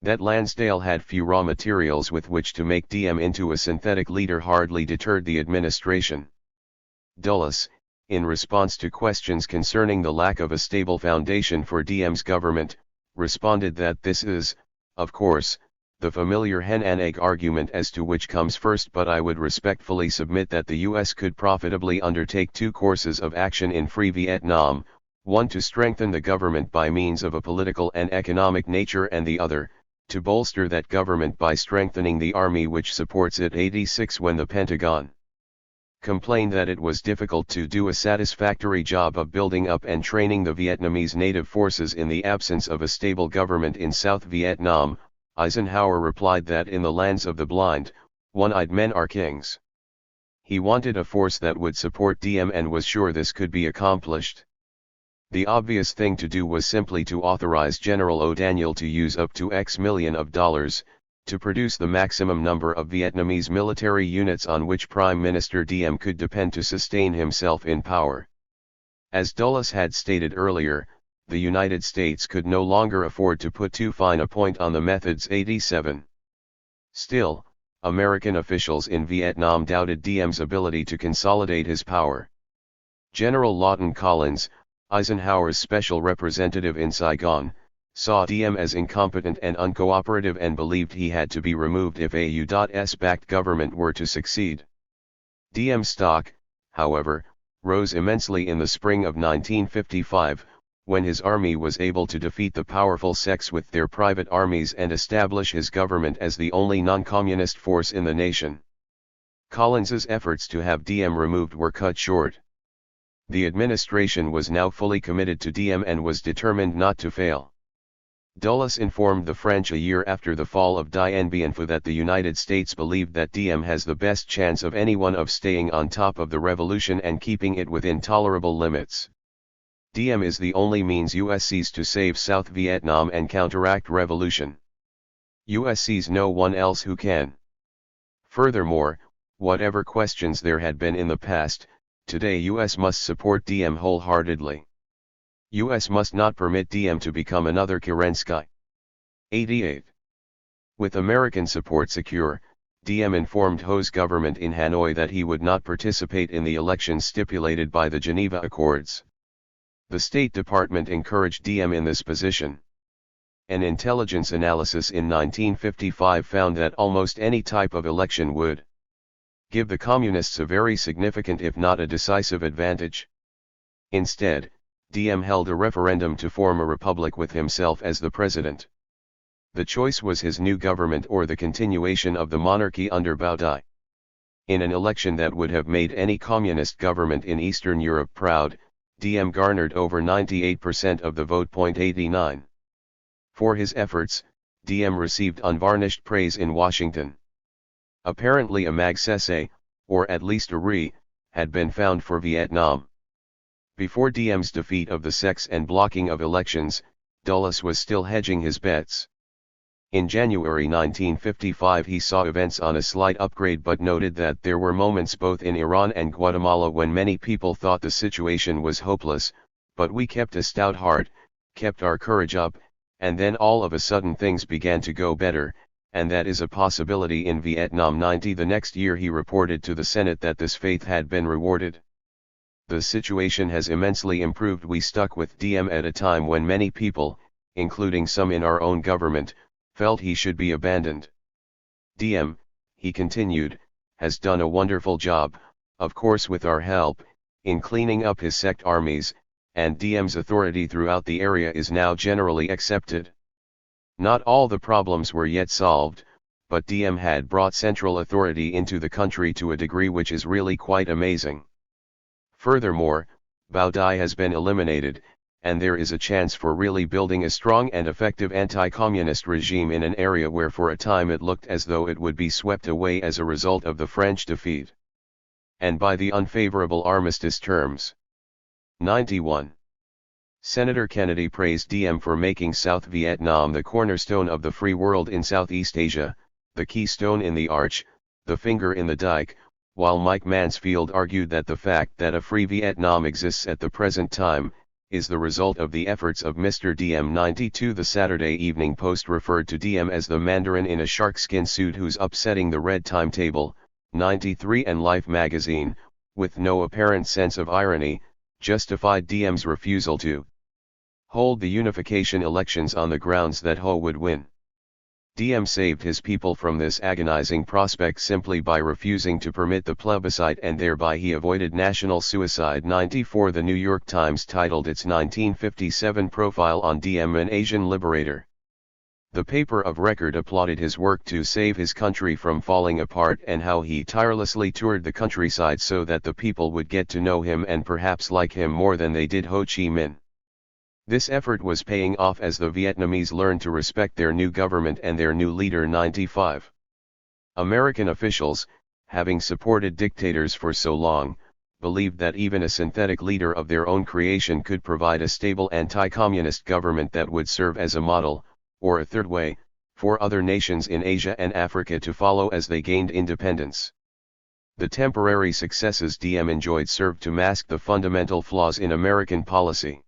That Lansdale had few raw materials with which to make DM into a synthetic leader hardly deterred the administration. Dulles, in response to questions concerning the lack of a stable foundation for DM's government, responded that this is, of course, the familiar hen and egg argument as to which comes first, but I would respectfully submit that the US could profitably undertake two courses of action in Free Vietnam, one to strengthen the government by means of a political and economic nature, and the other, to bolster that government by strengthening the army which supports it. 86 When the Pentagon complained that it was difficult to do a satisfactory job of building up and training the Vietnamese native forces in the absence of a stable government in South Vietnam, Eisenhower replied that in the lands of the blind, one-eyed men are kings. He wanted a force that would support DM and was sure this could be accomplished. The obvious thing to do was simply to authorize General O'Daniel to use up to X million of dollars, to produce the maximum number of Vietnamese military units on which Prime Minister DM could depend to sustain himself in power. As Dulles had stated earlier, the United States could no longer afford to put too fine a point on the methods. 87. Still, American officials in Vietnam doubted DM's ability to consolidate his power. General Lawton Collins, Eisenhower's special representative in Saigon, saw DM as incompetent and uncooperative and believed he had to be removed if a U.S.-backed government were to succeed. DM's stock, however, rose immensely in the spring of 1955, when his army was able to defeat the powerful sects with their private armies and establish his government as the only non-communist force in the nation. Collins's efforts to have DM removed were cut short. The administration was now fully committed to DM and was determined not to fail. Dulles informed the French a year after the fall of Dien Bien Phu that the United States believed that DM has the best chance of anyone of staying on top of the revolution and keeping it within tolerable limits. DM is the only means US sees to save South Vietnam and counteract revolution. US sees no one else who can. Furthermore, whatever questions there had been in the past, today US must support DM wholeheartedly. US must not permit DM to become another Kerensky. 88. With American support secure, DM informed Ho's government in Hanoi that he would not participate in the elections stipulated by the Geneva Accords. The State Department encouraged DM in this position. An intelligence analysis in 1955 found that almost any type of election would give the Communists a very significant if not a decisive advantage. Instead, DM held a referendum to form a republic with himself as the president. The choice was his new government or the continuation of the monarchy under Bao Dai. In an election that would have made any communist government in Eastern Europe proud, DM garnered over 98% of the vote. 89. For his efforts, DM received unvarnished praise in Washington. Apparently a magsaysay, or at least a re, had been found for Vietnam. Before DM's defeat of the sects and blocking of elections, Dulles was still hedging his bets. In January 1955 he saw events on a slight upgrade but noted that there were moments both in Iran and Guatemala when many people thought the situation was hopeless, but we kept a stout heart, kept our courage up, and then all of a sudden things began to go better, and that is a possibility in Vietnam. 90. The next year he reported to the Senate that this faith had been rewarded. The situation has immensely improved. We stuck with DM at a time when many people, including some in our own government, felt he should be abandoned. DM, he continued, has done a wonderful job, of course with our help, in cleaning up his sect armies, and DM's authority throughout the area is now generally accepted. Not all the problems were yet solved, but DM had brought central authority into the country to a degree which is really quite amazing. Furthermore, Bao Dai has been eliminated, and there is a chance for really building a strong and effective anti-communist regime in an area where for a time it looked as though it would be swept away as a result of the French defeat, and by the unfavorable armistice terms. 91. Senator Kennedy praised DM for making South Vietnam the cornerstone of the free world in Southeast Asia, the keystone in the arch, the finger in the dike, while Mike Mansfield argued that the fact that a free Vietnam exists at the present time, is the result of the efforts of Mr. DM92. The Saturday Evening Post referred to DM as the Mandarin in a sharkskin suit who's upsetting the red timetable. 93 and Life magazine, with no apparent sense of irony, justified DM's refusal to hold the unification elections on the grounds that Ho would win. DM saved his people from this agonizing prospect simply by refusing to permit the plebiscite, and thereby he avoided national suicide. 94 The New York Times titled its 1957 profile on DM an Asian liberator. The paper of record applauded his work to save his country from falling apart and how he tirelessly toured the countryside so that the people would get to know him and perhaps like him more than they did Ho Chi Minh. This effort was paying off as the Vietnamese learned to respect their new government and their new leader. 95. American officials, having supported dictators for so long, believed that even a synthetic leader of their own creation could provide a stable anti-communist government that would serve as a model, or a third way, for other nations in Asia and Africa to follow as they gained independence. The temporary successes DM enjoyed served to mask the fundamental flaws in American policy.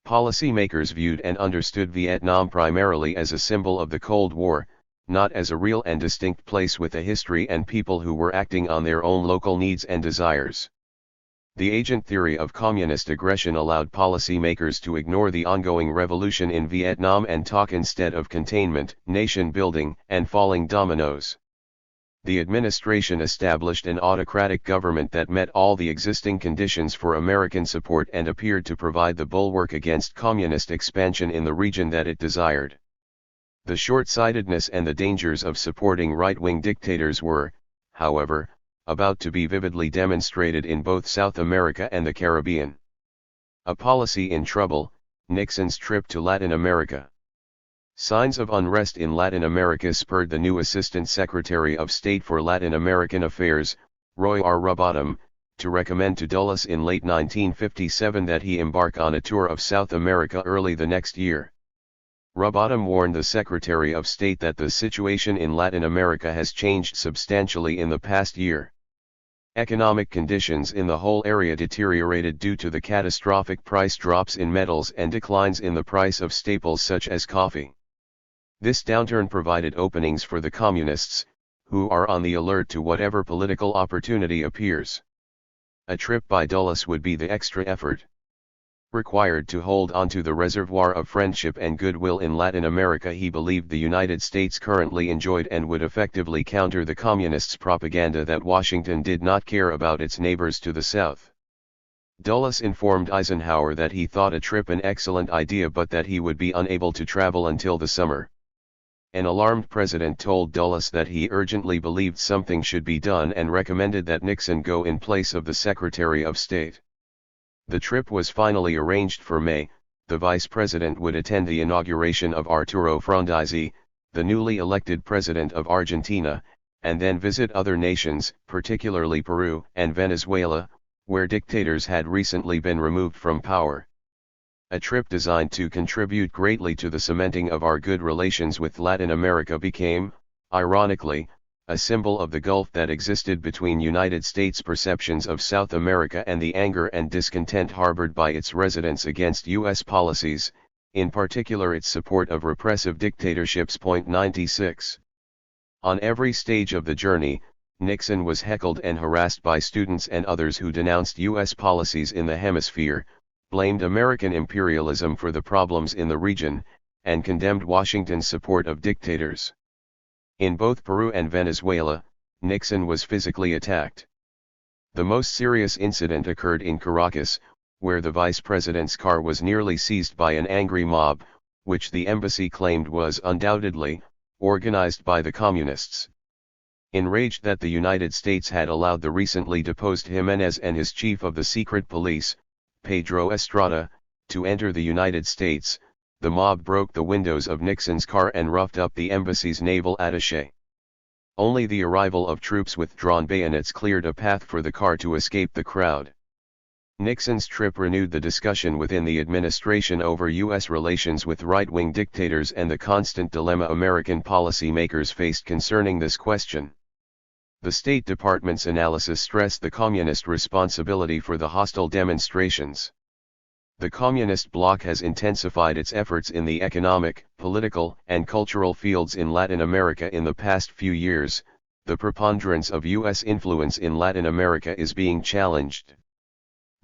Policymakers viewed and understood Vietnam primarily as a symbol of the Cold War, not as a real and distinct place with a history and people who were acting on their own local needs and desires. The agent theory of communist aggression allowed policymakers to ignore the ongoing revolution in Vietnam and talk instead of containment, nation building, and falling dominoes. The administration established an autocratic government that met all the existing conditions for American support and appeared to provide the bulwark against communist expansion in the region that it desired. The short-sightedness and the dangers of supporting right-wing dictators were, however, about to be vividly demonstrated in both South America and the Caribbean. A policy in trouble, Nixon's trip to Latin America. Signs of unrest in Latin America spurred the new Assistant Secretary of State for Latin American Affairs, Roy R. Robotham, to recommend to Dulles in late 1957 that he embark on a tour of South America early the next year. Robotham warned the Secretary of State that the situation in Latin America has changed substantially in the past year. Economic conditions in the whole area deteriorated due to the catastrophic price drops in metals and declines in the price of staples such as coffee. This downturn provided openings for the communists, who are on the alert to whatever political opportunity appears. A trip by Dulles would be the extra effort required to hold onto the reservoir of friendship and goodwill in Latin America he believed the United States currently enjoyed, and would effectively counter the communists' propaganda that Washington did not care about its neighbors to the south. Dulles informed Eisenhower that he thought a trip an excellent idea but that he would be unable to travel until the summer. An alarmed president told Dulles that he urgently believed something should be done and recommended that Nixon go in place of the Secretary of State. The trip was finally arranged for May. The vice president would attend the inauguration of Arturo Frondizi, the newly elected president of Argentina, and then visit other nations, particularly Peru and Venezuela, where dictators had recently been removed from power. A trip designed to contribute greatly to the cementing of our good relations with Latin America became, ironically, a symbol of the gulf that existed between United States perceptions of South America and the anger and discontent harbored by its residents against U.S. policies, in particular its support of repressive dictatorships. 96. On every stage of the journey, Nixon was heckled and harassed by students and others who denounced U.S. policies in the hemisphere, blamed American imperialism for the problems in the region, and condemned Washington's support of dictators. In both Peru and Venezuela, Nixon was physically attacked. The most serious incident occurred in Caracas, where the vice president's car was nearly seized by an angry mob, which the embassy claimed was undoubtedly organized by the communists. Enraged that the United States had allowed the recently deposed Jimenez and his chief of the secret police, Pedro Estrada, to enter the United States, the mob broke the windows of Nixon's car and roughed up the embassy's naval attaché. Only the arrival of troops with drawn bayonets cleared a path for the car to escape the crowd. Nixon's trip renewed the discussion within the administration over U.S. relations with right-wing dictators and the constant dilemma American policymakers faced concerning this question. The State Department's analysis stressed the communist responsibility for the hostile demonstrations. The communist bloc has intensified its efforts in the economic, political, and cultural fields in Latin America in the past few years. The preponderance of U.S. influence in Latin America is being challenged.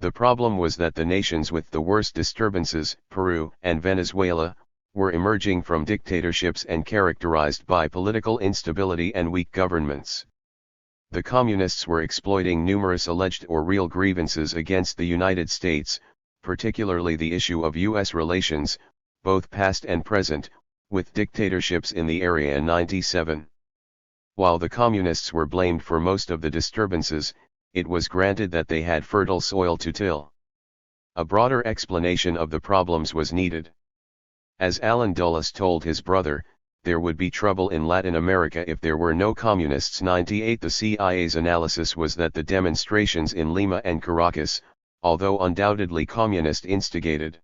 The problem was that the nations with the worst disturbances, Peru and Venezuela, were emerging from dictatorships and characterized by political instability and weak governments. The communists were exploiting numerous alleged or real grievances against the United States, particularly the issue of U.S. relations, both past and present, with dictatorships in the area in 97. While the communists were blamed for most of the disturbances, it was granted that they had fertile soil to till. A broader explanation of the problems was needed. As Alan Dulles told his brother, there would be trouble in Latin America if there were no communists. 98 The CIA's analysis was that the demonstrations in Lima and Caracas, although undoubtedly communist-instigated,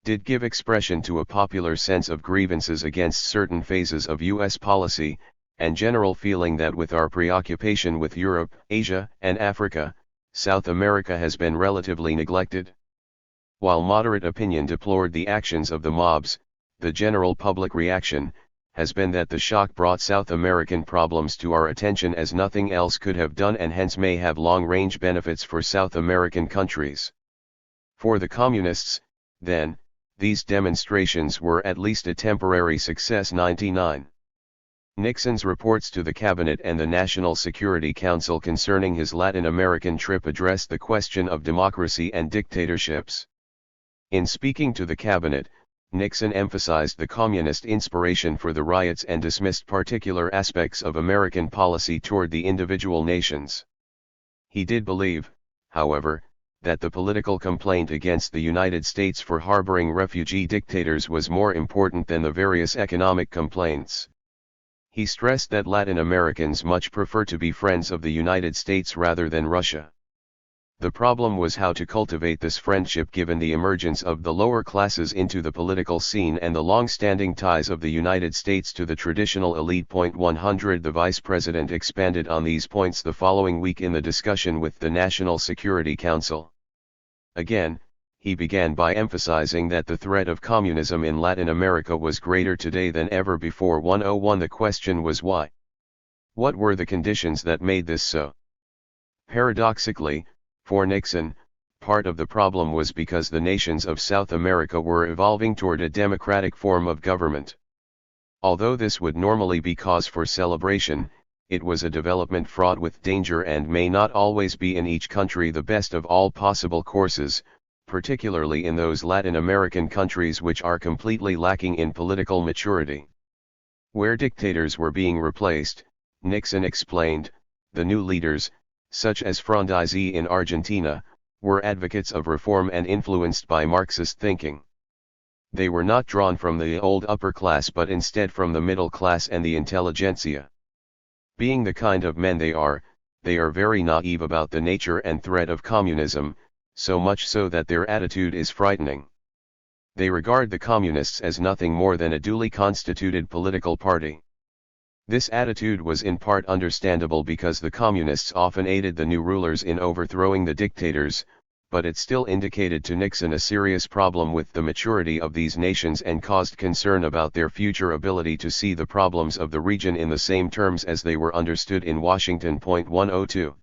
did give expression to a popular sense of grievances against certain phases of U.S. policy, and general feeling that with our preoccupation with Europe, Asia, and Africa, South America has been relatively neglected. While moderate opinion deplored the actions of the mobs, the general public reaction has been that the shock brought South American problems to our attention as nothing else could have done, and hence may have long-range benefits for South American countries. For the communists, then, these demonstrations were at least a temporary success. 99. Nixon's reports to the Cabinet and the National Security Council concerning his Latin American trip addressed the question of democracy and dictatorships. In speaking to the Cabinet, Nixon emphasized the communist inspiration for the riots and dismissed particular aspects of American policy toward the individual nations. He did believe, however, that the political complaint against the United States for harboring refugee dictators was more important than the various economic complaints. He stressed that Latin Americans much prefer to be friends of the United States rather than Russia. The problem was how to cultivate this friendship given the emergence of the lower classes into the political scene and the long-standing ties of the United States to the traditional elite. 100 The Vice President expanded on these points the following week in the discussion with the National Security Council. Again, he began by emphasizing that the threat of communism in Latin America was greater today than ever before. 101 The question was why? What were the conditions that made this so? Paradoxically, for Nixon, part of the problem was because the nations of South America were evolving toward a democratic form of government. Although this would normally be cause for celebration, it was a development fraught with danger and may not always be in each country the best of all possible courses, particularly in those Latin American countries which are completely lacking in political maturity. Where dictators were being replaced, Nixon explained, the new leaders, such as Frondizi in Argentina, were advocates of reform and influenced by Marxist thinking. They were not drawn from the old upper class but instead from the middle class and the intelligentsia. Being the kind of men they are very naive about the nature and threat of communism, so much so that their attitude is frightening. They regard the communists as nothing more than a duly constituted political party. This attitude was in part understandable because the communists often aided the new rulers in overthrowing the dictators, but it still indicated to Nixon a serious problem with the maturity of these nations and caused concern about their future ability to see the problems of the region in the same terms as they were understood in Washington. 102.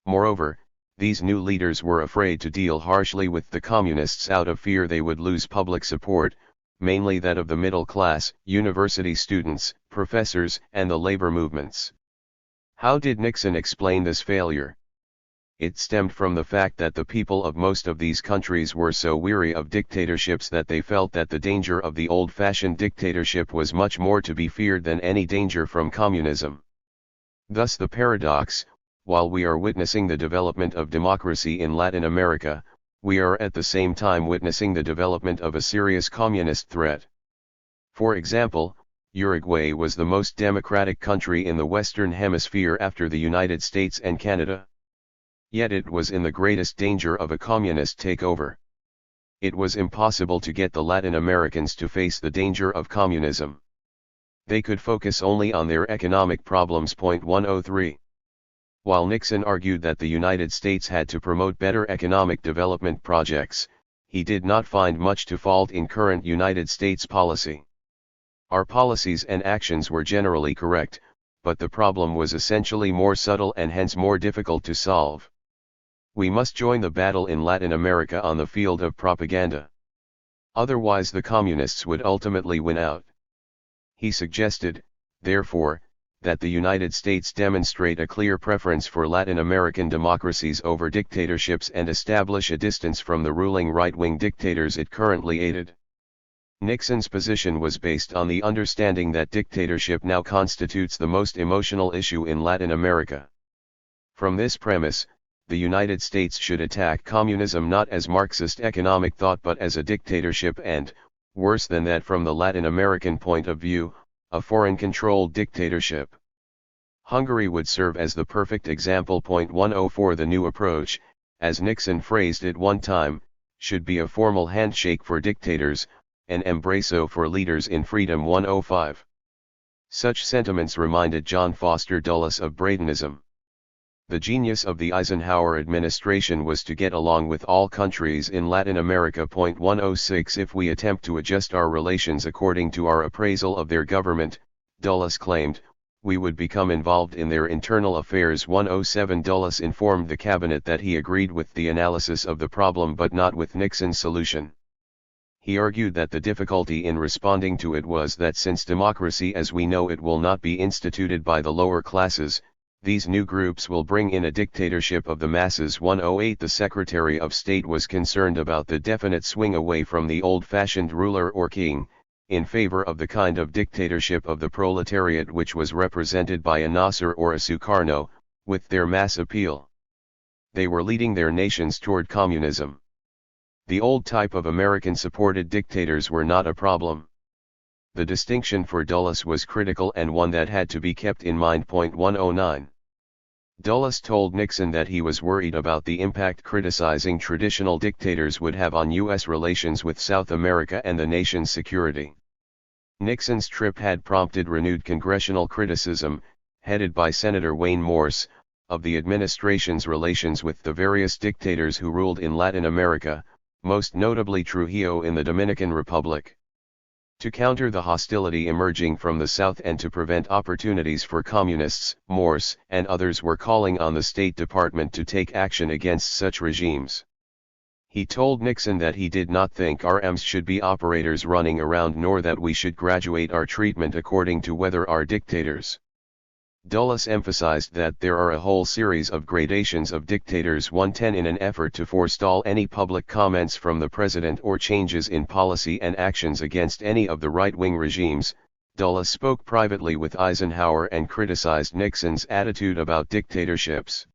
Moreover, these new leaders were afraid to deal harshly with the communists out of fear they would lose public support, mainly that of the middle class, university students, professors, and the labor movements. How did Nixon explain this failure? It stemmed from the fact that the people of most of these countries were so weary of dictatorships that they felt that the danger of the old-fashioned dictatorship was much more to be feared than any danger from communism. Thus the paradox, while we are witnessing the development of democracy in Latin America, we are at the same time witnessing the development of a serious communist threat. For example, Uruguay was the most democratic country in the Western Hemisphere after the United States and Canada. Yet it was in the greatest danger of a communist takeover. It was impossible to get the Latin Americans to face the danger of communism. They could focus only on their economic problems. 103. While Nixon argued that the United States had to promote better economic development projects, he did not find much to fault in current United States policy. Our policies and actions were generally correct, but the problem was essentially more subtle and hence more difficult to solve. We must join the battle in Latin America on the field of propaganda. Otherwise the communists would ultimately win out. He suggested, therefore, that the United States demonstrate a clear preference for Latin American democracies over dictatorships and establish a distance from the ruling right-wing dictators it currently aided. Nixon's position was based on the understanding that dictatorship now constitutes the most emotional issue in Latin America. From this premise, the United States should attack communism not as Marxist economic thought but as a dictatorship and, worse than that from the Latin American point of view, a foreign-controlled dictatorship. Hungary would serve as the perfect example. 104 The new approach, as Nixon phrased it one time, should be a formal handshake for dictators, an embrazo for leaders in freedom. 105. Such sentiments reminded John Foster Dulles of Bradenism. The genius of the Eisenhower administration was to get along with all countries in Latin America. 106 If we attempt to adjust our relations according to our appraisal of their government, Dulles claimed, we would become involved in their internal affairs. 107 Dulles informed the cabinet that he agreed with the analysis of the problem but not with Nixon's solution. He argued that the difficulty in responding to it was that since democracy as we know it will not be instituted by the lower classes, these new groups will bring in a dictatorship of the masses. 108 The Secretary of State was concerned about the definite swing away from the old-fashioned ruler or king, in favor of the kind of dictatorship of the proletariat which was represented by a Nasser or a Sukarno, with their mass appeal. They were leading their nations toward communism. The old type of American-supported dictators were not a problem. The distinction for Dulles was critical and one that had to be kept in mind. 109. Dulles told Nixon that he was worried about the impact criticizing traditional dictators would have on U.S. relations with South America and the nation's security. Nixon's trip had prompted renewed congressional criticism, headed by Senator Wayne Morse, of the administration's relations with the various dictators who ruled in Latin America, most notably Trujillo in the Dominican Republic. To counter the hostility emerging from the South and to prevent opportunities for communists, Morse and others were calling on the State Department to take action against such regimes. He told Nixon that he did not think our RMs should be operators running around nor that we should graduate our treatment according to whether are dictators. Dulles emphasized that there are a whole series of gradations of dictators. 110 In an effort to forestall any public comments from the president or changes in policy and actions against any of the right-wing regimes, Dulles spoke privately with Eisenhower and criticized Nixon's attitude about dictatorships.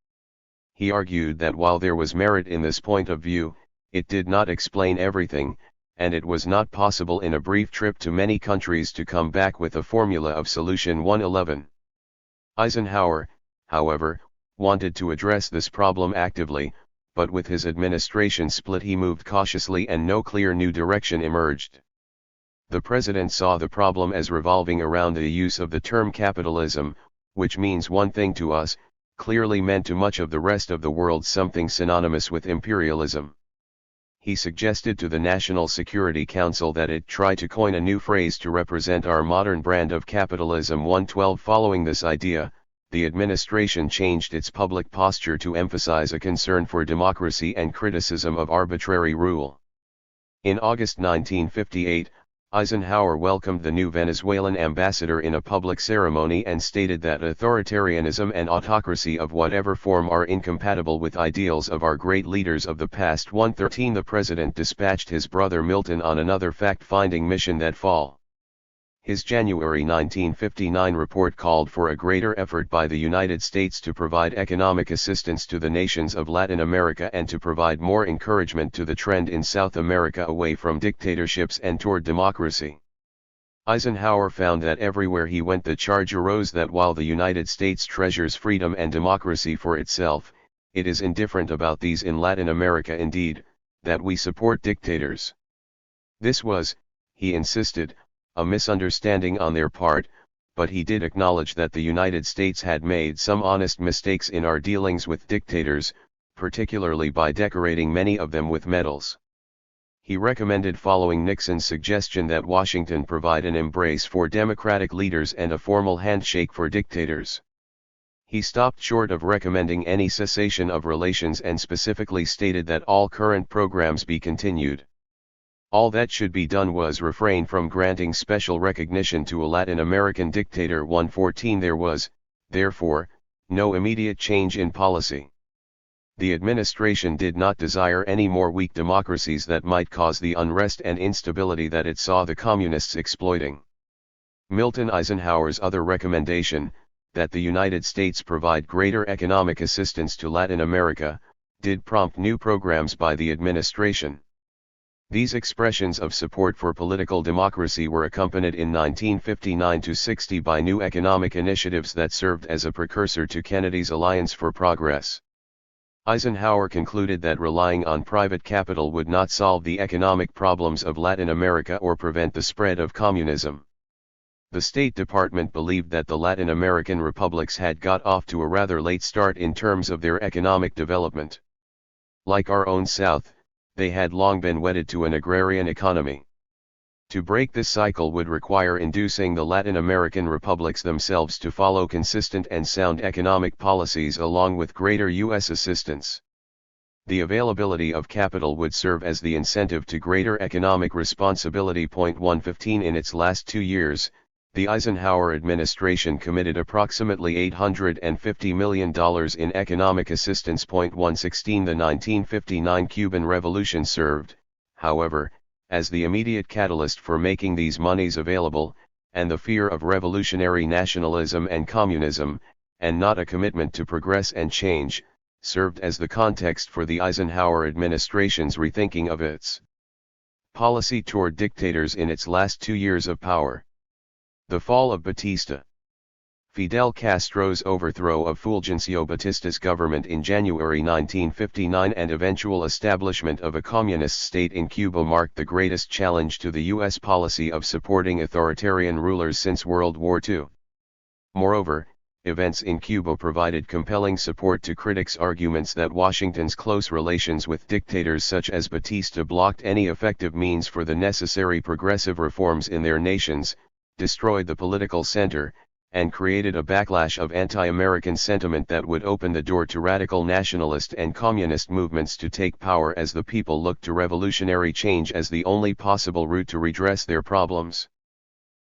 He argued that while there was merit in this point of view, it did not explain everything, and it was not possible in a brief trip to many countries to come back with a formula of solution. 111. Eisenhower, however, wanted to address this problem actively, but with his administration split he moved cautiously and no clear new direction emerged. The president saw the problem as revolving around the use of the term capitalism, which means one thing to us, clearly meant to much of the rest of the world something synonymous with imperialism. He suggested to the National Security Council that it try to coin a new phrase to represent our modern brand of capitalism. 112 Following this idea, the administration changed its public posture to emphasize a concern for democracy and criticism of arbitrary rule. In August 1958, Eisenhower welcomed the new Venezuelan ambassador in a public ceremony and stated that authoritarianism and autocracy of whatever form are incompatible with ideals of our great leaders of the past. 113 The president dispatched his brother Milton on another fact-finding mission that fall. His January 1959 report called for a greater effort by the United States to provide economic assistance to the nations of Latin America and to provide more encouragement to the trend in South America away from dictatorships and toward democracy. Eisenhower found that everywhere he went the charge arose that while the United States treasures freedom and democracy for itself, it is indifferent about these in Latin America, indeed, that we support dictators. This was, he insisted, a misunderstanding on their part, but he did acknowledge that the United States had made some honest mistakes in our dealings with dictators, particularly by decorating many of them with medals. He recommended following Nixon's suggestion that Washington provide an embrace for democratic leaders and a formal handshake for dictators. He stopped short of recommending any cessation of relations and specifically stated that all current programs be continued. All that should be done was refrain from granting special recognition to a Latin American dictator. 114 There was, therefore, no immediate change in policy. The administration did not desire any more weak democracies that might cause the unrest and instability that it saw the communists exploiting. Milton Eisenhower's other recommendation, that the United States provide greater economic assistance to Latin America, did prompt new programs by the administration. These expressions of support for political democracy were accompanied in 1959-60 by new economic initiatives that served as a precursor to Kennedy's Alliance for Progress. Eisenhower concluded that relying on private capital would not solve the economic problems of Latin America or prevent the spread of communism. The State Department believed that the Latin American republics had got off to a rather late start in terms of their economic development. Like our own South, they had long been wedded to an agrarian economy. To break this cycle would require inducing the Latin American republics themselves to follow consistent and sound economic policies along with greater U.S. assistance. The availability of capital would serve as the incentive to greater economic responsibility. 115 In its last 2 years, the Eisenhower administration committed approximately $850 million in economic assistance. 116 The 1959 Cuban Revolution served, however, as the immediate catalyst for making these monies available, and the fear of revolutionary nationalism and communism, and not a commitment to progress and change, served as the context for the Eisenhower administration's rethinking of its policy toward dictators in its last 2 years of power. The fall of Batista. Fidel Castro's overthrow of Fulgencio Batista's government in January 1959 and eventual establishment of a communist state in Cuba marked the greatest challenge to the U.S. policy of supporting authoritarian rulers since World War II. Moreover, events in Cuba provided compelling support to critics' arguments that Washington's close relations with dictators such as Batista blocked any effective means for the necessary progressive reforms in their nations, destroyed the political center, and created a backlash of anti-American sentiment that would open the door to radical nationalist and communist movements to take power as the people looked to revolutionary change as the only possible route to redress their problems.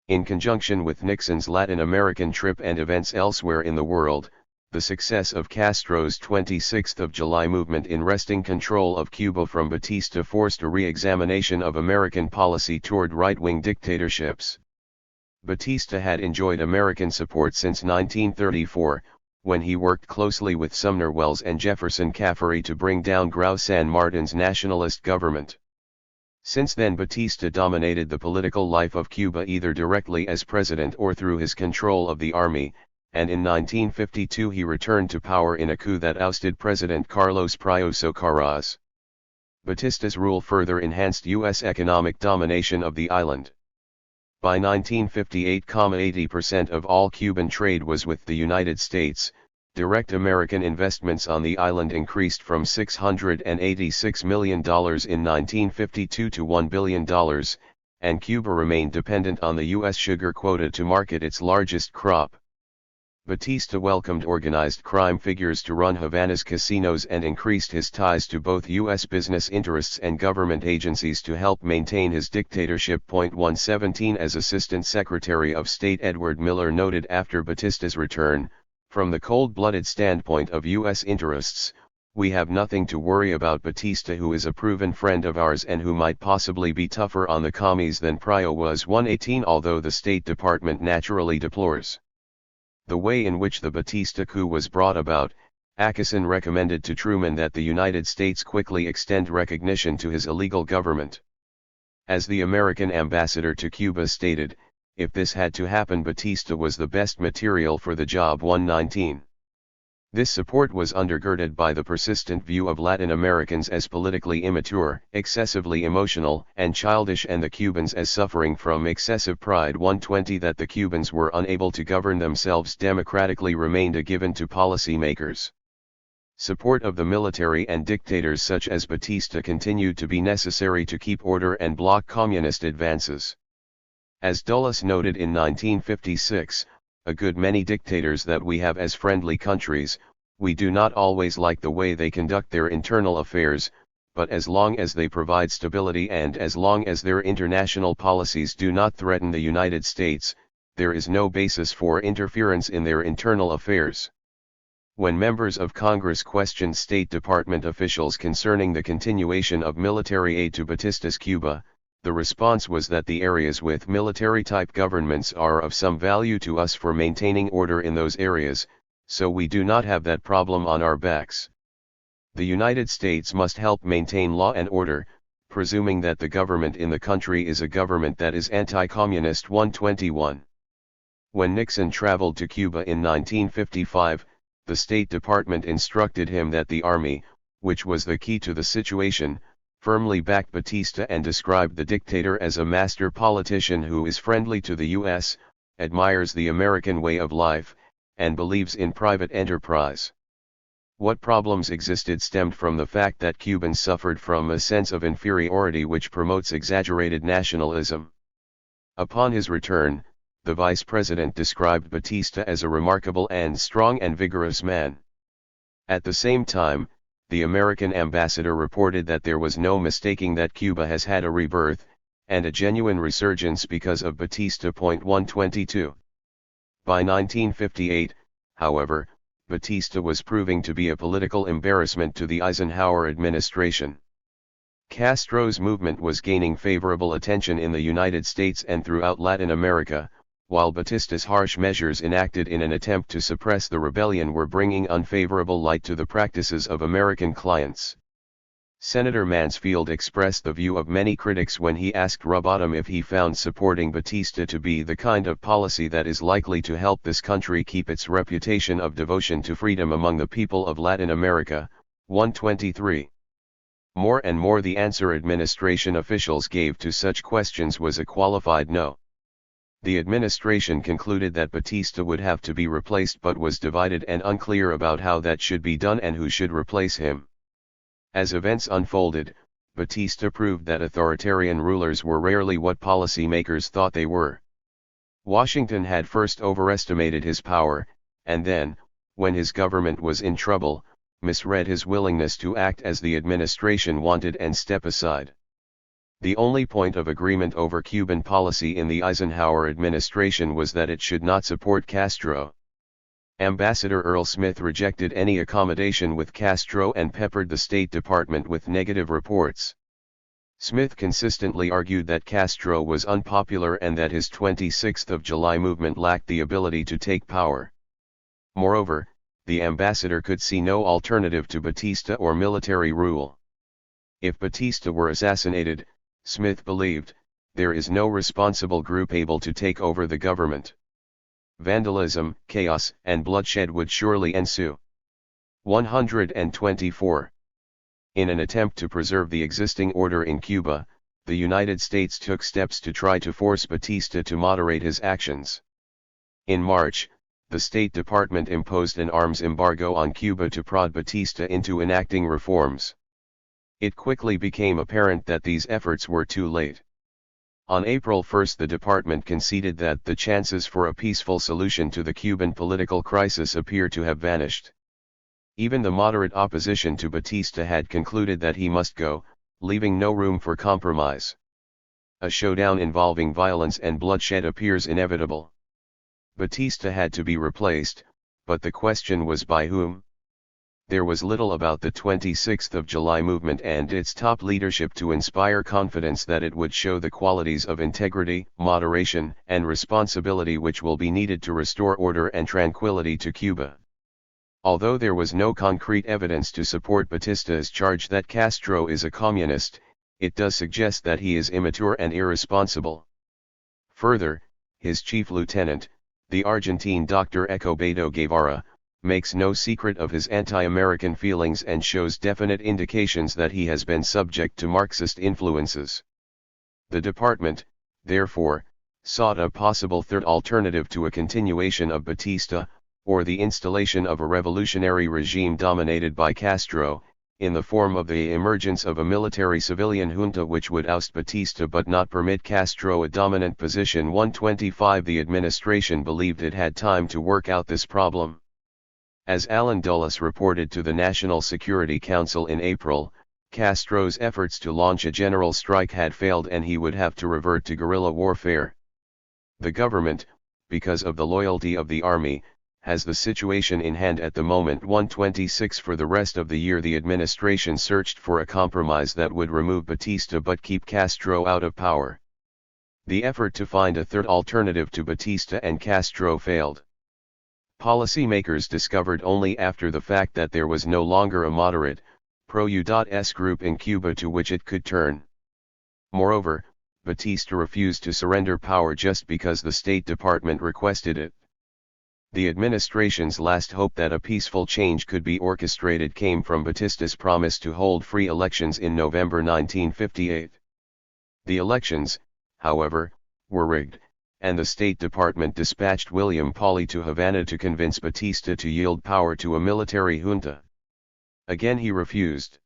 In conjunction with Nixon's Latin American trip and events elsewhere in the world, the success of Castro's 26th of July movement in wresting control of Cuba from Batista forced a re-examination of American policy toward right-wing dictatorships. Batista had enjoyed American support since 1934, when he worked closely with Sumner Welles and Jefferson Caffery to bring down Grau San Martin's nationalist government. Since then Batista dominated the political life of Cuba either directly as president or through his control of the army, and in 1952 he returned to power in a coup that ousted President Carlos Prioso Socarrás. Batista's rule further enhanced U.S. economic domination of the island. By 1958, 80% of all Cuban trade was with the United States. Direct American investments on the island increased from $686 million in 1952 to $1 billion, and Cuba remained dependent on the U.S. sugar quota to market its largest crop. Batista welcomed organized crime figures to run Havana's casinos and increased his ties to both U.S. business interests and government agencies to help maintain his dictatorship. 117 As Assistant Secretary of State Edward Miller noted after Batista's return, from the cold-blooded standpoint of U.S. interests, we have nothing to worry about Batista, who is a proven friend of ours and who might possibly be tougher on the commies than Prio was. 118 Although the State Department naturally deplores the way in which the Batista coup was brought about, Acheson recommended to Truman that the United States quickly extend recognition to his illegal government. As the American ambassador to Cuba stated, if this had to happen, Batista was the best material for the job. 119. This support was undergirded by the persistent view of Latin Americans as politically immature, excessively emotional and childish, and the Cubans as suffering from excessive pride. 120 That the Cubans were unable to govern themselves democratically remained a given to policymakers. Support of the military and dictators such as Batista continued to be necessary to keep order and block communist advances. As Dulles noted in 1956, a good many dictators that we have as friendly countries, we do not always like the way they conduct their internal affairs, but as long as they provide stability and as long as their international policies do not threaten the United States, there is no basis for interference in their internal affairs. When members of Congress questioned State Department officials concerning the continuation of military aid to Batista's Cuba, the response was that the areas with military-type governments are of some value to us for maintaining order in those areas, so we do not have that problem on our backs. The United States must help maintain law and order, presuming that the government in the country is a government that is anti-communist. 121. When Nixon traveled to Cuba in 1955, the State Department instructed him that the Army, which was the key to the situation, firmly backed Batista and described the dictator as a master politician who is friendly to the U.S., admires the American way of life, and believes in private enterprise. What problems existed stemmed from the fact that Cubans suffered from a sense of inferiority which promotes exaggerated nationalism. Upon his return, the vice president described Batista as a remarkable and strong and vigorous man. At the same time, the American ambassador reported that there was no mistaking that Cuba has had a rebirth, and a genuine resurgence because of Batista. 122. By 1958, however, Batista was proving to be a political embarrassment to the Eisenhower administration. Castro's movement was gaining favorable attention in the United States and throughout Latin America, while Batista's harsh measures enacted in an attempt to suppress the rebellion were bringing unfavorable light to the practices of American clients. Senator Mansfield expressed the view of many critics when he asked Rowbottom if he found supporting Batista to be the kind of policy that is likely to help this country keep its reputation of devotion to freedom among the people of Latin America. 123. More and more the answer administration officials gave to such questions was a qualified no. The administration concluded that Batista would have to be replaced but was divided and unclear about how that should be done and who should replace him. As events unfolded, Batista proved that authoritarian rulers were rarely what policymakers thought they were. Washington had first overestimated his power, and then, when his government was in trouble, misread his willingness to act as the administration wanted and step aside. The only point of agreement over Cuban policy in the Eisenhower administration was that it should not support Castro. Ambassador Earl Smith rejected any accommodation with Castro and peppered the State Department with negative reports. Smith consistently argued that Castro was unpopular and that his 26th of July movement lacked the ability to take power. Moreover, the ambassador could see no alternative to Batista or military rule. If Batista were assassinated, Smith believed, there is no responsible group able to take over the government. Vandalism, chaos, and bloodshed would surely ensue. 124. In an attempt to preserve the existing order in Cuba, the United States took steps to try to force Batista to moderate his actions. In March, the State Department imposed an arms embargo on Cuba to prod Batista into enacting reforms. It quickly became apparent that these efforts were too late. On April 1 the department conceded that the chances for a peaceful solution to the Cuban political crisis appear to have vanished. Even the moderate opposition to Batista had concluded that he must go, leaving no room for compromise. A showdown involving violence and bloodshed appears inevitable. Batista had to be replaced, but the question was by whom? There was little about the 26th of July movement and its top leadership to inspire confidence that it would show the qualities of integrity, moderation, and responsibility which will be needed to restore order and tranquility to Cuba. Although there was no concrete evidence to support Batista's charge that Castro is a communist, it does suggest that he is immature and irresponsible. Further, his chief lieutenant, the Argentine Dr. Escobedo Guevara, makes no secret of his anti-American feelings and shows definite indications that he has been subject to Marxist influences. The department, therefore, sought a possible third alternative to a continuation of Batista, or the installation of a revolutionary regime dominated by Castro, in the form of the emergence of a military-civilian junta which would oust Batista but not permit Castro a dominant position. 125 The administration believed it had time to work out this problem. As Alan Dulles reported to the National Security Council in April, Castro's efforts to launch a general strike had failed and he would have to revert to guerrilla warfare. The government, because of the loyalty of the army, has the situation in hand at the moment. 126 For the rest of the year the administration searched for a compromise that would remove Batista but keep Castro out of power. The effort to find a third alternative to Batista and Castro failed. Policymakers discovered only after the fact that there was no longer a moderate, pro-US group in Cuba to which it could turn. Moreover, Batista refused to surrender power just because the State Department requested it. The administration's last hope that a peaceful change could be orchestrated came from Batista's promise to hold free elections in November 1958. The elections, however, were rigged, and the State Department dispatched William Pauley to Havana to convince Batista to yield power to a military junta. Again he refused.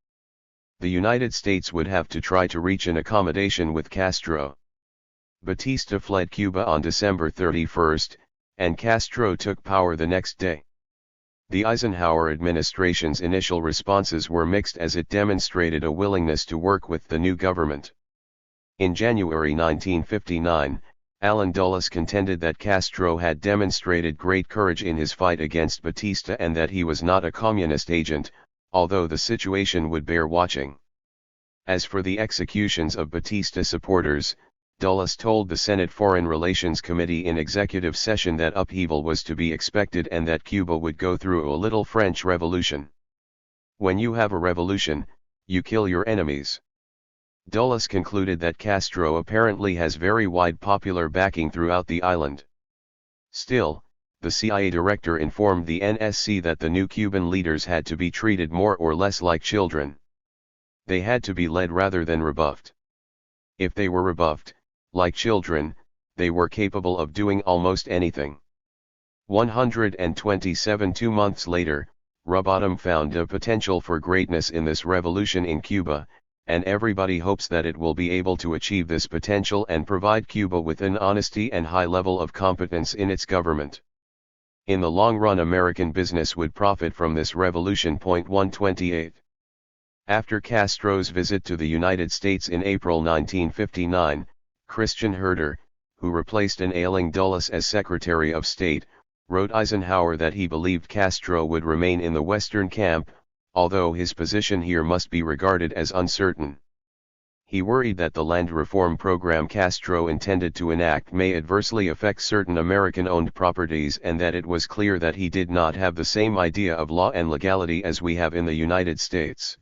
The United States would have to try to reach an accommodation with Castro. Batista fled Cuba on December 31, and Castro took power the next day. The Eisenhower administration's initial responses were mixed as it demonstrated a willingness to work with the new government. In January 1959, Alan Dulles contended that Castro had demonstrated great courage in his fight against Batista and that he was not a communist agent, although the situation would bear watching. As for the executions of Batista supporters, Dulles told the Senate Foreign Relations Committee in executive session that upheaval was to be expected and that Cuba would go through a little French Revolution. When you have a revolution, you kill your enemies. Dulles concluded that Castro apparently has very wide popular backing throughout the island. Still, the CIA director informed the NSC that the new Cuban leaders had to be treated more or less like children. They had to be led rather than rebuffed. If they were rebuffed, like children, they were capable of doing almost anything. 127 2 months later, Robotham found a potential for greatness in this revolution in Cuba, and everybody hopes that it will be able to achieve this potential and provide Cuba with an honesty and high level of competence in its government. In the long run American business would profit from this revolution. 128. After Castro's visit to the United States in April 1959, Christian Herter, who replaced an ailing Dulles as Secretary of State, wrote Eisenhower that he believed Castro would remain in the Western camp, although his position here must be regarded as uncertain. He worried that the land reform program Castro intended to enact may adversely affect certain American-owned properties and that it was clear that he did not have the same idea of law and legality as we have in the United States.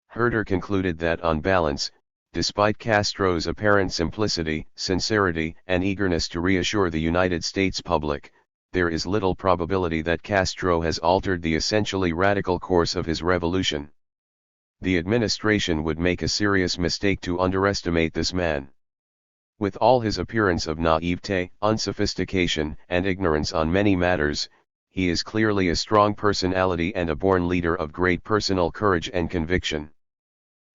Herter concluded that on balance, despite Castro's apparent simplicity, sincerity, and eagerness to reassure the United States public, there is little probability that Castro has altered the essentially radical course of his revolution. The administration would make a serious mistake to underestimate this man. With all his appearance of naivete, unsophistication, and ignorance on many matters, he is clearly a strong personality and a born leader of great personal courage and conviction.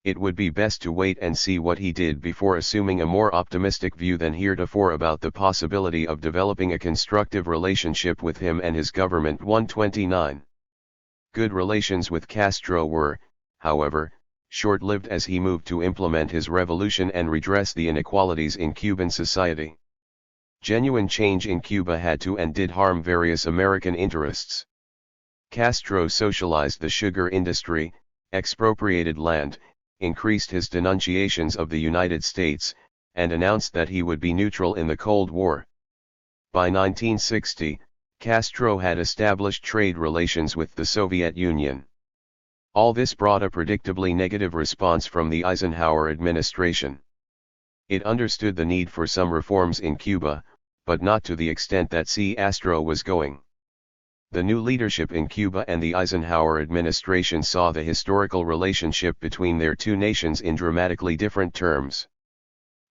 It would be best to wait and see what he did before assuming a more optimistic view than heretofore about the possibility of developing a constructive relationship with him and his government. 129. Good relations with Castro were, however, short-lived as he moved to implement his revolution and redress the inequalities in Cuban society. Genuine change in Cuba had to and did harm various American interests. Castro socialized the sugar industry, expropriated land, increased his denunciations of the United States, and announced that he would be neutral in the Cold War. By 1960, Castro had established trade relations with the Soviet Union. All this brought a predictably negative response from the Eisenhower administration. It understood the need for some reforms in Cuba, but not to the extent that Castro was going. The new leadership in Cuba and the Eisenhower administration saw the historical relationship between their two nations in dramatically different terms.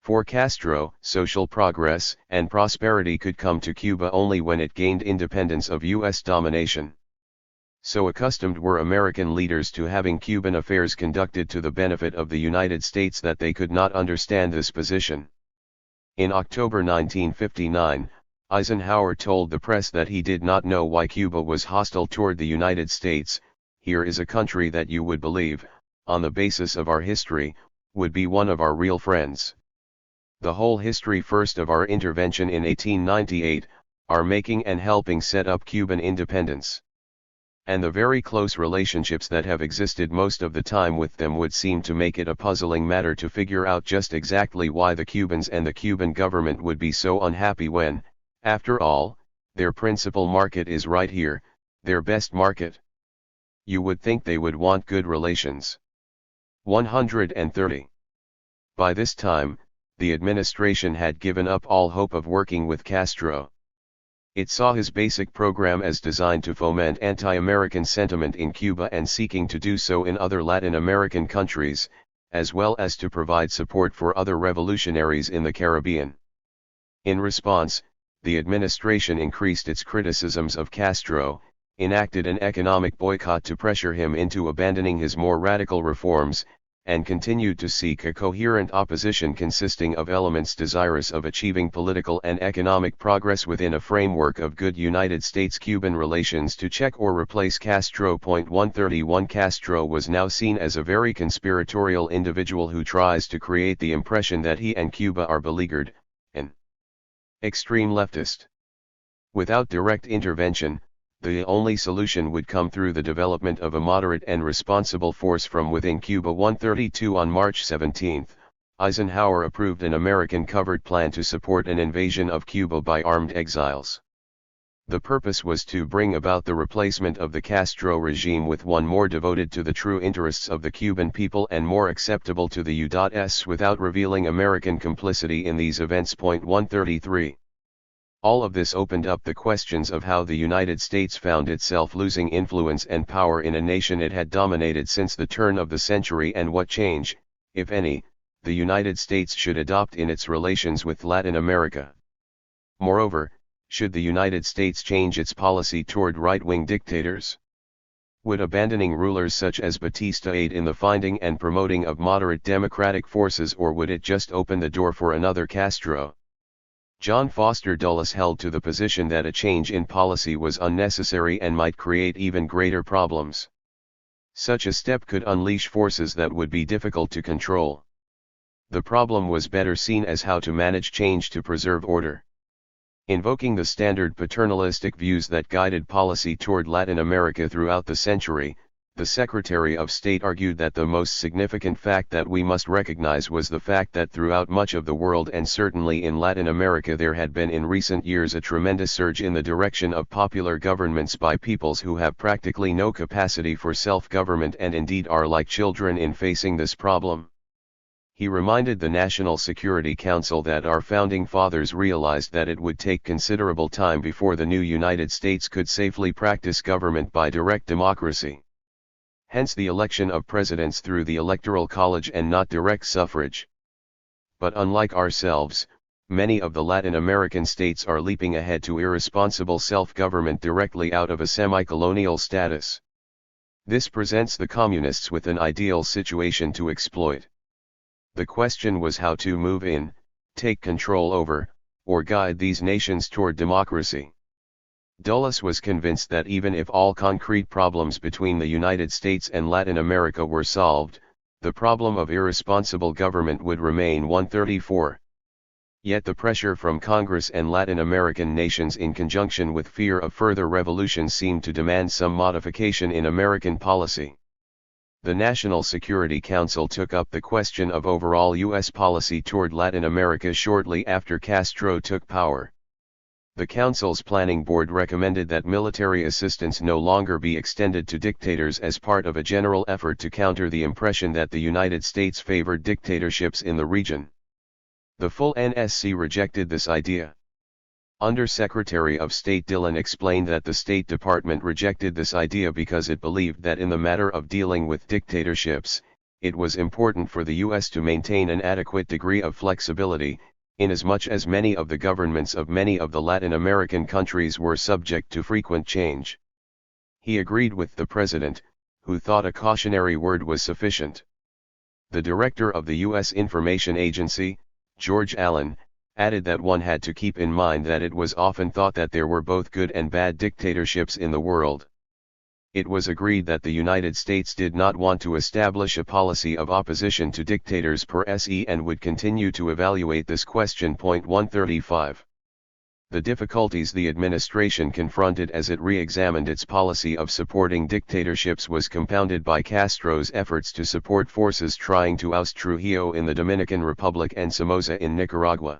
For Castro, social progress and prosperity could come to Cuba only when it gained independence of U.S. domination. So accustomed were American leaders to having Cuban affairs conducted to the benefit of the United States that they could not understand this position. In October 1959, Eisenhower told the press that he did not know why Cuba was hostile toward the United States. Here is a country that you would believe, on the basis of our history, would be one of our real friends. The whole history first of our intervention in 1898, our making and helping set up Cuban independence. And the very close relationships that have existed most of the time with them would seem to make it a puzzling matter to figure out just exactly why the Cubans and the Cuban government would be so unhappy when, after all, their principal market is right here, their best market. You would think they would want good relations. 130. By this time, the administration had given up all hope of working with Castro. It saw his basic program as designed to foment anti-American sentiment in Cuba and seeking to do so in other Latin American countries, as well as to provide support for other revolutionaries in the Caribbean. In response, the administration increased its criticisms of Castro, enacted an economic boycott to pressure him into abandoning his more radical reforms, and continued to seek a coherent opposition consisting of elements desirous of achieving political and economic progress within a framework of good United States-Cuban relations to check or replace Castro. 131 Castro was now seen as a very conspiratorial individual who tries to create the impression that he and Cuba are beleaguered, an extreme leftist. Without direct intervention, the only solution would come through the development of a moderate and responsible force from within Cuba. 132 On March 17, Eisenhower approved an American-covered plan to support an invasion of Cuba by armed exiles. The purpose was to bring about the replacement of the Castro regime with one more devoted to the true interests of the Cuban people and more acceptable to the U.S. without revealing American complicity in these events. 133. All of this opened up the questions of how the United States found itself losing influence and power in a nation it had dominated since the turn of the century and what change, if any, the United States should adopt in its relations with Latin America. Moreover, should the United States change its policy toward right-wing dictators? Would abandoning rulers such as Batista aid in the finding and promoting of moderate democratic forces, or would it just open the door for another Castro? John Foster Dulles held to the position that a change in policy was unnecessary and might create even greater problems. Such a step could unleash forces that would be difficult to control. The problem was better seen as how to manage change to preserve order. Invoking the standard paternalistic views that guided policy toward Latin America throughout the century, the Secretary of State argued that the most significant fact that we must recognize was the fact that throughout much of the world and certainly in Latin America there had been in recent years a tremendous surge in the direction of popular governments by peoples who have practically no capacity for self-government and indeed are like children in facing this problem. He reminded the National Security Council that our founding fathers realized that it would take considerable time before the new United States could safely practice government by direct democracy. Hence the election of presidents through the Electoral College and not direct suffrage. But unlike ourselves, many of the Latin American states are leaping ahead to irresponsible self-government directly out of a semi-colonial status. This presents the communists with an ideal situation to exploit. The question was how to move in, take control over, or guide these nations toward democracy. Dulles was convinced that even if all concrete problems between the United States and Latin America were solved, the problem of irresponsible government would remain. 134. Yet the pressure from Congress and Latin American nations in conjunction with fear of further revolution seemed to demand some modification in American policy. The National Security Council took up the question of overall U.S. policy toward Latin America shortly after Castro took power. The Council's Planning Board recommended that military assistance no longer be extended to dictators as part of a general effort to counter the impression that the United States favored dictatorships in the region. The full NSC rejected this idea. Under-Secretary of State Dillon explained that the State Department rejected this idea because it believed that in the matter of dealing with dictatorships, it was important for the US to maintain an adequate degree of flexibility, inasmuch as many of the governments of many of the Latin American countries were subject to frequent change. He agreed with the president, who thought a cautionary word was sufficient. The director of the U.S. Information Agency, George Allen, added that one had to keep in mind that it was often thought that there were both good and bad dictatorships in the world. It was agreed that the United States did not want to establish a policy of opposition to dictators per se and would continue to evaluate this question. 135. The difficulties the administration confronted as it re-examined its policy of supporting dictatorships was compounded by Castro's efforts to support forces trying to oust Trujillo in the Dominican Republic and Somoza in Nicaragua.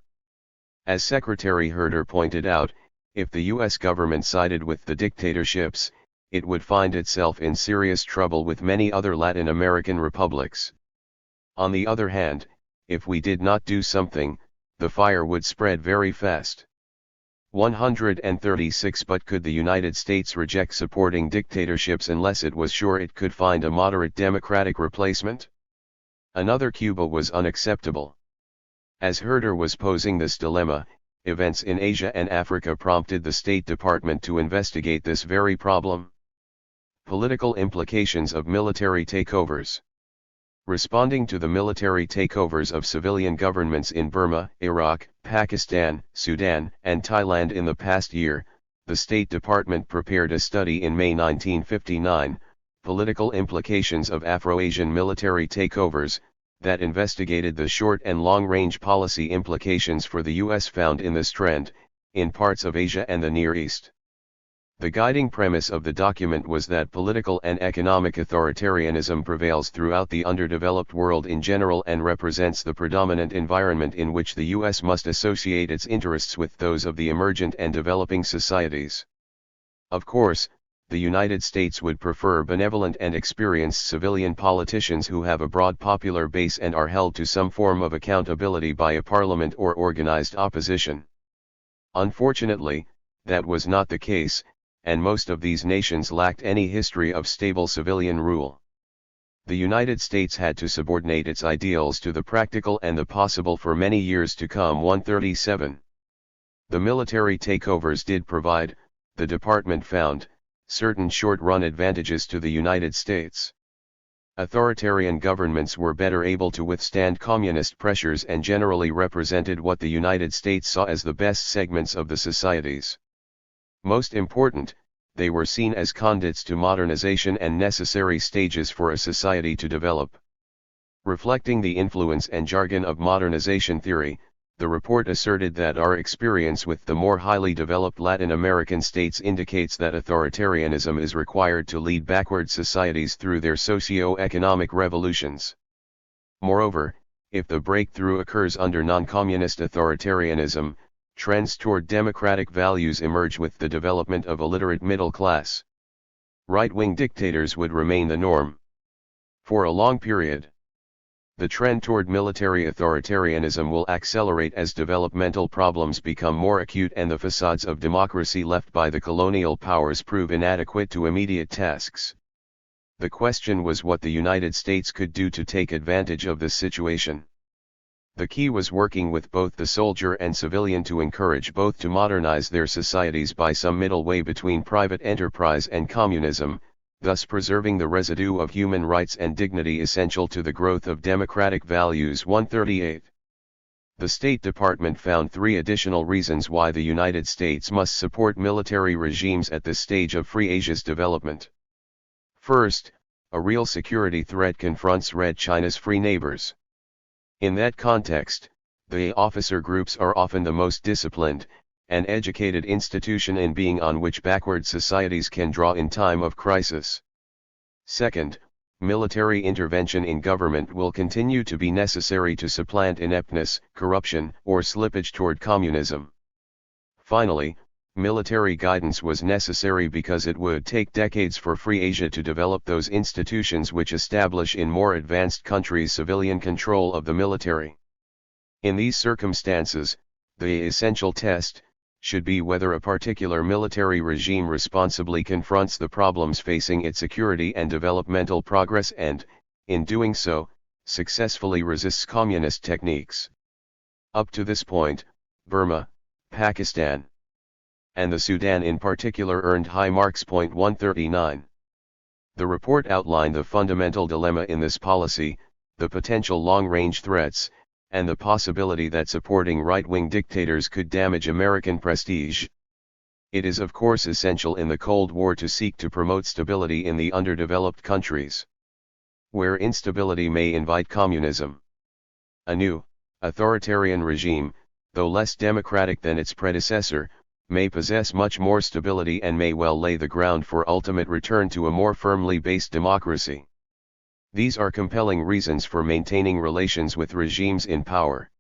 As Secretary Herter pointed out, if the U.S. government sided with the dictatorships, it would find itself in serious trouble with many other Latin American republics. On the other hand, if we did not do something, the fire would spread very fast. 136. But could the United States reject supporting dictatorships unless it was sure it could find a moderate democratic replacement? Another Cuba was unacceptable. As Herter was posing this dilemma, events in Asia and Africa prompted the State Department to investigate this very problem. Political implications of military takeovers. Responding to the military takeovers of civilian governments in Burma, Iraq, Pakistan, Sudan, and Thailand in the past year, the State Department prepared a study in May 1959, Political Implications of Afro-Asian Military Takeovers, that investigated the short and long-range policy implications for the U.S. found in this trend, in parts of Asia and the Near East. The guiding premise of the document was that political and economic authoritarianism prevails throughout the underdeveloped world in general and represents the predominant environment in which the U.S. must associate its interests with those of the emergent and developing societies. Of course, the United States would prefer benevolent and experienced civilian politicians who have a broad popular base and are held to some form of accountability by a parliament or organized opposition. Unfortunately, that was not the case, and most of these nations lacked any history of stable civilian rule. The United States had to subordinate its ideals to the practical and the possible for many years to come. 137. The military takeovers did provide, the department found, certain short-run advantages to the United States. Authoritarian governments were better able to withstand communist pressures and generally represented what the United States saw as the best segments of the societies. Most important, they were seen as conduits to modernization and necessary stages for a society to develop. Reflecting the influence and jargon of modernization theory, the report asserted that our experience with the more highly developed Latin American states indicates that authoritarianism is required to lead backward societies through their socio-economic revolutions. Moreover, if the breakthrough occurs under non-communist authoritarianism, trends toward democratic values emerge with the development of a literate middle class. Right-wing dictators would remain the norm for a long period. The trend toward military authoritarianism will accelerate as developmental problems become more acute and the facades of democracy left by the colonial powers prove inadequate to immediate tasks. The question was what the United States could do to take advantage of this situation. The key was working with both the soldier and civilian to encourage both to modernize their societies by some middle way between private enterprise and communism, thus preserving the residue of human rights and dignity essential to the growth of democratic values. 138. The State Department found 3 additional reasons why the United States must support military regimes at this stage of Free Asia's development. First, a real security threat confronts Red China's free neighbors. In that context, the officer groups are often the most disciplined, and educated institution in being on which backward societies can draw in time of crisis. Second, military intervention in government will continue to be necessary to supplant ineptness, corruption, or slippage toward communism. Finally, military guidance was necessary because it would take decades for Free Asia to develop those institutions which establish in more advanced countries civilian control of the military. In these circumstances, the essential test should be whether a particular military regime responsibly confronts the problems facing its security and developmental progress and, in doing so, successfully resists communist techniques. Up to this point, Burma, Pakistan, and the Sudan in particular earned high marks. 139. The report outlined the fundamental dilemma in this policy, the potential long-range threats, and the possibility that supporting right-wing dictators could damage American prestige. It is of course essential in the Cold War to seek to promote stability in the underdeveloped countries, where instability may invite communism. A new, authoritarian regime, though less democratic than its predecessor, may possess much more stability and may well lay the ground for ultimate return to a more firmly based democracy. These are compelling reasons for maintaining relations with regimes in power.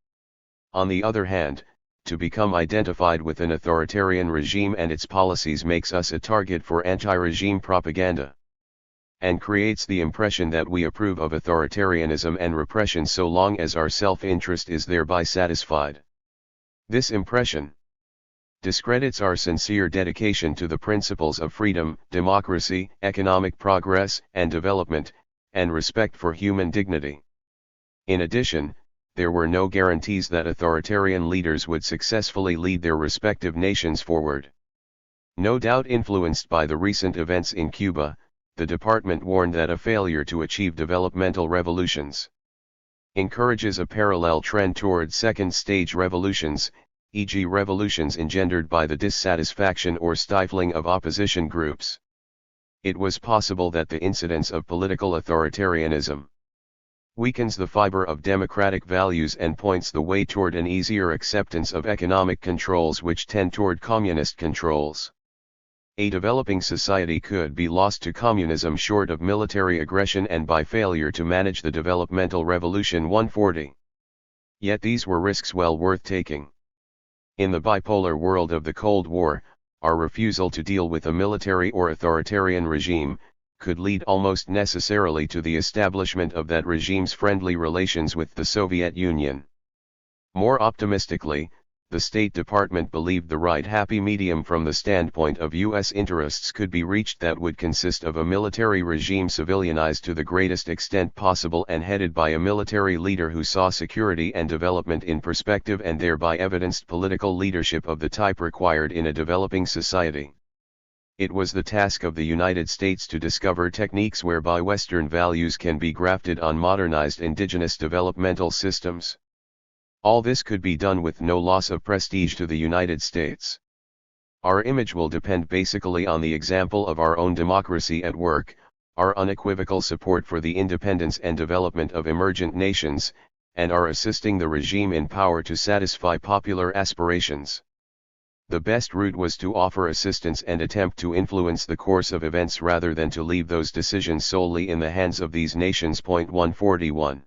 On the other hand, to become identified with an authoritarian regime and its policies makes us a target for anti-regime propaganda, and creates the impression that we approve of authoritarianism and repression so long as our self-interest is thereby satisfied. This impression discredits our sincere dedication to the principles of freedom, democracy, economic progress and development, and respect for human dignity. In addition, there were no guarantees that authoritarian leaders would successfully lead their respective nations forward. No doubt influenced by the recent events in Cuba, the department warned that a failure to achieve developmental revolutions encourages a parallel trend toward second-stage revolutions, e.g. revolutions engendered by the dissatisfaction or stifling of opposition groups. It was possible that the incidence of political authoritarianism weakens the fiber of democratic values and points the way toward an easier acceptance of economic controls which tend toward communist controls. A developing society could be lost to communism short of military aggression and by failure to manage the developmental revolution. 140. Yet these were risks well worth taking. In the bipolar world of the Cold War, our refusal to deal with a military or authoritarian regime could lead almost necessarily to the establishment of that regime's friendly relations with the Soviet Union. More optimistically, the State Department believed the right happy medium from the standpoint of U.S. interests could be reached that would consist of a military regime civilianized to the greatest extent possible and headed by a military leader who saw security and development in perspective and thereby evidenced political leadership of the type required in a developing society. It was the task of the United States to discover techniques whereby Western values can be grafted on modernized indigenous developmental systems. All this could be done with no loss of prestige to the United States. Our image will depend basically on the example of our own democracy at work, our unequivocal support for the independence and development of emergent nations, and our assisting the regime in power to satisfy popular aspirations. The best route was to offer assistance and attempt to influence the course of events rather than to leave those decisions solely in the hands of these nations. 141.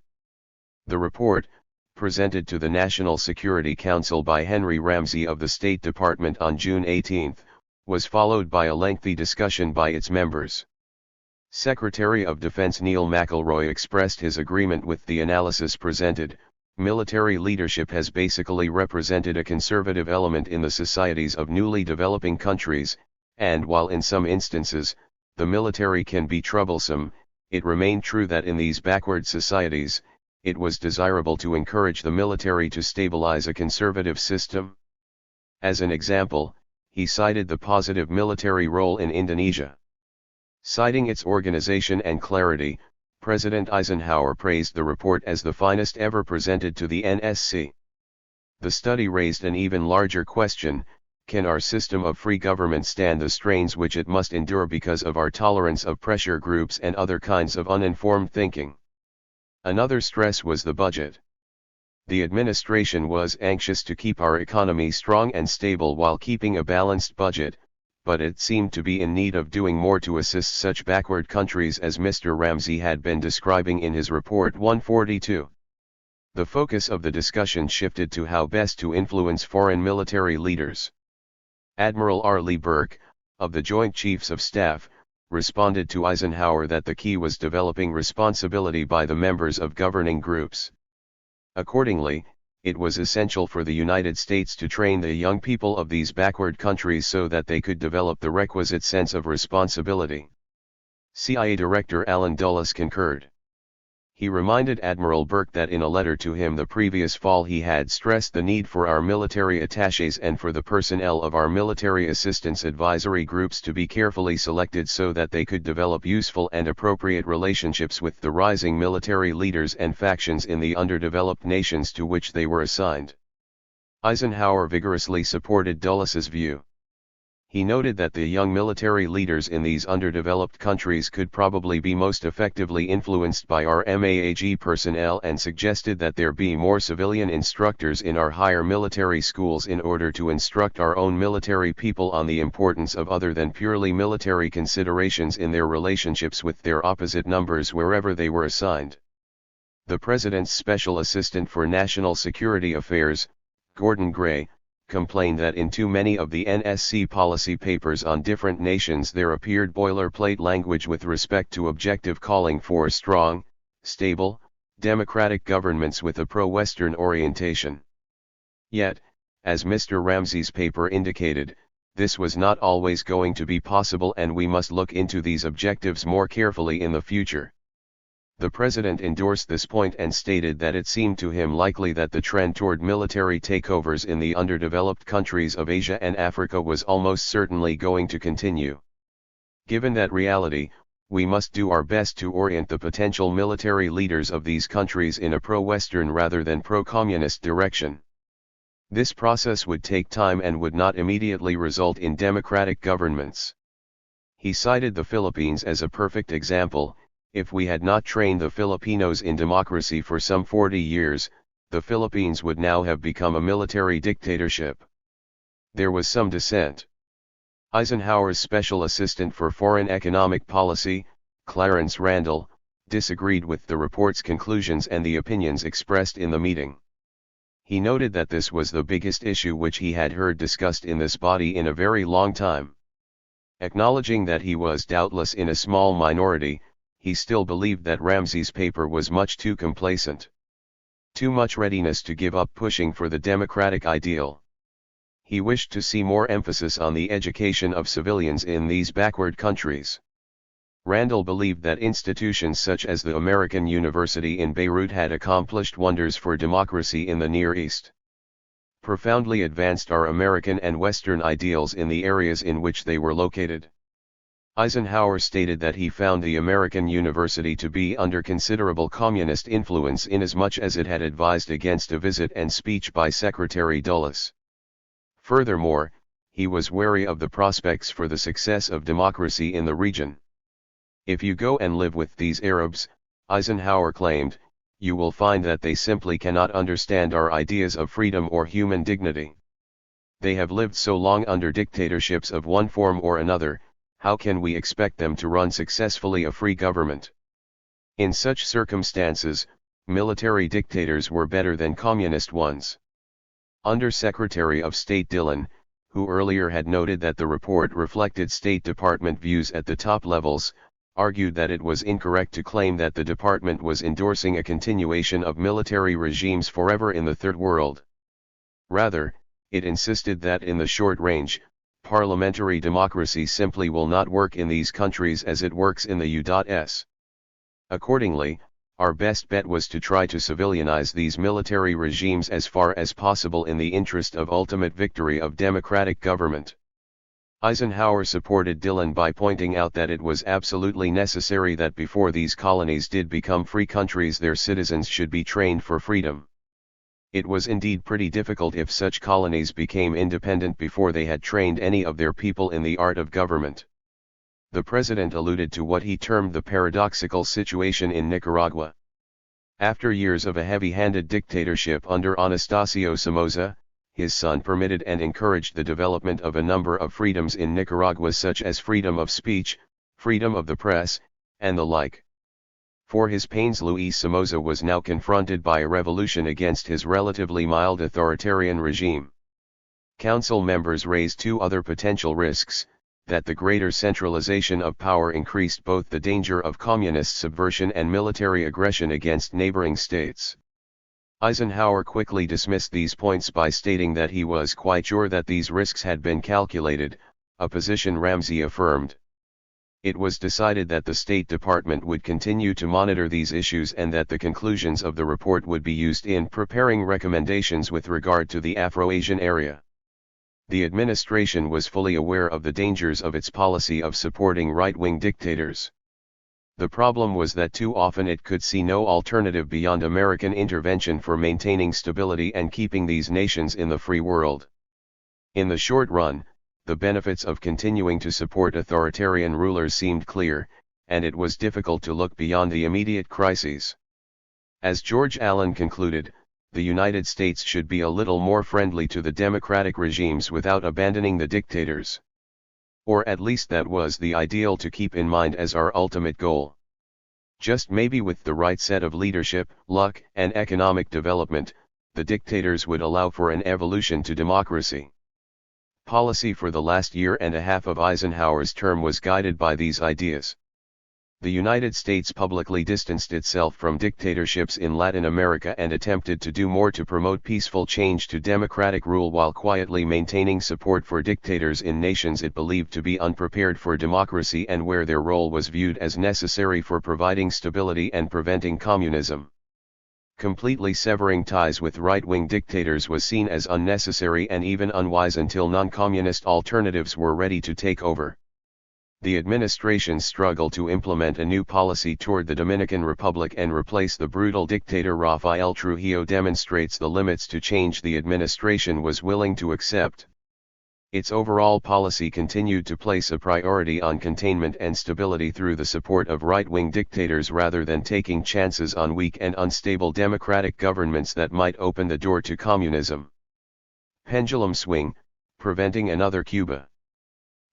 The report, presented to the National Security Council by Henry Ramsey of the State Department on June 18, was followed by a lengthy discussion by its members. Secretary of Defense Neil McElroy expressed his agreement with the analysis presented. Military leadership has basically represented a conservative element in the societies of newly developing countries, and while in some instances, the military can be troublesome, it remained true that in these backward societies, it was desirable to encourage the military to stabilize a conservative system. As an example, he cited the positive military role in Indonesia. Citing its organization and clarity, President Eisenhower praised the report as the finest ever presented to the NSC. The study raised an even larger question: can our system of free government stand the strains which it must endure because of our tolerance of pressure groups and other kinds of uninformed thinking? Another stress was the budget. The administration was anxious to keep our economy strong and stable while keeping a balanced budget, but it seemed to be in need of doing more to assist such backward countries as Mr. Ramsey had been describing in his report. 142. The focus of the discussion shifted to how best to influence foreign military leaders. Admiral R. Lee Burke, of the Joint Chiefs of Staff, responded to Eisenhower that the key was developing responsibility by the members of governing groups. Accordingly, it was essential for the United States to train the young people of these backward countries so that they could develop the requisite sense of responsibility. CIA Director Allen Dulles concurred. He reminded Admiral Burke that in a letter to him the previous fall he had stressed the need for our military attachés and for the personnel of our military assistance advisory groups to be carefully selected so that they could develop useful and appropriate relationships with the rising military leaders and factions in the underdeveloped nations to which they were assigned. Eisenhower vigorously supported Dulles' view. He noted that the young military leaders in these underdeveloped countries could probably be most effectively influenced by our MAAG personnel and suggested that there be more civilian instructors in our higher military schools in order to instruct our own military people on the importance of other than purely military considerations in their relationships with their opposite numbers wherever they were assigned. The President's Special Assistant for National Security Affairs, Gordon Gray, complained that in too many of the NSC policy papers on different nations there appeared boilerplate language with respect to objective calling for strong, stable, democratic governments with a pro-Western orientation. Yet, as Mr. Ramsey's paper indicated, this was not always going to be possible and we must look into these objectives more carefully in the future. The President endorsed this point and stated that it seemed to him likely that the trend toward military takeovers in the underdeveloped countries of Asia and Africa was almost certainly going to continue. Given that reality, we must do our best to orient the potential military leaders of these countries in a pro-Western rather than pro-communist direction. This process would take time and would not immediately result in democratic governments. He cited the Philippines as a perfect example. If we had not trained the Filipinos in democracy for some 40 years, the Philippines would now have become a military dictatorship. There was some dissent. Eisenhower's Special Assistant for Foreign Economic Policy, Clarence Randall, disagreed with the report's conclusions and the opinions expressed in the meeting. He noted that this was the biggest issue which he had heard discussed in this body in a very long time. Acknowledging that he was doubtless in a small minority, he still believed that Ramsey's paper was much too complacent. Too much readiness to give up pushing for the democratic ideal. He wished to see more emphasis on the education of civilians in these backward countries. Randall believed that institutions such as the American University in Beirut had accomplished wonders for democracy in the Near East. Profoundly advanced our American and Western ideals in the areas in which they were located. Eisenhower stated that he found the American University to be under considerable communist influence inasmuch as it had advised against a visit and speech by Secretary Dulles. Furthermore, he was wary of the prospects for the success of democracy in the region. If you go and live with these Arabs, Eisenhower claimed, you will find that they simply cannot understand our ideas of freedom or human dignity. They have lived so long under dictatorships of one form or another. How can we expect them to run successfully a free government? In such circumstances, military dictators were better than communist ones. Under Secretary of State Dillon, who earlier had noted that the report reflected State Department views at the top levels, argued that it was incorrect to claim that the department was endorsing a continuation of military regimes forever in the Third World. Rather, it insisted that in the short range, parliamentary democracy simply will not work in these countries as it works in the U.S. Accordingly, our best bet was to try to civilianize these military regimes as far as possible in the interest of ultimate victory of democratic government. Eisenhower supported Dillon by pointing out that it was absolutely necessary that before these colonies did become free countries their citizens should be trained for freedom. It was indeed pretty difficult if such colonies became independent before they had trained any of their people in the art of government. The President alluded to what he termed the paradoxical situation in Nicaragua. After years of a heavy-handed dictatorship under Anastasio Somoza, his son permitted and encouraged the development of a number of freedoms in Nicaragua such as freedom of speech, freedom of the press, and the like. For his pains Luis Somoza was now confronted by a revolution against his relatively mild authoritarian regime. Council members raised two other potential risks, that the greater centralization of power increased both the danger of communist subversion and military aggression against neighboring states. Eisenhower quickly dismissed these points by stating that he was quite sure that these risks had been calculated, a position Ramsey affirmed. It was decided that the State Department would continue to monitor these issues and that the conclusions of the report would be used in preparing recommendations with regard to the Afro-Asian area. The administration was fully aware of the dangers of its policy of supporting right-wing dictators. The problem was that too often it could see no alternative beyond American intervention for maintaining stability and keeping these nations in the free world. In the short run, the benefits of continuing to support authoritarian rulers seemed clear, and it was difficult to look beyond the immediate crises. As George Allen concluded, the United States should be a little more friendly to the democratic regimes without abandoning the dictators. Or at least that was the ideal to keep in mind as our ultimate goal. Just maybe with the right set of leadership, luck, and economic development, the dictators would allow for an evolution to democracy. Policy for the last year and a half of Eisenhower's term was guided by these ideas. The United States publicly distanced itself from dictatorships in Latin America and attempted to do more to promote peaceful change to democratic rule while quietly maintaining support for dictators in nations it believed to be unprepared for democracy and where their role was viewed as necessary for providing stability and preventing communism. Completely severing ties with right-wing dictators was seen as unnecessary and even unwise until non-communist alternatives were ready to take over. The administration's struggle to implement a new policy toward the Dominican Republic and replace the brutal dictator Rafael Trujillo demonstrates the limits to change the administration was willing to accept. Its overall policy continued to place a priority on containment and stability through the support of right-wing dictators rather than taking chances on weak and unstable democratic governments that might open the door to communism. Pendulum swing, preventing another Cuba.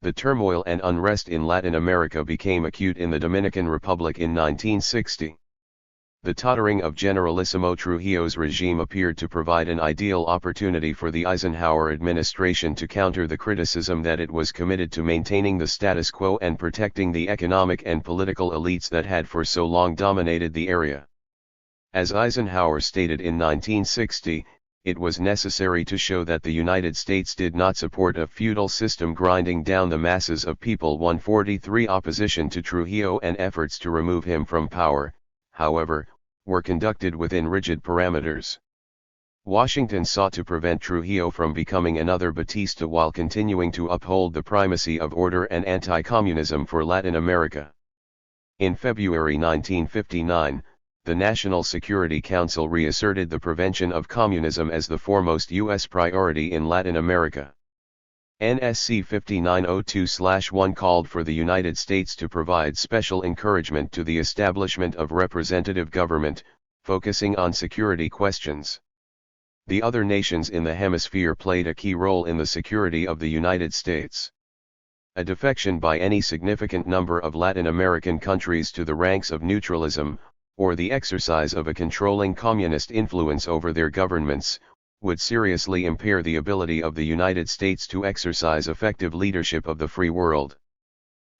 The turmoil and unrest in Latin America became acute in the Dominican Republic in 1960. The tottering of Generalissimo Trujillo's regime appeared to provide an ideal opportunity for the Eisenhower administration to counter the criticism that it was committed to maintaining the status quo and protecting the economic and political elites that had for so long dominated the area. As Eisenhower stated in 1960, it was necessary to show that the United States did not support a feudal system grinding down the masses of people. 143 Opposition to Trujillo and efforts to remove him from power, however, were conducted within rigid parameters. Washington sought to prevent Trujillo from becoming another Batista while continuing to uphold the primacy of order and anti-communism for Latin America. In February 1959, the National Security Council reasserted the prevention of communism as the foremost U.S. priority in Latin America. NSC 5902/1 called for the United States to provide special encouragement to the establishment of representative government, focusing on security questions. The other nations in the hemisphere played a key role in the security of the United States. A defection by any significant number of Latin American countries to the ranks of neutralism, or the exercise of a controlling communist influence over their governments, would seriously impair the ability of the United States to exercise effective leadership of the free world.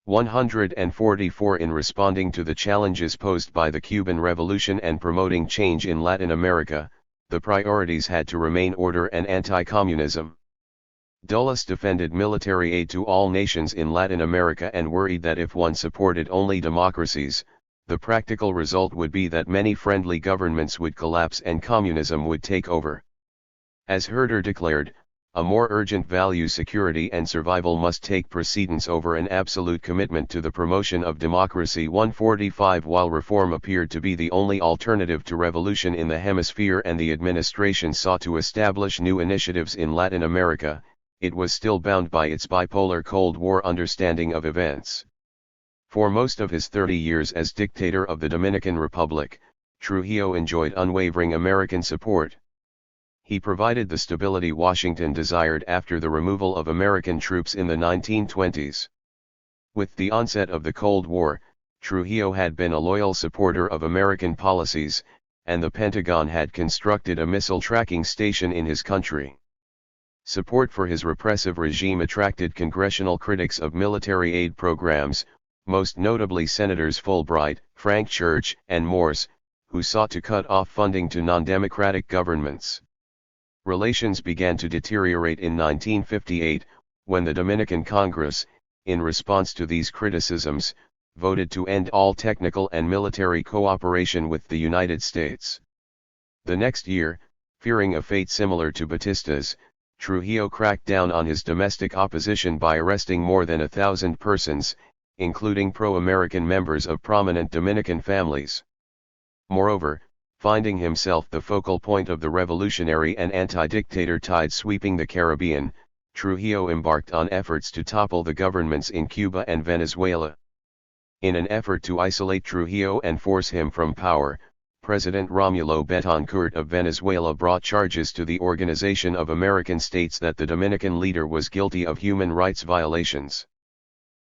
144 In responding to the challenges posed by the Cuban Revolution and promoting change in Latin America, the priorities had to remain order and anti-communism. Dulles defended military aid to all nations in Latin America and worried that if one supported only democracies, the practical result would be that many friendly governments would collapse and communism would take over. As Herder declared, a more urgent value security and survival must take precedence over an absolute commitment to the promotion of democracy. 145 While reform appeared to be the only alternative to revolution in the hemisphere and the administration sought to establish new initiatives in Latin America, it was still bound by its bipolar Cold War understanding of events. For most of his 30 years as dictator of the Dominican Republic, Trujillo enjoyed unwavering American support. He provided the stability Washington desired after the removal of American troops in the 1920s. With the onset of the Cold War, Trujillo had been a loyal supporter of American policies, and the Pentagon had constructed a missile tracking station in his country. Support for his repressive regime attracted congressional critics of military aid programs, most notably Senators Fulbright, Frank Church, and Morse, who sought to cut off funding to non-democratic governments. Relations began to deteriorate in 1958, when the Dominican Congress, in response to these criticisms, voted to end all technical and military cooperation with the United States. The next year, fearing a fate similar to Batista's, Trujillo cracked down on his domestic opposition by arresting more than 1,000 persons, including pro-American members of prominent Dominican families. Moreover, finding himself the focal point of the revolutionary and anti-dictator tide sweeping the Caribbean, Trujillo embarked on efforts to topple the governments in Cuba and Venezuela. In an effort to isolate Trujillo and force him from power, President Romulo Betancourt of Venezuela brought charges to the Organization of American States that the Dominican leader was guilty of human rights violations.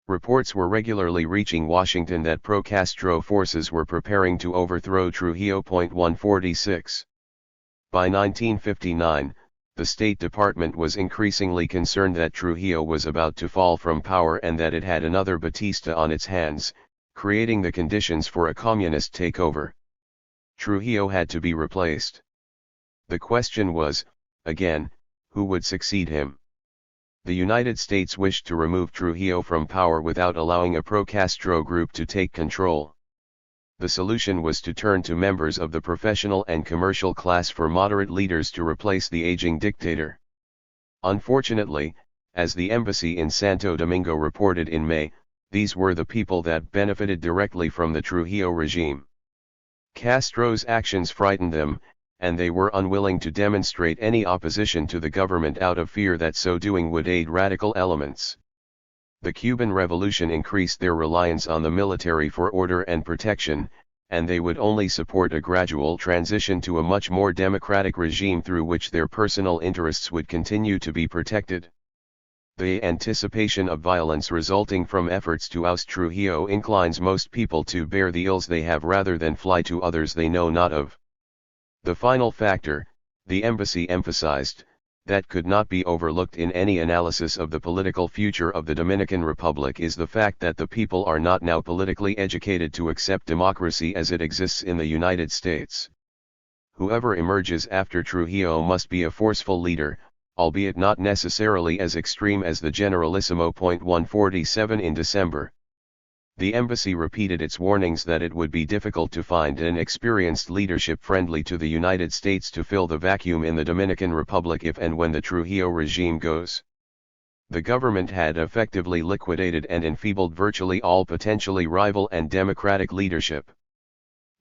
Reports were regularly reaching Washington that pro-Castro forces were preparing to overthrow Trujillo. 146. By 1959, the State Department was increasingly concerned that Trujillo was about to fall from power and that it had another Batista on its hands, creating the conditions for a communist takeover. Trujillo had to be replaced. The question was, again, who would succeed him? The United States wished to remove Trujillo from power without allowing a pro-Castro group to take control. The solution was to turn to members of the professional and commercial class for moderate leaders to replace the aging dictator. Unfortunately, as the embassy in Santo Domingo reported in May, these were the people that benefited directly from the Trujillo regime. Castro's actions frightened them, and they were unwilling to demonstrate any opposition to the government out of fear that so doing would aid radical elements. The Cuban Revolution increased their reliance on the military for order and protection, and they would only support a gradual transition to a much more democratic regime through which their personal interests would continue to be protected. The anticipation of violence resulting from efforts to oust Trujillo inclines most people to bear the ills they have rather than fly to others they know not of. The final factor, the embassy emphasized, that could not be overlooked in any analysis of the political future of the Dominican Republic is the fact that the people are not now politically educated to accept democracy as it exists in the United States. Whoever emerges after Trujillo must be a forceful leader, albeit not necessarily as extreme as the Generalissimo. 147 in December. The embassy repeated its warnings that it would be difficult to find an experienced leadership friendly to the United States to fill the vacuum in the Dominican Republic if and when the Trujillo regime goes. The government had effectively liquidated and enfeebled virtually all potentially rival and democratic leadership.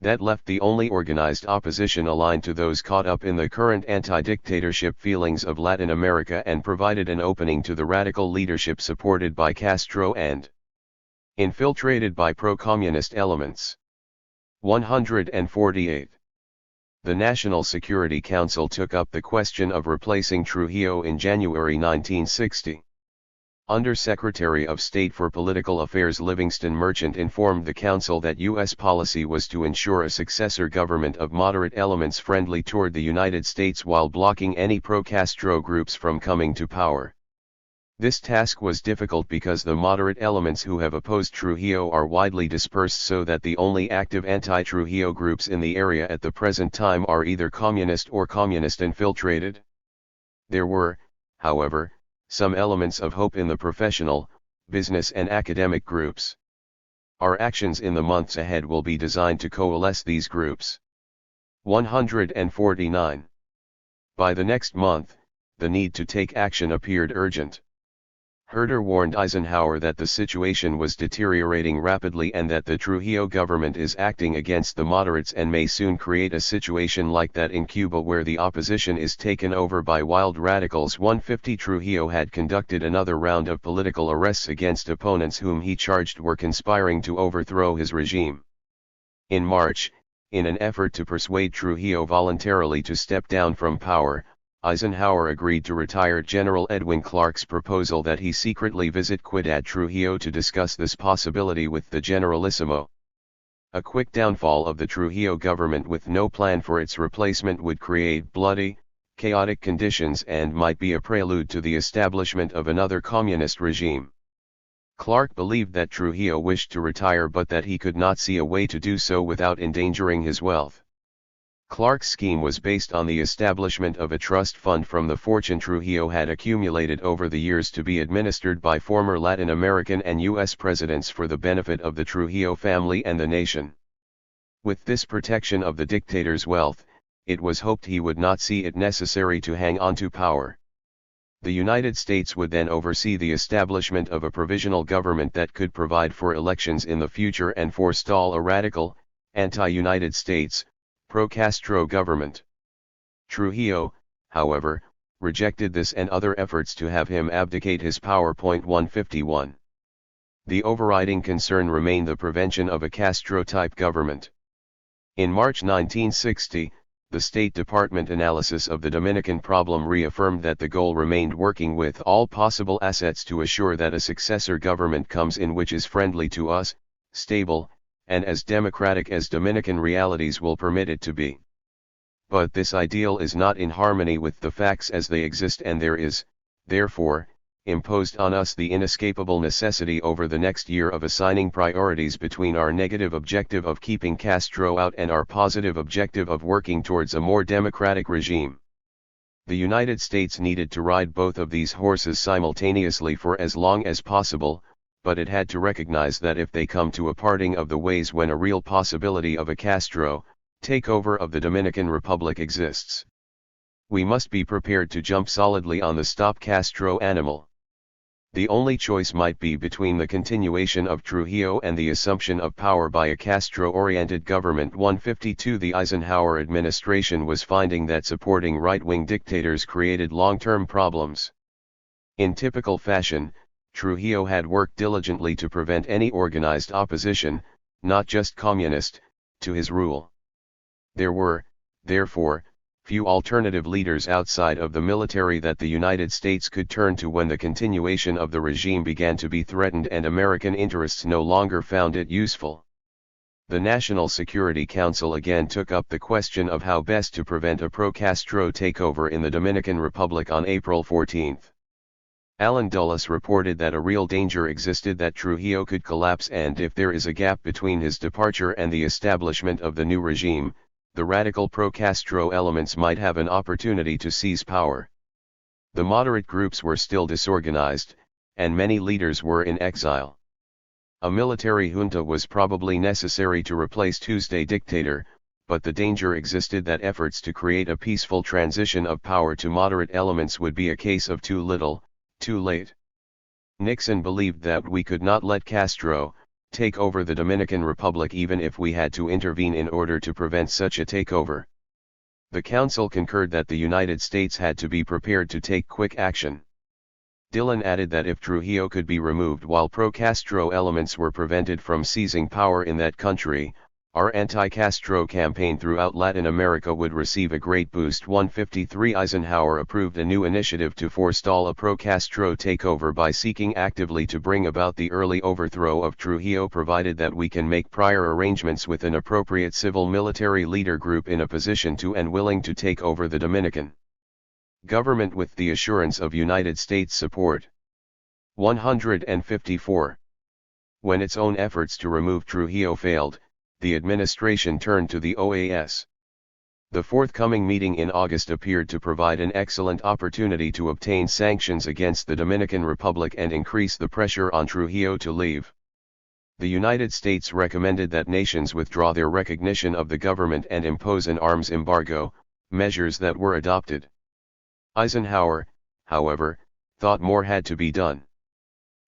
That left the only organized opposition aligned to those caught up in the current anti-dictatorship feelings of Latin America and provided an opening to the radical leadership supported by Castro and infiltrated by pro-communist elements. 148. The National Security Council took up the question of replacing Trujillo in January 1960. Under-Secretary of State for Political Affairs Livingston Merchant informed the Council that U.S. policy was to ensure a successor government of moderate elements friendly toward the United States while blocking any pro-Castro groups from coming to power. This task was difficult because the moderate elements who have opposed Trujillo are widely dispersed so that the only active anti-Trujillo groups in the area at the present time are either communist or communist infiltrated. There were, however, some elements of hope in the professional, business and academic groups. Our actions in the months ahead will be designed to coalesce these groups. 149. By the next month, the need to take action appeared urgent. Herter warned Eisenhower that the situation was deteriorating rapidly and that the Trujillo government is acting against the moderates and may soon create a situation like that in Cuba where the opposition is taken over by wild radicals. 150 Trujillo had conducted another round of political arrests against opponents whom he charged were conspiring to overthrow his regime. In March, in an effort to persuade Trujillo voluntarily to step down from power, Eisenhower agreed to retired General Edwin Clark's proposal that he secretly visit Ciudad Trujillo to discuss this possibility with the Generalissimo. A quick downfall of the Trujillo government with no plan for its replacement would create bloody, chaotic conditions and might be a prelude to the establishment of another communist regime. Clark believed that Trujillo wished to retire but that he could not see a way to do so without endangering his wealth. Clark's scheme was based on the establishment of a trust fund from the fortune Trujillo had accumulated over the years to be administered by former Latin American and U.S. presidents for the benefit of the Trujillo family and the nation. With this protection of the dictator's wealth, it was hoped he would not see it necessary to hang on to power. The United States would then oversee the establishment of a provisional government that could provide for elections in the future and forestall a radical, anti-United States, pro-Castro government. Trujillo, however, rejected this and other efforts to have him abdicate his power. 151. The overriding concern remained the prevention of a Castro-type government. In March 1960, the State Department analysis of the Dominican problem reaffirmed that the goal remained working with all possible assets to assure that a successor government comes in which is friendly to us, stable, and as democratic as Dominican realities will permit it to be. But this ideal is not in harmony with the facts as they exist, and there is, therefore, imposed on us the inescapable necessity over the next year of assigning priorities between our negative objective of keeping Castro out and our positive objective of working towards a more democratic regime. The United States needed to ride both of these horses simultaneously for as long as possible, but it had to recognize that if they come to a parting of the ways when a real possibility of a Castro takeover of the Dominican Republic exists, we must be prepared to jump solidly on the stop Castro animal. The only choice might be between the continuation of Trujillo and the assumption of power by a Castro-oriented government. 152. The Eisenhower administration was finding that supporting right-wing dictators created long-term problems. In typical fashion, Trujillo had worked diligently to prevent any organized opposition, not just communist, to his rule. There were, therefore, few alternative leaders outside of the military that the United States could turn to when the continuation of the regime began to be threatened and American interests no longer found it useful. The National Security Council again took up the question of how best to prevent a pro-Castro takeover in the Dominican Republic on April 14. Alan Dulles reported that a real danger existed that Trujillo could collapse, and if there is a gap between his departure and the establishment of the new regime, the radical pro-Castro elements might have an opportunity to seize power. The moderate groups were still disorganized, and many leaders were in exile. A military junta was probably necessary to replace Tuesday dictator, but the danger existed that efforts to create a peaceful transition of power to moderate elements would be a case of too little, too late. Nixon believed that we could not let Castro take over the Dominican Republic even if we had to intervene in order to prevent such a takeover. The Council concurred that the United States had to be prepared to take quick action. Dillon added that if Trujillo could be removed while pro-Castro elements were prevented from seizing power in that country, our anti-Castro campaign throughout Latin America would receive a great boost. 153. Eisenhower approved a new initiative to forestall a pro-Castro takeover by seeking actively to bring about the early overthrow of Trujillo, provided that we can make prior arrangements with an appropriate civil military leader group in a position to and willing to take over the Dominican government with the assurance of United States support. 154. When its own efforts to remove Trujillo failed, the administration turned to the OAS. The forthcoming meeting in August appeared to provide an excellent opportunity to obtain sanctions against the Dominican Republic and increase the pressure on Trujillo to leave. The United States recommended that nations withdraw their recognition of the government and impose an arms embargo, measures that were adopted. Eisenhower, however, thought more had to be done.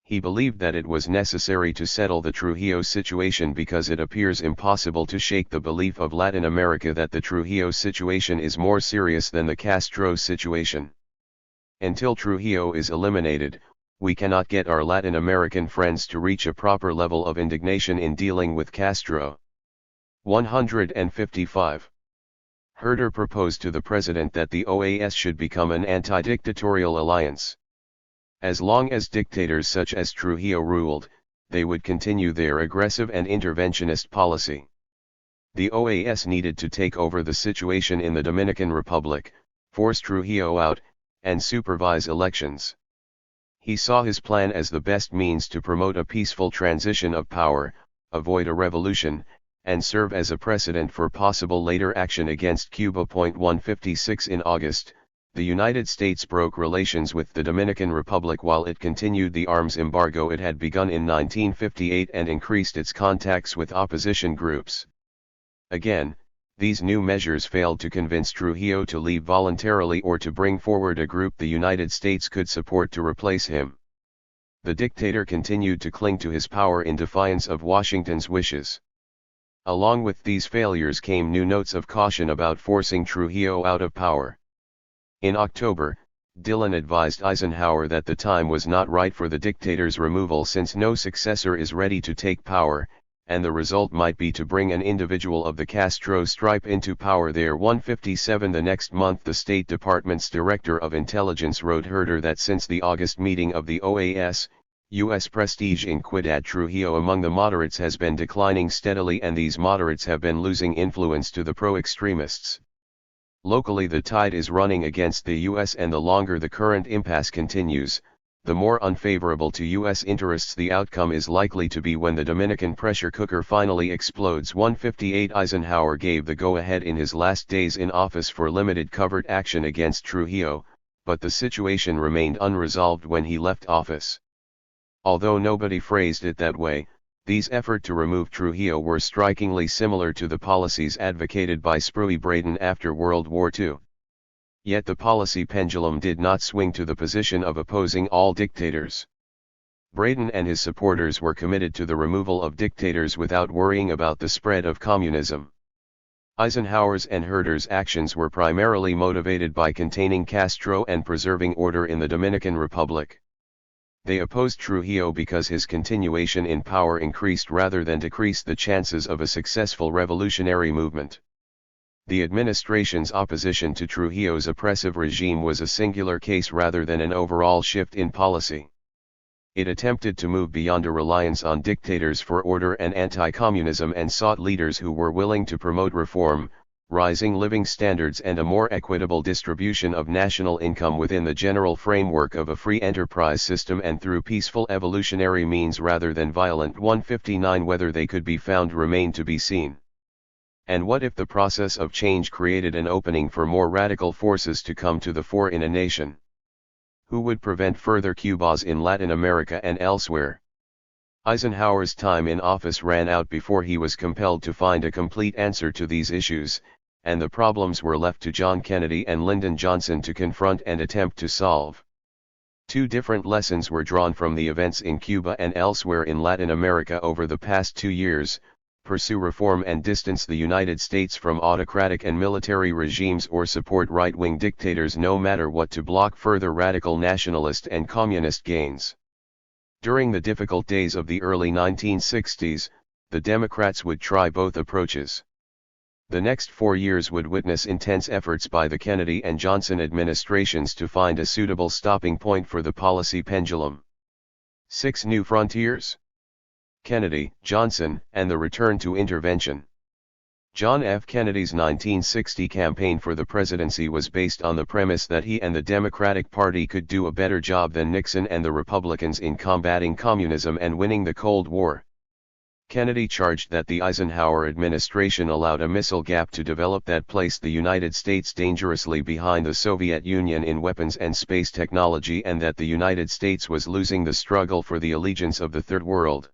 He believed that it was necessary to settle the Trujillo situation because it appears impossible to shake the belief of Latin America that the Trujillo situation is more serious than the Castro situation. Until Trujillo is eliminated, we cannot get our Latin American friends to reach a proper level of indignation in dealing with Castro. 155. Herder proposed to the president that the OAS should become an anti-dictatorial alliance. As long as dictators such as Trujillo ruled, they would continue their aggressive and interventionist policy. The OAS needed to take over the situation in the Dominican Republic, force Trujillo out, and supervise elections. He saw his plan as the best means to promote a peaceful transition of power, avoid a revolution, and serve as a precedent for possible later action against Cuba. 156 In August, the United States broke relations with the Dominican Republic while it continued the arms embargo it had begun in 1958 and increased its contacts with opposition groups. Again, these new measures failed to convince Trujillo to leave voluntarily or to bring forward a group the United States could support to replace him. The dictator continued to cling to his power in defiance of Washington's wishes. Along with these failures came new notes of caution about forcing Trujillo out of power. In October, Dillon advised Eisenhower that the time was not right for the dictator's removal since no successor is ready to take power, and the result might be to bring an individual of the Castro stripe into power. There 157 The next month the State Department's Director of Intelligence wrote Herter that since the August meeting of the OAS, U.S. prestige in Ciudad Trujillo among the moderates has been declining steadily and these moderates have been losing influence to the pro-extremists. Locally the tide is running against the U.S. and the longer the current impasse continues, the more unfavorable to U.S. interests the outcome is likely to be when the Dominican pressure cooker finally explodes. 158 Eisenhower gave the go-ahead in his last days in office for limited covert action against Trujillo, but the situation remained unresolved when he left office. Although nobody phrased it that way, these efforts to remove Trujillo were strikingly similar to the policies advocated by Spruill Braden after World War II. Yet the policy pendulum did not swing to the position of opposing all dictators. Braden and his supporters were committed to the removal of dictators without worrying about the spread of communism. Eisenhower's and Herter's actions were primarily motivated by containing Castro and preserving order in the Dominican Republic. They opposed Trujillo because his continuation in power increased rather than decreased the chances of a successful revolutionary movement. The administration's opposition to Trujillo's oppressive regime was a singular case rather than an overall shift in policy. It attempted to move beyond a reliance on dictators for order and anti-communism and sought leaders who were willing to promote reform, rising living standards and a more equitable distribution of national income within the general framework of a free enterprise system and through peaceful evolutionary means rather than violent. 159 Whether they could be found remained to be seen. And what if the process of change created an opening for more radical forces to come to the fore in a nation? Who would prevent further Cubas in Latin America and elsewhere? Eisenhower's time in office ran out before he was compelled to find a complete answer to these issues, and the problems were left to John Kennedy and Lyndon Johnson to confront and attempt to solve. Two different lessons were drawn from the events in Cuba and elsewhere in Latin America over the past 2 years: pursue reform and distance the United States from autocratic and military regimes, or support right-wing dictators no matter what to block further radical nationalist and communist gains. During the difficult days of the early 1960s, the Democrats would try both approaches. The next 4 years would witness intense efforts by the Kennedy and Johnson administrations to find a suitable stopping point for the policy pendulum. 6 New Frontiers. Kennedy, Johnson, and the return to intervention. John F. Kennedy's 1960 campaign for the presidency was based on the premise that he and the Democratic Party could do a better job than Nixon and the Republicans in combating communism and winning the Cold War. Kennedy charged that the Eisenhower administration allowed a missile gap to develop that placed the United States dangerously behind the Soviet Union in weapons and space technology, and that the United States was losing the struggle for the allegiance of the Third World.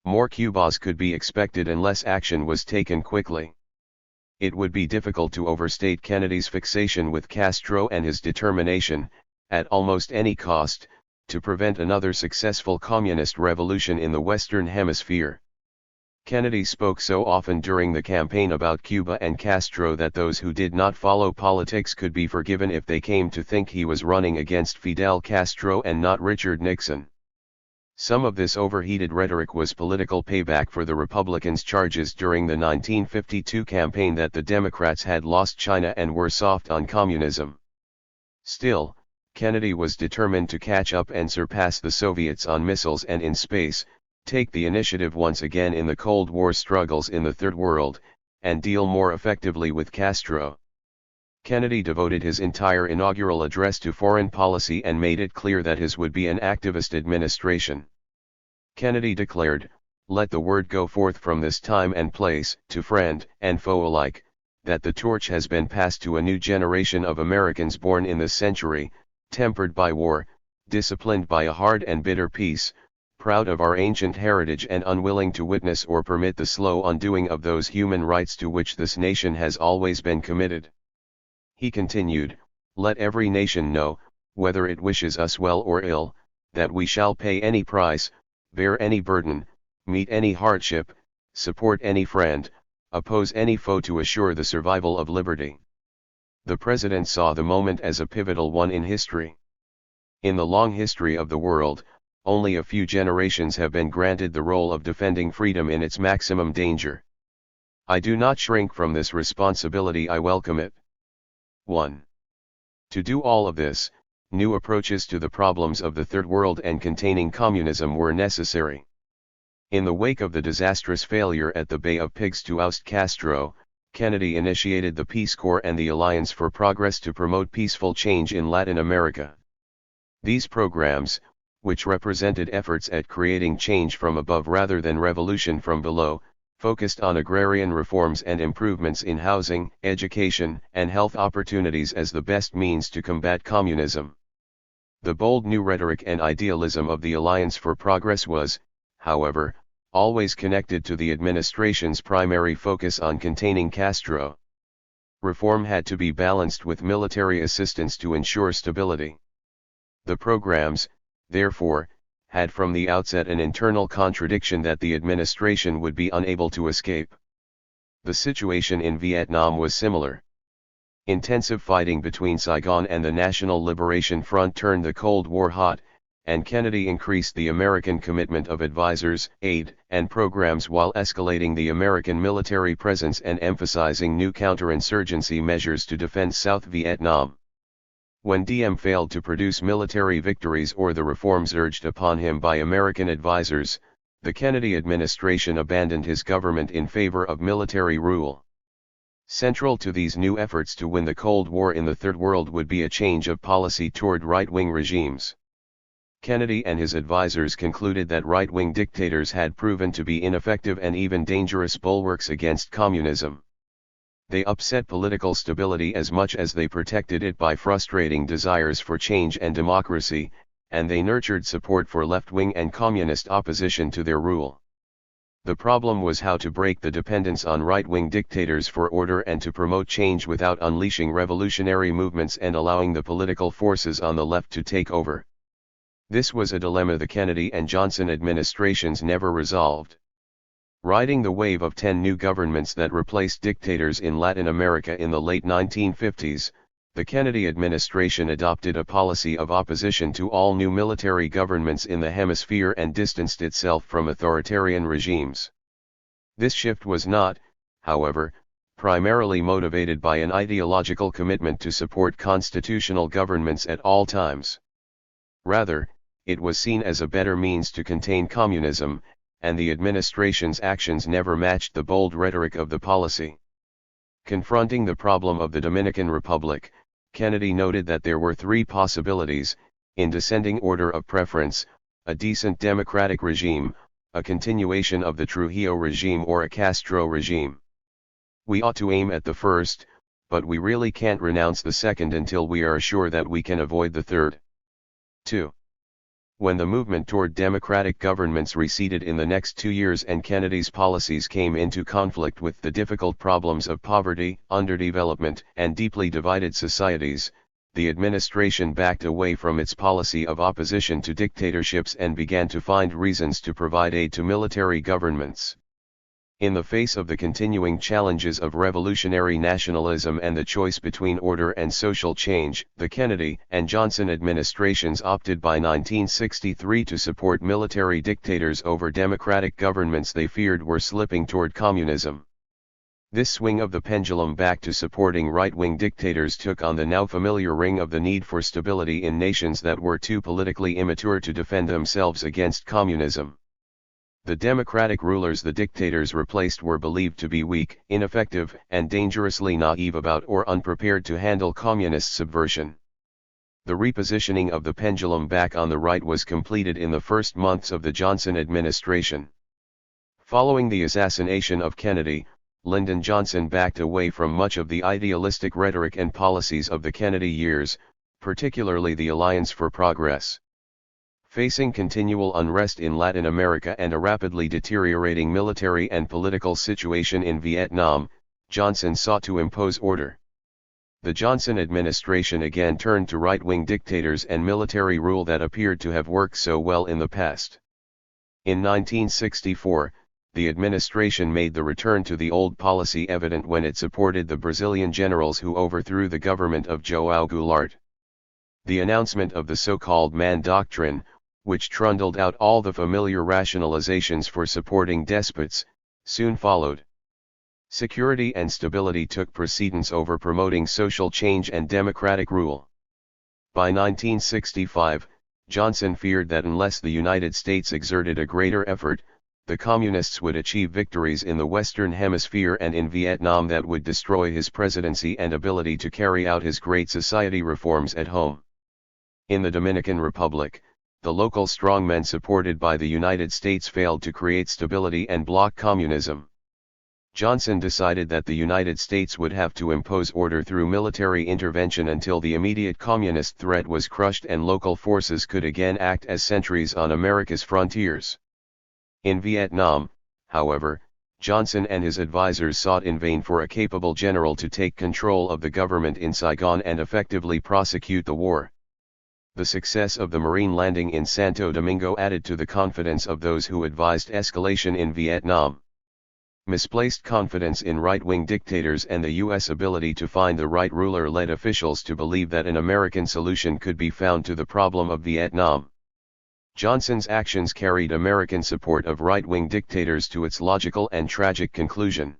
More Cubas could be expected unless action was taken quickly. It would be difficult to overstate Kennedy's fixation with Castro and his determination, at almost any cost, to prevent another successful communist revolution in the Western Hemisphere. Kennedy spoke so often during the campaign about Cuba and Castro that those who did not follow politics could be forgiven if they came to think he was running against Fidel Castro and not Richard Nixon. Some of this overheated rhetoric was political payback for the Republicans' charges during the 1952 campaign that the Democrats had lost China and were soft on communism. Still, Kennedy was determined to catch up and surpass the Soviets on missiles and in space, take the initiative once again in the Cold War struggles in the Third World, and deal more effectively with Castro. Kennedy devoted his entire inaugural address to foreign policy and made it clear that his would be an activist administration. Kennedy declared, let the word go forth from this time and place, to friend and foe alike, that the torch has been passed to a new generation of Americans born in this century, tempered by war, disciplined by a hard and bitter peace, proud of our ancient heritage and unwilling to witness or permit the slow undoing of those human rights to which this nation has always been committed. He continued, let every nation know, whether it wishes us well or ill, that we shall pay any price, bear any burden, meet any hardship, support any friend, oppose any foe to assure the survival of liberty. The President saw the moment as a pivotal one in history. In the long history of the world, only a few generations have been granted the role of defending freedom in its maximum danger. I do not shrink from this responsibility, I welcome it. 1. To do all of this, new approaches to the problems of the Third World and containing communism were necessary. In the wake of the disastrous failure at the Bay of Pigs to oust Castro, Kennedy initiated the Peace Corps and the Alliance for Progress to promote peaceful change in Latin America. These programs, which represented efforts at creating change from above rather than revolution from below, focused on agrarian reforms and improvements in housing, education, and health opportunities as the best means to combat communism. The bold new rhetoric and idealism of the Alliance for Progress was, however, always connected to the administration's primary focus on containing Castro. Reform had to be balanced with military assistance to ensure stability. The programs, therefore, had from the outset an internal contradiction that the administration would be unable to escape. The situation in Vietnam was similar. Intensive fighting between Saigon and the National Liberation Front turned the Cold War hot, and Kennedy increased the American commitment of advisors, aid, and programs while escalating the American military presence and emphasizing new counterinsurgency measures to defend South Vietnam. When Diem failed to produce military victories or the reforms urged upon him by American advisors, the Kennedy administration abandoned his government in favor of military rule. Central to these new efforts to win the Cold War in the Third World would be a change of policy toward right-wing regimes. Kennedy and his advisors concluded that right-wing dictators had proven to be ineffective and even dangerous bulwarks against communism. They upset political stability as much as they protected it by frustrating desires for change and democracy, and they nurtured support for left-wing and communist opposition to their rule. The problem was how to break the dependence on right-wing dictators for order and to promote change without unleashing revolutionary movements and allowing the political forces on the left to take over. This was a dilemma the Kennedy and Johnson administrations never resolved. Riding the wave of 10 new governments that replaced dictators in Latin America in the late 1950s, the Kennedy administration adopted a policy of opposition to all new military governments in the hemisphere and distanced itself from authoritarian regimes. This shift was not, however, primarily motivated by an ideological commitment to support constitutional governments at all times. Rather, it was seen as a better means to contain communism, and the administration's actions never matched the bold rhetoric of the policy. Confronting the problem of the Dominican Republic, Kennedy noted that there were three possibilities: in descending order of preference, a decent democratic regime, a continuation of the Trujillo regime, or a Castro regime. We ought to aim at the first, but we really can't renounce the second until we are sure that we can avoid the third. 2. When the movement toward democratic governments receded in the next 2 years and Kennedy's policies came into conflict with the difficult problems of poverty, underdevelopment, and deeply divided societies, the administration backed away from its policy of opposition to dictatorships and began to find reasons to provide aid to military governments. In the face of the continuing challenges of revolutionary nationalism and the choice between order and social change, the Kennedy and Johnson administrations opted by 1963 to support military dictators over democratic governments they feared were slipping toward communism. This swing of the pendulum back to supporting right-wing dictators took on the now familiar ring of the need for stability in nations that were too politically immature to defend themselves against communism. The democratic rulers the dictators replaced were believed to be weak, ineffective, and dangerously naive about or unprepared to handle communist subversion. The repositioning of the pendulum back on the right was completed in the first months of the Johnson administration. Following the assassination of Kennedy, Lyndon Johnson backed away from much of the idealistic rhetoric and policies of the Kennedy years, particularly the Alliance for Progress. Facing continual unrest in Latin America and a rapidly deteriorating military and political situation in Vietnam, Johnson sought to impose order. The Johnson administration again turned to right-wing dictators and military rule that appeared to have worked so well in the past. In 1964, the administration made the return to the old policy evident when it supported the Brazilian generals who overthrew the government of João Goulart. The announcement of the so-called Mann Doctrine, which trundled out all the familiar rationalizations for supporting despots, soon followed. Security and stability took precedence over promoting social change and democratic rule. By 1965, Johnson feared that unless the United States exerted a greater effort, the Communists would achieve victories in the Western Hemisphere and in Vietnam that would destroy his presidency and ability to carry out his Great Society reforms at home. In the Dominican Republic, the local strongmen supported by the United States failed to create stability and block communism. Johnson decided that the United States would have to impose order through military intervention until the immediate communist threat was crushed and local forces could again act as sentries on America's frontiers. In Vietnam, however, Johnson and his advisors sought in vain for a capable general to take control of the government in Saigon and effectively prosecute the war. The success of the Marine landing in Santo Domingo added to the confidence of those who advised escalation in Vietnam. Misplaced confidence in right-wing dictators and the U.S. ability to find the right ruler led officials to believe that an American solution could be found to the problem of Vietnam. Johnson's actions carried American support of right-wing dictators to its logical and tragic conclusion.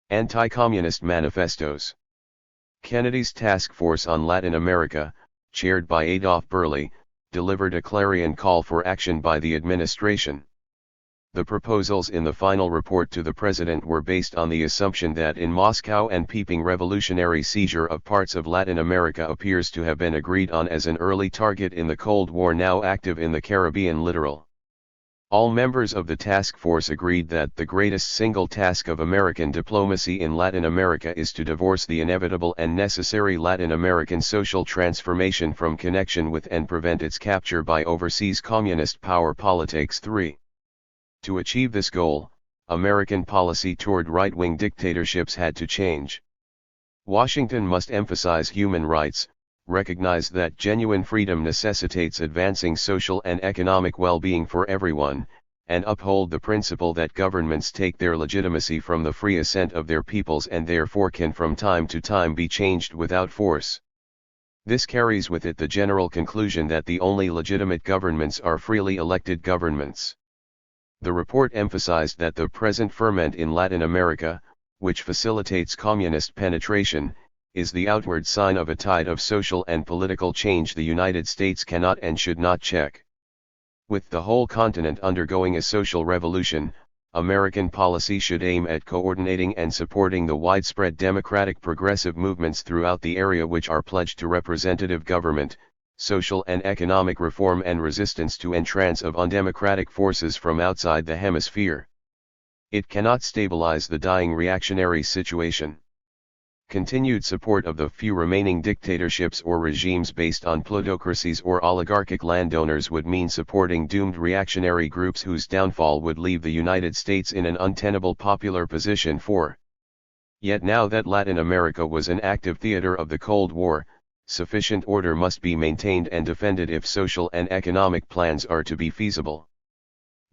Anti-Communist manifestos. Kennedy's task force on Latin America, chaired by Adolph Burley, delivered a clarion call for action by the administration. The proposals in the final report to the president were based on the assumption that in Moscow and Peeping revolutionary seizure of parts of Latin America appears to have been agreed on as an early target in the Cold War now active in the Caribbean littoral. All members of the task force agreed that the greatest single task of American diplomacy in Latin America is to divorce the inevitable and necessary Latin American social transformation from connection with and prevent its capture by overseas communist power politics. 3. To achieve this goal, American policy toward right-wing dictatorships had to change. Washington must emphasize human rights, recognize that genuine freedom necessitates advancing social and economic well-being for everyone, and uphold the principle that governments take their legitimacy from the free assent of their peoples and therefore can from time to time be changed without force. This carries with it the general conclusion that the only legitimate governments are freely elected governments. The report emphasized that the present ferment in Latin America, which facilitates communist penetration, is the outward sign of a tide of social and political change the United States cannot and should not check. With the whole continent undergoing a social revolution, American policy should aim at coordinating and supporting the widespread democratic progressive movements throughout the area which are pledged to representative government, social and economic reform and resistance to entrance of undemocratic forces from outside the hemisphere. It cannot stabilize the dying reactionary situation. Continued support of the few remaining dictatorships or regimes based on plutocracies or oligarchic landowners would mean supporting doomed reactionary groups whose downfall would leave the United States in an untenable popular position. 4. Yet now that Latin America was an active theater of the Cold War, sufficient order must be maintained and defended if social and economic plans are to be feasible.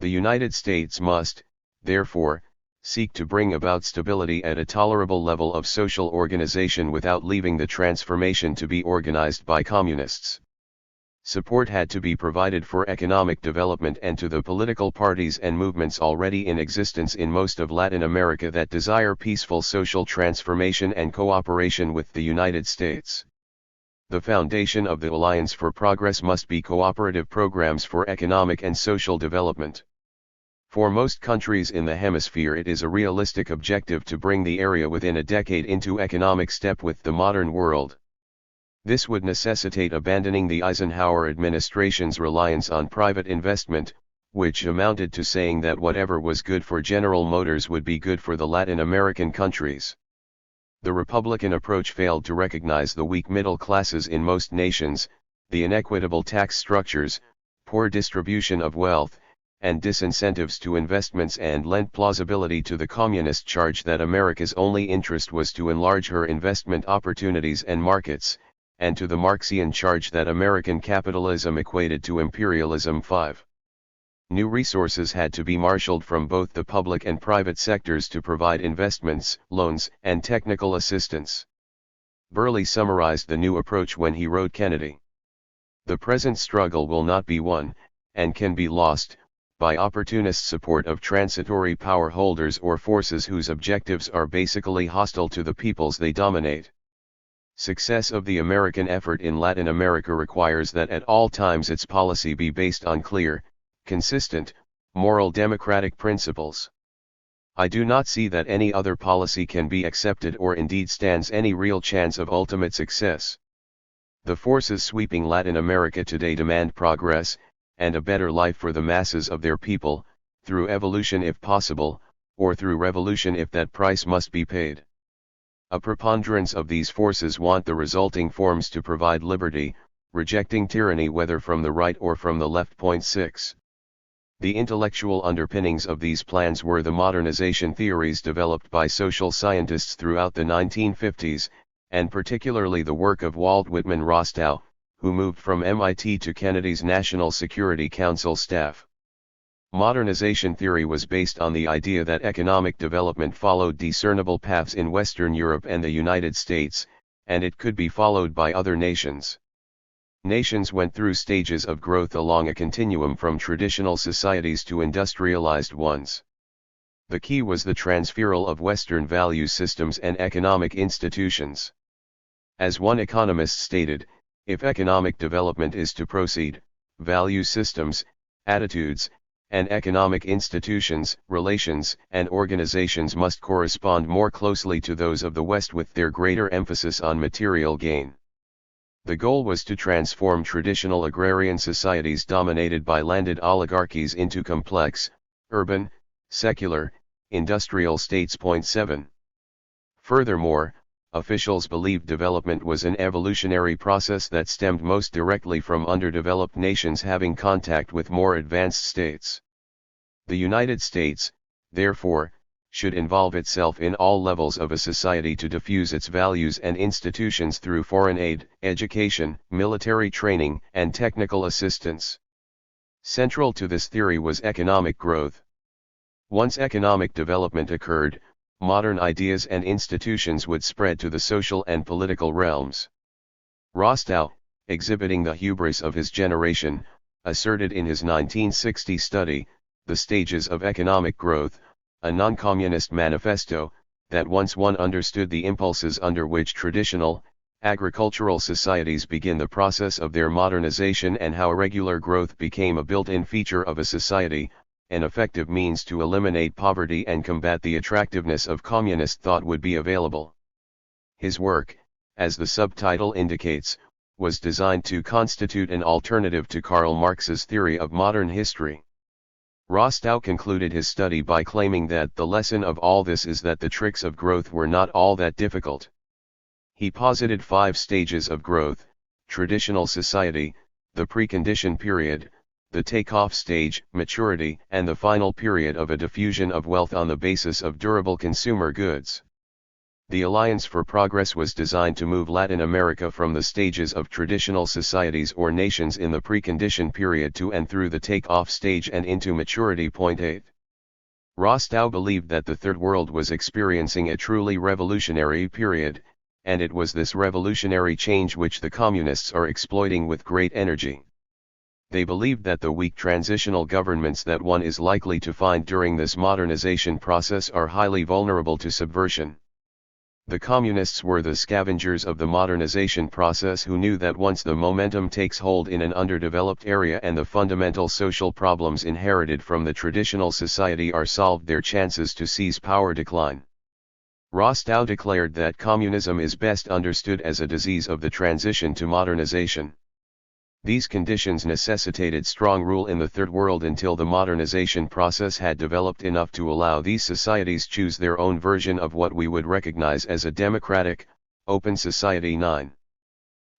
The United States must, therefore, seek to bring about stability at a tolerable level of social organization without leaving the transformation to be organized by communists. Support had to be provided for economic development and to the political parties and movements already in existence in most of Latin America that desire peaceful social transformation and cooperation with the United States. The foundation of the Alliance for Progress must be cooperative programs for economic and social development. For most countries in the hemisphere, it is a realistic objective to bring the area within a decade into economic step with the modern world. This would necessitate abandoning the Eisenhower administration's reliance on private investment, which amounted to saying that whatever was good for General Motors would be good for the Latin American countries. The Republican approach failed to recognize the weak middle classes in most nations, the inequitable tax structures, poor distribution of wealth, and disincentives to investments, and lent plausibility to the communist charge that America's only interest was to enlarge her investment opportunities and markets, and to the Marxian charge that American capitalism equated to imperialism. 5. New resources had to be marshaled from both the public and private sectors to provide investments, loans, and technical assistance. Burley summarized the new approach when he wrote, Kennedy: "The present struggle will not be won, and can be lost, by opportunist support of transitory power holders or forces whose objectives are basically hostile to the peoples they dominate. Success of the American effort in Latin America requires that at all times its policy be based on clear, consistent, moral democratic principles. I do not see that any other policy can be accepted or indeed stands any real chance of ultimate success. The forces sweeping Latin America today demand progress, and a better life for the masses of their people, through evolution if possible, or through revolution if that price must be paid. A preponderance of these forces want the resulting forms to provide liberty, rejecting tyranny whether from the right or from the left. 6. The intellectual underpinnings of these plans were the modernization theories developed by social scientists throughout the 1950s, and particularly the work of Walt Whitman Rostow, who moved from MIT to Kennedy's National Security Council staff. Modernization theory was based on the idea that economic development followed discernible paths in Western Europe and the United States, and it could be followed by other nations. Nations went through stages of growth along a continuum from traditional societies to industrialized ones. The key was the transferal of Western value systems and economic institutions. As one economist stated, if economic development is to proceed, value systems, attitudes, and economic institutions, relations, and organizations must correspond more closely to those of the West with their greater emphasis on material gain. The goal was to transform traditional agrarian societies dominated by landed oligarchies into complex, urban, secular, industrial states. 7. Furthermore, officials believed development was an evolutionary process that stemmed most directly from underdeveloped nations having contact with more advanced states. The United States, therefore, should involve itself in all levels of a society to diffuse its values and institutions through foreign aid, education, military training, and technical assistance. Central to this theory was economic growth. Once economic development occurred, modern ideas and institutions would spread to the social and political realms. Rostow, exhibiting the hubris of his generation, asserted in his 1960 study, The Stages of Economic Growth, a non-communist manifesto, that once one understood the impulses under which traditional, agricultural societies begin the process of their modernization and how regular growth became a built-in feature of a society, an effective means to eliminate poverty and combat the attractiveness of communist thought would be available. His work, as the subtitle indicates, was designed to constitute an alternative to Karl Marx's theory of modern history. Rostow concluded his study by claiming that the lesson of all this is that the tricks of growth were not all that difficult. He posited 5 stages of growth: traditional society, the precondition period, the takeoff stage, maturity, and the final period of a diffusion of wealth on the basis of durable consumer goods. The Alliance for Progress was designed to move Latin America from the stages of traditional societies or nations in the precondition period to and through the take-off stage and into maturity. 8. Rostow believed that the Third World was experiencing a truly revolutionary period, and it was this revolutionary change which the communists are exploiting with great energy. They believed that the weak transitional governments that one is likely to find during this modernization process are highly vulnerable to subversion. The communists were the scavengers of the modernization process who knew that once the momentum takes hold in an underdeveloped area and the fundamental social problems inherited from the traditional society are solved, their chances to seize power decline. Rostow declared that communism is best understood as a disease of the transition to modernization. These conditions necessitated strong rule in the Third World until the modernization process had developed enough to allow these societies choose their own version of what we would recognize as a democratic, open society. 9.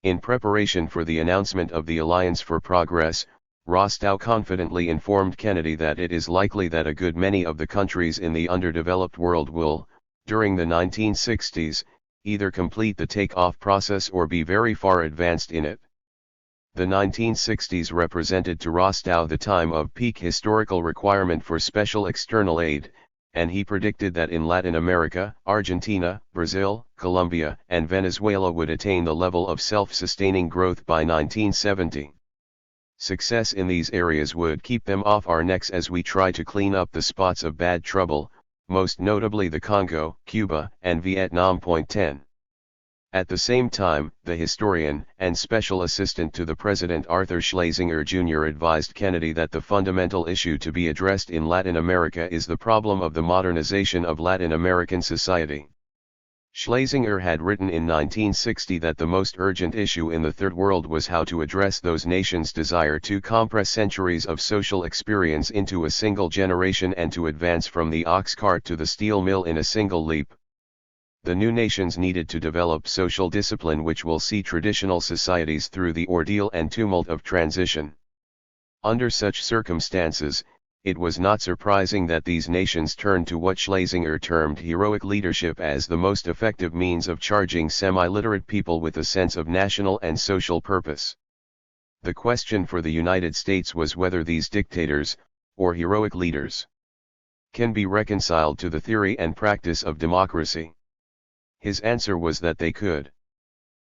In preparation for the announcement of the Alliance for Progress, Rostow confidently informed Kennedy that it is likely that a good many of the countries in the underdeveloped world will, during the 1960s, either complete the take-off process or be very far advanced in it. The 1960s represented to Rostow the time of peak historical requirement for special external aid, and he predicted that in Latin America, Argentina, Brazil, Colombia, and Venezuela would attain the level of self-sustaining growth by 1970. Success in these areas would keep them off our necks as we try to clean up the spots of bad trouble, most notably the Congo, Cuba, and Vietnam. 10. At the same time, the historian and special assistant to the President Arthur Schlesinger Jr. advised Kennedy that the fundamental issue to be addressed in Latin America is the problem of the modernization of Latin American society. Schlesinger had written in 1960 that the most urgent issue in the Third World was how to address those nations' desire to compress centuries of social experience into a single generation and to advance from the ox cart to the steel mill in a single leap. The new nations needed to develop social discipline which will see traditional societies through the ordeal and tumult of transition. Under such circumstances, it was not surprising that these nations turned to what Schlesinger termed heroic leadership as the most effective means of charging semi-literate people with a sense of national and social purpose. The question for the United States was whether these dictators, or heroic leaders, can be reconciled to the theory and practice of democracy. His answer was that they could.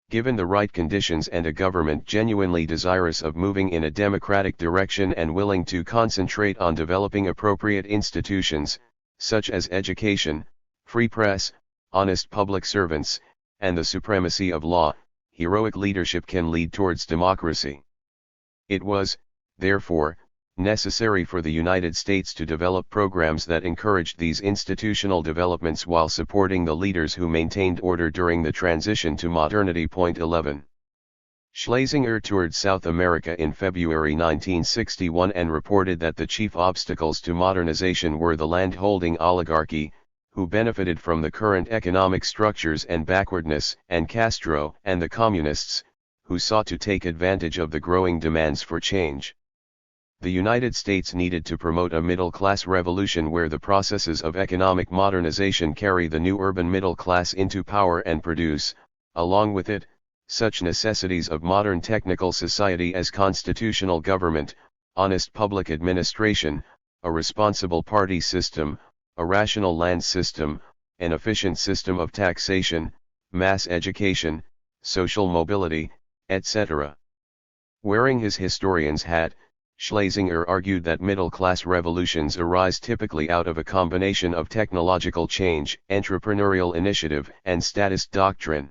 Given the right conditions and a government genuinely desirous of moving in a democratic direction and willing to concentrate on developing appropriate institutions, such as education, free press, honest public servants, and the supremacy of law, heroic leadership can lead towards democracy. It was, therefore, necessary for the United States to develop programs that encouraged these institutional developments while supporting the leaders who maintained order during the transition to modernity. 11. Schlesinger toured South America in February 1961 and reported that the chief obstacles to modernization were the land-holding oligarchy, who benefited from the current economic structures and backwardness, and Castro and the communists, who sought to take advantage of the growing demands for change. The United States needed to promote a middle-class revolution where the processes of economic modernization carry the new urban middle class into power and produce, along with it, such necessities of modern technical society as constitutional government, honest public administration, a responsible party system, a rational land system, an efficient system of taxation, mass education, social mobility, etc. Wearing his historian's hat, Schlesinger argued that middle-class revolutions arise typically out of a combination of technological change, entrepreneurial initiative, and statist doctrine.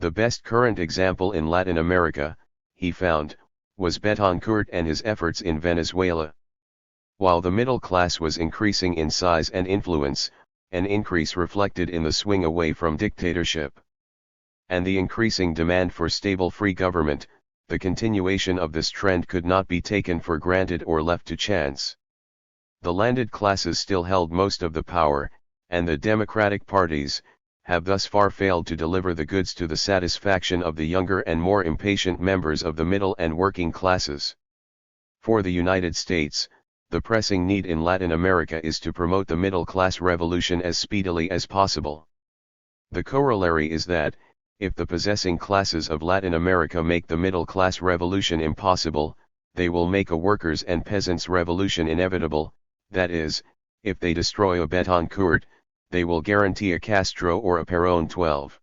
The best current example in Latin America, he found, was Betancourt and his efforts in Venezuela. While the middle class was increasing in size and influence, an increase reflected in the swing away from dictatorship. And the increasing demand for stable free government, the continuation of this trend could not be taken for granted or left to chance. The landed classes still held most of the power, and the democratic parties have thus far failed to deliver the goods to the satisfaction of the younger and more impatient members of the middle and working classes. For the United States, the pressing need in Latin America is to promote the middle-class revolution as speedily as possible. The corollary is that, if the possessing classes of Latin America make the middle-class revolution impossible, they will make a workers' and peasants' revolution inevitable, that is, if they destroy a Betancourt, they will guarantee a Castro or a Perón. 12.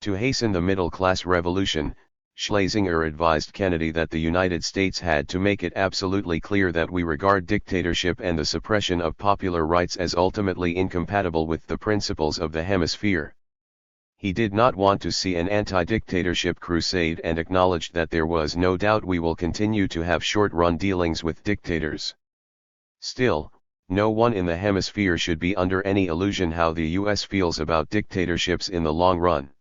To hasten the middle-class revolution, Schlesinger advised Kennedy that the United States had to make it absolutely clear that we regard dictatorship and the suppression of popular rights as ultimately incompatible with the principles of the hemisphere. He did not want to see an anti-dictatorship crusade and acknowledged that there was no doubt we will continue to have short-run dealings with dictators. Still, no one in the hemisphere should be under any illusion how the U.S. feels about dictatorships in the long run.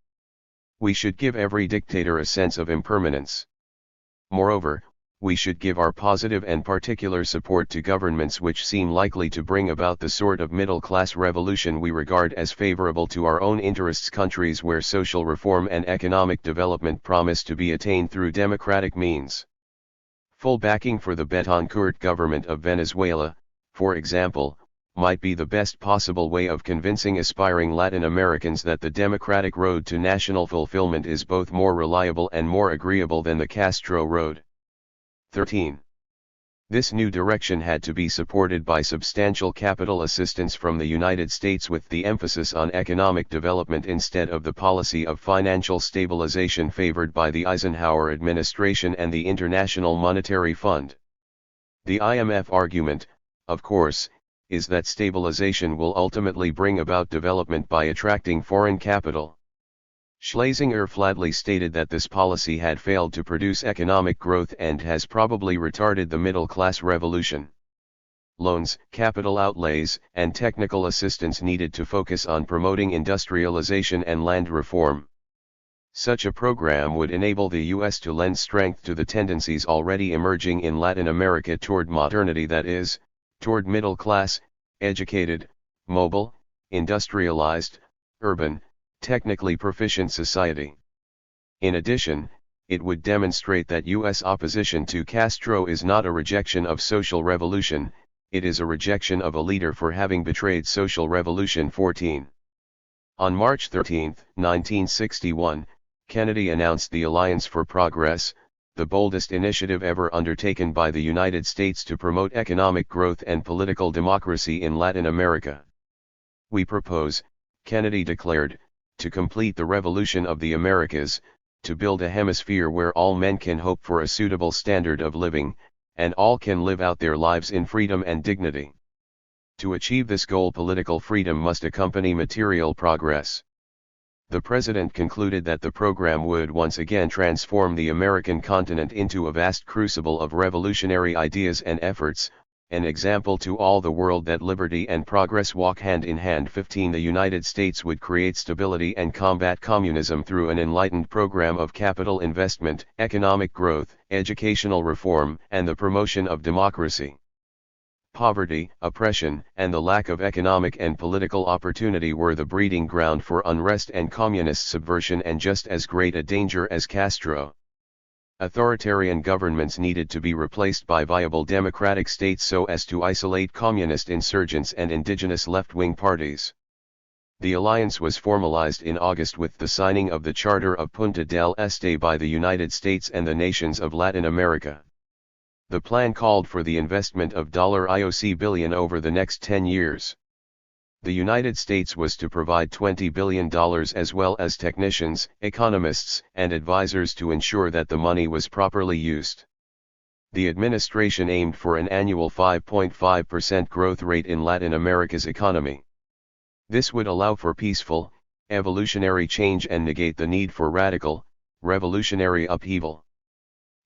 We should give every dictator a sense of impermanence. Moreover, we should give our positive and particular support to governments which seem likely to bring about the sort of middle-class revolution we regard as favorable to our own interests, countries where social reform and economic development promise to be attained through democratic means. Full backing for the Betancourt government of Venezuela, for example, might be the best possible way of convincing aspiring Latin Americans that the democratic road to national fulfillment is both more reliable and more agreeable than the Castro road. 13. This new direction had to be supported by substantial capital assistance from the United States, with the emphasis on economic development instead of the policy of financial stabilization favored by the Eisenhower administration and the International Monetary Fund. The IMF argument, of course, is that stabilization will ultimately bring about development by attracting foreign capital. Schlesinger flatly stated that this policy had failed to produce economic growth and has probably retarded the middle-class revolution. Loans, capital outlays, and technical assistance needed to focus on promoting industrialization and land reform. Such a program would enable the U.S. to lend strength to the tendencies already emerging in Latin America toward modernity, that is, toward middle-class, educated, mobile, industrialized, urban, technically proficient society. In addition, it would demonstrate that U.S. opposition to Castro is not a rejection of social revolution, it is a rejection of a leader for having betrayed social revolution. 14. On March 13, 1961, Kennedy announced the Alliance for Progress, the boldest initiative ever undertaken by the United States to promote economic growth and political democracy in Latin America. We propose, Kennedy declared, to complete the revolution of the Americas, to build a hemisphere where all men can hope for a suitable standard of living, and all can live out their lives in freedom and dignity. To achieve this goal, political freedom must accompany material progress. The President concluded that the program would once again transform the American continent into a vast crucible of revolutionary ideas and efforts, an example to all the world that liberty and progress walk hand in hand. 15. The United States would create stability and combat communism through an enlightened program of capital investment, economic growth, educational reform, and the promotion of democracy. Poverty, oppression, and the lack of economic and political opportunity were the breeding ground for unrest and communist subversion, and just as great a danger as Castro. Authoritarian governments needed to be replaced by viable democratic states so as to isolate communist insurgents and indigenous left-wing parties. The alliance was formalized in August with the signing of the Charter of Punta del Este by the United States and the nations of Latin America. The plan called for the investment of $IOC billion over the next 10 years. The United States was to provide $20 billion as well as technicians, economists, and advisors to ensure that the money was properly used. The administration aimed for an annual 5.5% growth rate in Latin America's economy. This would allow for peaceful, evolutionary change and negate the need for radical, revolutionary upheaval.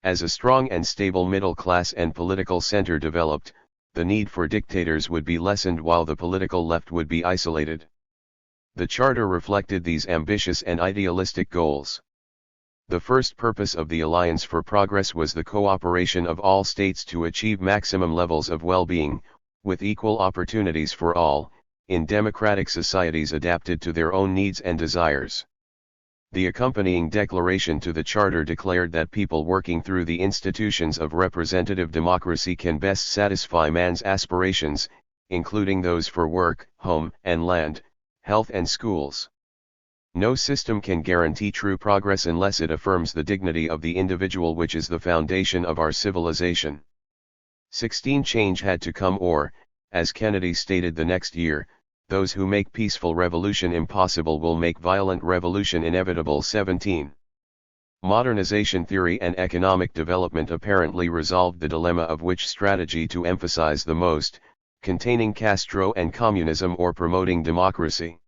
As a strong and stable middle class and political center developed, the need for dictators would be lessened while the political left would be isolated. The Charter reflected these ambitious and idealistic goals. The first purpose of the Alliance for Progress was the cooperation of all states to achieve maximum levels of well-being, with equal opportunities for all, in democratic societies adapted to their own needs and desires. The accompanying declaration to the Charter declared that people working through the institutions of representative democracy can best satisfy man's aspirations, including those for work, home and land, health and schools. No system can guarantee true progress unless it affirms the dignity of the individual, which is the foundation of our civilization. 16. Change had to come, or, as Kennedy stated the next year, those who make peaceful revolution impossible will make violent revolution inevitable. 17. Modernization theory and economic development apparently resolved the dilemma of which strategy to emphasize the most, containing Castro and communism or promoting democracy.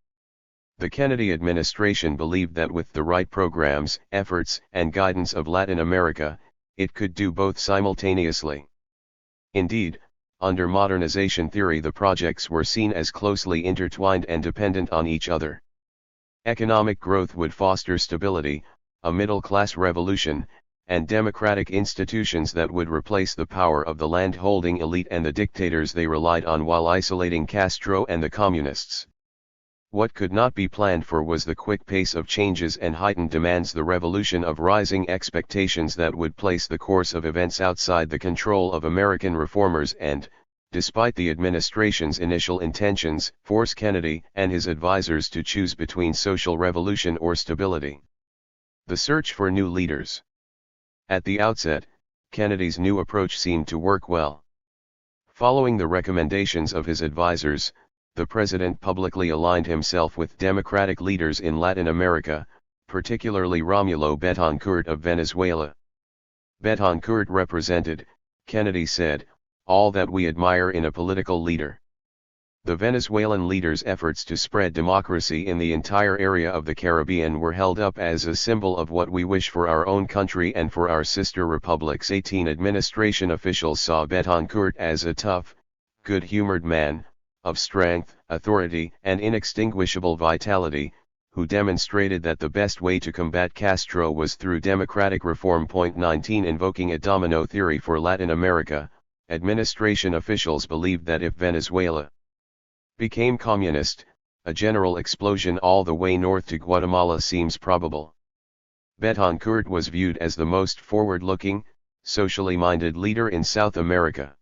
The Kennedy administration believed that with the right programs, efforts, and guidance of Latin America, it could do both simultaneously. Indeed, under modernization theory the projects were seen as closely intertwined and dependent on each other. Economic growth would foster stability, a middle-class revolution, and democratic institutions that would replace the power of the land-holding elite and the dictators they relied on while isolating Castro and the communists. What could not be planned for was the quick pace of changes and heightened demands, the revolution of rising expectations that would place the course of events outside the control of American reformers and, despite the administration's initial intentions, force Kennedy and his advisors to choose between social revolution or stability. The search for new leaders. At the outset, Kennedy's new approach seemed to work well. Following the recommendations of his advisors, the president publicly aligned himself with democratic leaders in Latin America, particularly Romulo Betancourt of Venezuela. Betancourt represented, Kennedy said, all that we admire in a political leader. The Venezuelan leader's efforts to spread democracy in the entire area of the Caribbean were held up as a symbol of what we wish for our own country and for our sister republics. 18 Administration officials saw Betancourt as a tough, good-humored man, of strength, authority, and inextinguishable vitality, who demonstrated that the best way to combat Castro was through democratic reform. 19 Invoking a domino theory for Latin America, administration officials believed that if Venezuela became communist, a general explosion all the way north to Guatemala seems probable. Betancourt was viewed as the most forward-looking, socially minded leader in South America.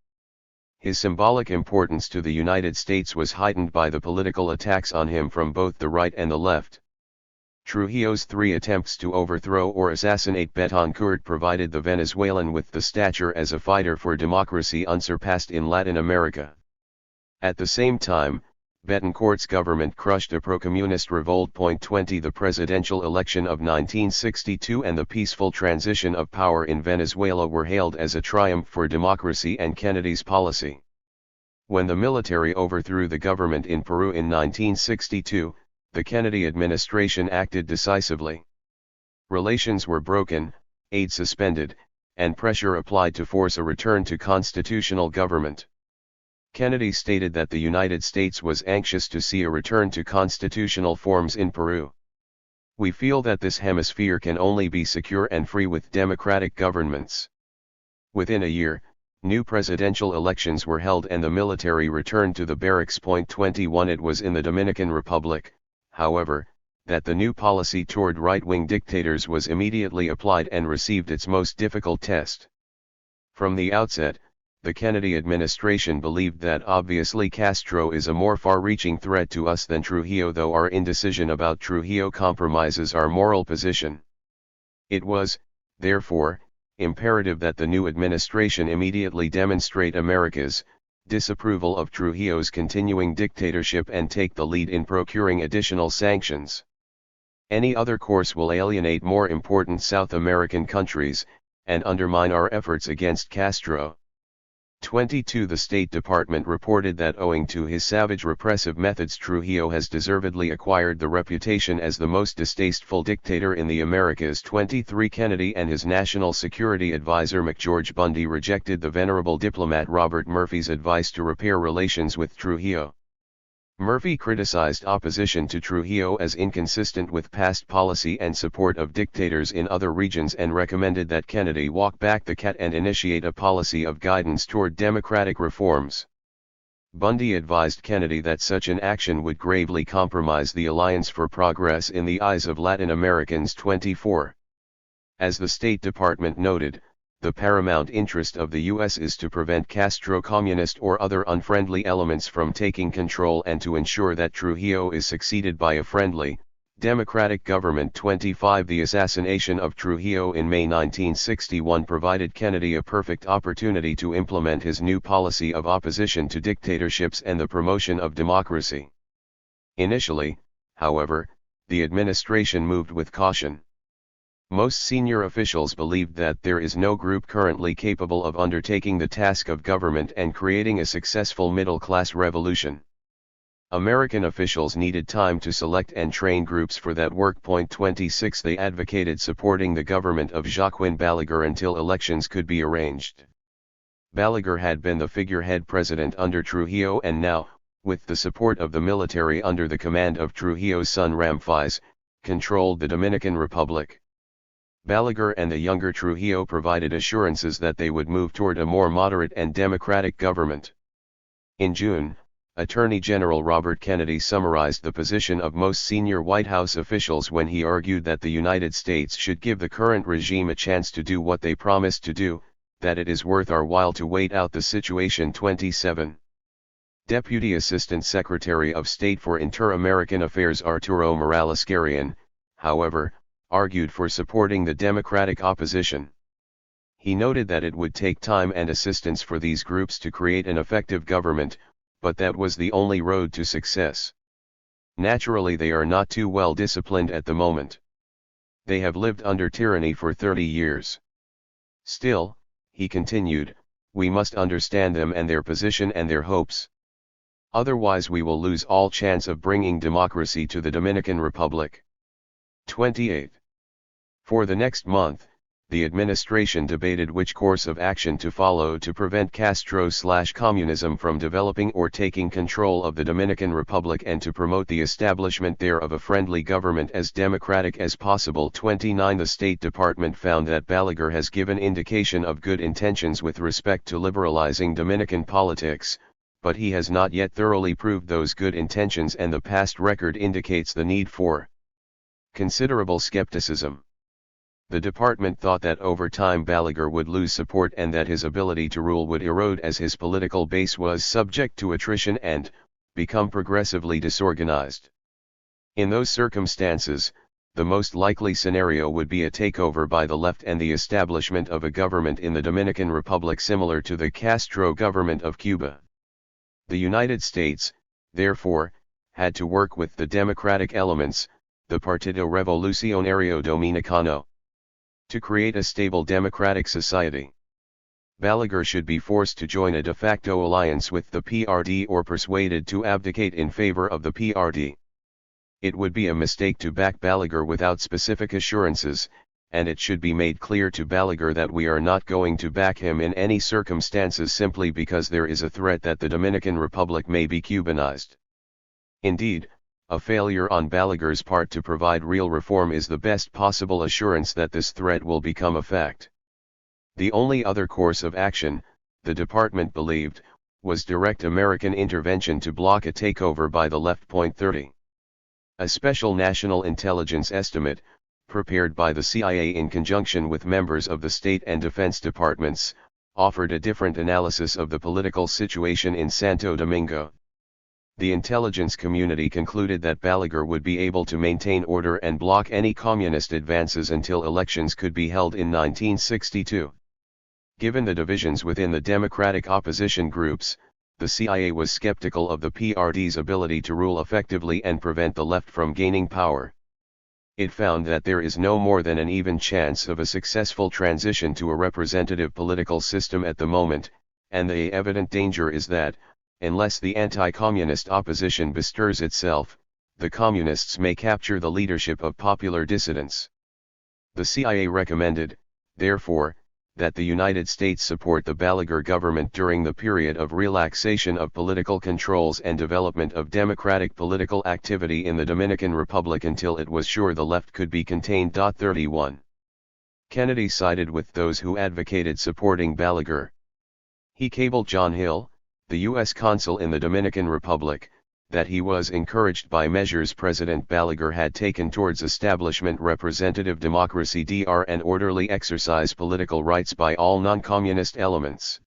His symbolic importance to the United States was heightened by the political attacks on him from both the right and the left. Trujillo's 3 attempts to overthrow or assassinate Betancourt provided the Venezuelan with the stature as a fighter for democracy unsurpassed in Latin America. At the same time, Betancourt's government crushed a pro-communist revolt. 20 The presidential election of 1962 and the peaceful transition of power in Venezuela were hailed as a triumph for democracy and Kennedy's policy. When the military overthrew the government in Peru in 1962, the Kennedy administration acted decisively. Relations were broken, aid suspended, and pressure applied to force a return to constitutional government. Kennedy stated that the United States was anxious to see a return to constitutional forms in Peru. We feel that this hemisphere can only be secure and free with democratic governments. Within a year, new presidential elections were held and the military returned to the barracks. 21 It was in the Dominican Republic, however, that the new policy toward right-wing dictators was immediately applied and received its most difficult test. From the outset, the Kennedy administration believed that obviously Castro is a more far-reaching threat to us than Trujillo, though our indecision about Trujillo compromises our moral position. It was, therefore, imperative that the new administration immediately demonstrate America's disapproval of Trujillo's continuing dictatorship and take the lead in procuring additional sanctions. Any other course will alienate more important South American countries, and undermine our efforts against Castro. 22 The State Department reported that owing to his savage repressive methods, Trujillo has deservedly acquired the reputation as the most distasteful dictator in the Americas. 23 Kennedy and his national security advisor McGeorge Bundy rejected the venerable diplomat Robert Murphy's advice to repair relations with Trujillo. Murphy criticized opposition to Trujillo as inconsistent with past policy and support of dictators in other regions and recommended that Kennedy walk back the cat and initiate a policy of guidance toward democratic reforms. Bundy advised Kennedy that such an action would gravely compromise the Alliance for Progress in the eyes of Latin Americans. 24. As the State Department noted, the paramount interest of the U.S. is to prevent Castro communist or other unfriendly elements from taking control and to ensure that Trujillo is succeeded by a friendly, democratic government. 25 The assassination of Trujillo in May 1961 provided Kennedy a perfect opportunity to implement his new policy of opposition to dictatorships and the promotion of democracy. Initially, however, the administration moved with caution. Most senior officials believed that there is no group currently capable of undertaking the task of government and creating a successful middle-class revolution. American officials needed time to select and train groups for that work. 26 They advocated supporting the government of Joaquin Balaguer until elections could be arranged. Balaguer had been the figurehead president under Trujillo and now, with the support of the military under the command of Trujillo's son Ramfis, controlled the Dominican Republic. Balaguer and the younger Trujillo provided assurances that they would move toward a more moderate and democratic government. In June, Attorney General Robert Kennedy summarized the position of most senior White House officials when he argued that the United States should give the current regime a chance to do what they promised to do, that it is worth our while to wait out the situation. 27. Deputy Assistant Secretary of State for Inter-American Affairs Arturo Morales Carrion, however, argued for supporting the Democratic opposition. He noted that it would take time and assistance for these groups to create an effective government, but that was the only road to success. Naturally, they are not too well disciplined at the moment. They have lived under tyranny for 30 years. Still, he continued, we must understand them and their position and their hopes. Otherwise we will lose all chance of bringing democracy to the Dominican Republic. 28. For the next month, the administration debated which course of action to follow to prevent Castro/communism from developing or taking control of the Dominican Republic and to promote the establishment there of a friendly government as democratic as possible. 29. The State Department found that Balaguer has given indication of good intentions with respect to liberalizing Dominican politics, but he has not yet thoroughly proved those good intentions, and the past record indicates the need for considerable skepticism. The department thought that over time Balaguer would lose support and that his ability to rule would erode as his political base was subject to attrition and become progressively disorganized. In those circumstances, the most likely scenario would be a takeover by the left and the establishment of a government in the Dominican Republic similar to the Castro government of Cuba. The United States, therefore, had to work with the democratic elements, the Partido Revolucionario Dominicano, to create a stable democratic society. Balaguer should be forced to join a de facto alliance with the PRD or persuaded to abdicate in favor of the PRD. It would be a mistake to back Balaguer without specific assurances, and it should be made clear to Balaguer that we are not going to back him in any circumstances simply because there is a threat that the Dominican Republic may be Cubanized. Indeed, a failure on Balaguer's part to provide real reform is the best possible assurance that this threat will become a fact. The only other course of action, the department believed, was direct American intervention to block a takeover by the left. 30. A special national intelligence estimate, prepared by the CIA in conjunction with members of the State and Defense Departments, offered a different analysis of the political situation in Santo Domingo. The intelligence community concluded that Balaguer would be able to maintain order and block any communist advances until elections could be held in 1962. Given the divisions within the democratic opposition groups, the CIA was skeptical of the PRD's ability to rule effectively and prevent the left from gaining power. It found that there is no more than an even chance of a successful transition to a representative political system at the moment, and the evident danger is that, unless the anti-communist opposition bestirs itself, the communists may capture the leadership of popular dissidents. The CIA recommended, therefore, that the United States support the Balaguer government during the period of relaxation of political controls and development of democratic political activity in the Dominican Republic until it was sure the left could be contained. 31. Kennedy sided with those who advocated supporting Balaguer. He cabled John Hill, the U.S. consul in the Dominican Republic, that he was encouraged by measures President Balaguer had taken towards establishment representative democracy and orderly exercise political rights by all non-communist elements.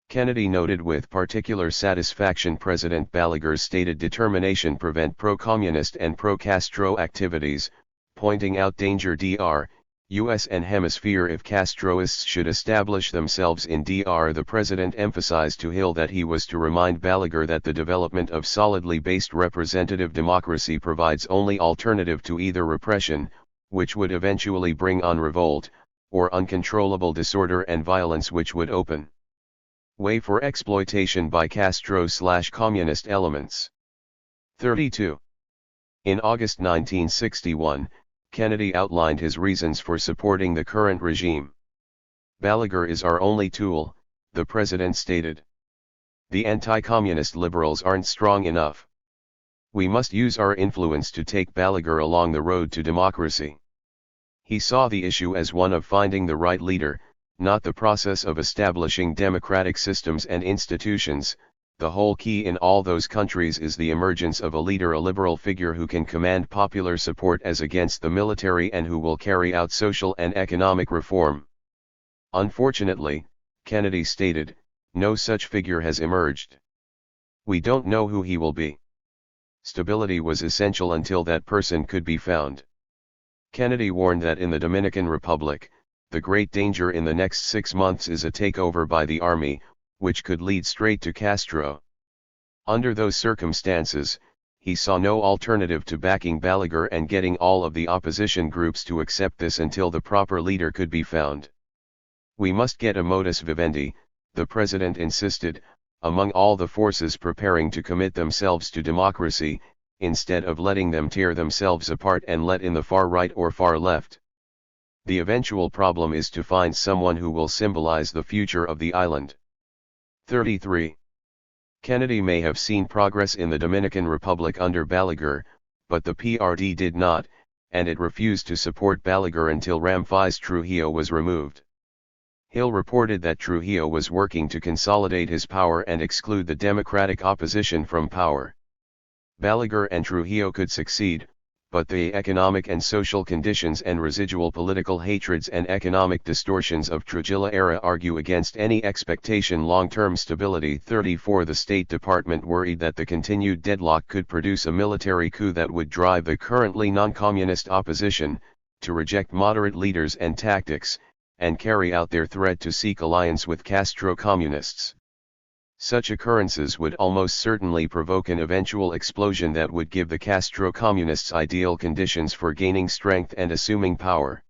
Kennedy noted with particular satisfaction President Balaguer's stated determination prevent pro-communist and pro-Castro activities, pointing out danger U.S. and hemisphere if Castroists should establish themselves in DR. The president emphasized to Hill that he was to remind Balaguer that the development of solidly based representative democracy provides only alternative to either repression, which would eventually bring on revolt, or uncontrollable disorder and violence which would open way for exploitation by Castro/communist elements. 32. In August 1961, Kennedy outlined his reasons for supporting the current regime. Balaguer is our only tool, the president stated. The anti-communist liberals aren't strong enough. We must use our influence to take Balaguer along the road to democracy. He saw the issue as one of finding the right leader, not the process of establishing democratic systems and institutions. The whole key in all those countries is the emergence of a leader, a liberal figure who can command popular support as against the military and who will carry out social and economic reform. Unfortunately, Kennedy stated, no such figure has emerged. We don't know who he will be. Stability was essential until that person could be found. Kennedy warned that in the Dominican Republic, the great danger in the next 6 months is a takeover by the army, which could lead straight to Castro. Under those circumstances, he saw no alternative to backing Balaguer and getting all of the opposition groups to accept this until the proper leader could be found. We must get a modus vivendi, the president insisted, among all the forces preparing to commit themselves to democracy, instead of letting them tear themselves apart and let in the far right or far left. The eventual problem is to find someone who will symbolize the future of the island. 33. Kennedy may have seen progress in the Dominican Republic under Balaguer, but the PRD did not, and it refused to support Balaguer until Ramfis Trujillo was removed. Hill reported that Trujillo was working to consolidate his power and exclude the democratic opposition from power. Balaguer and Trujillo could succeed, but the economic and social conditions and residual political hatreds and economic distortions of Trujillo era argue against any expectation long-term stability. 34. The State Department worried that the continued deadlock could produce a military coup that would drive the currently non-communist opposition to reject moderate leaders and tactics, and carry out their threat to seek alliance with Castro communists. Such occurrences would almost certainly provoke an eventual explosion that would give the Castro communists ideal conditions for gaining strength and assuming power.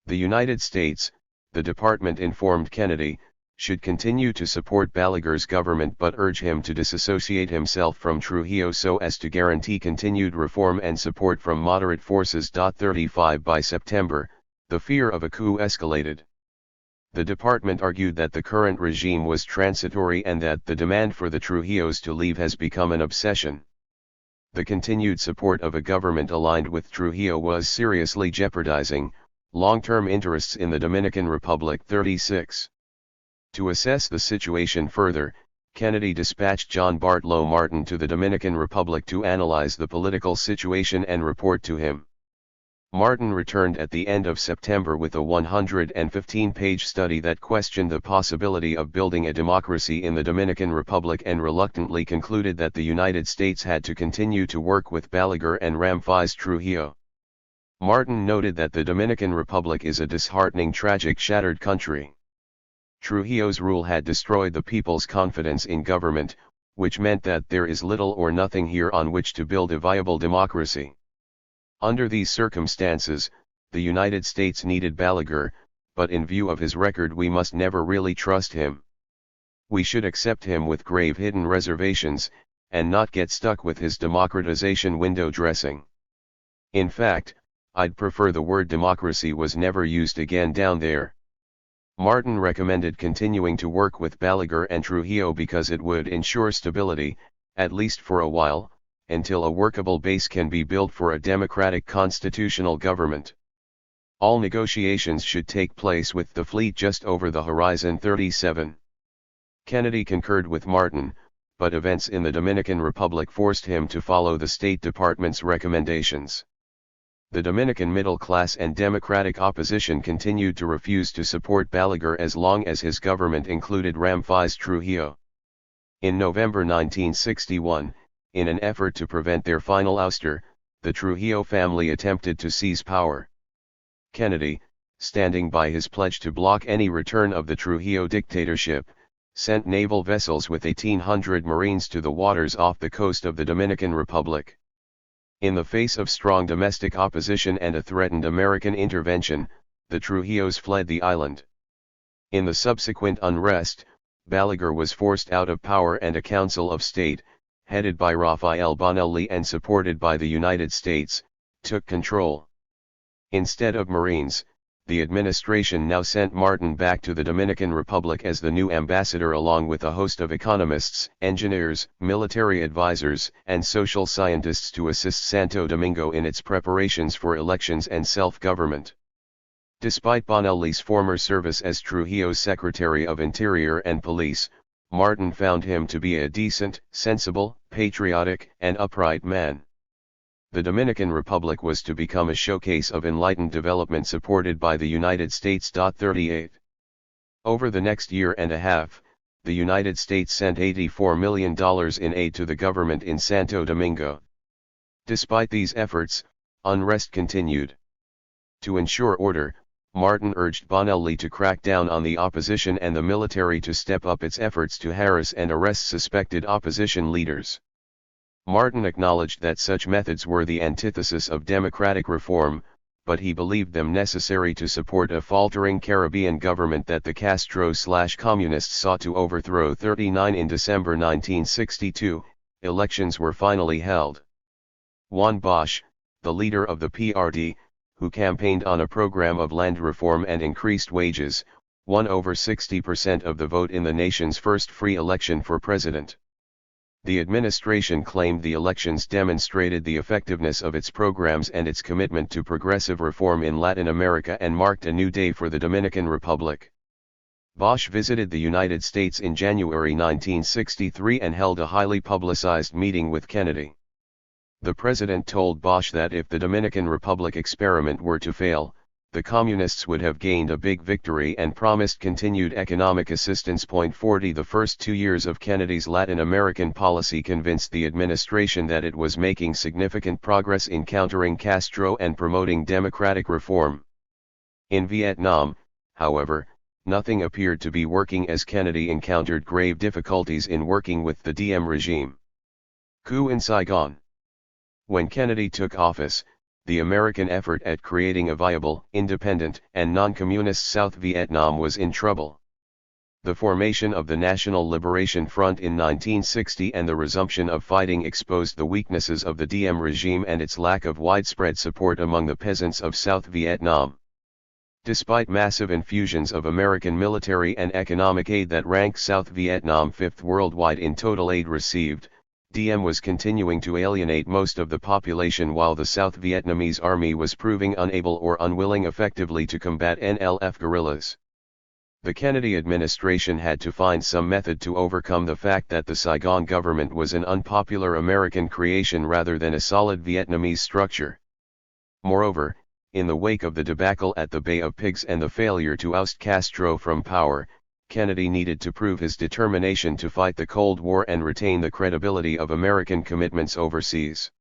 The United States, the department informed Kennedy, should continue to support Balaguer's government but urge him to disassociate himself from Trujillo so as to guarantee continued reform and support from moderate forces. 35. By September, the fear of a coup escalated. The department argued that the current regime was transitory and that the demand for the Trujillos to leave has become an obsession. The continued support of a government aligned with Trujillo was seriously jeopardizing long-term interests in the Dominican Republic. 36. To assess the situation further, Kennedy dispatched John Bartlow Martin to the Dominican Republic to analyze the political situation and report to him. Martin returned at the end of September with a 115-page study that questioned the possibility of building a democracy in the Dominican Republic and reluctantly concluded that the United States had to continue to work with Balaguer and Ramfis Trujillo. Martin noted that the Dominican Republic is a disheartening, tragic, shattered country. Trujillo's rule had destroyed the people's confidence in government, which meant that there is little or nothing here on which to build a viable democracy. Under these circumstances, the United States needed Balaguer, but in view of his record we must never really trust him. We should accept him with grave hidden reservations, and not get stuck with his democratization window dressing. In fact, I'd prefer the word democracy was never used again down there. Martin recommended continuing to work with Balaguer and Trujillo because it would ensure stability, at least for a while, until a workable base can be built for a democratic constitutional government. All negotiations should take place with the fleet just over the horizon. 37. Kennedy concurred with Martin, but events in the Dominican Republic forced him to follow the State Department's recommendations. The Dominican middle class and democratic opposition continued to refuse to support Balaguer as long as his government included Ramfis Trujillo. In November 1961, in an effort to prevent their final ouster, the Trujillo family attempted to seize power. Kennedy, standing by his pledge to block any return of the Trujillo dictatorship, sent naval vessels with 1,800 Marines to the waters off the coast of the Dominican Republic. In the face of strong domestic opposition and a threatened American intervention, the Trujillos fled the island. In the subsequent unrest, Balaguer was forced out of power and a Council of State, headed by Rafael Bonelli and supported by the United States, took control. Instead of Marines, the administration now sent Martin back to the Dominican Republic as the new ambassador along with a host of economists, engineers, military advisors, and social scientists to assist Santo Domingo in its preparations for elections and self-government. Despite Bonelli's former service as Trujillo's Secretary of Interior and Police, Martin found him to be a decent, sensible, patriotic, and upright man. The Dominican Republic was to become a showcase of enlightened development supported by the United States. 38. Over the next year and a half, the United States sent $84 million in aid to the government in Santo Domingo. Despite these efforts, unrest continued. To ensure order, Martin urged Bonelli to crack down on the opposition and the military to step up its efforts to harass and arrest suspected opposition leaders. Martin acknowledged that such methods were the antithesis of democratic reform, but he believed them necessary to support a faltering Caribbean government that the Castro/communists sought to overthrow. 39. In December 1962, elections were finally held. Juan Bosch, the leader of the PRD, who campaigned on a program of land reform and increased wages, won over 60% of the vote in the nation's first free election for president. The administration claimed the elections demonstrated the effectiveness of its programs and its commitment to progressive reform in Latin America and marked a new day for the Dominican Republic. Bosch visited the United States in January 1963 and held a highly publicized meeting with Kennedy. The president told Bosch that if the Dominican Republic experiment were to fail, the communists would have gained a big victory and promised continued economic assistance. 40. The first 2 years of Kennedy's Latin American policy convinced the administration that it was making significant progress in countering Castro and promoting democratic reform. In Vietnam, however, nothing appeared to be working as Kennedy encountered grave difficulties in working with the Diem regime. Coup in Saigon. When Kennedy took office, the American effort at creating a viable, independent, and non-communist South Vietnam was in trouble. The formation of the National Liberation Front in 1960 and the resumption of fighting exposed the weaknesses of the Diem regime and its lack of widespread support among the peasants of South Vietnam. Despite massive infusions of American military and economic aid that ranked South Vietnam fifth worldwide in total aid received, Diem was continuing to alienate most of the population while the South Vietnamese army was proving unable or unwilling effectively to combat NLF guerrillas. The Kennedy administration had to find some method to overcome the fact that the Saigon government was an unpopular American creation rather than a solid Vietnamese structure. Moreover, in the wake of the debacle at the Bay of Pigs and the failure to oust Castro from power, Kennedy needed to prove his determination to fight the Cold War and retain the credibility of American commitments overseas.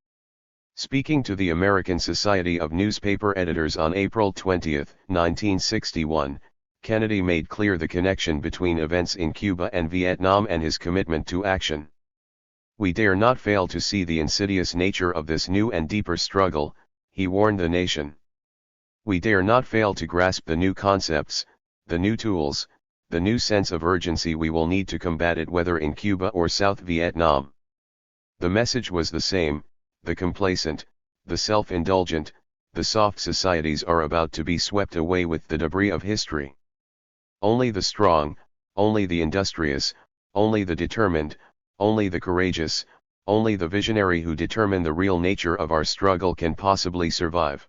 Speaking to the American Society of Newspaper Editors on April 20, 1961, Kennedy made clear the connection between events in Cuba and Vietnam and his commitment to action. "We dare not fail to see the insidious nature of this new and deeper struggle," he warned the nation. "We dare not fail to grasp the new concepts, the new tools, the new sense of urgency we will need to combat it whether in Cuba or South Vietnam." The message was the same: the complacent, the self-indulgent, the soft societies are about to be swept away with the debris of history. Only the strong, only the industrious, only the determined, only the courageous, only the visionary who determine the real nature of our struggle can possibly survive.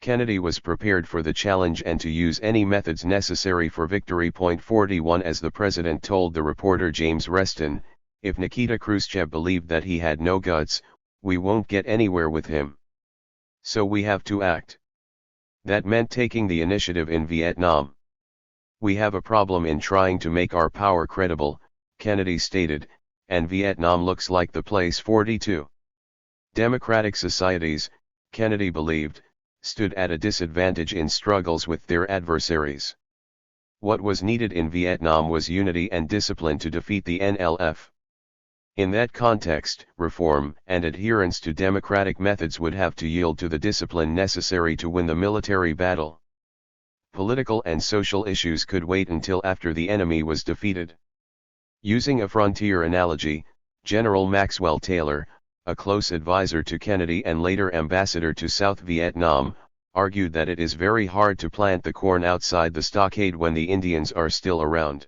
Kennedy was prepared for the challenge and to use any methods necessary for victory. 41 As the president told the reporter James Reston, "If Nikita Khrushchev believed that he had no guts, we won't get anywhere with him. So we have to act." That meant taking the initiative in Vietnam. "We have a problem in trying to make our power credible," Kennedy stated, "and Vietnam looks like the place." 42. Democratic societies, Kennedy believed, stood at a disadvantage in struggles with their adversaries. What was needed in Vietnam was unity and discipline to defeat the NLF. In that context, reform and adherence to democratic methods would have to yield to the discipline necessary to win the military battle. Political and social issues could wait until after the enemy was defeated. Using a frontier analogy, General Maxwell Taylor, a close advisor to Kennedy and later ambassador to South Vietnam, argued that it is very hard to plant the corn outside the stockade when the Indians are still around.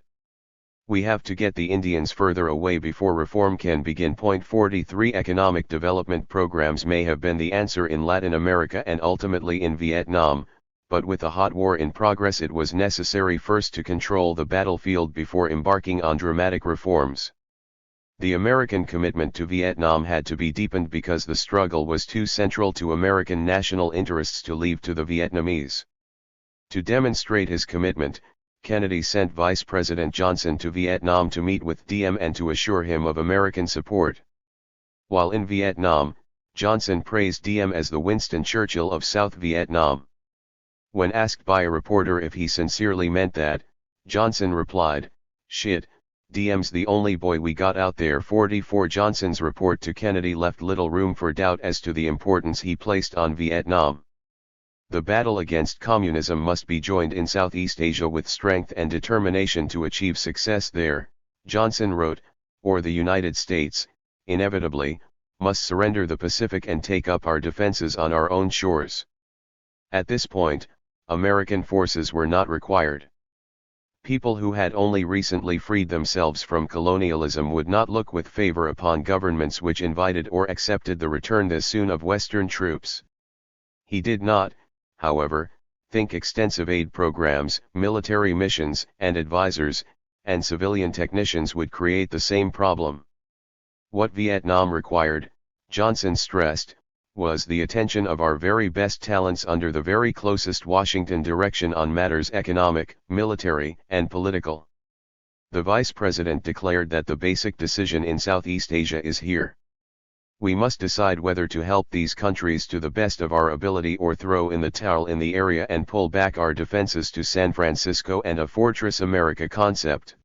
We have to get the Indians further away before reform can begin. 43 Economic development programs may have been the answer in Latin America and ultimately in Vietnam, but with a hot war in progress it was necessary first to control the battlefield before embarking on dramatic reforms. The American commitment to Vietnam had to be deepened because the struggle was too central to American national interests to leave to the Vietnamese. To demonstrate his commitment, Kennedy sent Vice President Johnson to Vietnam to meet with Diem and to assure him of American support. While in Vietnam, Johnson praised Diem as the Winston Churchill of South Vietnam. When asked by a reporter if he sincerely meant that, Johnson replied, "Shit, Diem's the only boy we got out there." 44 Johnson's report to Kennedy left little room for doubt as to the importance he placed on Vietnam. The battle against communism must be joined in Southeast Asia with strength and determination to achieve success there, Johnson wrote, or the United States, inevitably, must surrender the Pacific and take up our defenses on our own shores. At this point, American forces were not required. People who had only recently freed themselves from colonialism would not look with favor upon governments which invited or accepted the return this soon of Western troops. He did not, however, think extensive aid programs, military missions and advisors, and civilian technicians would create the same problem. What Vietnam required, Johnson stressed, was the attention of our very best talents under the very closest Washington direction on matters economic, military, and political. The Vice President declared that the basic decision in Southeast Asia is here. We must decide whether to help these countries to the best of our ability or throw in the towel in the area and pull back our defenses to San Francisco and a Fortress America concept.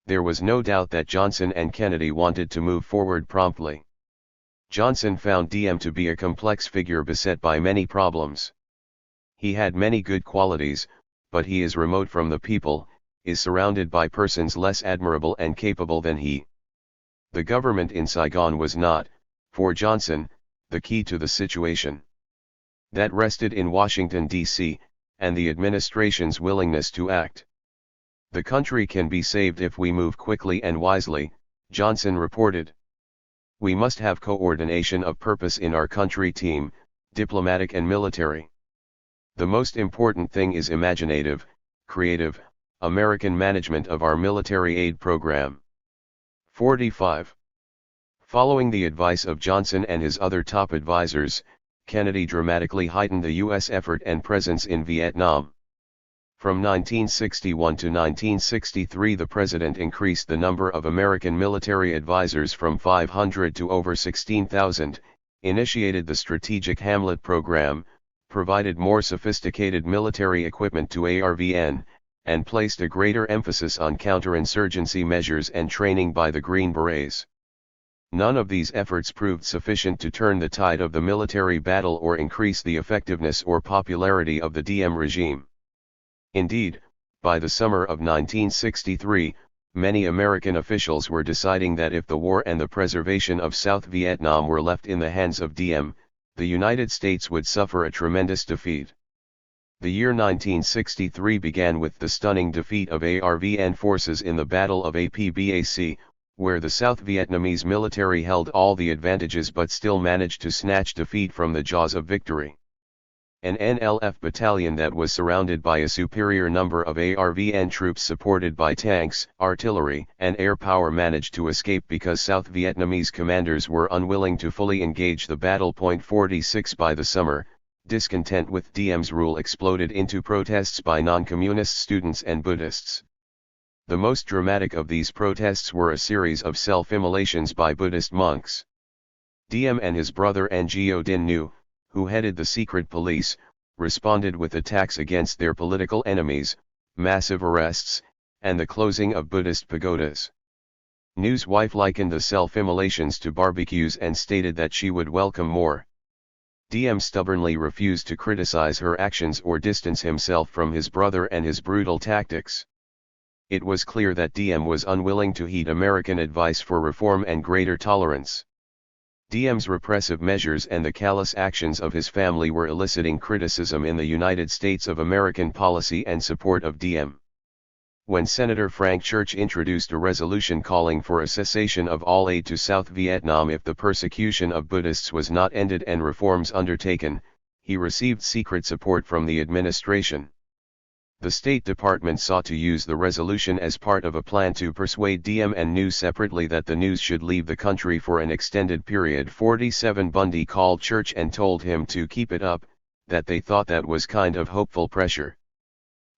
There was no doubt that Johnson and Kennedy wanted to move forward promptly. Johnson found Diem to be a complex figure beset by many problems. He had many good qualities, but he is remote from the people, is surrounded by persons less admirable and capable than he. The government in Saigon was not, for Johnson, the key to the situation. That rested in Washington, D.C., and the administration's willingness to act. The country can be saved if we move quickly and wisely, Johnson reported. We must have coordination of purpose in our country team, diplomatic and military. The most important thing is imaginative, creative, American management of our military aid program. 45. Following the advice of Johnson and his other top advisors, Kennedy dramatically heightened the U.S. effort and presence in Vietnam. From 1961 to 1963 the President increased the number of American military advisors from 500 to over 16,000, initiated the Strategic Hamlet Program, provided more sophisticated military equipment to ARVN, and placed a greater emphasis on counterinsurgency measures and training by the Green Berets. None of these efforts proved sufficient to turn the tide of the military battle or increase the effectiveness or popularity of the Diem regime. Indeed, by the summer of 1963, many American officials were deciding that if the war and the preservation of South Vietnam were left in the hands of Diem, the United States would suffer a tremendous defeat. The year 1963 began with the stunning defeat of ARVN forces in the Battle of Apbac, where the South Vietnamese military held all the advantages but still managed to snatch defeat from the jaws of victory. An NLF battalion that was surrounded by a superior number of ARVN troops supported by tanks, artillery, and air power managed to escape because South Vietnamese commanders were unwilling to fully engage the battle. 46 By the summer, discontent with Diem's rule exploded into protests by non-communist students and Buddhists. The most dramatic of these protests were a series of self-immolations by Buddhist monks. Diem and his brother Ngo Dinh Nhu, who headed the secret police, responded with attacks against their political enemies, massive arrests, and the closing of Buddhist pagodas. Ngu's wife likened the self-immolations to barbecues and stated that she would welcome more. Diem stubbornly refused to criticize her actions or distance himself from his brother and his brutal tactics. It was clear that Diem was unwilling to heed American advice for reform and greater tolerance. Diem's repressive measures and the callous actions of his family were eliciting criticism in the United States of American policy and support of Diem. When Senator Frank Church introduced a resolution calling for a cessation of all aid to South Vietnam if the persecution of Buddhists was not ended and reforms undertaken, he received secret support from the administration. The State Department sought to use the resolution as part of a plan to persuade Diem and NU separately that the news should leave the country for an extended period. 47 Bundy called Church and told him to keep it up, that they thought that was kind of hopeful pressure.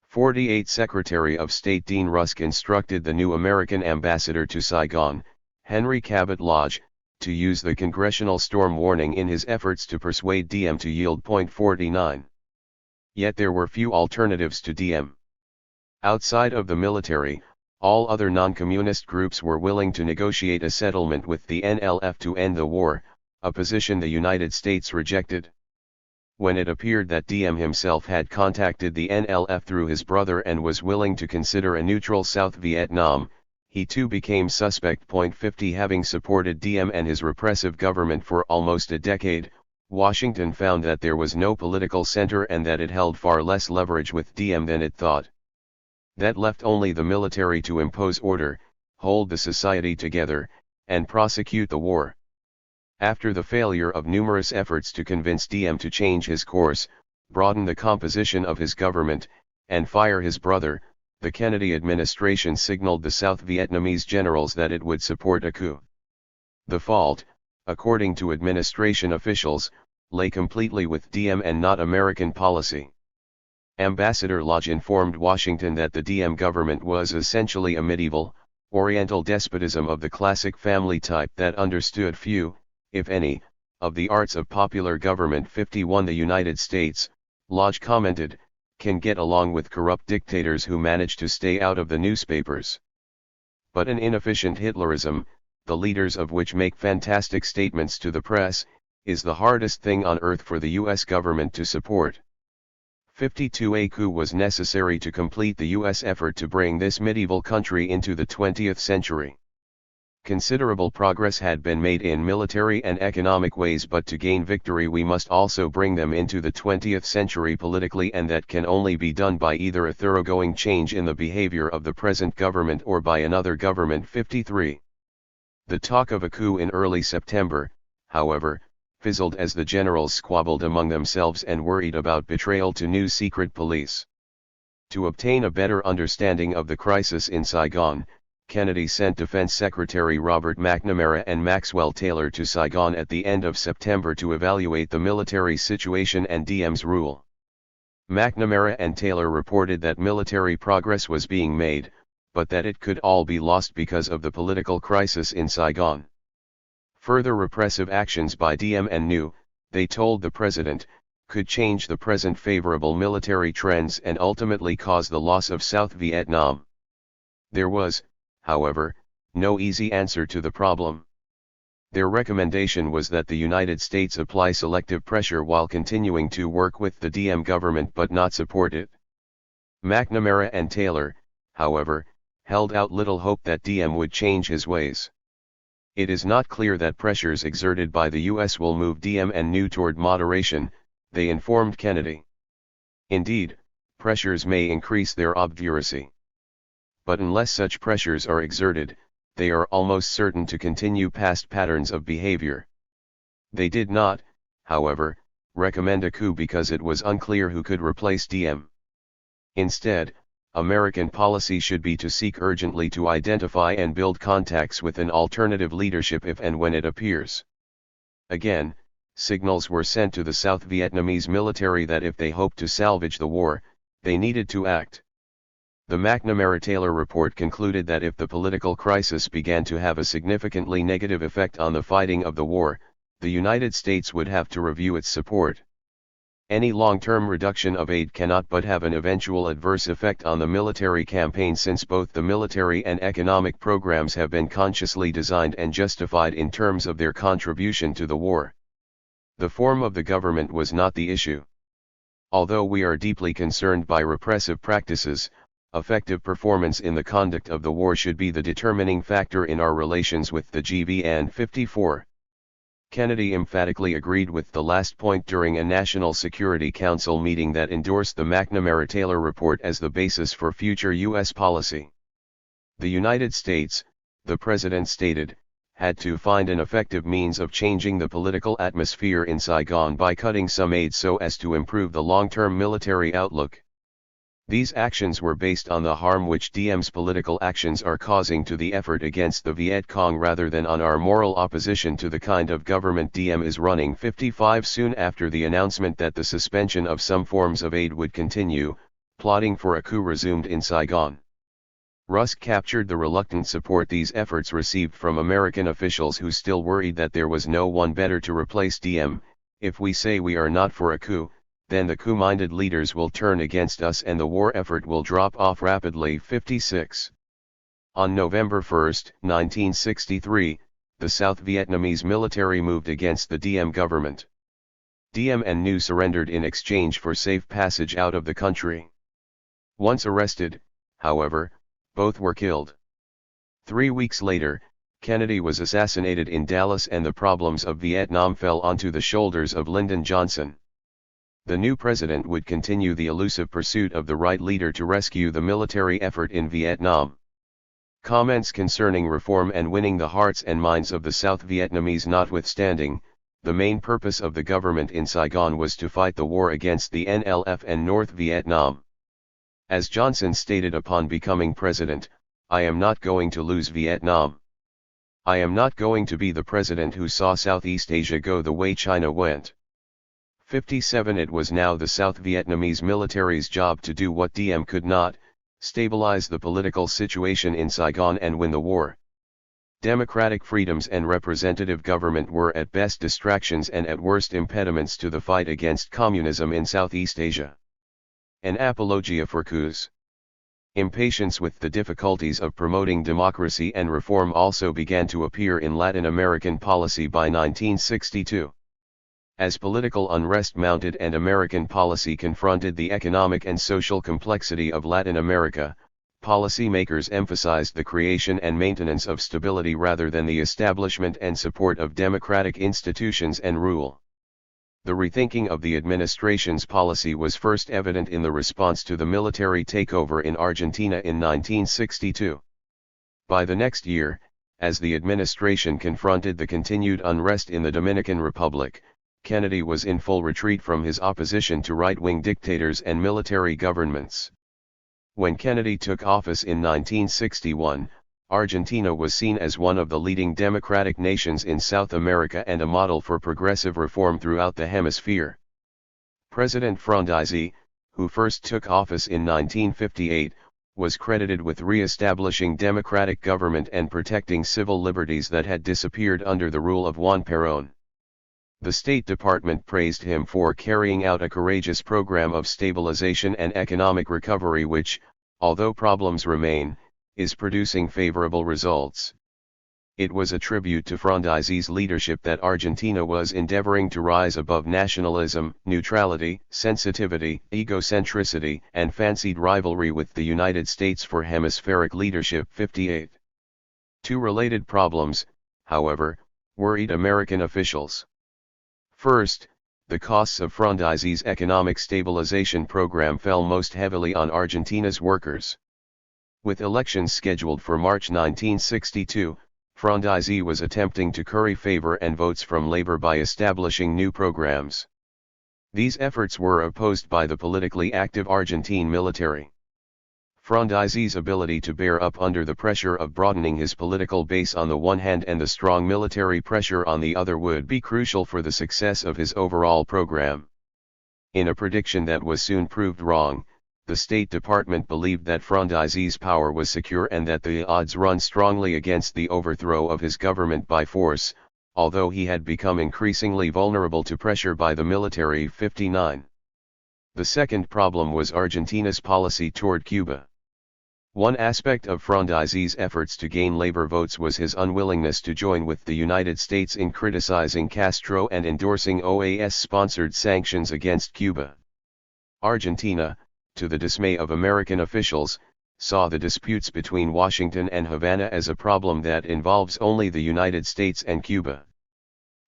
48 Secretary of State Dean Rusk instructed the new American ambassador to Saigon, Henry Cabot Lodge, to use the congressional storm warning in his efforts to persuade Diem to yield. 49. Yet there were few alternatives to Diem. Outside of the military, all other non-communist groups were willing to negotiate a settlement with the NLF to end the war, a position the United States rejected. When it appeared that Diem himself had contacted the NLF through his brother and was willing to consider a neutral South Vietnam, he too became suspect. 50 Having supported Diem and his repressive government for almost a decade, Washington found that there was no political center and that it held far less leverage with Diem than it thought. That left only the military to impose order, hold the society together, and prosecute the war. After the failure of numerous efforts to convince Diem to change his course, broaden the composition of his government, and fire his brother, the Kennedy administration signaled the South Vietnamese generals that it would support a coup. The fault, according to administration officials, lay completely with Diem and not American policy. Ambassador Lodge informed Washington that the Diem government was essentially a medieval, Oriental despotism of the classic family type that understood few, if any, of the arts of popular government. 51 The United States, Lodge commented, can get along with corrupt dictators who manage to stay out of the newspapers. But an inefficient Hitlerism, the leaders of which make fantastic statements to the press, is the hardest thing on earth for the U.S. government to support. 52 A coup was necessary to complete the U.S. effort to bring this medieval country into the 20th century. Considerable progress had been made in military and economic ways, but to gain victory we must also bring them into the 20th century politically, and that can only be done by either a thoroughgoing change in the behavior of the present government or by another government. 53. The talk of a coup in early September, however, fizzled as the generals squabbled among themselves and worried about betrayal to new secret police. To obtain a better understanding of the crisis in Saigon, Kennedy sent Defense Secretary Robert McNamara and Maxwell Taylor to Saigon at the end of September to evaluate the military situation and Diem's rule. McNamara and Taylor reported that military progress was being made, but that it could all be lost because of the political crisis in Saigon. Further repressive actions by Diem and NU, they told the president, could change the present favorable military trends and ultimately cause the loss of South Vietnam. There was, however, no easy answer to the problem. Their recommendation was that the United States apply selective pressure while continuing to work with the Diem government but not support it. McNamara and Taylor, however, held out little hope that Diem would change his ways. It is not clear that pressures exerted by the U.S. will move Diem and NU toward moderation, they informed Kennedy. Indeed, pressures may increase their obduracy. But unless such pressures are exerted, they are almost certain to continue past patterns of behavior. They did not, however, recommend a coup because it was unclear who could replace Diem. Instead, American policy should be to seek urgently to identify and build contacts with an alternative leadership if and when it appears. Again, signals were sent to the South Vietnamese military that if they hoped to salvage the war, they needed to act. The McNamara-Taylor report concluded that if the political crisis began to have a significantly negative effect on the fighting of the war, the United States would have to review its support. Any long-term reduction of aid cannot but have an eventual adverse effect on the military campaign, since both the military and economic programs have been consciously designed and justified in terms of their contribution to the war. The form of the government was not the issue. Although we are deeply concerned by repressive practices, effective performance in the conduct of the war should be the determining factor in our relations with the GVN. 54. Kennedy emphatically agreed with the last point during a National Security Council meeting that endorsed the McNamara-Taylor report as the basis for future U.S. policy. The United States, the President stated, had to find an effective means of changing the political atmosphere in Saigon by cutting some aid so as to improve the long-term military outlook. These actions were based on the harm which DM's political actions are causing to the effort against the Viet Cong rather than on our moral opposition to the kind of government DM is running. 55 Soon after the announcement that the suspension of some forms of aid would continue, plotting for a coup resumed in Saigon. Rusk captured the reluctant support these efforts received from American officials who still worried that there was no one better to replace DM. If we say we are not for a coup, then the coup-minded leaders will turn against us and the war effort will drop off rapidly. 56. On November 1, 1963, the South Vietnamese military moved against the DM government. DM and Nu surrendered in exchange for safe passage out of the country. Once arrested, however, both were killed. 3 weeks later, Kennedy was assassinated in Dallas and the problems of Vietnam fell onto the shoulders of Lyndon Johnson. The new president would continue the elusive pursuit of the right leader to rescue the military effort in Vietnam. Comments concerning reform and winning the hearts and minds of the South Vietnamese notwithstanding, the main purpose of the government in Saigon was to fight the war against the NLF and North Vietnam. As Johnson stated upon becoming president, "I am not going to lose Vietnam. I am not going to be the president who saw Southeast Asia go the way China went." 57 It was now the South Vietnamese military's job to do what DM could not, stabilize the political situation in Saigon and win the war. Democratic freedoms and representative government were at best distractions and at worst impediments to the fight against communism in Southeast Asia. An apologia for coups. Impatience with the difficulties of promoting democracy and reform also began to appear in Latin American policy by 1962. As political unrest mounted and American policy confronted the economic and social complexity of Latin America, policymakers emphasized the creation and maintenance of stability rather than the establishment and support of democratic institutions and rule. The rethinking of the administration's policy was first evident in the response to the military takeover in Argentina in 1962. By the next year, as the administration confronted the continued unrest in the Dominican Republic, Kennedy was in full retreat from his opposition to right-wing dictators and military governments. When Kennedy took office in 1961, Argentina was seen as one of the leading democratic nations in South America and a model for progressive reform throughout the hemisphere. President Frondizi, who first took office in 1958, was credited with re-establishing democratic government and protecting civil liberties that had disappeared under the rule of Juan Perón. The State Department praised him for carrying out a courageous program of stabilization and economic recovery which, although problems remain, is producing favorable results. It was a tribute to Frondizi's leadership that Argentina was endeavoring to rise above nationalism, neutrality, sensitivity, egocentricity, and fancied rivalry with the United States for hemispheric leadership. 58. Two related problems, however, worried American officials. First, the costs of Frondizi's economic stabilization program fell most heavily on Argentina's workers. With elections scheduled for March 1962, Frondizi was attempting to curry favor and votes from labor by establishing new programs. These efforts were opposed by the politically active Argentine military. Frondizi's ability to bear up under the pressure of broadening his political base on the one hand and the strong military pressure on the other would be crucial for the success of his overall program. In a prediction that was soon proved wrong, the State Department believed that Frondizi's power was secure and that the odds run strongly against the overthrow of his government by force, although he had become increasingly vulnerable to pressure by the military. 59. The second problem was Argentina's policy toward Cuba. One aspect of Frondizi's efforts to gain labor votes was his unwillingness to join with the United States in criticizing Castro and endorsing OAS-sponsored sanctions against Cuba. Argentina, to the dismay of American officials, saw the disputes between Washington and Havana as a problem that involves only the United States and Cuba.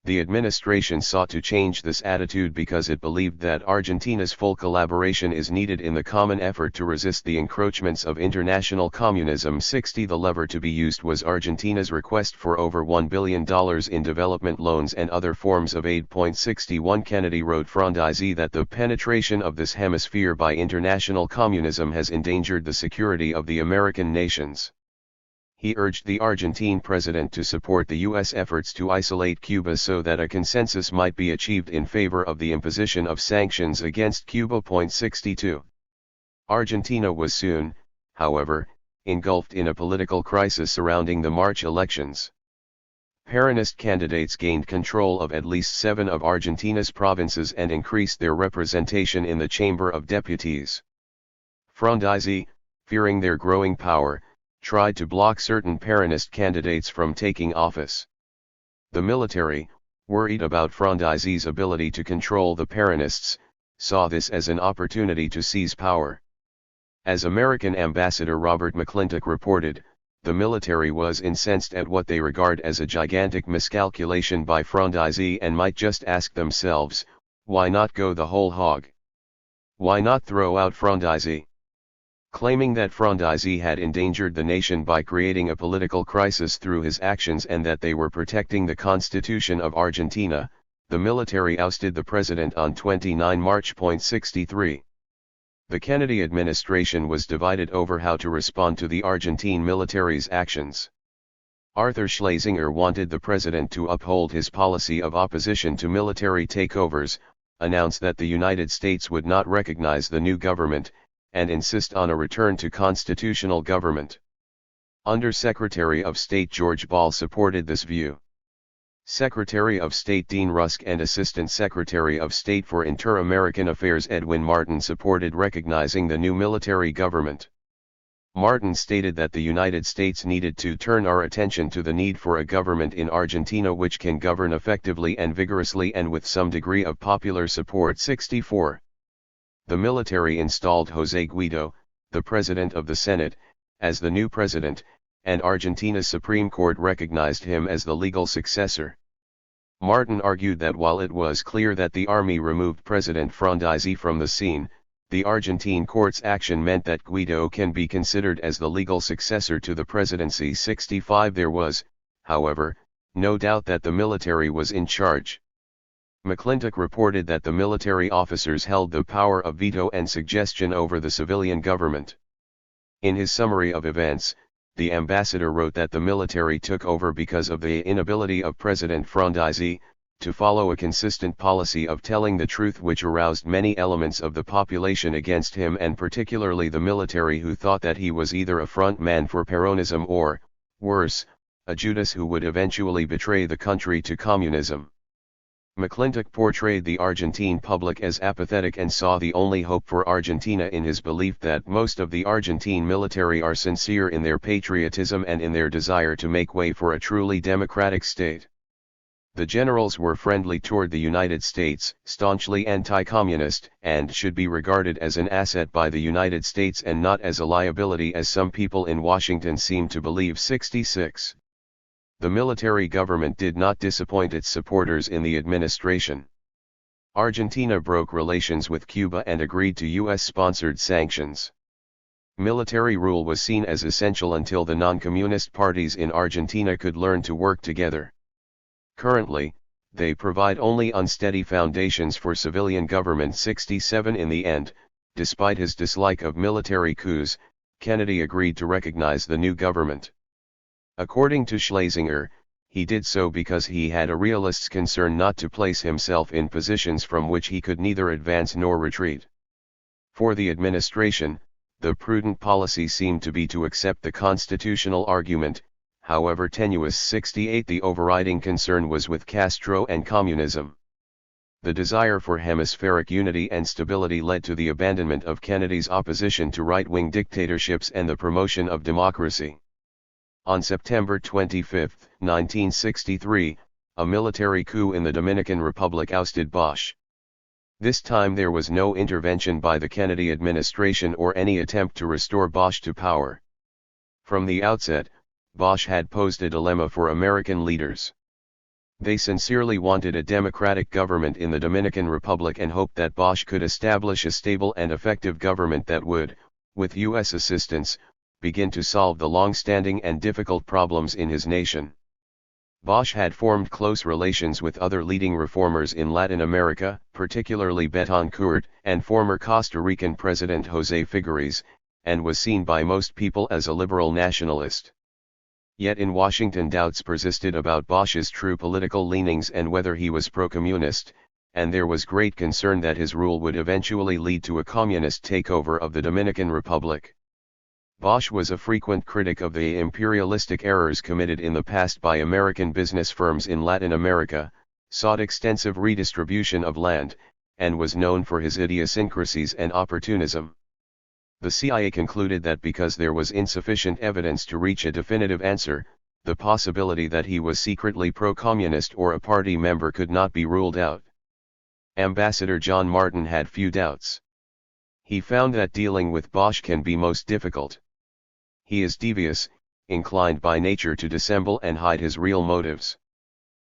The administration sought to change this attitude because it believed that Argentina's full collaboration is needed in the common effort to resist the encroachments of international communism. 60 The lever to be used was Argentina's request for over $1 billion in development loans and other forms of aid. 61 Kennedy wrote Frondizi that the penetration of this hemisphere by international communism has endangered the security of the American nations. He urged the Argentine president to support the U.S. efforts to isolate Cuba so that a consensus might be achieved in favor of the imposition of sanctions against Cuba. 62. Argentina was soon, however, engulfed in a political crisis surrounding the March elections. Peronist candidates gained control of at least 7 of Argentina's provinces and increased their representation in the Chamber of Deputies. Frondizi, fearing their growing power, tried to block certain Peronist candidates from taking office. The military, worried about Frondizi's ability to control the Peronists, saw this as an opportunity to seize power. As American Ambassador Robert McClintock reported, the military was incensed at what they regard as a gigantic miscalculation by Frondizi and might just ask themselves, why not go the whole hog? Why not throw out Frondizi? Claiming that Frondizi had endangered the nation by creating a political crisis through his actions and that they were protecting the Constitution of Argentina, the military ousted the president on 29 March. 63. The Kennedy administration was divided over how to respond to the Argentine military's actions. Arthur Schlesinger wanted the president to uphold his policy of opposition to military takeovers, announce that the United States would not recognize the new government, and insist on a return to constitutional government. Under-Secretary of State George Ball supported this view. Secretary of State Dean Rusk and Assistant Secretary of State for Inter-American Affairs Edwin Martin supported recognizing the new military government. Martin stated that the United States needed to turn our attention to the need for a government in Argentina which can govern effectively and vigorously and with some degree of popular support. 64. The military installed José Guido, the President of the Senate, as the new president, and Argentina's Supreme Court recognized him as the legal successor. Martin argued that while it was clear that the army removed President Frondizi from the scene, the Argentine court's action meant that Guido can be considered as the legal successor to the presidency. 65 There was, however, no doubt that the military was in charge. McClintock reported that the military officers held the power of veto and suggestion over the civilian government. In his summary of events, the ambassador wrote that the military took over because of the inability of President Frondizi to follow a consistent policy of telling the truth, which aroused many elements of the population against him, and particularly the military, who thought that he was either a front man for Peronism or, worse, a Judas who would eventually betray the country to communism. McClintock portrayed the Argentine public as apathetic and saw the only hope for Argentina in his belief that most of the Argentine military are sincere in their patriotism and in their desire to make way for a truly democratic state. The generals were friendly toward the United States, staunchly anti-communist, and should be regarded as an asset by the United States and not as a liability as some people in Washington seem to believe. 66. The military government did not disappoint its supporters in the administration. Argentina broke relations with Cuba and agreed to US-sponsored sanctions. Military rule was seen as essential until the non-communist parties in Argentina could learn to work together. Currently, they provide only unsteady foundations for civilian government. 67 In the end, despite his dislike of military coups, Kennedy agreed to recognize the new government. According to Schlesinger, he did so because he had a realist's concern not to place himself in positions from which he could neither advance nor retreat. For the administration, the prudent policy seemed to be to accept the constitutional argument, however tenuous. 68 The overriding concern was with Castro and communism. The desire for hemispheric unity and stability led to the abandonment of Kennedy's opposition to right-wing dictatorships and the promotion of democracy. On September 25, 1963, a military coup in the Dominican Republic ousted Bosch. This time there was no intervention by the Kennedy administration or any attempt to restore Bosch to power. From the outset, Bosch had posed a dilemma for American leaders. They sincerely wanted a democratic government in the Dominican Republic and hoped that Bosch could establish a stable and effective government that would, with U.S. assistance, begin to solve the long-standing and difficult problems in his nation. Bosch had formed close relations with other leading reformers in Latin America, particularly Betancourt and former Costa Rican President José Figueres, and was seen by most people as a liberal nationalist. Yet in Washington doubts persisted about Bosch's true political leanings and whether he was pro-communist, and there was great concern that his rule would eventually lead to a communist takeover of the Dominican Republic. Bosch was a frequent critic of the imperialistic errors committed in the past by American business firms in Latin America, sought extensive redistribution of land, and was known for his idiosyncrasies and opportunism. The CIA concluded that because there was insufficient evidence to reach a definitive answer, the possibility that he was secretly pro-communist or a party member could not be ruled out. Ambassador John Martin had few doubts. He found that dealing with Bosch can be most difficult. He is devious, inclined by nature to dissemble and hide his real motives.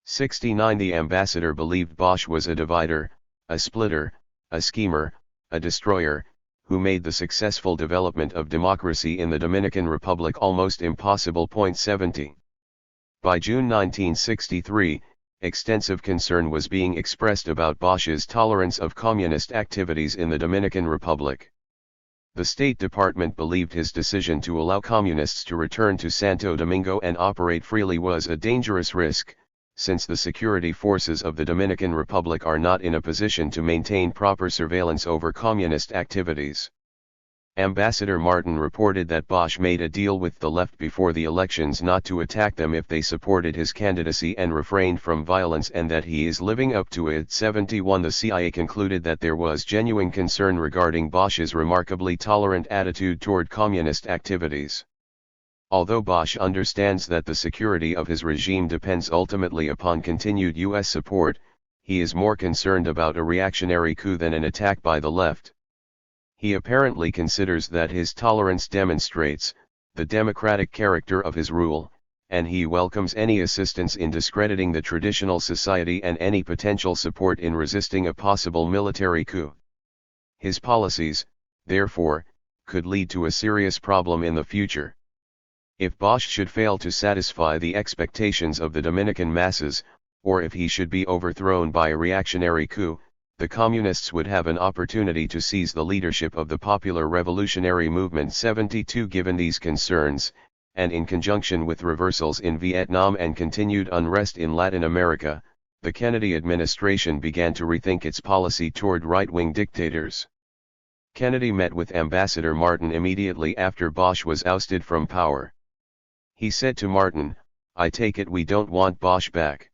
69 The ambassador believed Bosch was a divider, a splitter, a schemer, a destroyer, who made the successful development of democracy in the Dominican Republic almost impossible. 70. By June 1963, extensive concern was being expressed about Bosch's tolerance of communist activities in the Dominican Republic. The State Department believed his decision to allow communists to return to Santo Domingo and operate freely was a dangerous risk, since the security forces of the Dominican Republic are not in a position to maintain proper surveillance over communist activities. Ambassador Martin reported that Bosch made a deal with the left before the elections not to attack them if they supported his candidacy and refrained from violence, and that he is living up to it. 71 The CIA concluded that there was genuine concern regarding Bosch's remarkably tolerant attitude toward communist activities. Although Bosch understands that the security of his regime depends ultimately upon continued U.S. support, he is more concerned about a reactionary coup than an attack by the left. He apparently considers that his tolerance demonstrates the democratic character of his rule, and he welcomes any assistance in discrediting the traditional society and any potential support in resisting a possible military coup. His policies, therefore, could lead to a serious problem in the future. If Bosch should fail to satisfy the expectations of the Dominican masses, or if he should be overthrown by a reactionary coup, the communists would have an opportunity to seize the leadership of the popular revolutionary movement. 72 Given these concerns, and in conjunction with reversals in Vietnam and continued unrest in Latin America, the Kennedy administration began to rethink its policy toward right-wing dictators. Kennedy met with Ambassador Martin immediately after Bosch was ousted from power. He said to Martin, "I take it we don't want Bosch back."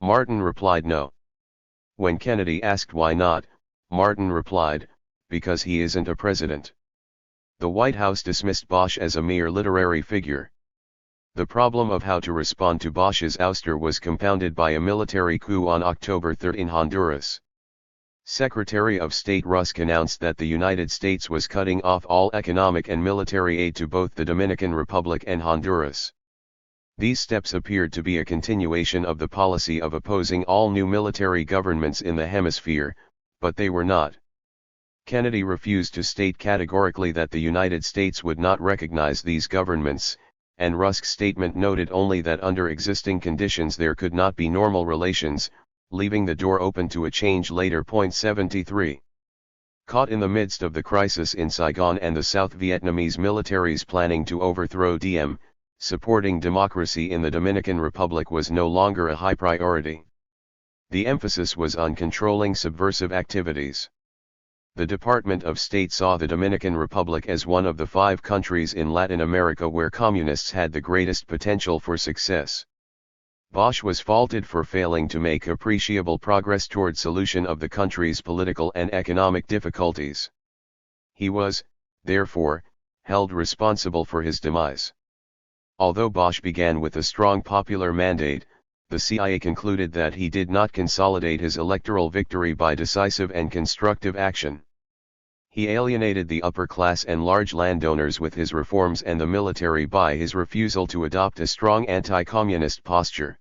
Martin replied no. When Kennedy asked why not, Martin replied, "Because he isn't a president." The White House dismissed Bosch as a mere literary figure. The problem of how to respond to Bosch's ouster was compounded by a military coup on October 3 in Honduras. Secretary of State Rusk announced that the United States was cutting off all economic and military aid to both the Dominican Republic and Honduras. These steps appeared to be a continuation of the policy of opposing all new military governments in the hemisphere, but they were not. Kennedy refused to state categorically that the United States would not recognize these governments, and Rusk's statement noted only that under existing conditions there could not be normal relations, leaving the door open to a change later. 73. Caught in the midst of the crisis in Saigon and the South Vietnamese militaries planning to overthrow Diem, supporting democracy in the Dominican Republic was no longer a high priority. The emphasis was on controlling subversive activities. The Department of State saw the Dominican Republic as one of the 5 countries in Latin America where communists had the greatest potential for success. Bosch was faulted for failing to make appreciable progress toward solution of the country's political and economic difficulties. He was, therefore, held responsible for his demise. Although Bosch began with a strong popular mandate, the CIA concluded that he did not consolidate his electoral victory by decisive and constructive action. He alienated the upper class and large landowners with his reforms and the military by his refusal to adopt a strong anti-communist posture.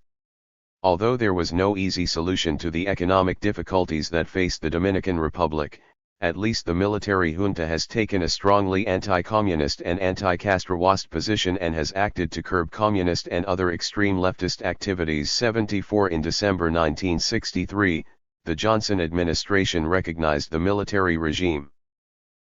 Although there was no easy solution to the economic difficulties that faced the Dominican Republic, at least the military junta has taken a strongly anti-communist and anti-Castroist position and has acted to curb communist and other extreme leftist activities. 74 In December 1963, the Johnson administration recognized the military regime.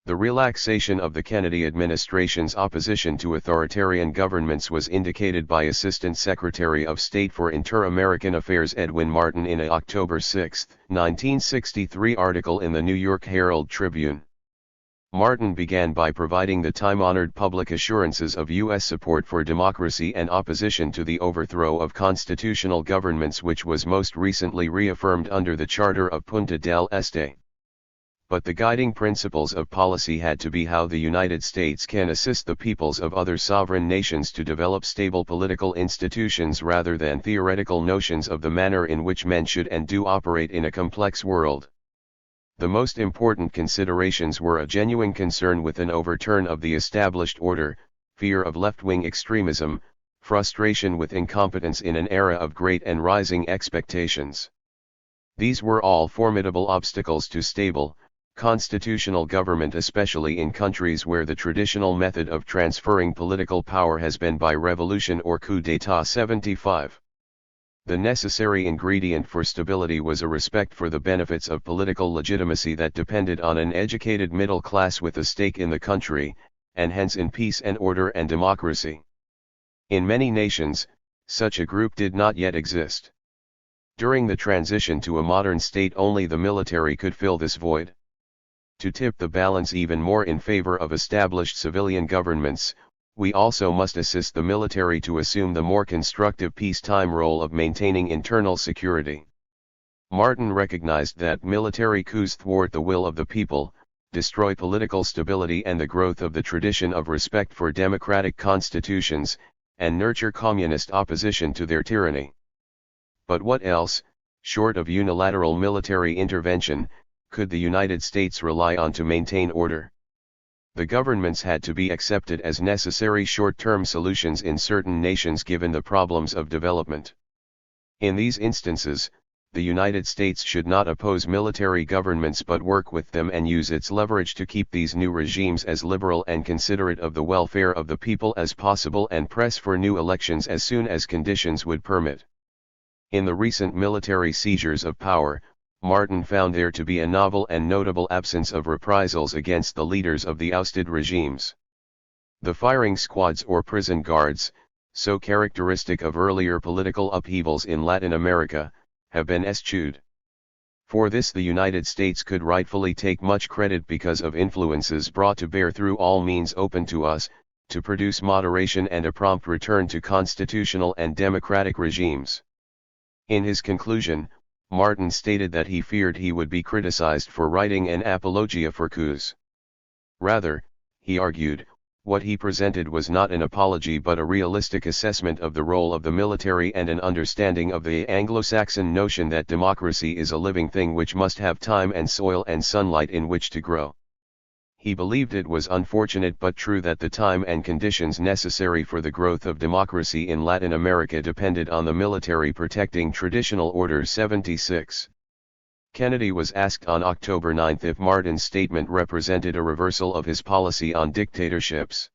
The relaxation of the Kennedy administration's opposition to authoritarian governments was indicated by Assistant Secretary of State for Inter-American Affairs Edwin Martin in an October 6, 1963 article in the New York Herald Tribune. Martin began by providing the time-honored public assurances of U.S. support for democracy and opposition to the overthrow of constitutional governments, which was most recently reaffirmed under the Charter of Punta del Este. But the guiding principles of policy had to be how the United States can assist the peoples of other sovereign nations to develop stable political institutions rather than theoretical notions of the manner in which men should and do operate in a complex world. The most important considerations were a genuine concern with an overturn of the established order, fear of left-wing extremism, frustration with incompetence in an era of great and rising expectations. These were all formidable obstacles to stable, constitutional government, especially in countries where the traditional method of transferring political power has been by revolution or coup d'état. 75. The necessary ingredient for stability was a respect for the benefits of political legitimacy that depended on an educated middle class with a stake in the country, and hence in peace and order and democracy. In many nations, such a group did not yet exist. During the transition to a modern state, only the military could fill this void. To tip the balance even more in favor of established civilian governments, we also must assist the military to assume the more constructive peacetime role of maintaining internal security. Martin recognized that military coups thwart the will of the people, destroy political stability and the growth of the tradition of respect for democratic constitutions, and nurture communist opposition to their tyranny. But what else, short of unilateral military intervention, could the United States rely on to maintain order? The governments had to be accepted as necessary short-term solutions in certain nations given the problems of development. In these instances, the United States should not oppose military governments but work with them and use its leverage to keep these new regimes as liberal and considerate of the welfare of the people as possible and press for new elections as soon as conditions would permit. In the recent military seizures of power, Martin found there to be a novel and notable absence of reprisals against the leaders of the ousted regimes. The firing squads or prison guards, so characteristic of earlier political upheavals in Latin America, have been eschewed. For this the United States could rightfully take much credit because of influences brought to bear through all means open to us, to produce moderation and a prompt return to constitutional and democratic regimes. In his conclusion, Martin stated that he feared he would be criticized for writing an apologia for coups. Rather, he argued, what he presented was not an apology but a realistic assessment of the role of the military and an understanding of the Anglo-Saxon notion that democracy is a living thing which must have time and soil and sunlight in which to grow. He believed it was unfortunate but true that the time and conditions necessary for the growth of democracy in Latin America depended on the military protecting traditional orders. 76. Kennedy was asked on October 9 if Martin's statement represented a reversal of his policy on dictatorships.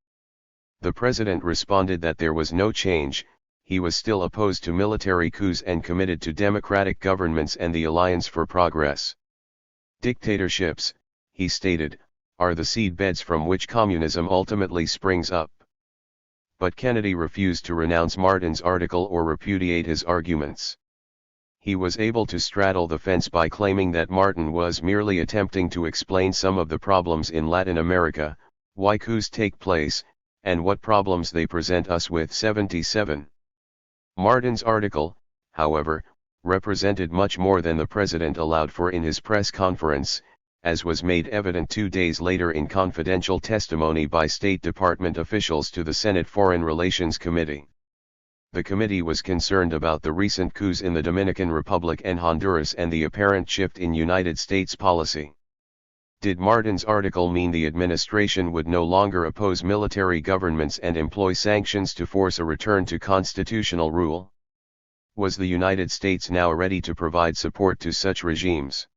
The president responded that there was no change, he was still opposed to military coups and committed to democratic governments and the Alliance for Progress. Dictatorships, he stated, are the seedbeds from which communism ultimately springs up. But Kennedy refused to renounce Martin's article or repudiate his arguments. He was able to straddle the fence by claiming that Martin was merely attempting to explain some of the problems in Latin America, why coups take place, and what problems they present us with. 77. Martin's article, however, represented much more than the president allowed for in his press conference, as was made evident 2 days later in confidential testimony by State Department officials to the Senate Foreign Relations Committee. The committee was concerned about the recent coups in the Dominican Republic and Honduras and the apparent shift in United States policy. Did Martin's article mean the administration would no longer oppose military governments and employ sanctions to force a return to constitutional rule? Was the United States now ready to provide support to such regimes?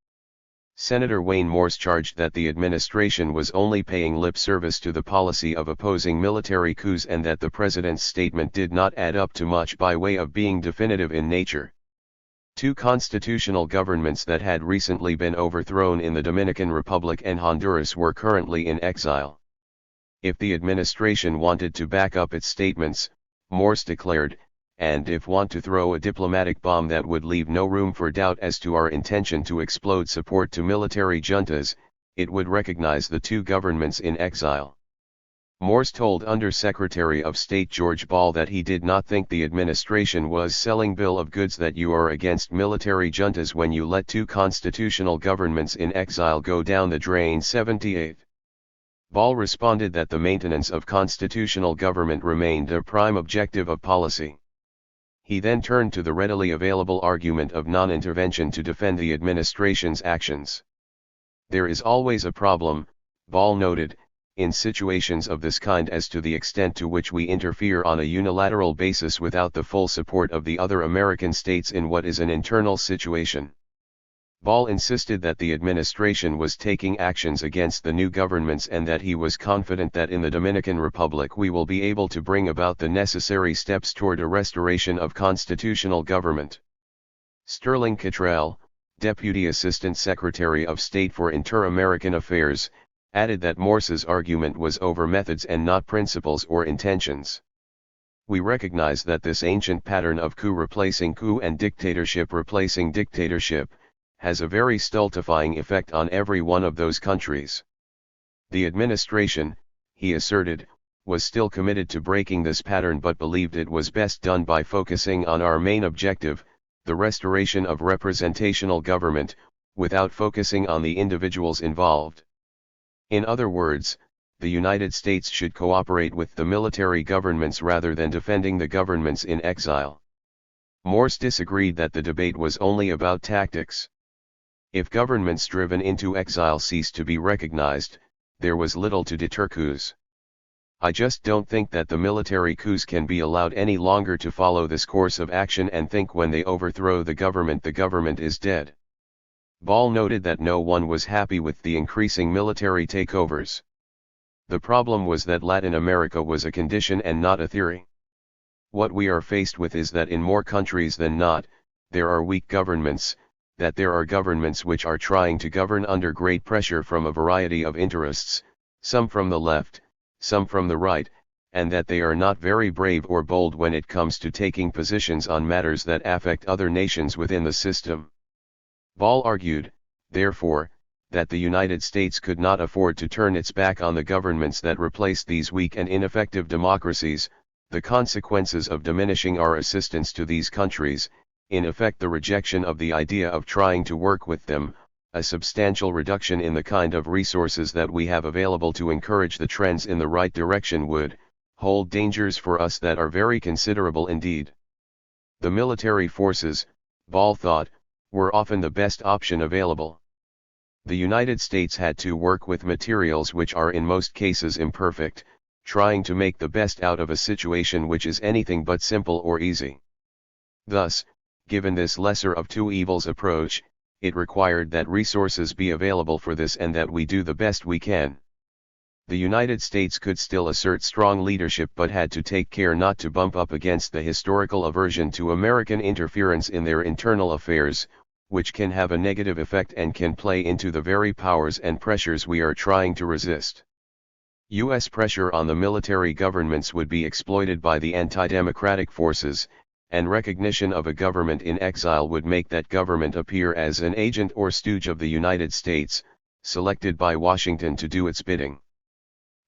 Senator Wayne Morse charged that the administration was only paying lip service to the policy of opposing military coups and that the president's statement did not add up to much by way of being definitive in nature. Two constitutional governments that had recently been overthrown in the Dominican Republic and Honduras were currently in exile. If the administration wanted to back up its statements, Morse declared, and if want to throw a diplomatic bomb that would leave no room for doubt as to our intention to explode support to military juntas, it would recognize the two governments in exile. Morse told Under-Secretary of State George Ball that he did not think the administration was selling bill of goods that you are against military juntas when you let two constitutional governments in exile go down the drain. 78. Ball responded that the maintenance of constitutional government remained a prime objective of policy. He then turned to the readily available argument of non-intervention to defend the administration's actions. There is always a problem, Ball noted, in situations of this kind as to the extent to which we interfere on a unilateral basis without the full support of the other American states in what is an internal situation. Ball insisted that the administration was taking actions against the new governments and that he was confident that in the Dominican Republic we will be able to bring about the necessary steps toward a restoration of constitutional government. Sterling Cottrell, Deputy Assistant Secretary of State for Inter-American Affairs, added that Morse's argument was over methods and not principles or intentions. We recognize that this ancient pattern of coup replacing coup and dictatorship replacing dictatorship has a very stultifying effect on every one of those countries. The administration, he asserted, was still committed to breaking this pattern but believed it was best done by focusing on our main objective, the restoration of representational government, without focusing on the individuals involved. In other words, the United States should cooperate with the military governments rather than defending the governments in exile. Morse disagreed that the debate was only about tactics. If governments driven into exile ceased to be recognized, there was little to deter coups. I just don't think that the military coups can be allowed any longer to follow this course of action and think when they overthrow the government is dead. Ball noted that no one was happy with the increasing military takeovers. The problem was that Latin America was a condition and not a theory. What we are faced with is that in more countries than not, there are weak governments, that there are governments which are trying to govern under great pressure from a variety of interests, some from the left, some from the right, and that they are not very brave or bold when it comes to taking positions on matters that affect other nations within the system. Ball argued, therefore, that the United States could not afford to turn its back on the governments that replaced these weak and ineffective democracies, the consequences of diminishing our assistance to these countries, in effect the rejection of the idea of trying to work with them, a substantial reduction in the kind of resources that we have available to encourage the trends in the right direction would hold dangers for us that are very considerable indeed. The military forces, Ball thought, were often the best option available. The United States had to work with materials which are in most cases imperfect, trying to make the best out of a situation which is anything but simple or easy. Thus, given this lesser of two evils approach, it required that resources be available for this and that we do the best we can. The United States could still assert strong leadership but had to take care not to bump up against the historical aversion to American interference in their internal affairs, which can have a negative effect and can play into the very powers and pressures we are trying to resist. U.S. pressure on the military governments would be exploited by the anti-democratic forces, and recognition of a government in exile would make that government appear as an agent or stooge of the United States, selected by Washington to do its bidding.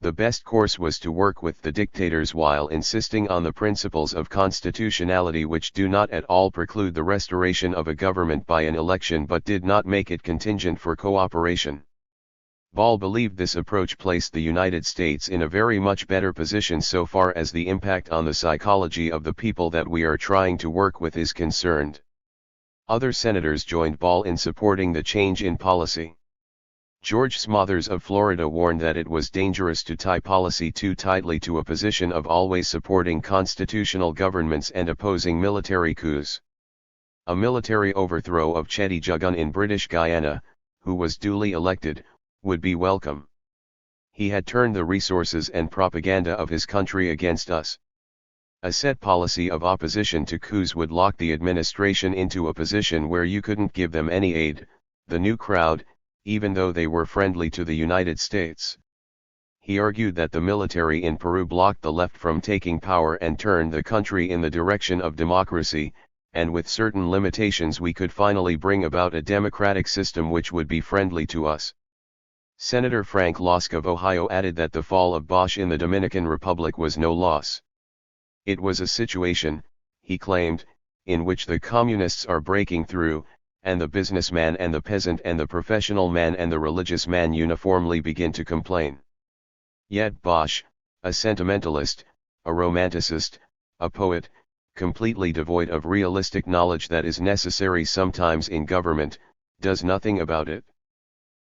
The best course was to work with the dictators while insisting on the principles of constitutionality which do not at all preclude the restoration of a government by an election but did not make it contingent for cooperation. Ball believed this approach placed the United States in a very much better position so far as the impact on the psychology of the people that we are trying to work with is concerned. Other senators joined Ball in supporting the change in policy. George Smothers of Florida warned that it was dangerous to tie policy too tightly to a position of always supporting constitutional governments and opposing military coups. a military overthrow of Chetty Jugun in British Guyana, who was duly elected, would be welcome. He had turned the resources and propaganda of his country against us. A set policy of opposition to coups would lock the administration into a position where you couldn't give them any aid, the new crowd, even though they were friendly to the United States. He argued that the military in Peru blocked the left from taking power and turned the country in the direction of democracy, and with certain limitations we could finally bring about a democratic system which would be friendly to us. Senator Frank Lusk of Ohio added that the fall of Bosch in the Dominican Republic was no loss. It was a situation, he claimed, in which the communists are breaking through, and the businessman and the peasant and the professional man and the religious man uniformly begin to complain. Yet Bosch, a sentimentalist, a romanticist, a poet, completely devoid of realistic knowledge that is necessary sometimes in government, does nothing about it.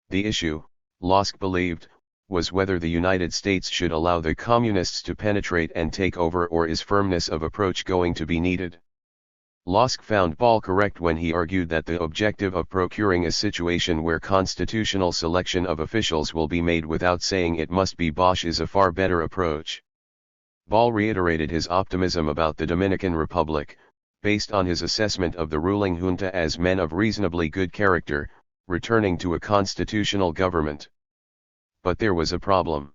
The issue, Lusk believed, was whether the United States should allow the communists to penetrate and take over, or is firmness of approach going to be needed. Lusk found Ball correct when he argued that the objective of procuring a situation where constitutional selection of officials will be made without saying it must be Bosch is a far better approach. Ball reiterated his optimism about the Dominican Republic, based on his assessment of the ruling junta as men of reasonably good character, returning to a constitutional government. But there was a problem.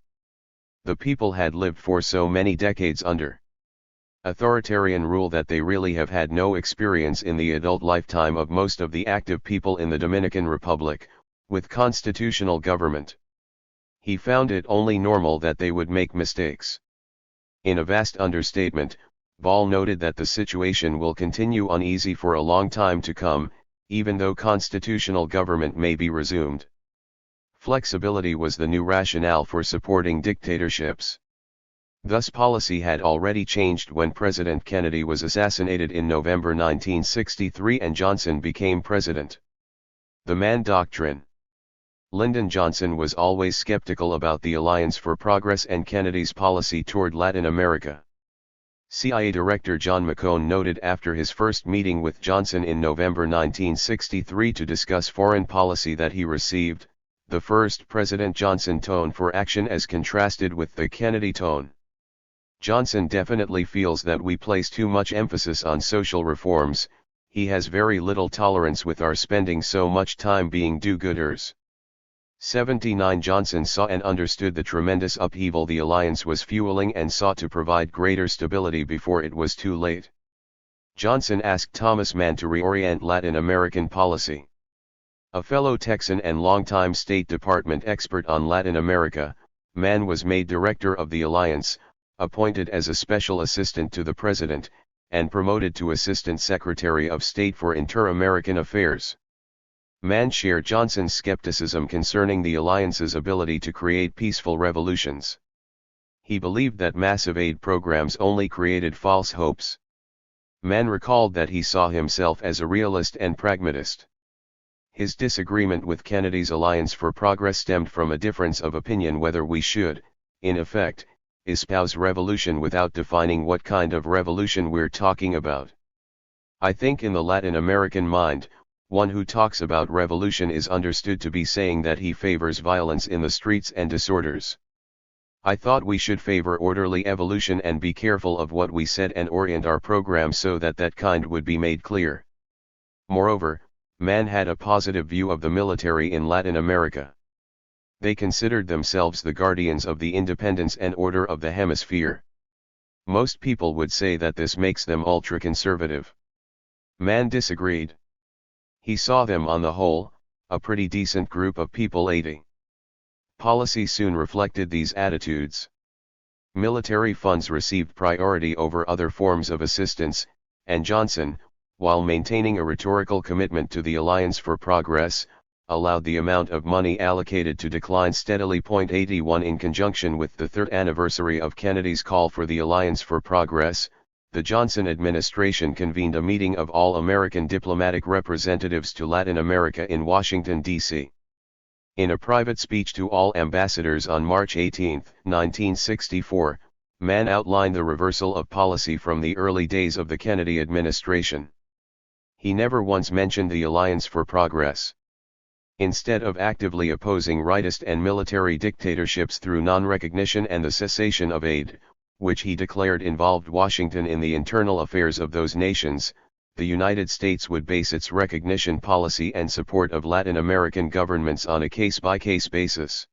The people had lived for so many decades under authoritarian rule that they really have had no experience in the adult lifetime of most of the active people in the Dominican Republic, with constitutional government. He found it only normal that they would make mistakes. In a vast understatement, Ball noted that the situation will continue uneasy for a long time to come, even though constitutional government may be resumed. Flexibility was the new rationale for supporting dictatorships. Thus policy had already changed when President Kennedy was assassinated in November 1963 and Johnson became president. The Mann Doctrine. Lyndon Johnson was always skeptical about the Alliance for Progress and Kennedy's policy toward Latin America. CIA Director John McCone noted after his first meeting with Johnson in November 1963 to discuss foreign policy that he received the first President Johnson tone for action as contrasted with the Kennedy tone. Johnson definitely feels that we place too much emphasis on social reforms. He has very little tolerance with our spending so much time being do-gooders. 79 Johnson saw and understood the tremendous upheaval the alliance was fueling and sought to provide greater stability before it was too late. Johnson asked Thomas Mann to reorient Latin American policy. A fellow Texan and longtime State Department expert on Latin America, Mann was made director of the alliance, appointed as a special assistant to the president, and promoted to Assistant Secretary of State for Inter-American Affairs. Mann shared Johnson's skepticism concerning the alliance's ability to create peaceful revolutions. He believed that massive aid programs only created false hopes. Mann recalled that he saw himself as a realist and pragmatist. His disagreement with Kennedy's Alliance for Progress stemmed from a difference of opinion whether we should, in effect, espouse revolution without defining what kind of revolution we're talking about. I think in the Latin American mind, one who talks about revolution is understood to be saying that he favors violence in the streets and disorders. I thought we should favor orderly evolution and be careful of what we said and orient our program so that that kind would be made clear. Moreover, Mann had a positive view of the military in Latin America. They considered themselves the guardians of the independence and order of the hemisphere. Most people would say that this makes them ultra-conservative. Mann disagreed. He saw them on the whole, a pretty decent group of people. 80. Policy soon reflected these attitudes. Military funds received priority over other forms of assistance, and Johnson, while maintaining a rhetorical commitment to the Alliance for Progress, allowed the amount of money allocated to decline steadily. 81 In conjunction with the third anniversary of Kennedy's call for the Alliance for Progress, the Johnson administration convened a meeting of all American diplomatic representatives to Latin America in Washington, D.C. In a private speech to all ambassadors on March 18, 1964, Mann outlined the reversal of policy from the early days of the Kennedy administration. He never once mentioned the Alliance for Progress. Instead of actively opposing rightist and military dictatorships through non-recognition and the cessation of aid, which he declared involved Washington in the internal affairs of those nations, the United States would base its recognition policy and support of Latin American governments on a case-by-case basis.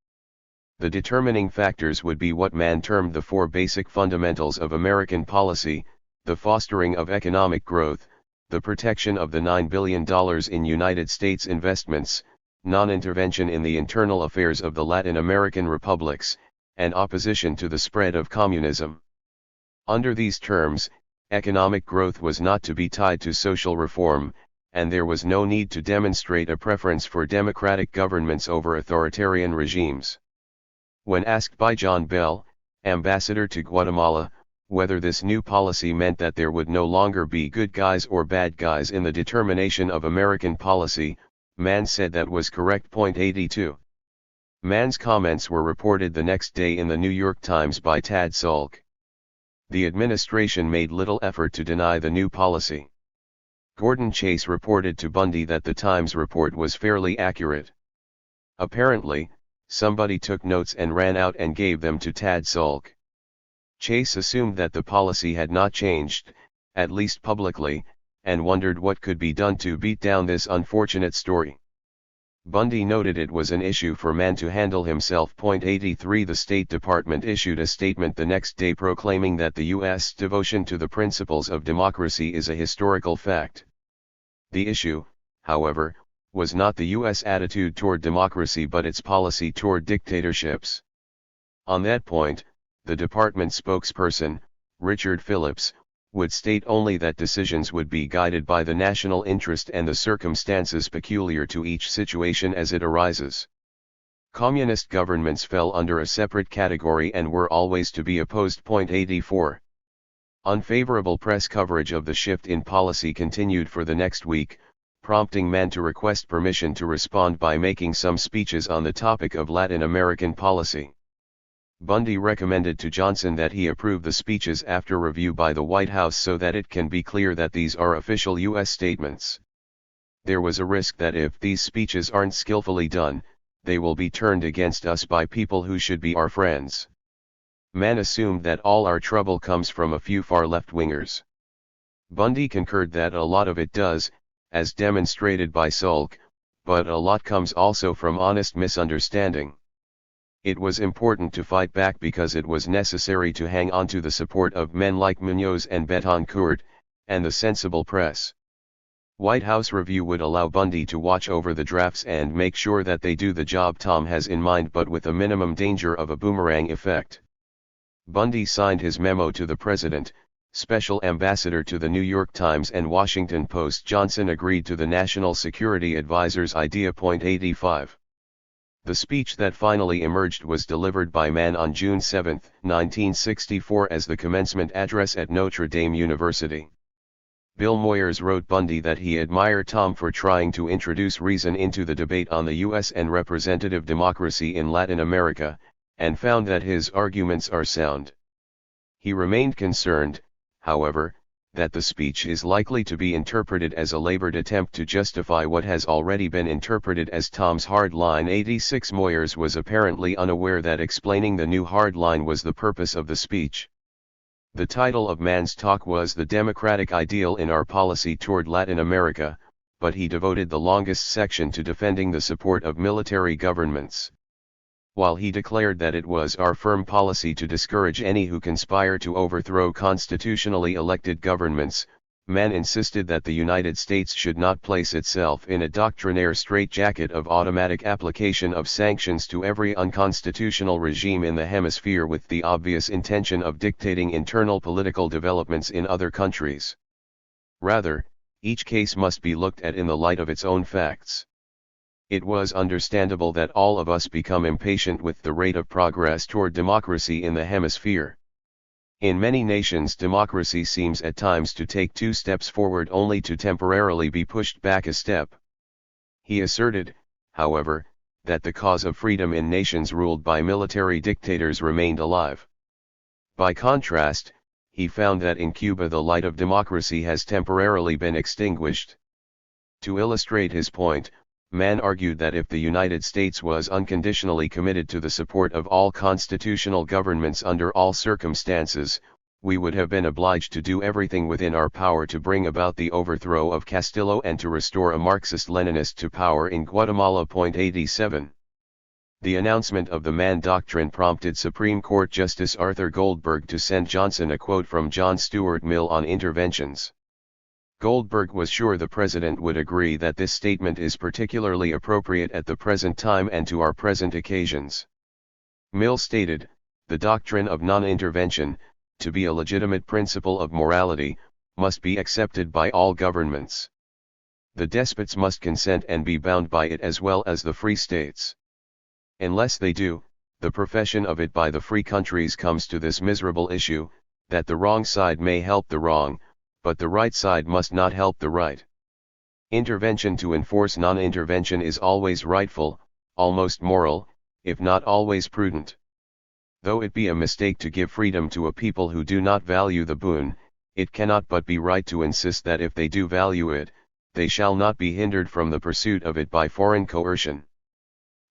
The determining factors would be what Mann termed the four basic fundamentals of American policy: the fostering of economic growth, the protection of the $9 billion in United States investments, non-intervention in the internal affairs of the Latin American republics, and opposition to the spread of communism. Under these terms, economic growth was not to be tied to social reform, and there was no need to demonstrate a preference for democratic governments over authoritarian regimes. When asked by John Bell, ambassador to Guatemala, whether this new policy meant that there would no longer be good guys or bad guys in the determination of American policy, Mann said that was correct. 82. Mann's comments were reported the next day in the New York Times by Tad Salk. The administration made little effort to deny the new policy. Gordon Chase reported to Bundy that the Times report was fairly accurate. Apparently, somebody took notes and ran out and gave them to Tad Salk. Chase assumed that the policy had not changed, at least publicly, and wondered what could be done to beat down this unfortunate story. Bundy noted it was an issue for Mann to handle himself. 83. The State Department issued a statement the next day proclaiming that the U.S. devotion to the principles of democracy is a historical fact. The issue, however, was not the U.S. attitude toward democracy but its policy toward dictatorships. On that point, the department spokesperson, Richard Phillips, would state only that decisions would be guided by the national interest and the circumstances peculiar to each situation as it arises. Communist governments fell under a separate category and were always to be opposed. 84. Unfavorable press coverage of the shift in policy continued for the next week, prompting Mann to request permission to respond by making some speeches on the topic of Latin American policy. Bundy recommended to Johnson that he approve the speeches after review by the White House so that it can be clear that these are official U.S. statements. There was a risk that if these speeches aren't skillfully done, they will be turned against us by people who should be our friends. Mann assumed that all our trouble comes from a few far left-wingers. Bundy concurred that a lot of it does, as demonstrated by Salk, but a lot comes also from honest misunderstanding. It was important to fight back because it was necessary to hang on to the support of men like Munoz and Betancourt, and the sensible press. White House review would allow Bundy to watch over the drafts and make sure that they do the job Tom has in mind but with a minimum danger of a boomerang effect. Bundy signed his memo to the President, Special Ambassador to the New York Times and Washington Post. Johnson agreed to the National Security Advisor's idea. 85. The speech that finally emerged was delivered by Mann on June 7, 1964 as the commencement address at Notre Dame University. Bill Moyers wrote Bundy that he admired Tom for trying to introduce reason into the debate on the U.S. and representative democracy in Latin America, and found that his arguments are sound. He remained concerned, however, that the speech is likely to be interpreted as a labored attempt to justify what has already been interpreted as Tom's hard line. 86. Moyers was apparently unaware that explaining the new hard line was the purpose of the speech. The title of Mann's talk was The Democratic Ideal in Our Policy Toward Latin America, but he devoted the longest section to defending the support of military governments. While he declared that it was our firm policy to discourage any who conspire to overthrow constitutionally elected governments, Mann insisted that the United States should not place itself in a doctrinaire straitjacket of automatic application of sanctions to every unconstitutional regime in the hemisphere with the obvious intention of dictating internal political developments in other countries. Rather, each case must be looked at in the light of its own facts. It was understandable that all of us become impatient with the rate of progress toward democracy in the hemisphere. In many nations, democracy seems at times to take 2 steps forward only to temporarily be pushed back a step. He asserted, however, that the cause of freedom in nations ruled by military dictators remained alive. By contrast, he found that in Cuba the light of democracy has temporarily been extinguished. To illustrate his point, Mann argued that if the United States was unconditionally committed to the support of all constitutional governments under all circumstances, we would have been obliged to do everything within our power to bring about the overthrow of Castillo and to restore a Marxist-Leninist to power in Guatemala. 87. The announcement of the Mann Doctrine prompted Supreme Court Justice Arthur Goldberg to send Johnson a quote from John Stuart Mill on interventions. Goldberg was sure the President would agree that this statement is particularly appropriate at the present time and to our present occasions. Mill stated, "The doctrine of non-intervention, to be a legitimate principle of morality, must be accepted by all governments. The despots must consent and be bound by it as well as the free states. Unless they do, the profession of it by the free countries comes to this miserable issue, that the wrong side may help the wrong, but the right side must not help the right. Intervention to enforce non-intervention is always rightful, almost moral, if not always prudent. Though it be a mistake to give freedom to a people who do not value the boon, it cannot but be right to insist that if they do value it, they shall not be hindered from the pursuit of it by foreign coercion."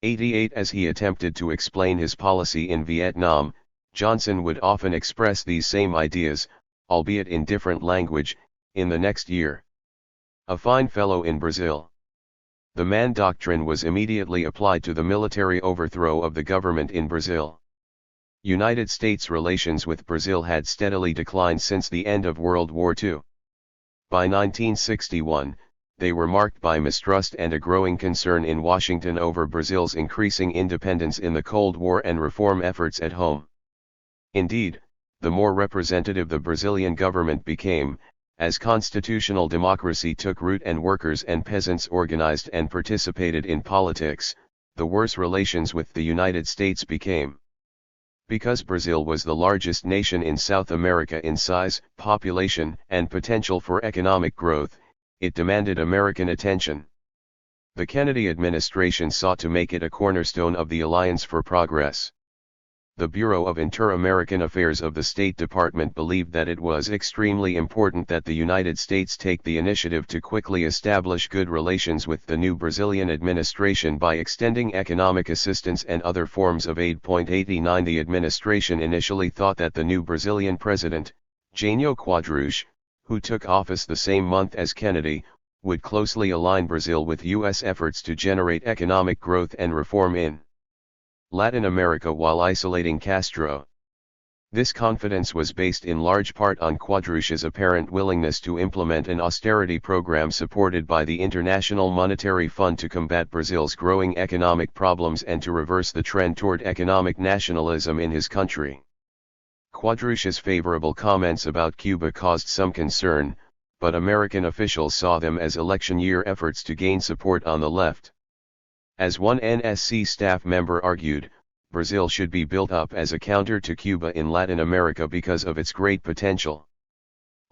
88. As he attempted to explain his policy in Vietnam, Johnson would often express these same ideas, albeit in different language, in the next year. A fine fellow in Brazil. The Mann Doctrine was immediately applied to the military overthrow of the government in Brazil. United States relations with Brazil had steadily declined since the end of World War II. By 1961, they were marked by mistrust and a growing concern in Washington over Brazil's increasing independence in the Cold War and reform efforts at home. Indeed, the more representative the Brazilian government became, as constitutional democracy took root and workers and peasants organized and participated in politics, the worse relations with the United States became. Because Brazil was the largest nation in South America in size, population, and potential for economic growth, it demanded American attention. The Kennedy administration sought to make it a cornerstone of the Alliance for Progress. The Bureau of Inter-American Affairs of the State Department believed that it was extremely important that the United States take the initiative to quickly establish good relations with the new Brazilian administration by extending economic assistance and other forms of aid. 89. The administration initially thought that the new Brazilian president, Jânio Quadros, who took office the same month as Kennedy, would closely align Brazil with U.S. efforts to generate economic growth and reform in Latin America while isolating Castro. This confidence was based in large part on Quadros's apparent willingness to implement an austerity program supported by the International Monetary Fund to combat Brazil's growing economic problems and to reverse the trend toward economic nationalism in his country. Quadros's favorable comments about Cuba caused some concern, but American officials saw them as election year efforts to gain support on the left. As one NSC staff member argued, Brazil should be built up as a counter to Cuba in Latin America because of its great potential.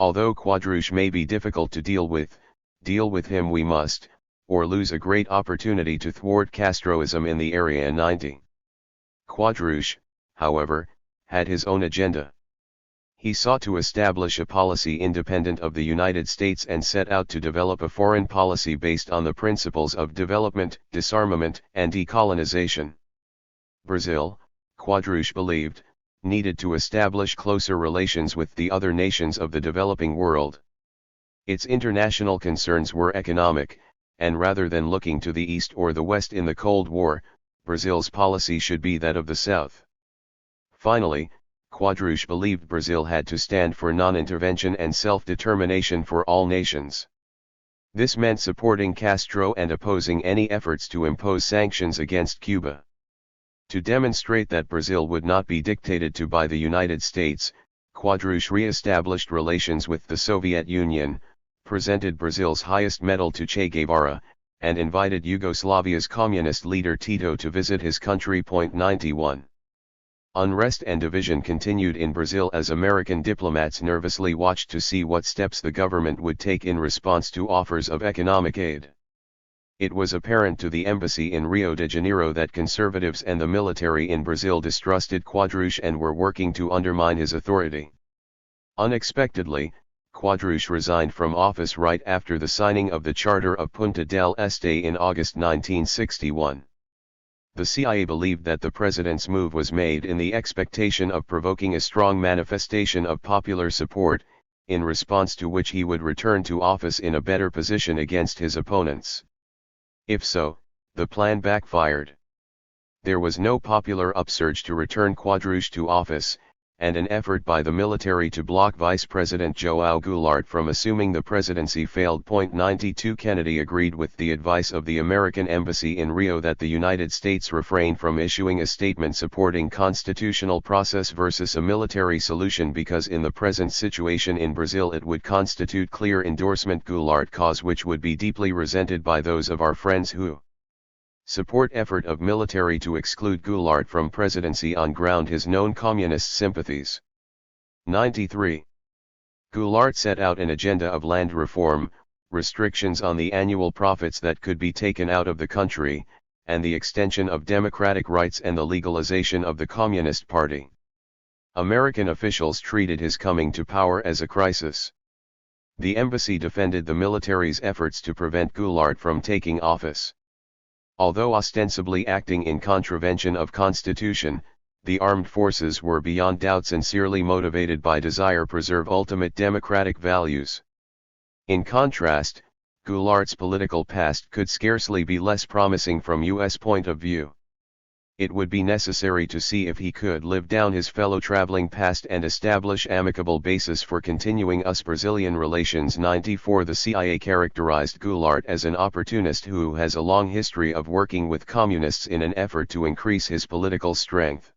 Although Quadros may be difficult to deal with him we must, or lose a great opportunity to thwart Castroism in the area. 90. Quadros, however, had his own agenda. He sought to establish a policy independent of the United States and set out to develop a foreign policy based on the principles of development, disarmament, and decolonization. Brazil, Quadros believed, needed to establish closer relations with the other nations of the developing world. Its international concerns were economic, and rather than looking to the East or the West in the Cold War, Brazil's policy should be that of the South. Finally, Quadros believed Brazil had to stand for non-intervention and self-determination for all nations. This meant supporting Castro and opposing any efforts to impose sanctions against Cuba. To demonstrate that Brazil would not be dictated to by the United States, Quadros re-established relations with the Soviet Union, presented Brazil's highest medal to Che Guevara, and invited Yugoslavia's communist leader Tito to visit his country. 91. Unrest and division continued in Brazil as American diplomats nervously watched to see what steps the government would take in response to offers of economic aid. It was apparent to the embassy in Rio de Janeiro that conservatives and the military in Brazil distrusted Quadros and were working to undermine his authority. Unexpectedly, Quadros resigned from office right after the signing of the Charter of Punta del Este in August 1961. The CIA believed that the president's move was made in the expectation of provoking a strong manifestation of popular support, in response to which he would return to office in a better position against his opponents. If so, the plan backfired. There was no popular upsurge to return Quadros to office, and an effort by the military to block Vice President João Goulart from assuming the presidency failed. 92 Kennedy agreed with the advice of the American Embassy in Rio that the United States refrain from issuing a statement supporting constitutional process versus a military solution because in the present situation in Brazil it would constitute clear endorsement Goulart cause which would be deeply resented by those of our friends who support effort of military to exclude Goulart from presidency on ground his known communist sympathies. 93. Goulart set out an agenda of land reform, restrictions on the annual profits that could be taken out of the country, and the extension of democratic rights and the legalization of the Communist Party. American officials treated his coming to power as a crisis. The embassy defended the military's efforts to prevent Goulart from taking office. Although ostensibly acting in contravention of constitution, the armed forces were beyond doubt sincerely motivated by desire to preserve ultimate democratic values. In contrast, Goulart's political past could scarcely be less promising from U.S. point of view. It would be necessary to see if he could live down his fellow traveling past and establish amicable basis for continuing US-Brazilian relations. 94 The CIA characterized Goulart as an opportunist who has a long history of working with communists in an effort to increase his political strength.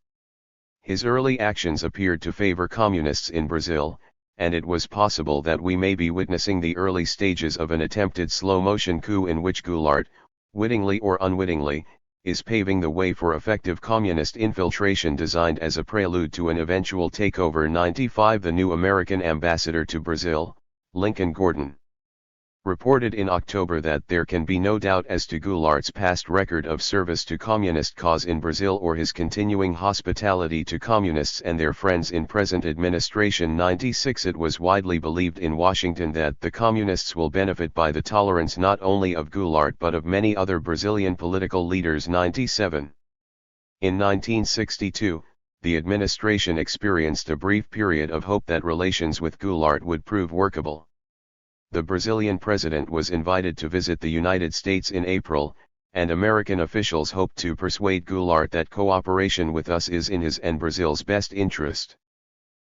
His early actions appeared to favor communists in Brazil, and it was possible that we may be witnessing the early stages of an attempted slow-motion coup in which Goulart, wittingly or unwittingly, is paving the way for effective communist infiltration designed as a prelude to an eventual takeover. 95 The new American ambassador to Brazil, Lincoln Gordon, reported in October that there can be no doubt as to Goulart's past record of service to communist cause in Brazil or his continuing hospitality to communists and their friends in present administration. 96 It was widely believed in Washington that the communists will benefit by the tolerance not only of Goulart but of many other Brazilian political leaders. 97 In 1962, the administration experienced a brief period of hope that relations with Goulart would prove workable. The Brazilian president was invited to visit the United States in April, and American officials hoped to persuade Goulart that cooperation with us is in his and Brazil's best interest.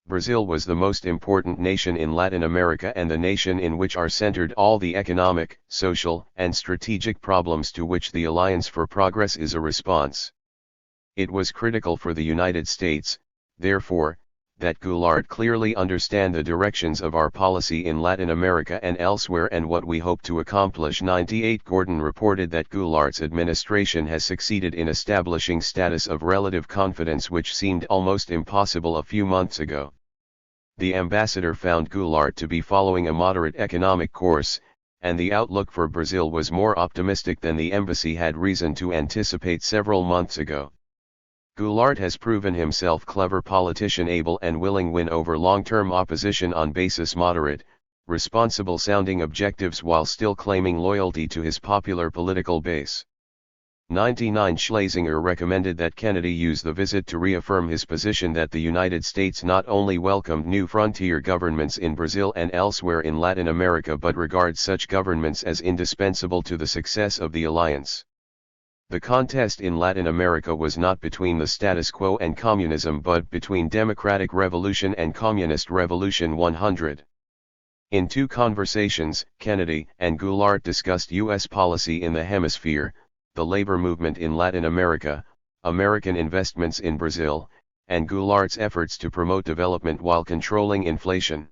Brazil was the most important nation in Latin America and the nation in which are centered all the economic, social, and strategic problems to which the Alliance for Progress is a response. It was critical for the United States, therefore, that Goulart clearly understand the directions of our policy in Latin America and elsewhere and what we hope to accomplish. 98 Gordon reported that Goulart's administration has succeeded in establishing status of relative confidence which seemed almost impossible a few months ago. The ambassador found Goulart to be following a moderate economic course, and the outlook for Brazil was more optimistic than the embassy had reason to anticipate several months ago. Goulart has proven himself clever politician able and willing win over long-term opposition on basis moderate, responsible-sounding objectives while still claiming loyalty to his popular political base. 99 Schlesinger recommended that Kennedy use the visit to reaffirm his position that the United States not only welcomed new frontier governments in Brazil and elsewhere in Latin America but regards such governments as indispensable to the success of the alliance. The contest in Latin America was not between the status quo and communism but between democratic revolution and communist revolution. 100. In two conversations, Kennedy and Goulart discussed U.S. policy in the hemisphere, the labor movement in Latin America, American investments in Brazil, and Goulart's efforts to promote development while controlling inflation.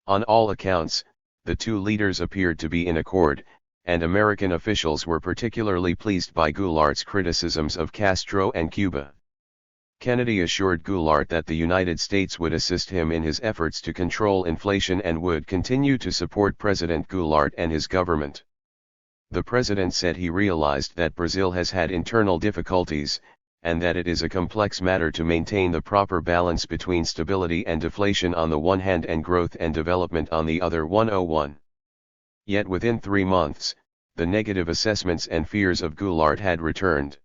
On all accounts, the two leaders appeared to be in accord, and American officials were particularly pleased by Goulart's criticisms of Castro and Cuba. Kennedy assured Goulart that the United States would assist him in his efforts to control inflation and would continue to support President Goulart and his government. The president said he realized that Brazil has had internal difficulties, and that it is a complex matter to maintain the proper balance between stability and deflation on the one hand and growth and development on the other. 101. Yet within 3 months, the negative assessments and fears of Goulart had returned.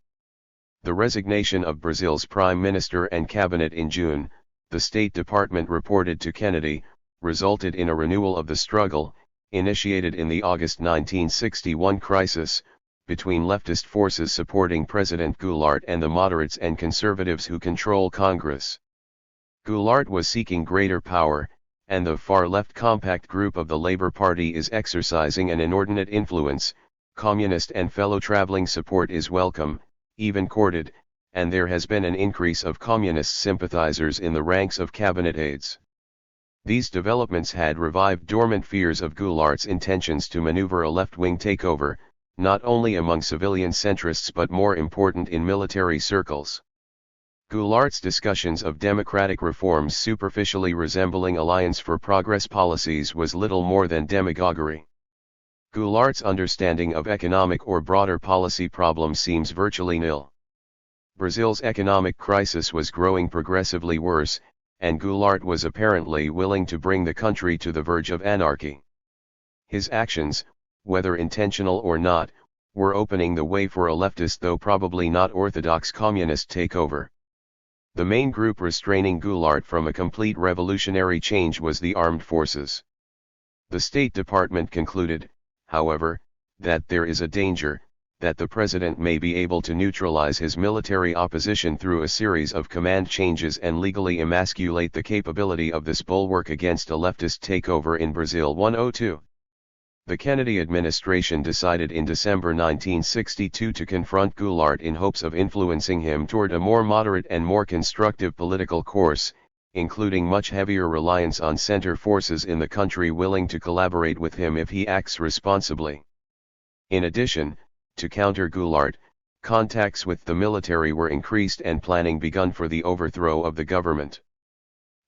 The resignation of Brazil's Prime Minister and cabinet in June, the State Department reported to Kennedy, resulted in a renewal of the struggle, initiated in the August 1961 crisis, between leftist forces supporting President Goulart and the moderates and conservatives who control Congress. Goulart was seeking greater power, and the far-left compact group of the Labour Party is exercising an inordinate influence. Communist and fellow travelling support is welcome, even courted, and there has been an increase of communist sympathisers in the ranks of cabinet aides. These developments had revived dormant fears of Goulart's intentions to manoeuvre a left-wing takeover, not only among civilian centrists but more important in military circles. Goulart's discussions of democratic reforms superficially resembling Alliance for Progress policies was little more than demagoguery. Goulart's understanding of economic or broader policy problems seems virtually nil. Brazil's economic crisis was growing progressively worse, and Goulart was apparently willing to bring the country to the verge of anarchy. His actions, whether intentional or not, were opening the way for a leftist though probably not orthodox communist takeover. The main group restraining Goulart from a complete revolutionary change was the armed forces. The State Department concluded, however, that there is a danger, that the president may be able to neutralize his military opposition through a series of command changes and legally emasculate the capability of this bulwark against a leftist takeover in Brazil. 102. The Kennedy administration decided in December 1962 to confront Goulart in hopes of influencing him toward a more moderate and more constructive political course, including much heavier reliance on center forces in the country willing to collaborate with him if he acts responsibly. In addition, to counter Goulart, contacts with the military were increased and planning begun for the overthrow of the government.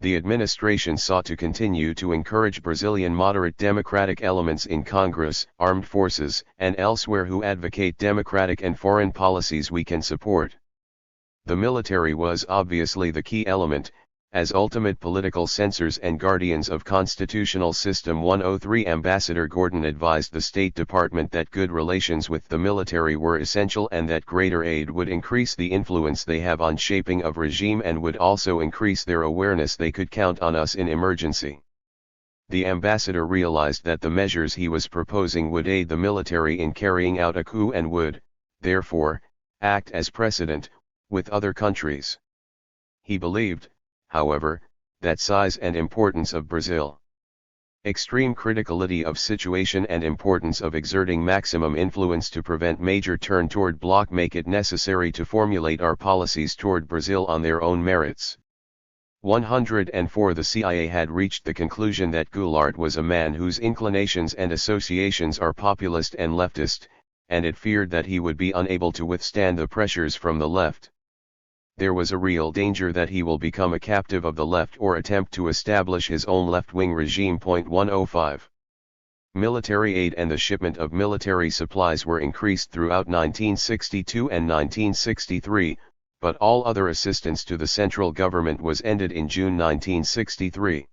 The administration sought to continue to encourage Brazilian moderate democratic elements in Congress, armed forces, and elsewhere who advocate democratic and foreign policies we can support. The military was obviously the key element, as ultimate political censors and guardians of constitutional system. 103. Ambassador Gordon advised the State Department that good relations with the military were essential and that greater aid would increase the influence they have on shaping of regime and would also increase their awareness they could count on us in emergency. The ambassador realized that the measures he was proposing would aid the military in carrying out a coup and would, therefore, act as precedent with other countries. He believed, however, that size and importance of Brazil, extreme criticality of situation and importance of exerting maximum influence to prevent major turn toward bloc make it necessary to formulate our policies toward Brazil on their own merits. 104. The CIA had reached the conclusion that Goulart was a man whose inclinations and associations are populist and leftist, and it feared that he would be unable to withstand the pressures from the left. There was a real danger that he will become a captive of the left or attempt to establish his own left-wing regime. 105. Military aid and the shipment of military supplies were increased throughout 1962 and 1963, but all other assistance to the central government was ended in June 1963.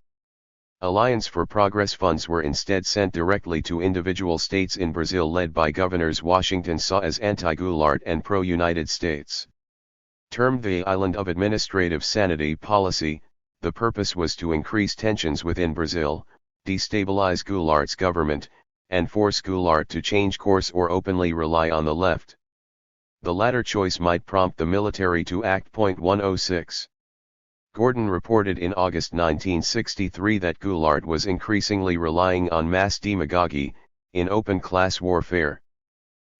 Alliance for Progress funds were instead sent directly to individual states in Brazil led by governors Washington saw as anti-Goulart and pro-United States. Termed the island of administrative sanity policy, the purpose was to increase tensions within Brazil, destabilize Goulart's government, and force Goulart to change course or openly rely on the left. The latter choice might prompt the military to act. 106. Gordon reported in August 1963 that Goulart was increasingly relying on mass demagoguery, in open class warfare.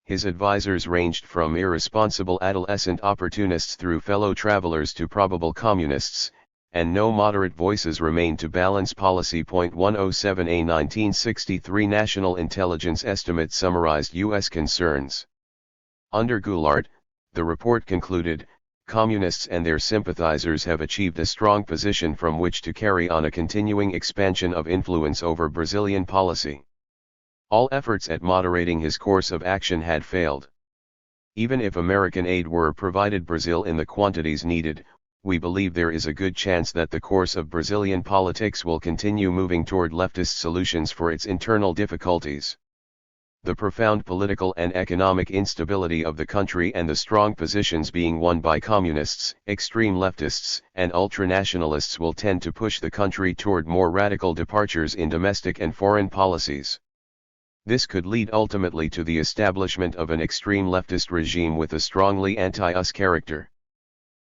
His advisors ranged from irresponsible adolescent opportunists through fellow travelers to probable communists, and no moderate voices remained to balance policy. 107. A 1963 National Intelligence Estimate summarized U.S. concerns. Under Goulart, the report concluded, communists and their sympathizers have achieved a strong position from which to carry on a continuing expansion of influence over Brazilian policy. All efforts at moderating his course of action had failed. Even if American aid were provided Brazil in the quantities needed, we believe there is a good chance that the course of Brazilian politics will continue moving toward leftist solutions for its internal difficulties. The profound political and economic instability of the country and the strong positions being won by communists, extreme leftists, and ultranationalists will tend to push the country toward more radical departures in domestic and foreign policies. This could lead ultimately to the establishment of an extreme leftist regime with a strongly anti-US character.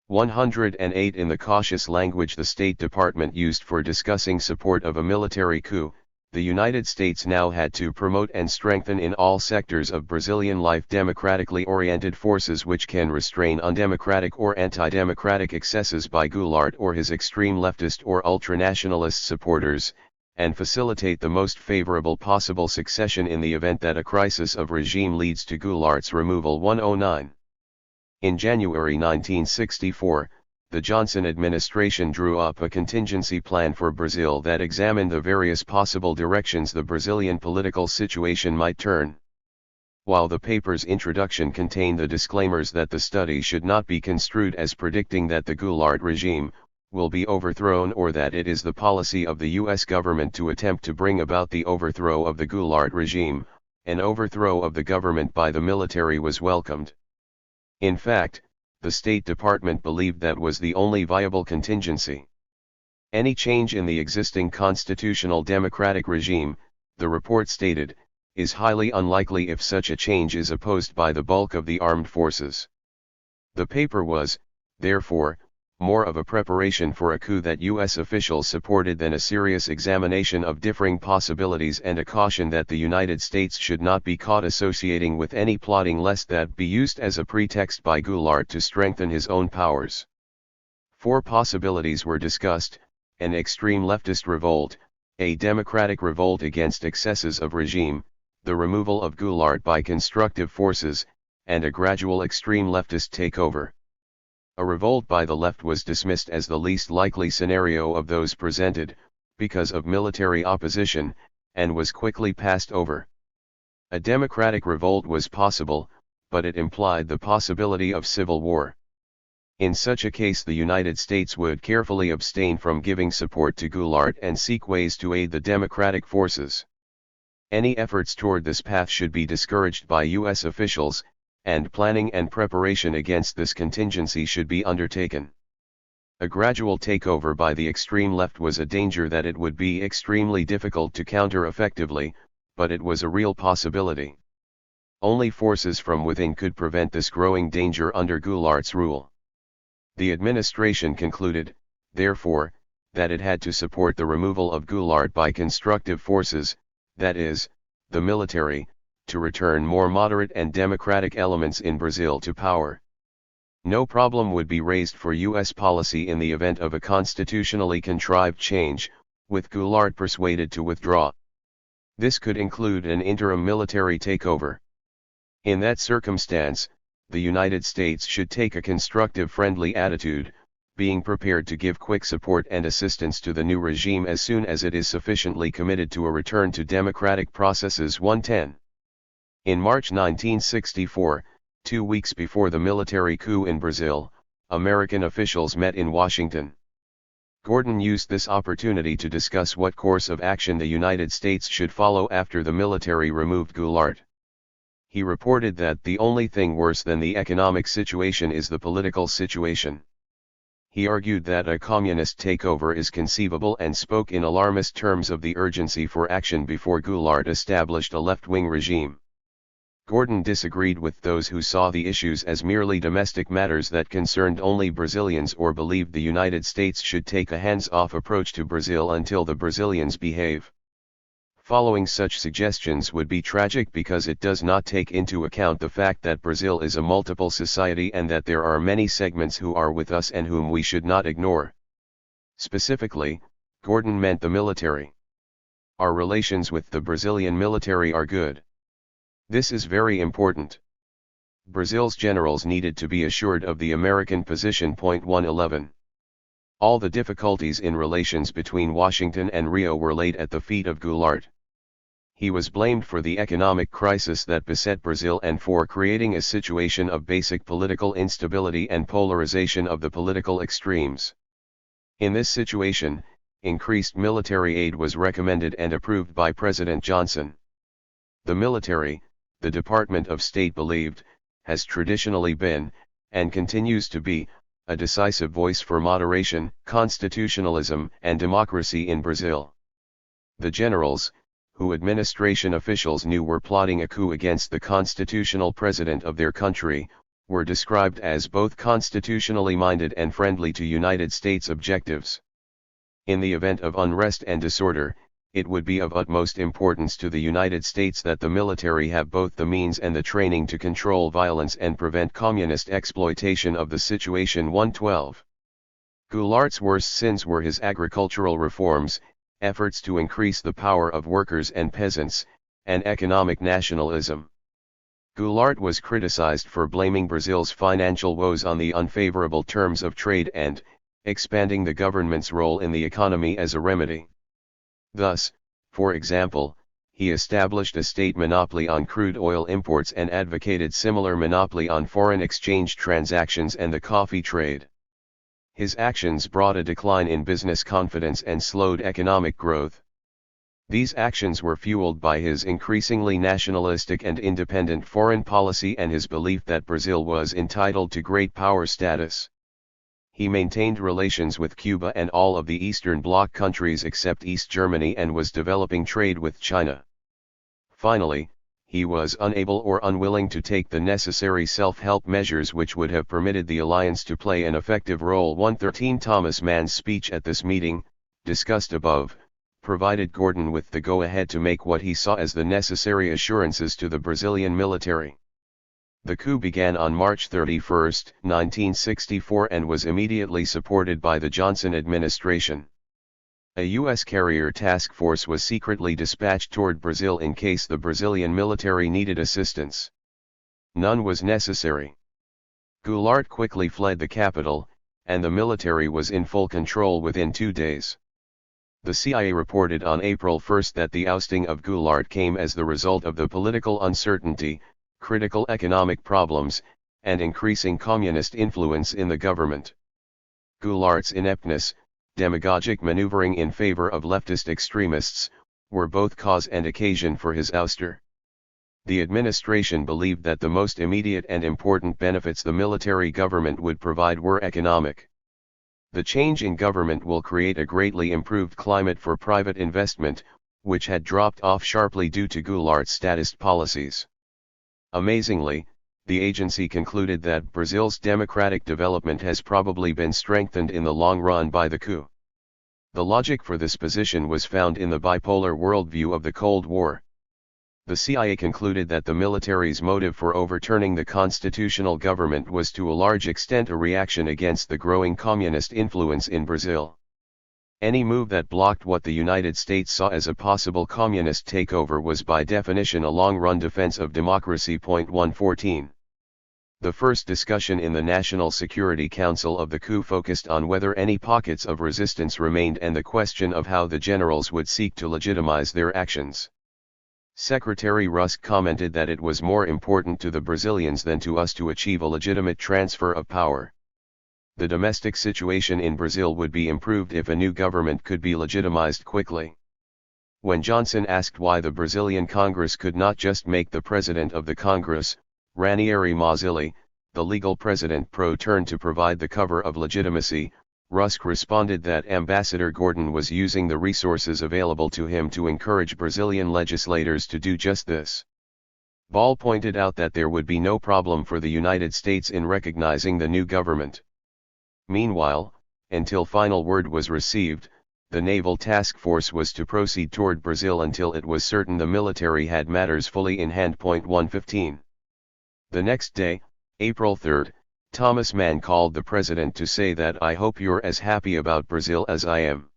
108 In the cautious language the State Department used for discussing support of a military coup, the United States now had to promote and strengthen in all sectors of Brazilian life democratically oriented forces which can restrain undemocratic or anti-democratic excesses by Goulart or his extreme leftist or ultranationalist supporters, and facilitate the most favorable possible succession in the event that a crisis of regime leads to Goulart's removal. 109. In January 1964, the Johnson administration drew up a contingency plan for Brazil that examined the various possible directions the Brazilian political situation might turn. While the paper's introduction contained the disclaimers that the study should not be construed as predicting that the Goulart regime will be overthrown or that it is the policy of the U.S. government to attempt to bring about the overthrow of the Goulart regime, an overthrow of the government by the military was welcomed. In fact, the State Department believed that was the only viable contingency. Any change in the existing constitutional democratic regime, the report stated, is highly unlikely if such a change is opposed by the bulk of the armed forces. The paper was, therefore, more of a preparation for a coup that U.S. officials supported than a serious examination of differing possibilities and a caution that the United States should not be caught associating with any plotting lest that be used as a pretext by Goulart to strengthen his own powers. 4 possibilities were discussed: an extreme leftist revolt, a democratic revolt against excesses of regime, the removal of Goulart by constructive forces, and a gradual extreme leftist takeover. A revolt by the left was dismissed as the least likely scenario of those presented, because of military opposition, and was quickly passed over. A democratic revolt was possible, but it implied the possibility of civil war. In such a case the United States would carefully abstain from giving support to Goulart and seek ways to aid the democratic forces. Any efforts toward this path should be discouraged by U.S. officials, and planning and preparation against this contingency should be undertaken. A gradual takeover by the extreme left was a danger that it would be extremely difficult to counter effectively, but it was a real possibility. Only forces from within could prevent this growing danger under Goulart's rule. The administration concluded, therefore, that it had to support the removal of Goulart by constructive forces, that is, the military, to return more moderate and democratic elements in Brazil to power. No problem would be raised for U.S. policy in the event of a constitutionally contrived change, with Goulart persuaded to withdraw. This could include an interim military takeover. In that circumstance, the United States should take a constructive friendly attitude, being prepared to give quick support and assistance to the new regime as soon as it is sufficiently committed to a return to democratic processes. 110. In March 1964, 2 weeks before the military coup in Brazil, American officials met in Washington. Gordon used this opportunity to discuss what course of action the United States should follow after the military removed Goulart. He reported that the only thing worse than the economic situation is the political situation. He argued that a communist takeover is conceivable and spoke in alarmist terms of the urgency for action before Goulart established a left-wing regime. Gordon disagreed with those who saw the issues as merely domestic matters that concerned only Brazilians or believed the United States should take a hands-off approach to Brazil until the Brazilians behave. Following such suggestions would be tragic because it does not take into account the fact that Brazil is a multiple society and that there are many segments who are with us and whom we should not ignore. Specifically, Gordon meant the military. Our relations with the Brazilian military are good. This is very important. Brazil's generals needed to be assured of the American position. 111. All the difficulties in relations between Washington and Rio were laid at the feet of Goulart. He was blamed for the economic crisis that beset Brazil and for creating a situation of basic political instability and polarization of the political extremes. In this situation, increased military aid was recommended and approved by President Johnson. The military, the Department of State believed, has traditionally been, and continues to be, a decisive voice for moderation, constitutionalism, and democracy in Brazil. The generals, who administration officials knew were plotting a coup against the constitutional president of their country, were described as both constitutionally minded and friendly to United States objectives. In the event of unrest and disorder, it would be of utmost importance to the United States that the military have both the means and the training to control violence and prevent communist exploitation of the situation. 112. Goulart's worst sins were his agricultural reforms, efforts to increase the power of workers and peasants, and economic nationalism. Goulart was criticized for blaming Brazil's financial woes on the unfavorable terms of trade and expanding the government's role in the economy as a remedy. Thus, for example, he established a state monopoly on crude oil imports and advocated similar monopoly on foreign exchange transactions and the coffee trade. His actions brought a decline in business confidence and slowed economic growth. These actions were fueled by his increasingly nationalistic and independent foreign policy and his belief that Brazil was entitled to great power status. He maintained relations with Cuba and all of the Eastern Bloc countries except East Germany and was developing trade with China. Finally, he was unable or unwilling to take the necessary self-help measures which would have permitted the alliance to play an effective role. 113 Thomas Mann's speech at this meeting, discussed above, provided Gordon with the go-ahead to make what he saw as the necessary assurances to the Brazilian military. The coup began on March 31, 1964 and was immediately supported by the Johnson administration. A U.S. carrier task force was secretly dispatched toward Brazil in case the Brazilian military needed assistance. None was necessary. Goulart quickly fled the capital, and the military was in full control within 2 days. The CIA reported on April 1 that the ousting of Goulart came as the result of the political uncertainty, critical economic problems, and increasing communist influence in the government. Goulart's ineptness, demagogic maneuvering in favor of leftist extremists, were both cause and occasion for his ouster. The administration believed that the most immediate and important benefits the military government would provide were economic. The change in government will create a greatly improved climate for private investment, which had dropped off sharply due to Goulart's statist policies. Amazingly, the agency concluded that Brazil's democratic development has probably been strengthened in the long run by the coup. The logic for this position was found in the bipolar worldview of the Cold War. The CIA concluded that the military's motive for overturning the constitutional government was to a large extent a reaction against the growing communist influence in Brazil. Any move that blocked what the United States saw as a possible communist takeover was by definition a long-run defense of democracy. 114. The first discussion in the National Security Council of the coup focused on whether any pockets of resistance remained and the question of how the generals would seek to legitimize their actions. Secretary Rusk commented that it was more important to the Brazilians than to us to achieve a legitimate transfer of power. The domestic situation in Brazil would be improved if a new government could be legitimized quickly. When Johnson asked why the Brazilian Congress could not just make the president of the Congress, Ranieri Mazzilli, the legal president pro turn to provide the cover of legitimacy, Rusk responded that Ambassador Gordon was using the resources available to him to encourage Brazilian legislators to do just this. Ball pointed out that there would be no problem for the United States in recognizing the new government. Meanwhile, until final word was received, the Naval Task Force was to proceed toward Brazil until it was certain the military had matters fully in hand. 115. The next day, April 3, Thomas Mann called the president to say that "I hope you're as happy about Brazil as I am."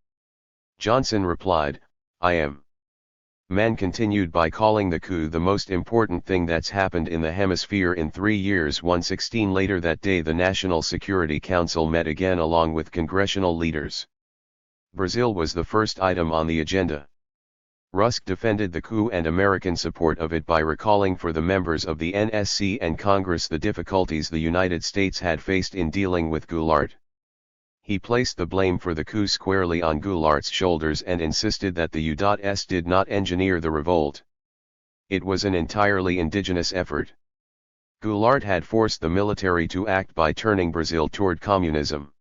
Johnson replied, "I am." Mann continued by calling the coup the most important thing that's happened in the hemisphere in 3 years. 116 Later that day the National Security Council met again along with congressional leaders. Brazil was the first item on the agenda. Rusk defended the coup and American support of it by recalling for the members of the NSC and Congress the difficulties the United States had faced in dealing with Goulart. He placed the blame for the coup squarely on Goulart's shoulders and insisted that the U.S. did not engineer the revolt. It was an entirely indigenous effort. Goulart had forced the military to act by turning Brazil toward communism.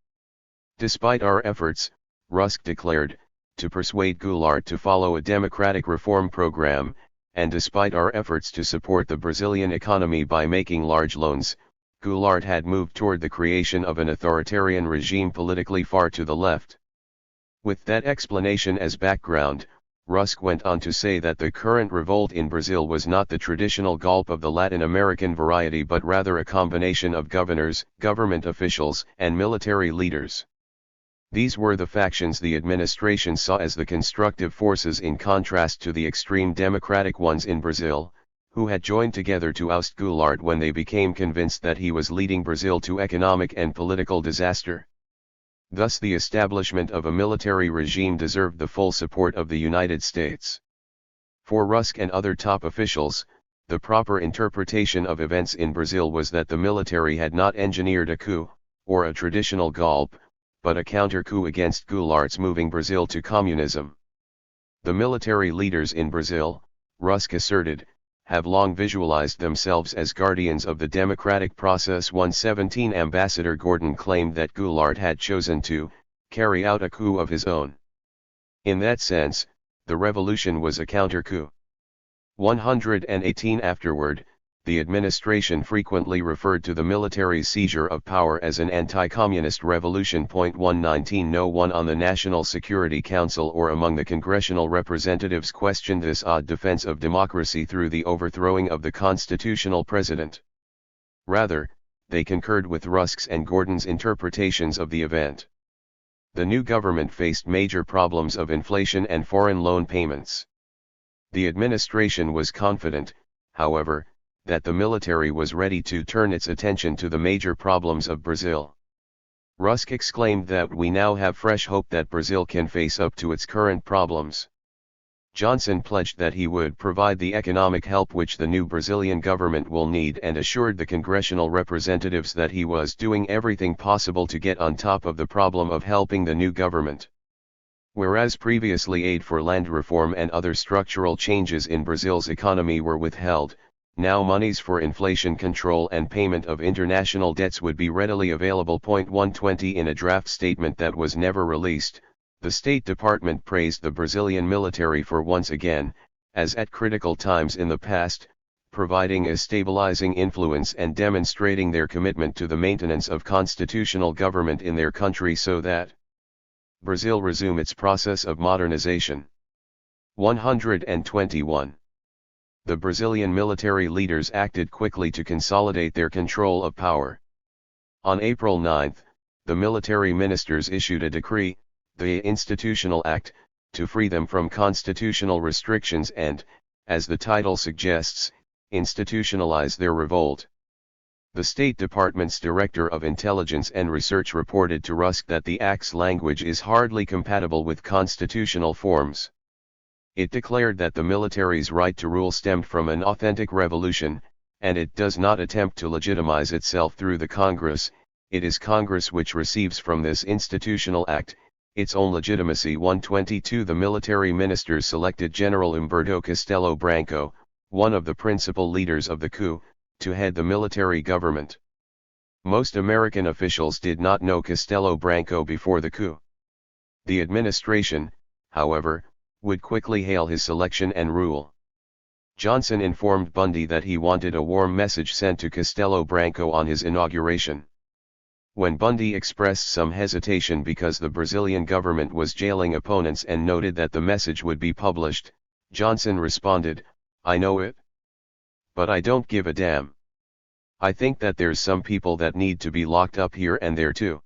Despite our efforts, Rusk declared, to persuade Goulart to follow a democratic reform program, and despite our efforts to support the Brazilian economy by making large loans, Goulart had moved toward the creation of an authoritarian regime politically far to the left. With that explanation as background, Rusk went on to say that the current revolt in Brazil was not the traditional golpe of the Latin American variety but rather a combination of governors, government officials, and military leaders. These were the factions the administration saw as the constructive forces in contrast to the extreme democratic ones in Brazil, who had joined together to oust Goulart when they became convinced that he was leading Brazil to economic and political disaster. Thus the establishment of a military regime deserved the full support of the United States. For Rusk and other top officials, the proper interpretation of events in Brazil was that the military had not engineered a coup, or a traditional golpe, but a counter-coup against Goulart's moving Brazil to communism. The military leaders in Brazil, Rusk asserted, have long visualized themselves as guardians of the democratic process. 117 Ambassador Gordon claimed that Goulart had chosen to carry out a coup of his own. In that sense, the revolution was a counter-coup. 118 Afterward, the administration frequently referred to the military seizure of power as an anti-communist revolution. 119 No one on the National Security Council or among the congressional representatives questioned this odd defense of democracy through the overthrowing of the constitutional president. Rather, they concurred with Rusk's and Gordon's interpretations of the event. The new government faced major problems of inflation and foreign loan payments. The administration was confident, however, that the military was ready to turn its attention to the major problems of Brazil. Rusk exclaimed that we now have fresh hope that Brazil can face up to its current problems. Johnson pledged that he would provide the economic help which the new Brazilian government will need and assured the congressional representatives that he was doing everything possible to get on top of the problem of helping the new government. Whereas previously aid for land reform and other structural changes in Brazil's economy were withheld, now monies for inflation control and payment of international debts would be readily available. 120 In a draft statement that was never released, the State Department praised the Brazilian military for once again, as at critical times in the past, providing a stabilizing influence and demonstrating their commitment to the maintenance of constitutional government in their country so that Brazil resume its process of modernization. 121. The Brazilian military leaders acted quickly to consolidate their control of power. On April 9, the military ministers issued a decree, the Institutional Act, to free them from constitutional restrictions and, as the title suggests, institutionalize their revolt. The State Department's Director of Intelligence and Research reported to Rusk that the Act's language is hardly compatible with constitutional forms. It declared that the military's right to rule stemmed from an authentic revolution, and it does not attempt to legitimize itself through the Congress. It is Congress which receives from this institutional act its own legitimacy. 122 The military ministers selected General Humberto Castelo Branco, one of the principal leaders of the coup, to head the military government. Most American officials did not know Castelo Branco before the coup. The administration, however, would quickly hail his selection and rule. Johnson informed Bundy that he wanted a warm message sent to Castelo Branco on his inauguration. When Bundy expressed some hesitation because the Brazilian government was jailing opponents and noted that the message would be published, Johnson responded, "I know it. But I don't give a damn. I think that there's some people that need to be locked up here and there too.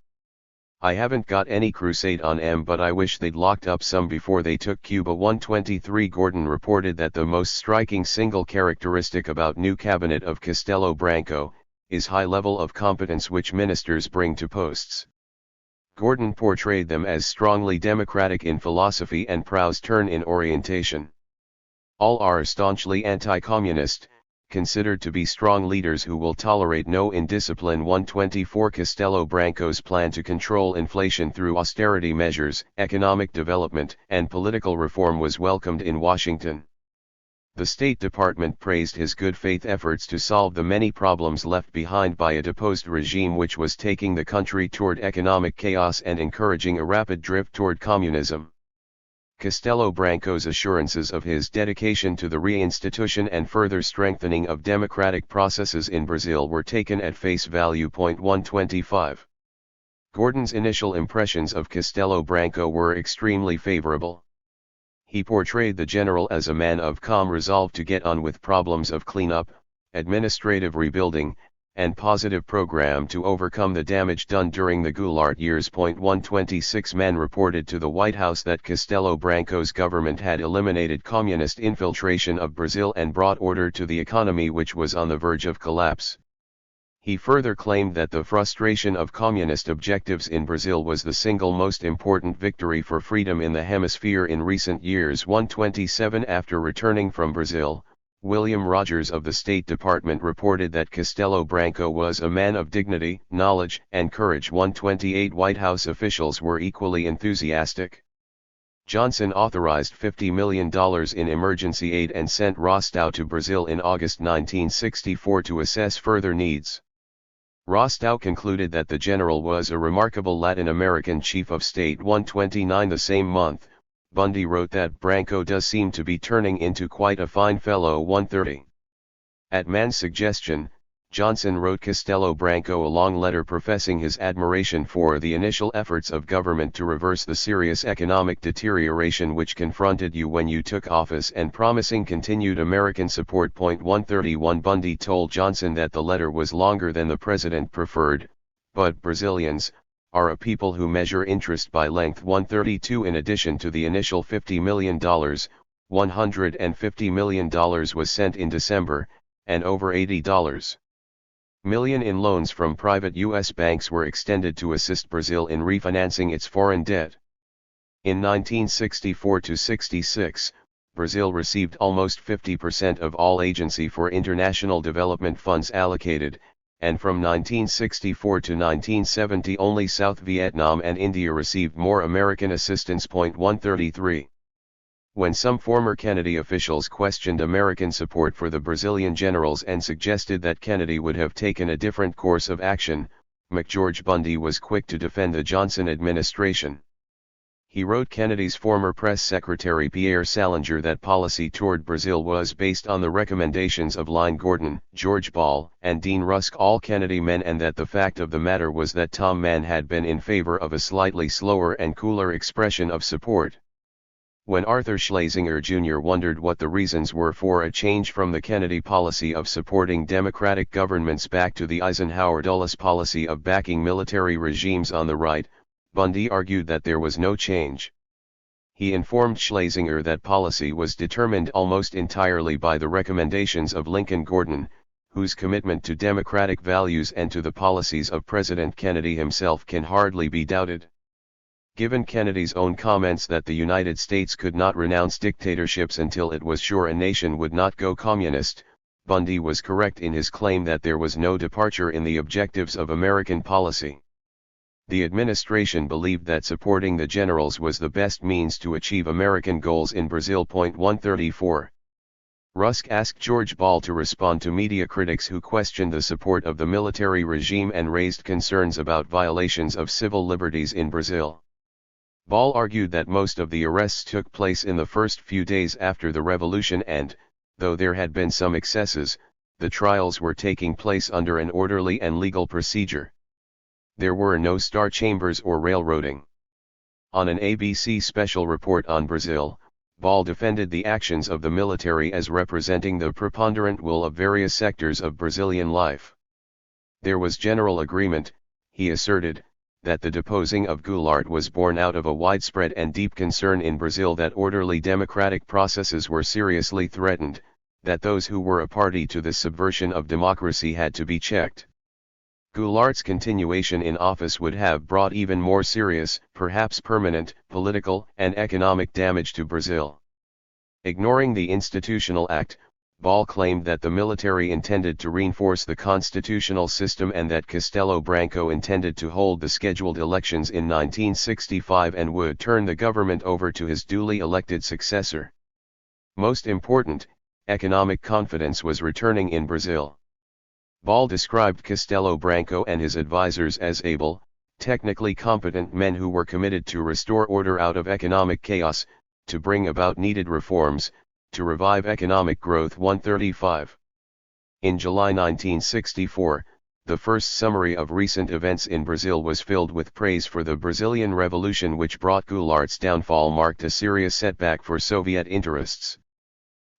I haven't got any crusade on them, but I wish they'd locked up some before they took Cuba." 123 Gordon reported that the most striking single characteristic about new cabinet of Castelo Branco is high level of competence which ministers bring to posts. Gordon portrayed them as strongly democratic in philosophy and Prowse turn in orientation. All are staunchly anti-communist, considered to be strong leaders who will tolerate no indiscipline. 124 Castelo Branco's plan to control inflation through austerity measures, economic development, and political reform was welcomed in Washington. The State Department praised his good faith efforts to solve the many problems left behind by a deposed regime which was taking the country toward economic chaos and encouraging a rapid drift toward communism. Castelo Branco's assurances of his dedication to the reinstitution and further strengthening of democratic processes in Brazil were taken at face value. 125. Gordon's initial impressions of Castelo Branco were extremely favorable. He portrayed the general as a man of calm resolve to get on with problems of cleanup, administrative rebuilding, and positive program to overcome the damage done during the Goulart years. 126 Men reported to the White House that Castelo Branco's government had eliminated communist infiltration of Brazil and brought order to the economy which was on the verge of collapse. He further claimed that the frustration of communist objectives in Brazil was the single most important victory for freedom in the hemisphere in recent years. 127 After returning from Brazil, William Rogers of the State Department reported that Castelo Branco was a man of dignity, knowledge, and courage. 128 White House officials were equally enthusiastic. Johnson authorized $50 million in emergency aid and sent Rostow to Brazil in August 1964 to assess further needs. Rostow concluded that the general was a remarkable Latin American chief of state. 129 The same month, Bundy wrote that Branco does seem to be turning into quite a fine fellow. 130. At Mann's suggestion, Johnson wrote Castelo Branco a long letter professing his admiration for the initial efforts of government to reverse the serious economic deterioration which confronted you when you took office and promising continued American support. 131 Bundy told Johnson that the letter was longer than the president preferred, but Brazilians are a people who measure interest by length. 132 In addition to the initial $50 million, $150 million was sent in December, and over $80 million in loans from private U.S. banks were extended to assist Brazil in refinancing its foreign debt. In 1964-66, Brazil received almost 50% of all Agency for International Development funds allocated, and from 1964 to 1970 only South Vietnam and India received more American assistance. 133. When some former Kennedy officials questioned American support for the Brazilian generals and suggested that Kennedy would have taken a different course of action, McGeorge Bundy was quick to defend the Johnson administration. He wrote Kennedy's former press secretary Pierre Salinger that policy toward Brazil was based on the recommendations of Line Gordon, George Ball, and Dean Rusk, all Kennedy men, and that the fact of the matter was that Tom Mann had been in favor of a slightly slower and cooler expression of support. When Arthur Schlesinger Jr. wondered what the reasons were for a change from the Kennedy policy of supporting democratic governments back to the Eisenhower Dulles policy of backing military regimes on the right, Bundy argued that there was no change. He informed Schlesinger that policy was determined almost entirely by the recommendations of Lincoln Gordon, whose commitment to democratic values and to the policies of President Kennedy himself can hardly be doubted. Given Kennedy's own comments that the United States could not renounce dictatorships until it was sure a nation would not go communist, Bundy was correct in his claim that there was no departure in the objectives of American policy. The administration believed that supporting the generals was the best means to achieve American goals in Brazil. 134. Rusk asked George Ball to respond to media critics who questioned the support of the military regime and raised concerns about violations of civil liberties in Brazil. Ball argued that most of the arrests took place in the first few days after the revolution and, though there had been some excesses, the trials were taking place under an orderly and legal procedure. There were no star chambers or railroading. On an ABC special report on Brazil, Ball defended the actions of the military as representing the preponderant will of various sectors of Brazilian life. There was general agreement, he asserted, that the deposing of Goulart was born out of a widespread and deep concern in Brazil that orderly democratic processes were seriously threatened, that those who were a party to the subversion of democracy had to be checked. Goulart's continuation in office would have brought even more serious, perhaps permanent, political and economic damage to Brazil. Ignoring the Institutional Act, Ball claimed that the military intended to reinforce the constitutional system and that Castelo Branco intended to hold the scheduled elections in 1965 and would turn the government over to his duly elected successor. Most important, economic confidence was returning in Brazil. Ball described Castelo Branco and his advisors as able, technically competent men who were committed to restore order out of economic chaos, to bring about needed reforms, to revive economic growth. 135. In July 1964, the first summary of recent events in Brazil was filled with praise for the Brazilian Revolution, which brought Goulart's downfall marked a serious setback for Soviet interests.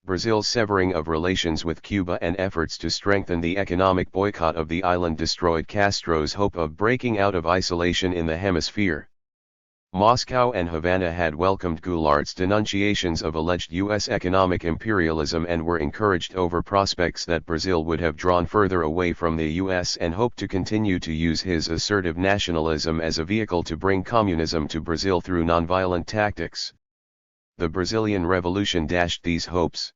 Brazil's severing of relations with Cuba and efforts to strengthen the economic boycott of the island destroyed Castro's hope of breaking out of isolation in the hemisphere. Moscow and Havana had welcomed Goulart's denunciations of alleged U.S. economic imperialism and were encouraged over prospects that Brazil would have drawn further away from the U.S. and hoped to continue to use his assertive nationalism as a vehicle to bring communism to Brazil through nonviolent tactics. The Brazilian Revolution dashed these hopes.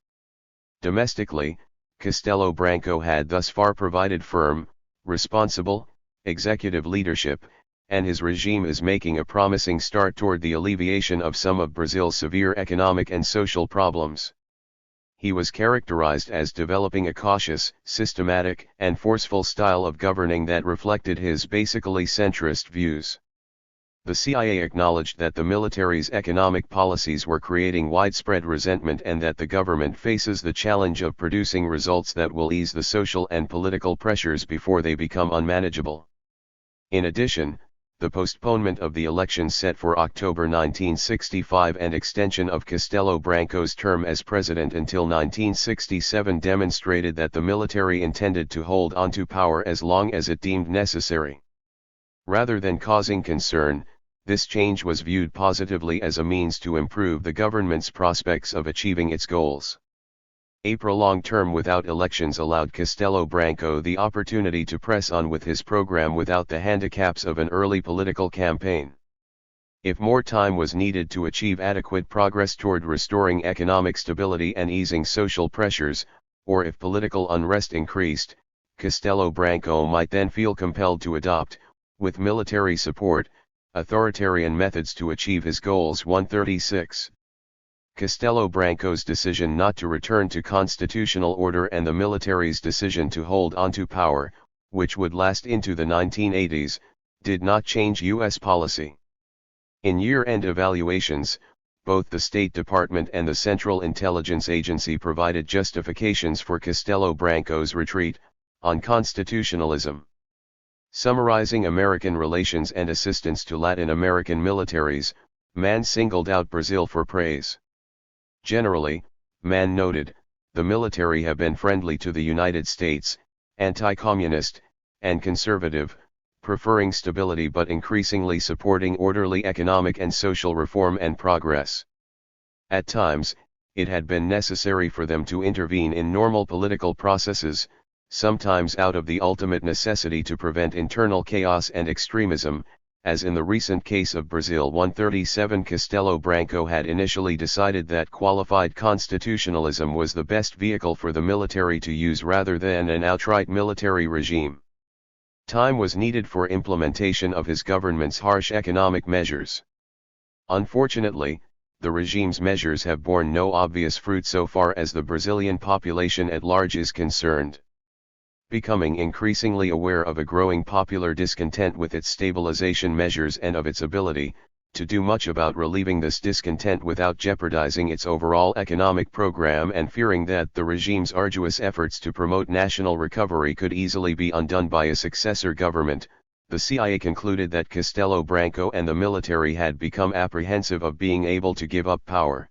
Domestically, Castelo Branco had thus far provided firm, responsible, executive leadership, and his regime is making a promising start toward the alleviation of some of Brazil's severe economic and social problems. He was characterized as developing a cautious, systematic, and forceful style of governing that reflected his basically centrist views. The CIA acknowledged that the military's economic policies were creating widespread resentment and that the government faces the challenge of producing results that will ease the social and political pressures before they become unmanageable. In addition, the postponement of the elections set for October 1965 and extension of Castelo Branco's term as president until 1967 demonstrated that the military intended to hold onto power as long as it deemed necessary. Rather than causing concern, this change was viewed positively as a means to improve the government's prospects of achieving its goals. A prolonged term without elections allowed Castelo Branco the opportunity to press on with his program without the handicaps of an early political campaign. If more time was needed to achieve adequate progress toward restoring economic stability and easing social pressures, or if political unrest increased, Castelo Branco might then feel compelled to adopt, with military support, authoritarian methods to achieve his goals. 136. Castelo Branco's decision not to return to constitutional order and the military's decision to hold onto power, which would last into the 1980s, did not change U.S. policy. In year-end evaluations, both the State Department and the Central Intelligence Agency provided justifications for Castelo Branco's retreat on constitutionalism. Summarizing American relations and assistance to Latin American militaries, Mann singled out Brazil for praise. Generally, Mann noted, the military have been friendly to the United States, anti-communist, and conservative, preferring stability but increasingly supporting orderly economic and social reform and progress. At times, it had been necessary for them to intervene in normal political processes, sometimes out of the ultimate necessity to prevent internal chaos and extremism, as in the recent case of Brazil. 137. Castelo Branco had initially decided that qualified constitutionalism was the best vehicle for the military to use rather than an outright military regime. Time was needed for implementation of his government's harsh economic measures. Unfortunately, the regime's measures have borne no obvious fruit so far as the Brazilian population at large is concerned. Becoming increasingly aware of a growing popular discontent with its stabilization measures and of its ability to do much about relieving this discontent without jeopardizing its overall economic program, and fearing that the regime's arduous efforts to promote national recovery could easily be undone by a successor government, the CIA concluded that Castelo Branco and the military had become apprehensive of being able to give up power.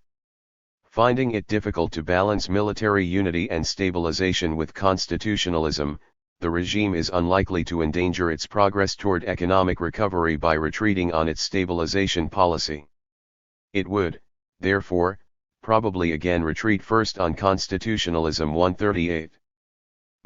Finding it difficult to balance military unity and stabilization with constitutionalism, the regime is unlikely to endanger its progress toward economic recovery by retreating on its stabilization policy. It would, therefore, probably again retreat first on constitutionalism. 138.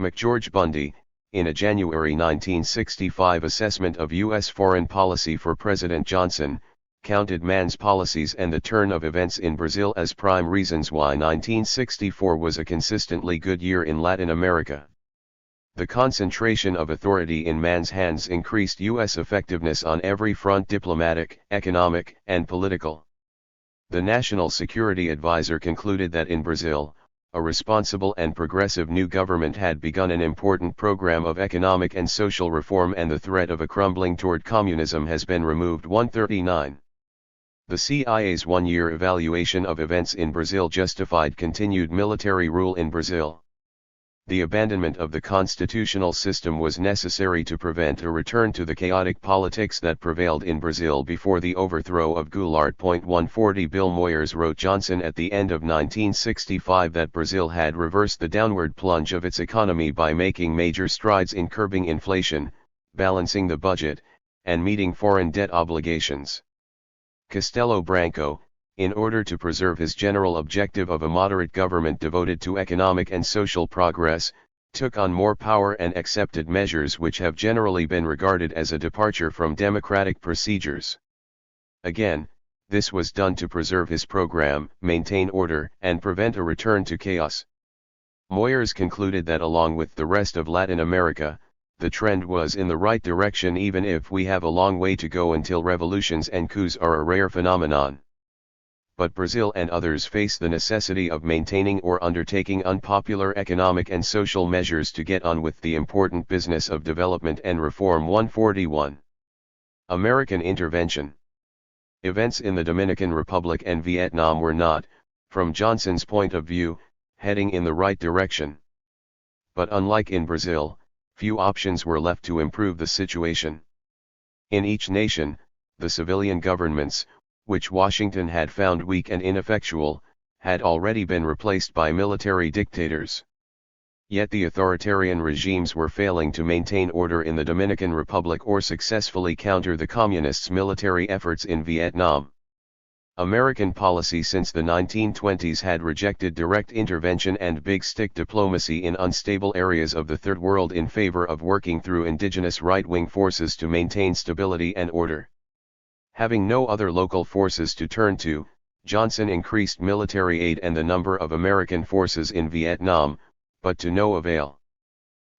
McGeorge Bundy, in a January 1965 assessment of U.S. foreign policy for President Johnson, counted man's policies and the turn of events in Brazil as prime reasons why 1964 was a consistently good year in Latin America. The concentration of authority in man's hands increased U.S. effectiveness on every front: diplomatic, economic, and political. The National Security Advisor concluded that in Brazil, a responsible and progressive new government had begun an important program of economic and social reform, and the threat of a crumbling toward communism has been removed. 139. The CIA's one-year evaluation of events in Brazil justified continued military rule in Brazil. The abandonment of the constitutional system was necessary to prevent a return to the chaotic politics that prevailed in Brazil before the overthrow of Goulart. 140 Bill Moyers wrote Johnson at the end of 1965 that Brazil had reversed the downward plunge of its economy by making major strides in curbing inflation, balancing the budget, and meeting foreign debt obligations. Castelo Branco, in order to preserve his general objective of a moderate government devoted to economic and social progress, took on more power and accepted measures which have generally been regarded as a departure from democratic procedures. Again, this was done to preserve his program, maintain order, and prevent a return to chaos. Moyers concluded that along with the rest of Latin America, the trend was in the right direction, even if we have a long way to go until revolutions and coups are a rare phenomenon. But Brazil and others face the necessity of maintaining or undertaking unpopular economic and social measures to get on with the important business of development and reform. 141. American intervention. Events in the Dominican Republic and Vietnam were not, from Johnson's point of view, heading in the right direction. But unlike in Brazil, few options were left to improve the situation. In each nation, the civilian governments, which Washington had found weak and ineffectual, had already been replaced by military dictators. Yet the authoritarian regimes were failing to maintain order in the Dominican Republic or successfully counter the communists' military efforts in Vietnam. American policy since the 1920s had rejected direct intervention and big stick diplomacy in unstable areas of the Third World in favor of working through indigenous right-wing forces to maintain stability and order. Having no other local forces to turn to, Johnson increased military aid and the number of American forces in Vietnam, but to no avail.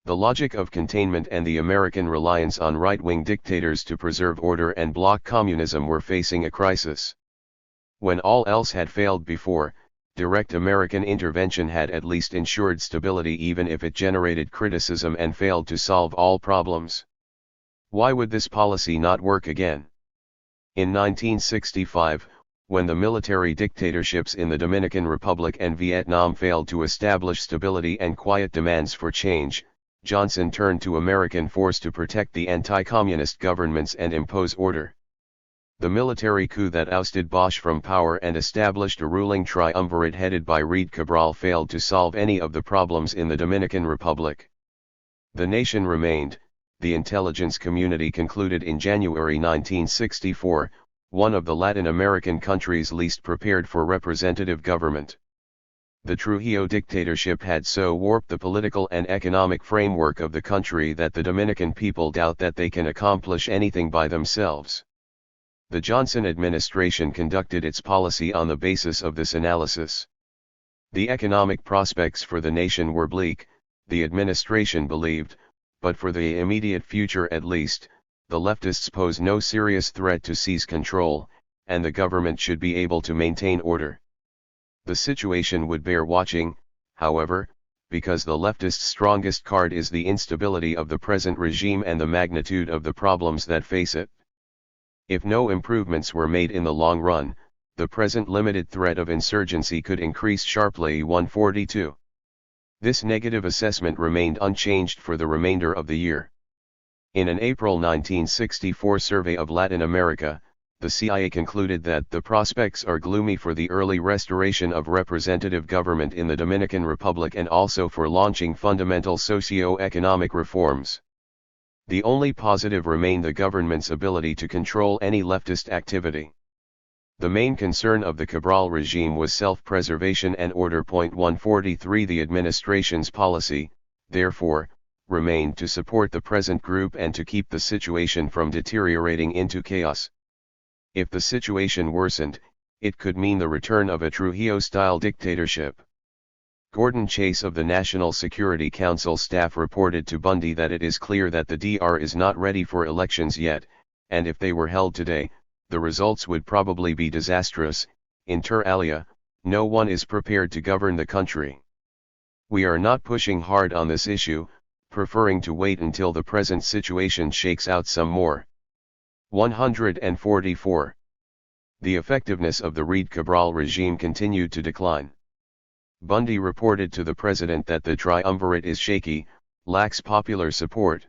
The logic of containment and the American reliance on right-wing dictators to preserve order and block communism were facing a crisis. When all else had failed before, direct American intervention had at least ensured stability, even if it generated criticism and failed to solve all problems. Why would this policy not work again? In 1965, when the military dictatorships in the Dominican Republic and Vietnam failed to establish stability and quiet demands for change, Johnson turned to American force to protect the anti-communist governments and impose order. The military coup that ousted Bosch from power and established a ruling triumvirate headed by Reed Cabral failed to solve any of the problems in the Dominican Republic. The nation remained, the intelligence community concluded in January 1964, one of the Latin American countries least prepared for representative government. The Trujillo dictatorship had so warped the political and economic framework of the country that the Dominican people doubt that they can accomplish anything by themselves. The Johnson administration conducted its policy on the basis of this analysis. The economic prospects for the nation were bleak, the administration believed, but for the immediate future at least, the leftists pose no serious threat to seize control, and the government should be able to maintain order. The situation would bear watching, however, because the leftists' strongest card is the instability of the present regime and the magnitude of the problems that face it. If no improvements were made in the long run, the present limited threat of insurgency could increase sharply. 142. This negative assessment remained unchanged for the remainder of the year. In an April 1964 survey of Latin America, the CIA concluded that the prospects are gloomy for the early restoration of representative government in the Dominican Republic and also for launching fundamental socio-economic reforms. The only positive remained the government's ability to control any leftist activity. The main concern of the Cabral regime was self-preservation and order. 143 The administration's policy, therefore, remained to support the present group and to keep the situation from deteriorating into chaos. If the situation worsened, it could mean the return of a Trujillo-style dictatorship. Gordon Chase of the National Security Council staff reported to Bundy that it is clear that the DR is not ready for elections yet, and if they were held today, the results would probably be disastrous. Inter alia, no one is prepared to govern the country. We are not pushing hard on this issue, preferring to wait until the present situation shakes out some more. 144. The effectiveness of the Reid-Cabral regime continued to decline. Bundy reported to the president that the triumvirate is shaky, lacks popular support.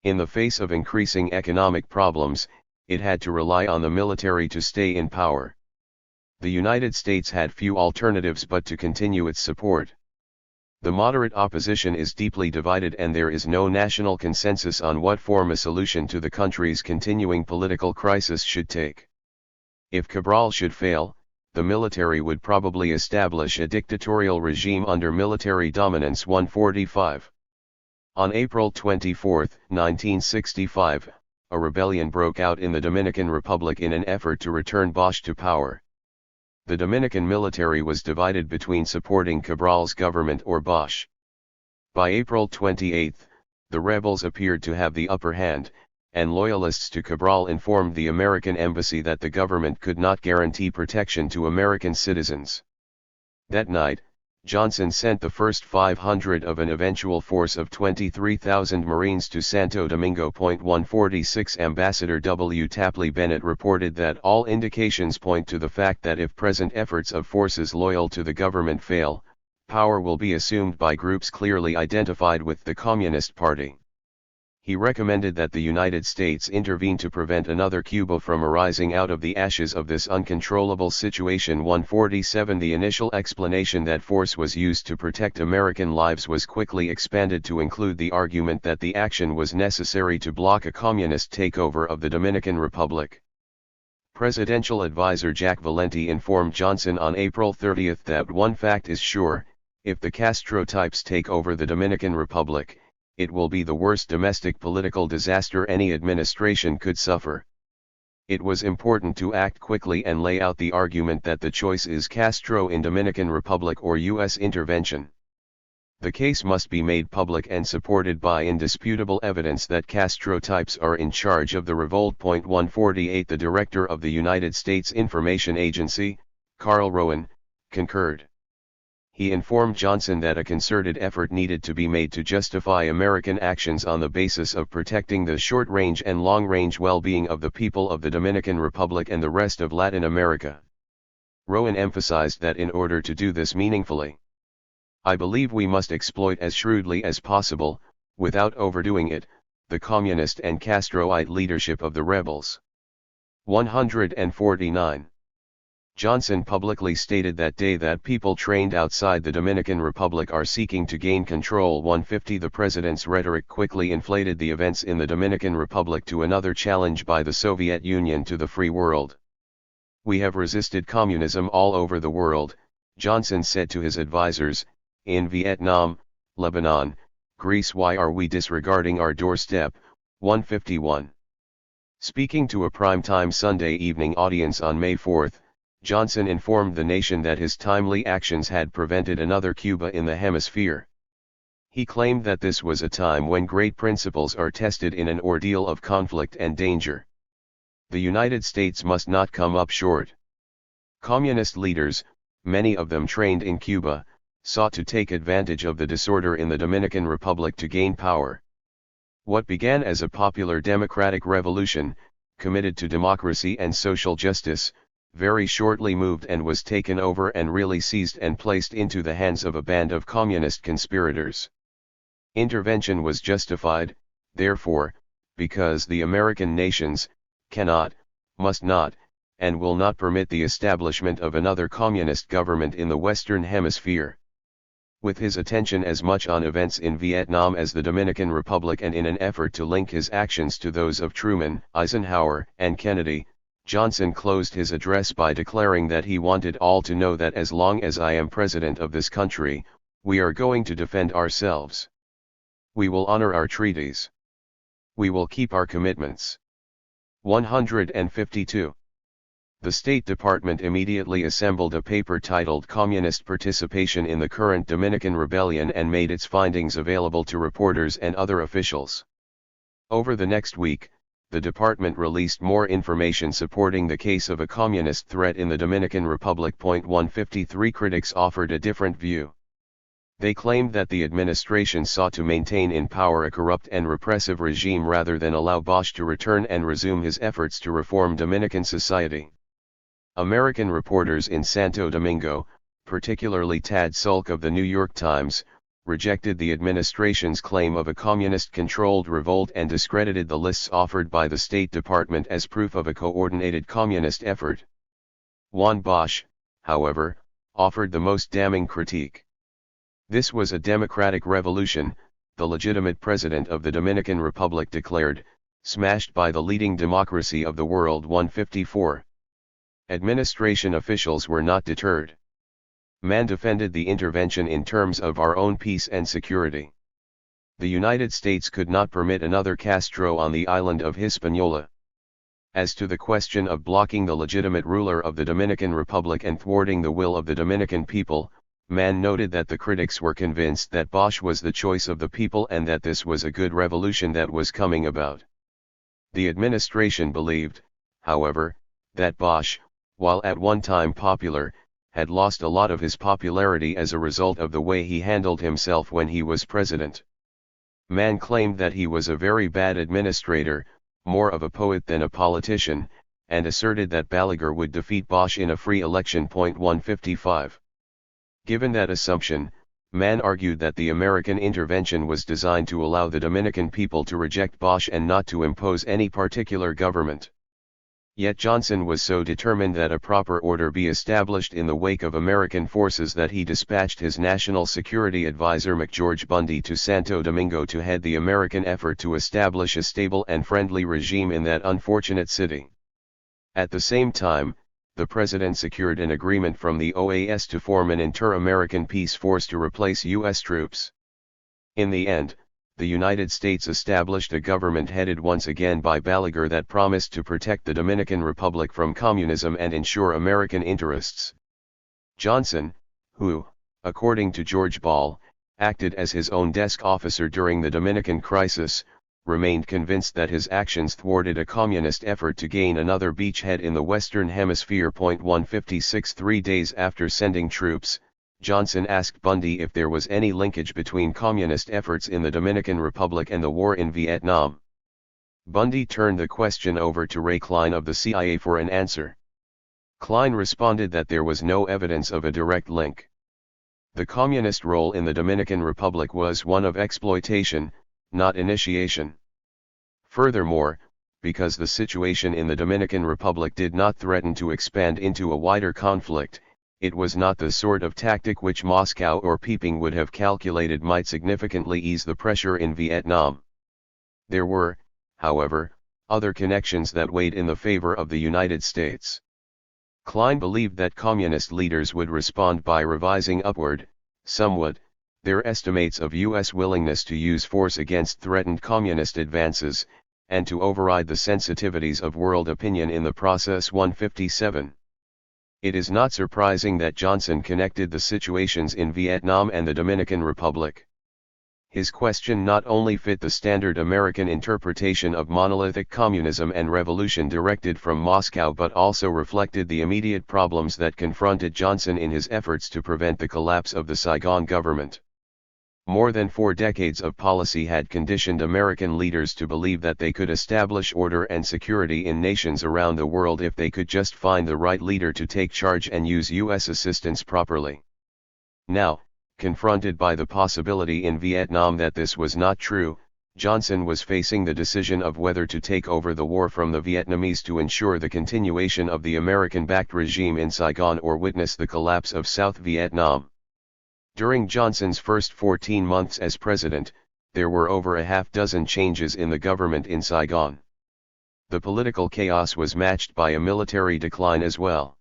In the face of increasing economic problems, it had to rely on the military to stay in power. The United States had few alternatives but to continue its support. The moderate opposition is deeply divided and there is no national consensus on what form a solution to the country's continuing political crisis should take. If Cabral should fail, the military would probably establish a dictatorial regime under military dominance. 145. On April 24, 1965, a rebellion broke out in the Dominican Republic in an effort to return Bosch to power. The Dominican military was divided between supporting Cabral's government or Bosch. By April 28, the rebels appeared to have the upper hand, and loyalists to Cabral informed the American embassy that the government could not guarantee protection to American citizens. That night, Johnson sent the first 500 of an eventual force of 23,000 Marines to Santo Domingo. 146 Ambassador W. Tapley Bennett reported that all indications point to the fact that if present efforts of forces loyal to the government fail, power will be assumed by groups clearly identified with the Communist Party. He recommended that the United States intervene to prevent another Cuba from arising out of the ashes of this uncontrollable situation. 147 The initial explanation that force was used to protect American lives was quickly expanded to include the argument that the action was necessary to block a communist takeover of the Dominican Republic. Presidential advisor Jack Valenti informed Johnson on April 30 that one fact is sure: if the Castro types take over the Dominican Republic, it will be the worst domestic political disaster any administration could suffer. It was important to act quickly and lay out the argument that the choice is Castro in Dominican Republic or U.S. intervention. The case must be made public and supported by indisputable evidence that Castro types are in charge of the revolt. 148 The director of the United States Information Agency, Carl Rowan, concurred. He informed Johnson that a concerted effort needed to be made to justify American actions on the basis of protecting the short-range and long-range well-being of the people of the Dominican Republic and the rest of Latin America. Rowan emphasized that in order to do this meaningfully, I believe we must exploit as shrewdly as possible, without overdoing it, the communist and Castroite leadership of the rebels. 149. Johnson publicly stated that day that people trained outside the Dominican Republic are seeking to gain control. 150 The president's rhetoric quickly inflated the events in the Dominican Republic to another challenge by the Soviet Union to the free world. We have resisted communism all over the world, Johnson said to his advisors, in Vietnam, Lebanon, Greece. Why are we disregarding our doorstep? 151. Speaking to a primetime Sunday evening audience on May 4, Johnson informed the nation that his timely actions had prevented another Cuba in the hemisphere. He claimed that this was a time when great principles are tested in an ordeal of conflict and danger. The United States must not come up short. Communist leaders, many of them trained in Cuba, sought to take advantage of the disorder in the Dominican Republic to gain power. What began as a popular democratic revolution, committed to democracy and social justice, very shortly moved and was taken over and really seized and placed into the hands of a band of communist conspirators. Intervention was justified, therefore, because the American nations cannot, must not, and will not permit the establishment of another communist government in the Western Hemisphere. With his attention as much on events in Vietnam as the Dominican Republic and in an effort to link his actions to those of Truman, Eisenhower, and Kennedy, Johnson closed his address by declaring that he wanted all to know that as long as I am president of this country, we are going to defend ourselves. We will honor our treaties. We will keep our commitments. 152. The State Department immediately assembled a paper titled Communist Participation in the Current Dominican Rebellion and made its findings available to reporters and other officials. Over the next week, the department released more information supporting the case of a communist threat in the Dominican Republic. 153 Critics offered a different view. They claimed that the administration sought to maintain in power a corrupt and repressive regime rather than allow Bosch to return and resume his efforts to reform Dominican society. American reporters in Santo Domingo, particularly Tad Sulk of the New York Times, rejected the administration's claim of a communist-controlled revolt and discredited the lists offered by the State Department as proof of a coordinated communist effort. Juan Bosch, however, offered the most damning critique. This was a democratic revolution, the legitimate president of the Dominican Republic declared, smashed by the leading democracy of the world. 154. Administration officials were not deterred. Man defended the intervention in terms of our own peace and security. The United States could not permit another Castro on the island of Hispaniola. As to the question of blocking the legitimate ruler of the Dominican Republic and thwarting the will of the Dominican people, Man noted that the critics were convinced that Bosch was the choice of the people and that this was a good revolution that was coming about. The administration believed, however, that Bosch, while at one time popular, had lost a lot of his popularity as a result of the way he handled himself when he was president. Man claimed that he was a very bad administrator, more of a poet than a politician, and asserted that Balaguer would defeat Bosch in a free election. 155. Given that assumption, Man argued that the American intervention was designed to allow the Dominican people to reject Bosch and not to impose any particular government. Yet Johnson was so determined that a proper order be established in the wake of American forces that he dispatched his national security advisor McGeorge Bundy to Santo Domingo to head the American effort to establish a stable and friendly regime in that unfortunate city. At the same time, the president secured an agreement from the OAS to form an inter-American peace force to replace U.S. troops. In the end, the United States established a government headed once again by Balaguer that promised to protect the Dominican Republic from communism and ensure American interests. Johnson, who, according to George Ball, acted as his own desk officer during the Dominican crisis, remained convinced that his actions thwarted a communist effort to gain another beachhead in the Western Hemisphere. 156 3 days after sending troops, Johnson asked Bundy if there was any linkage between communist efforts in the Dominican Republic and the war in Vietnam. Bundy turned the question over to Ray Klein of the CIA for an answer. Klein responded that there was no evidence of a direct link. The communist role in the Dominican Republic was one of exploitation, not initiation. Furthermore, because the situation in the Dominican Republic did not threaten to expand into a wider conflict, it was not the sort of tactic which Moscow or Peeping would have calculated might significantly ease the pressure in Vietnam. There were, however, other connections that weighed in the favor of the United States. Klein believed that communist leaders would respond by revising upward, somewhat, their estimates of U.S. willingness to use force against threatened communist advances, and to override the sensitivities of world opinion in the process. 157. It is not surprising that Johnson connected the situations in Vietnam and the Dominican Republic. His question not only fit the standard American interpretation of monolithic communism and revolution directed from Moscow but also reflected the immediate problems that confronted Johnson in his efforts to prevent the collapse of the Saigon government. More than 4 decades of policy had conditioned American leaders to believe that they could establish order and security in nations around the world if they could just find the right leader to take charge and use U.S. assistance properly. Now, confronted by the possibility in Vietnam that this was not true, Johnson was facing the decision of whether to take over the war from the Vietnamese to ensure the continuation of the American-backed regime in Saigon or witness the collapse of South Vietnam. During Johnson's first 14 months as president, there were over a half-dozen changes in the government in Saigon. The political chaos was matched by a military decline as well.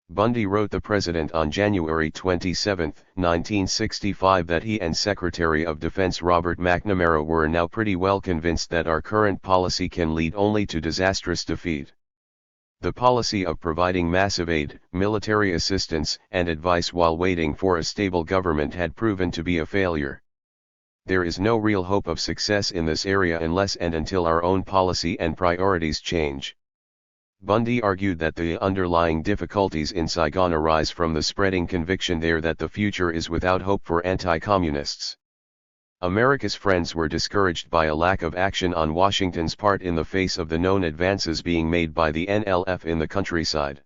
Bundy wrote the president on January 27, 1965 that he and Secretary of Defense Robert McNamara were now pretty well convinced that our current policy can lead only to disastrous defeat. The policy of providing massive aid, military assistance, and advice while waiting for a stable government had proven to be a failure. There is no real hope of success in this area unless and until our own policy and priorities change. Bundy argued that the underlying difficulties in Saigon arise from the spreading conviction there that the future is without hope for anti-communists. America's friends were discouraged by a lack of action on Washington's part in the face of the known advances being made by the NLF in the countryside.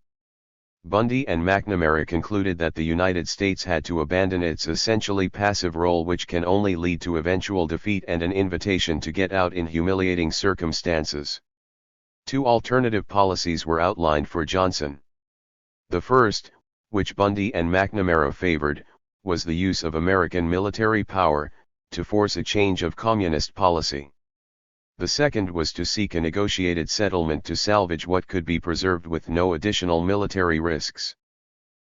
Bundy and McNamara concluded that the United States had to abandon its essentially passive role, which can only lead to eventual defeat and an invitation to get out in humiliating circumstances. Two alternative policies were outlined for Johnson. The first, which Bundy and McNamara favored, was the use of American military power, to force a change of communist policy. The second was to seek a negotiated settlement to salvage what could be preserved with no additional military risks.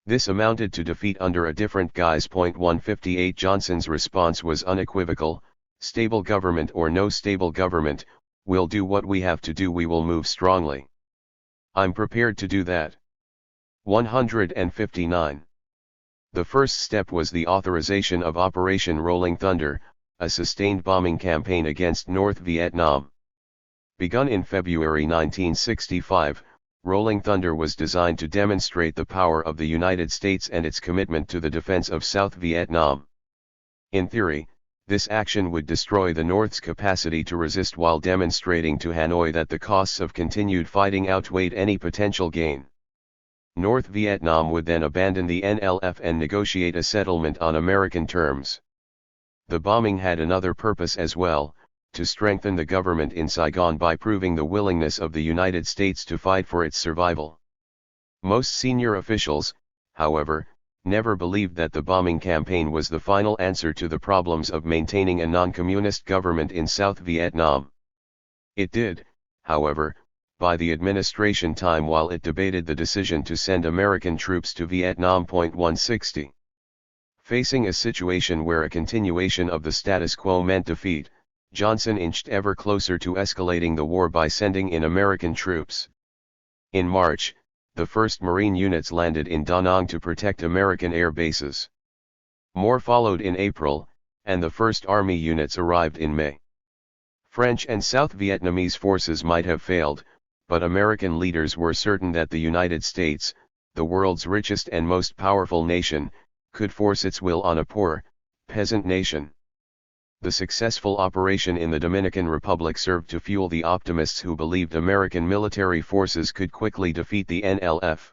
This amounted to defeat under a different guise. 158 Johnson's response was unequivocal: stable government or no stable government, we'll do what we have to do, we will move strongly. I'm prepared to do that. 159. The first step was the authorization of Operation Rolling Thunder, a sustained bombing campaign against North Vietnam. Begun in February 1965, Rolling Thunder was designed to demonstrate the power of the United States and its commitment to the defense of South Vietnam. In theory, this action would destroy the North's capacity to resist while demonstrating to Hanoi that the costs of continued fighting outweighed any potential gain. North Vietnam would then abandon the NLF and negotiate a settlement on American terms. The bombing had another purpose as well: to strengthen the government in Saigon by proving the willingness of the United States to fight for its survival. Most senior officials, however, never believed that the bombing campaign was the final answer to the problems of maintaining a non-communist government in South Vietnam. It did, however, by the administration time while it debated the decision to send American troops to Vietnam. 160. Facing a situation where a continuation of the status quo meant defeat, Johnson inched ever closer to escalating the war by sending in American troops. In March, the 1st Marine units landed in Da Nang to protect American air bases. More followed in April, and the 1st Army units arrived in May. French and South Vietnamese forces might have failed, but American leaders were certain that the United States, the world's richest and most powerful nation, could force its will on a poor, peasant nation. The successful operation in the Dominican Republic served to fuel the optimists who believed American military forces could quickly defeat the NLF.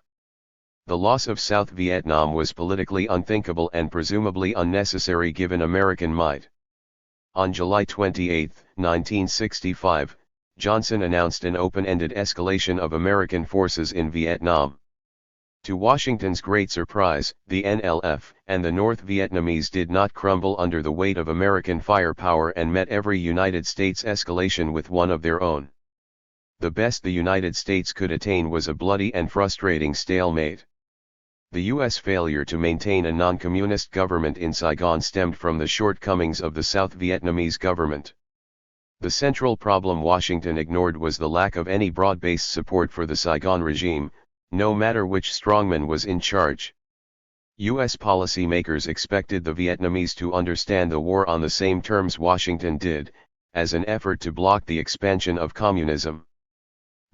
The loss of South Vietnam was politically unthinkable and presumably unnecessary given American might. On July 28, 1965, Johnson announced an open-ended escalation of American forces in Vietnam. To Washington's great surprise, the NLF and the North Vietnamese did not crumble under the weight of American firepower and met every United States escalation with one of their own. The best the United States could attain was a bloody and frustrating stalemate. The U.S. failure to maintain a non-communist government in Saigon stemmed from the shortcomings of the South Vietnamese government. The central problem Washington ignored was the lack of any broad-based support for the Saigon regime, no matter which strongman was in charge. U.S. policymakers expected the Vietnamese to understand the war on the same terms Washington did, as an effort to block the expansion of communism.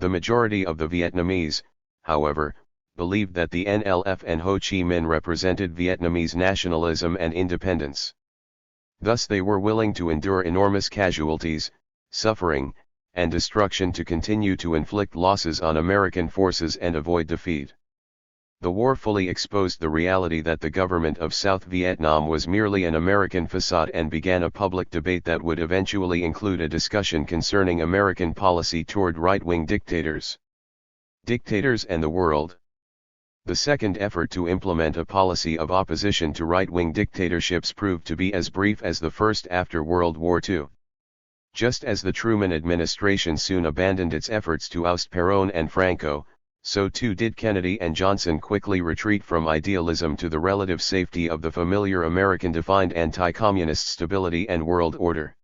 The majority of the Vietnamese, however, believed that the NLF and Ho Chi Minh represented Vietnamese nationalism and independence. Thus they were willing to endure enormous casualties, suffering, and destruction to continue to inflict losses on American forces and avoid defeat. The war fully exposed the reality that the government of South Vietnam was merely an American facade and began a public debate that would eventually include a discussion concerning American policy toward right-wing dictators. Dictators and the world. The second effort to implement a policy of opposition to right-wing dictatorships proved to be as brief as the first after World War II. Just as the Truman administration soon abandoned its efforts to oust Perón and Franco, so too did Kennedy and Johnson quickly retreat from idealism to the relative safety of the familiar American-defined anti-communist stability and world order.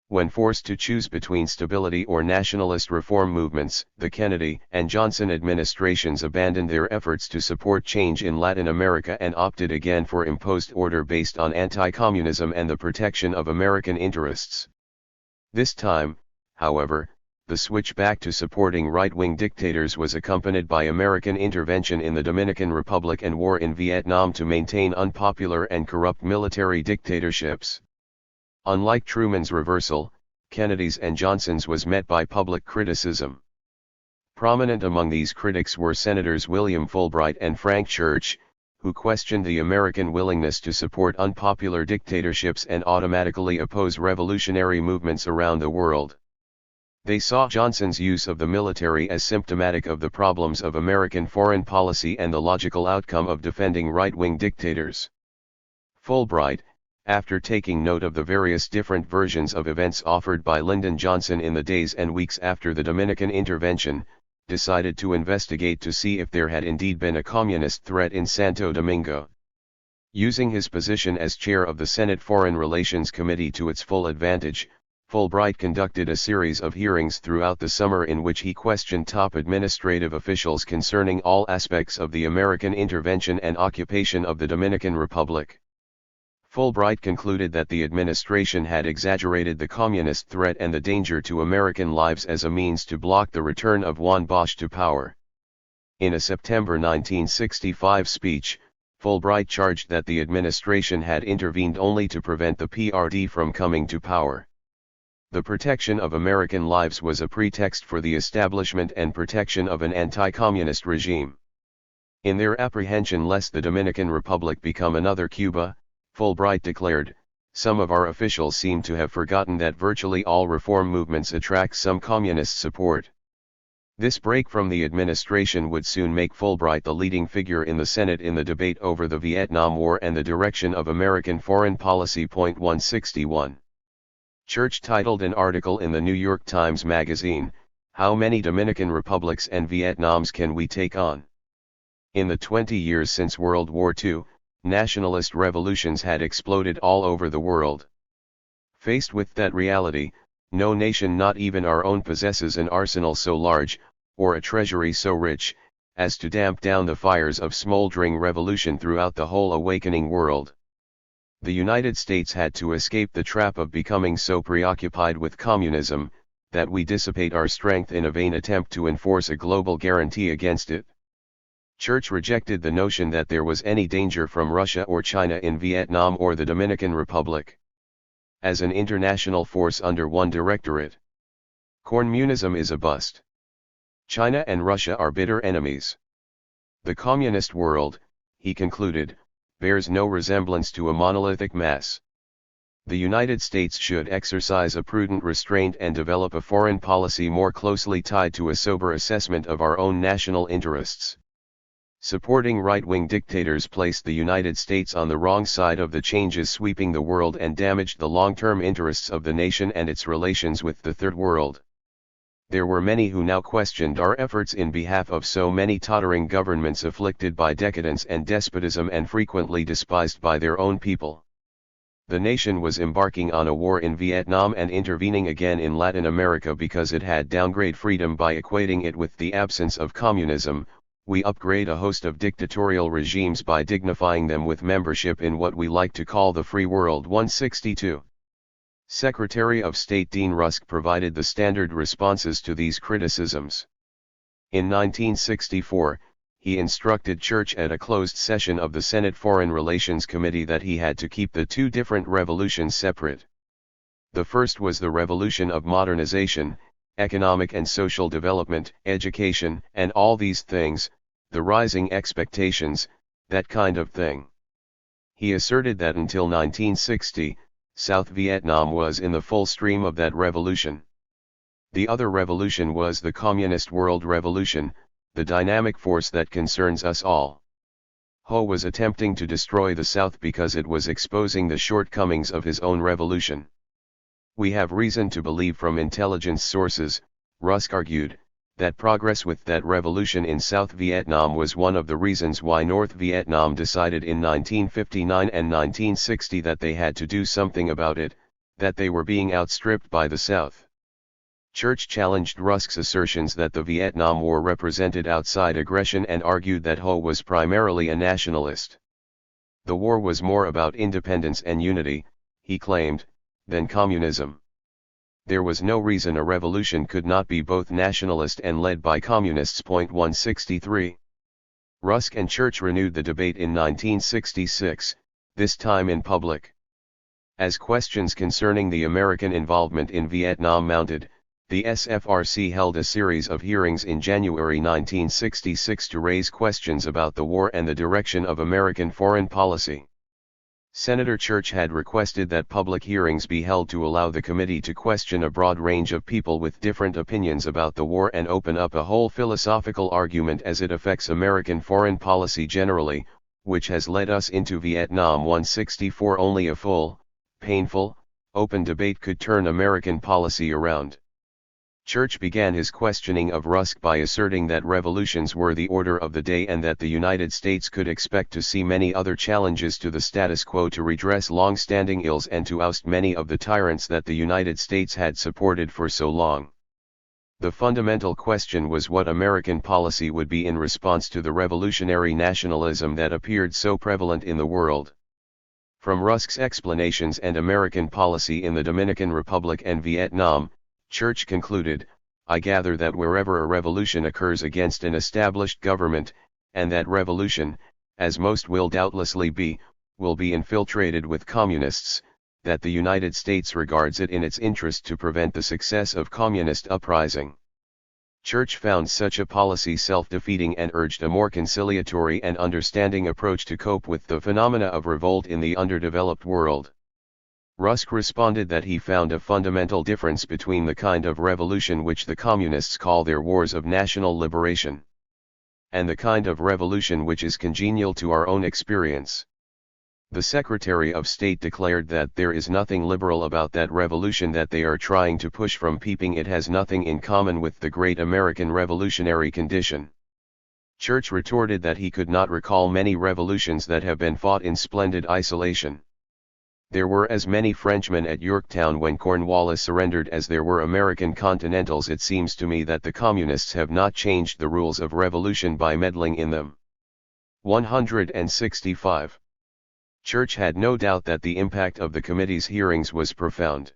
When forced to choose between stability or nationalist reform movements, the Kennedy and Johnson administrations abandoned their efforts to support change in Latin America and opted again for imposed order based on anti-communism and the protection of American interests. This time, however, the switch back to supporting right-wing dictators was accompanied by American intervention in the Dominican Republic and war in Vietnam to maintain unpopular and corrupt military dictatorships. Unlike Truman's reversal, Kennedy's and Johnson's was met by public criticism. Prominent among these critics were Senators William Fulbright and Frank Church, who questioned the American willingness to support unpopular dictatorships and automatically oppose revolutionary movements around the world. They saw Johnson's use of the military as symptomatic of the problems of American foreign policy and the logical outcome of defending right-wing dictators. Fulbright, after taking note of the various different versions of events offered by Lyndon Johnson in the days and weeks after the Dominican intervention, decided to investigate to see if there had indeed been a communist threat in Santo Domingo. Using his position as chair of the Senate Foreign Relations Committee to its full advantage, Fulbright conducted a series of hearings throughout the summer in which he questioned top administrative officials concerning all aspects of the American intervention and occupation of the Dominican Republic. Fulbright concluded that the administration had exaggerated the communist threat and the danger to American lives as a means to block the return of Juan Bosch to power. In a September 1965 speech, Fulbright charged that the administration had intervened only to prevent the PRD from coming to power. The protection of American lives was a pretext for the establishment and protection of an anti-communist regime. In their apprehension lest the Dominican Republic become another Cuba, Fulbright declared, "Some of our officials seem to have forgotten that virtually all reform movements attract some communist support." This break from the administration would soon make Fulbright the leading figure in the Senate in the debate over the Vietnam War and the direction of American foreign policy. 161. Church titled an article in the New York Times Magazine, "How many Dominican republics and Vietnams can we take on?" In the 20 years since World War II, nationalist revolutions had exploded all over the world. Faced with that reality, no nation, not even our own, possesses an arsenal so large, or a treasury so rich, as to damp down the fires of smoldering revolution throughout the whole awakening world. The United States had to escape the trap of becoming so preoccupied with communism, that we dissipate our strength in a vain attempt to enforce a global guarantee against it. Church rejected the notion that there was any danger from Russia or China in Vietnam or the Dominican Republic. As an international force under one directorate, communism is a bust. China and Russia are bitter enemies. The communist world, he concluded, bears no resemblance to a monolithic mass. The United States should exercise a prudent restraint and develop a foreign policy more closely tied to a sober assessment of our own national interests. Supporting right-wing dictators placed the United States on the wrong side of the changes sweeping the world and damaged the long-term interests of the nation and its relations with the Third World. There were many who now questioned our efforts in behalf of so many tottering governments afflicted by decadence and despotism and frequently despised by their own people. The nation was embarking on a war in Vietnam and intervening again in Latin America because it had downgraded freedom by equating it with the absence of communism. We upgrade a host of dictatorial regimes by dignifying them with membership in what we like to call the free world. 162. Secretary of State Dean Rusk provided the standard responses to these criticisms. In 1964, he instructed Church at a closed session of the Senate Foreign Relations Committee that he had to keep the two different revolutions separate. The first was the revolution of modernization, economic and social development, education, and all these things, the rising expectations, that kind of thing. He asserted that until 1960, South Vietnam was in the full stream of that revolution. The other revolution was the Communist World Revolution, the dynamic force that concerns us all. Ho was attempting to destroy the South because it was exposing the shortcomings of his own revolution. We have reason to believe from intelligence sources, Rusk argued, that progress with that revolution in South Vietnam was one of the reasons why North Vietnam decided in 1959 and 1960 that they had to do something about it. that they were being outstripped by the South. Church challenged Rusk's assertions that the Vietnam War represented outside aggression and argued that Ho was primarily a nationalist. The war was more about independence and unity, he claimed, than communism. There was no reason a revolution could not be both nationalist and led by communists. 163. Rusk and Church renewed the debate in 1966, this time in public. As questions concerning the American involvement in Vietnam mounted, the SFRC held a series of hearings in January 1966 to raise questions about the war and the direction of American foreign policy. Senator Church had requested that public hearings be held to allow the committee to question a broad range of people with different opinions about the war and open up a whole philosophical argument as it affects American foreign policy generally, which has led us into Vietnam. 164. Only a full, painful, open debate could turn American policy around. Church began his questioning of Rusk by asserting that revolutions were the order of the day and that the United States could expect to see many other challenges to the status quo to redress long-standing ills and to oust many of the tyrants that the United States had supported for so long. The fundamental question was what American policy would be in response to the revolutionary nationalism that appeared so prevalent in the world. From Rusk's explanations and American policy in the Dominican Republic and Vietnam, Church concluded, I gather that wherever a revolution occurs against an established government, and that revolution, as most will doubtlessly be, will be infiltrated with communists, that the United States regards it in its interest to prevent the success of communist uprising. Church found such a policy self-defeating and urged a more conciliatory and understanding approach to cope with the phenomena of revolt in the underdeveloped world. Rusk responded that he found a fundamental difference between the kind of revolution which the communists call their wars of national liberation, and the kind of revolution which is congenial to our own experience. The Secretary of State declared that there is nothing liberal about that revolution that they are trying to push from peeping. It has nothing in common with the great American revolutionary condition. Church retorted that he could not recall many revolutions that have been fought in splendid isolation. There were as many Frenchmen at Yorktown when Cornwallis surrendered as there were American Continentals. It seems to me that the communists have not changed the rules of revolution by meddling in them. 165. Church had no doubt that the impact of the committee's hearings was profound.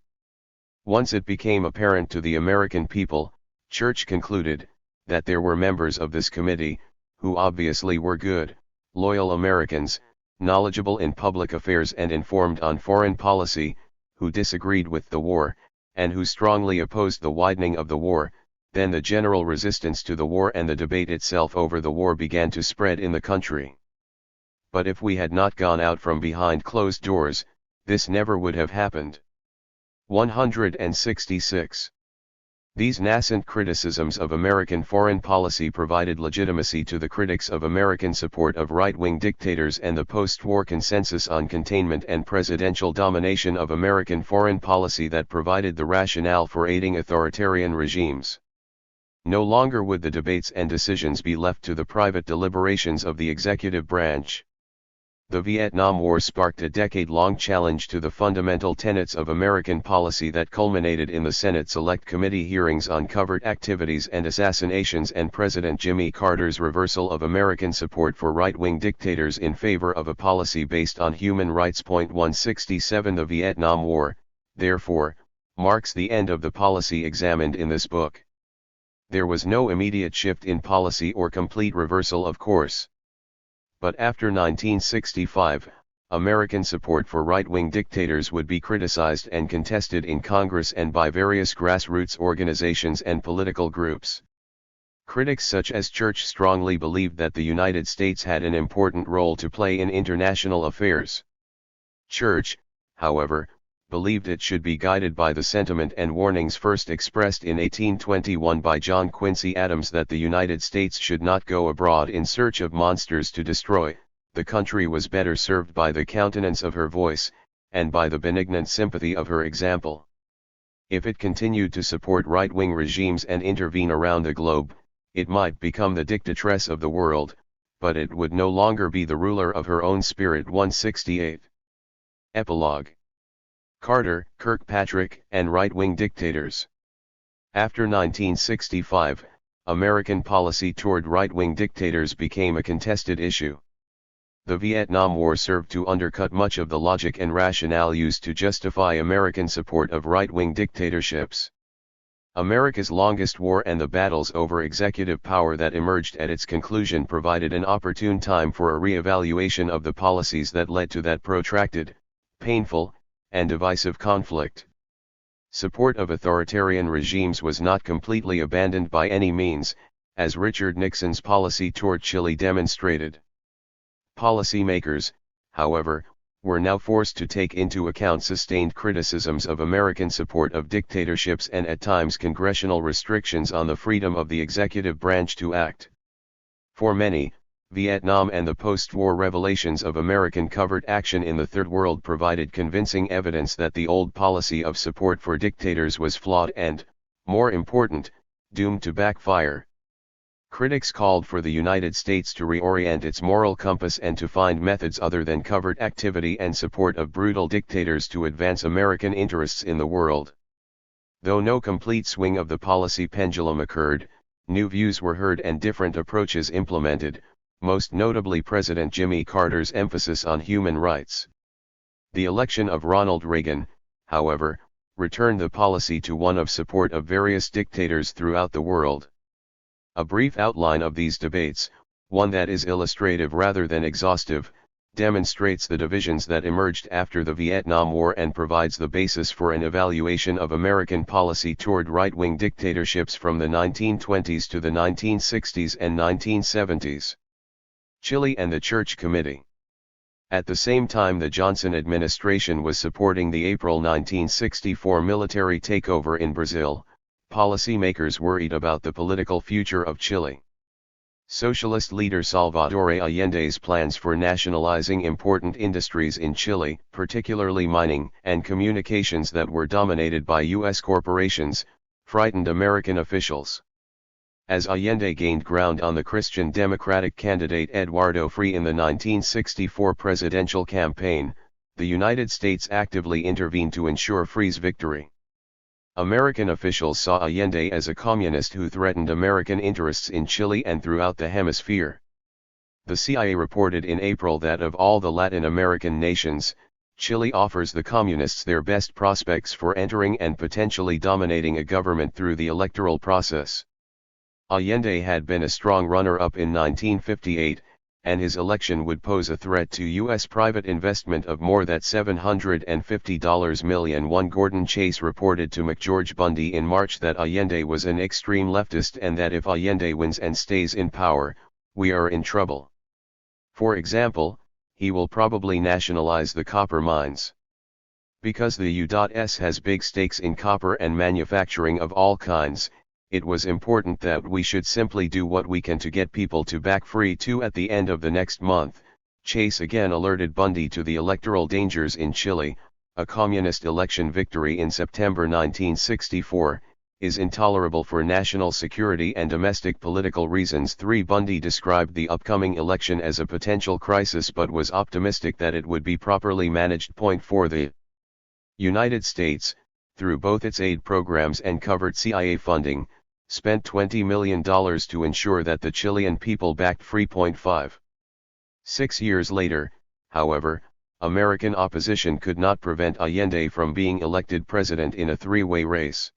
Once it became apparent to the American people, Church concluded, that there were members of this committee, who obviously were good, loyal Americans, knowledgeable in public affairs and informed on foreign policy, who disagreed with the war, and who strongly opposed the widening of the war. Then the general resistance to the war and the debate itself over the war began to spread in the country. But if we had not gone out from behind closed doors, this never would have happened. 166. These nascent criticisms of American foreign policy provided legitimacy to the critics of American support of right-wing dictators and the post-war consensus on containment and presidential domination of American foreign policy that provided the rationale for aiding authoritarian regimes. No longer would the debates and decisions be left to the private deliberations of the executive branch. The Vietnam War sparked a decade-long challenge to the fundamental tenets of American policy that culminated in the Senate Select Committee hearings on covert activities and assassinations and President Jimmy Carter's reversal of American support for right-wing dictators in favor of a policy based on human rights. 167. The Vietnam War, therefore, marks the end of the policy examined in this book. There was no immediate shift in policy or complete reversal of course. But after 1965, American support for right-wing dictators would be criticized and contested in Congress and by various grassroots organizations and political groups. Critics such as Church strongly believed that the United States had an important role to play in international affairs. Church, however, believed it should be guided by the sentiment and warnings first expressed in 1821 by John Quincy Adams that the United States should not go abroad in search of monsters to destroy. The country was better served by the countenance of her voice, and by the benignant sympathy of her example. If it continued to support right-wing regimes and intervene around the globe, it might become the dictatress of the world, but it would no longer be the ruler of her own spirit. 168. Epilogue. Carter, Kirkpatrick, and right-wing dictators. After 1965, American policy toward right-wing dictators became a contested issue. The Vietnam War served to undercut much of the logic and rationale used to justify American support of right-wing dictatorships. America's longest war and the battles over executive power that emerged at its conclusion provided an opportune time for a re-evaluation of the policies that led to that protracted, painful, and divisive conflict. Support of authoritarian regimes was not completely abandoned by any means, as Richard Nixon's policy toward Chile demonstrated. Policymakers, however, were now forced to take into account sustained criticisms of American support of dictatorships and at times congressional restrictions on the freedom of the executive branch to act. For many, Vietnam and the post-war revelations of American covert action in the Third World provided convincing evidence that the old policy of support for dictators was flawed and, more important, doomed to backfire. Critics called for the United States to reorient its moral compass and to find methods other than covert activity and support of brutal dictators to advance American interests in the world. Though no complete swing of the policy pendulum occurred, new views were heard and different approaches implemented, most notably President Jimmy Carter's emphasis on human rights. The election of Ronald Reagan, however, returned the policy to one of support of various dictators throughout the world. A brief outline of these debates, one that is illustrative rather than exhaustive, demonstrates the divisions that emerged after the Vietnam War and provides the basis for an evaluation of American policy toward right-wing dictatorships from the 1920s to the 1960s and 1970s. Chile and the Church Committee. At the same time the Johnson administration was supporting the April 1964 military takeover in Brazil, policymakers worried about the political future of Chile. Socialist leader Salvador Allende's plans for nationalizing important industries in Chile, particularly mining and communications that were dominated by U.S. corporations, frightened American officials. As Allende gained ground on the Christian Democratic candidate Eduardo Frei in the 1964 presidential campaign, the United States actively intervened to ensure Frei's victory. American officials saw Allende as a communist who threatened American interests in Chile and throughout the hemisphere. The CIA reported in April that of all the Latin American nations, Chile offers the communists their best prospects for entering and potentially dominating a government through the electoral process. Allende had been a strong runner-up in 1958, and his election would pose a threat to U.S. private investment of more than $750 million. One Gordon Chase reported to McGeorge Bundy in March that Allende was an extreme leftist and that if Allende wins and stays in power, we are in trouble. For example, he will probably nationalize the copper mines. Because the U.S. has big stakes in copper and manufacturing of all kinds, it was important that we should simply do what we can to get people to back Frei too. At the end of the next month, Chase again alerted Bundy to the electoral dangers in Chile. A communist election victory in September 1964 is intolerable for national security and domestic political reasons. Bundy described the upcoming election as a potential crisis but was optimistic that it would be properly managed. 4 The United States, through both its aid programs and covert CIA funding, spent $20 million to ensure that the Chilean people backed Frei. 5 6 years later, however, American opposition could not prevent Allende from being elected president in a three-way race.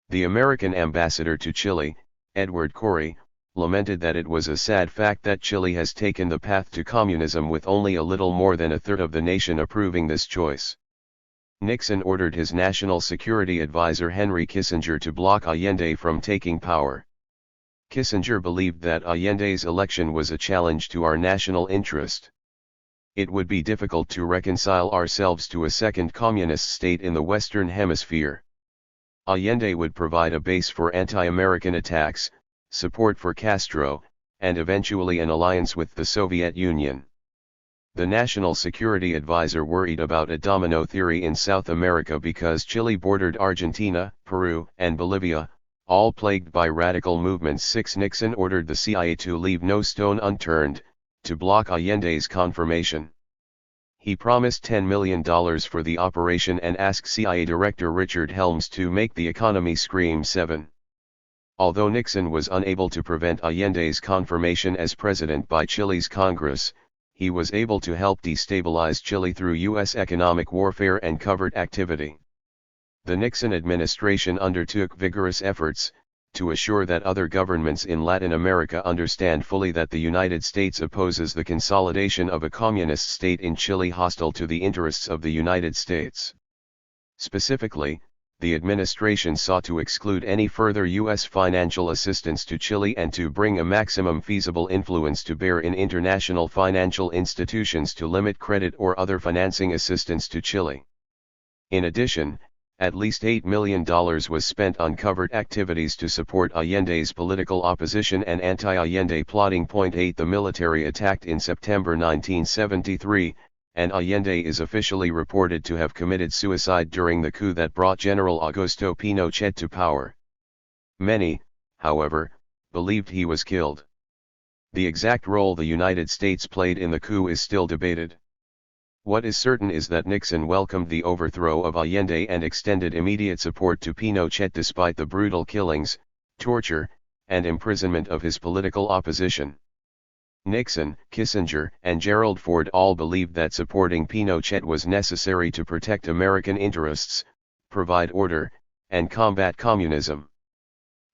The American ambassador to Chile, Edward Corey, lamented that it was a sad fact that Chile has taken the path to communism with only a little more than a third of the nation approving this choice. Nixon ordered his national security advisor Henry Kissinger to block Allende from taking power. Kissinger believed that Allende's election was a challenge to our national interest. It would be difficult to reconcile ourselves to a second communist state in the Western Hemisphere. Allende would provide a base for anti-American attacks, support for Castro, and eventually an alliance with the Soviet Union. The National Security Advisor worried about a domino theory in South America because Chile bordered Argentina, Peru, and Bolivia, all plagued by radical movements. 6 Nixon ordered the CIA to leave no stone unturned, to block Allende's confirmation. He promised $10 million for the operation and asked CIA Director Richard Helms to make the economy scream 7. Although Nixon was unable to prevent Allende's confirmation as president by Chile's Congress, he was able to help destabilize Chile through U.S. economic warfare and covert activity. The Nixon administration undertook vigorous efforts to assure that other governments in Latin America understand fully that the United States opposes the consolidation of a communist state in Chile hostile to the interests of the United States. Specifically, the administration sought to exclude any further U.S. financial assistance to Chile and to bring a maximum feasible influence to bear in international financial institutions to limit credit or other financing assistance to Chile. In addition, at least $8 million was spent on covert activities to support Allende's political opposition and anti-Allende plotting. 8 The military attacked in September 1973, and Allende is officially reported to have committed suicide during the coup that brought General Augusto Pinochet to power. Many, however, believed he was killed. The exact role the United States played in the coup is still debated. What is certain is that Nixon welcomed the overthrow of Allende and extended immediate support to Pinochet despite the brutal killings, torture, and imprisonment of his political opposition. Nixon, Kissinger, and Gerald Ford all believed that supporting Pinochet was necessary to protect American interests, provide order, and combat communism.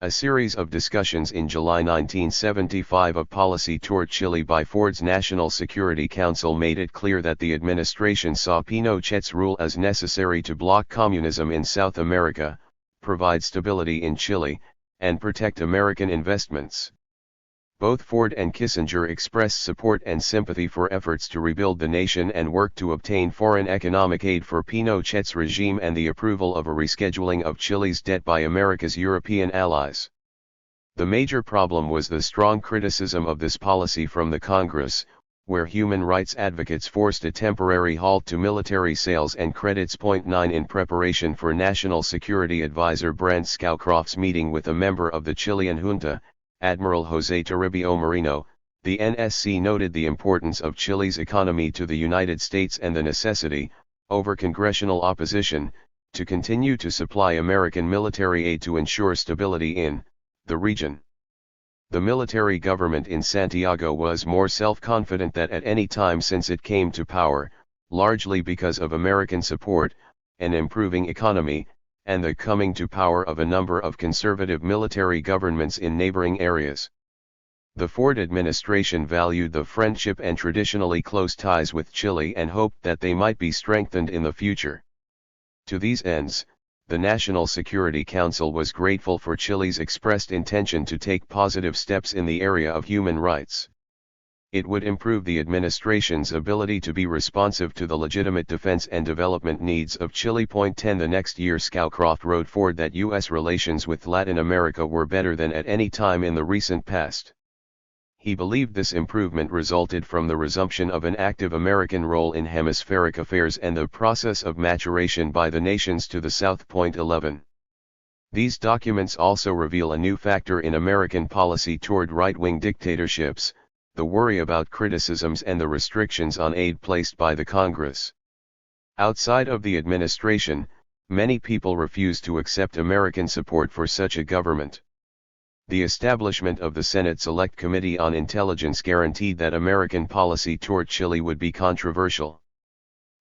A series of discussions in July 1975 of policy toward Chile by Ford's National Security Council made it clear that the administration saw Pinochet's rule as necessary to block communism in South America, provide stability in Chile, and protect American investments. Both Ford and Kissinger expressed support and sympathy for efforts to rebuild the nation and worked to obtain foreign economic aid for Pinochet's regime and the approval of a rescheduling of Chile's debt by America's European allies. The major problem was the strong criticism of this policy from the Congress, where human rights advocates forced a temporary halt to military sales and credits. 9 In preparation for National Security Advisor Brent Scowcroft's meeting with a member of the Chilean junta, Admiral José Toribio Merino, the NSC noted the importance of Chile's economy to the United States and the necessity, over congressional opposition, to continue to supply American military aid to ensure stability in the region. The military government in Santiago was more self-confident than at any time since it came to power, largely because of American support, an improving economy, and the coming to power of a number of conservative military governments in neighboring areas. The Ford administration valued the friendship and traditionally close ties with Chile and hoped that they might be strengthened in the future. To these ends, the National Security Council was grateful for Chile's expressed intention to take positive steps in the area of human rights. It would improve the administration's ability to be responsive to the legitimate defense and development needs of Chile. 10 The next year Scowcroft wrote Ford that U.S. relations with Latin America were better than at any time in the recent past. He believed this improvement resulted from the resumption of an active American role in hemispheric affairs and the process of maturation by the nations to the south. 11. These documents also reveal a new factor in American policy toward right-wing dictatorships, the worry about criticisms and the restrictions on aid placed by the Congress. Outside of the administration, many people refuse to accept American support for such a government. The establishment of the Senate Select Committee on Intelligence guaranteed that American policy toward Chile would be controversial.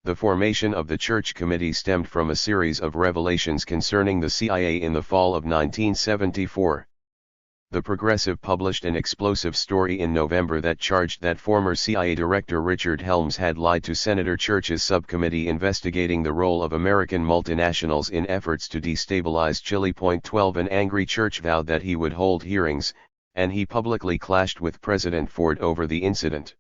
The formation of the Church Committee stemmed from a series of revelations concerning the CIA in the fall of 1974. The Progressive published an explosive story in November that charged that former CIA Director Richard Helms had lied to Senator Church's subcommittee investigating the role of American multinationals in efforts to destabilize Chile. 12 An angry Church vowed that he would hold hearings, and he publicly clashed with President Ford over the incident.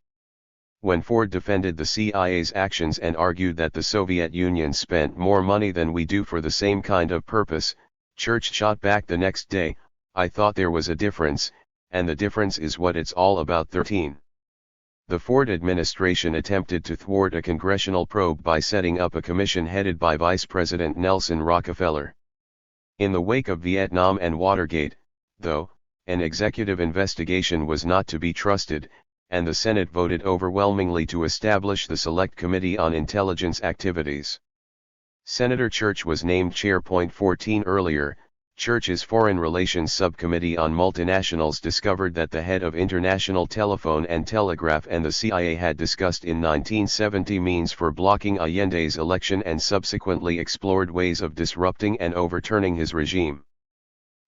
When Ford defended the CIA's actions and argued that the Soviet Union spent more money than we do for the same kind of purpose, Church shot back the next day, "I thought there was a difference, and the difference is what it's all about." 13. The Ford administration attempted to thwart a congressional probe by setting up a commission headed by Vice President Nelson Rockefeller. In the wake of Vietnam and Watergate, though, an executive investigation was not to be trusted, and the Senate voted overwhelmingly to establish the Select Committee on Intelligence Activities. Senator Church was named chair. 14 Earlier, Church's Foreign Relations Subcommittee on Multinationals discovered that the head of International Telephone and Telegraph and the CIA had discussed in 1970 means for blocking Allende's election and subsequently explored ways of disrupting and overturning his regime.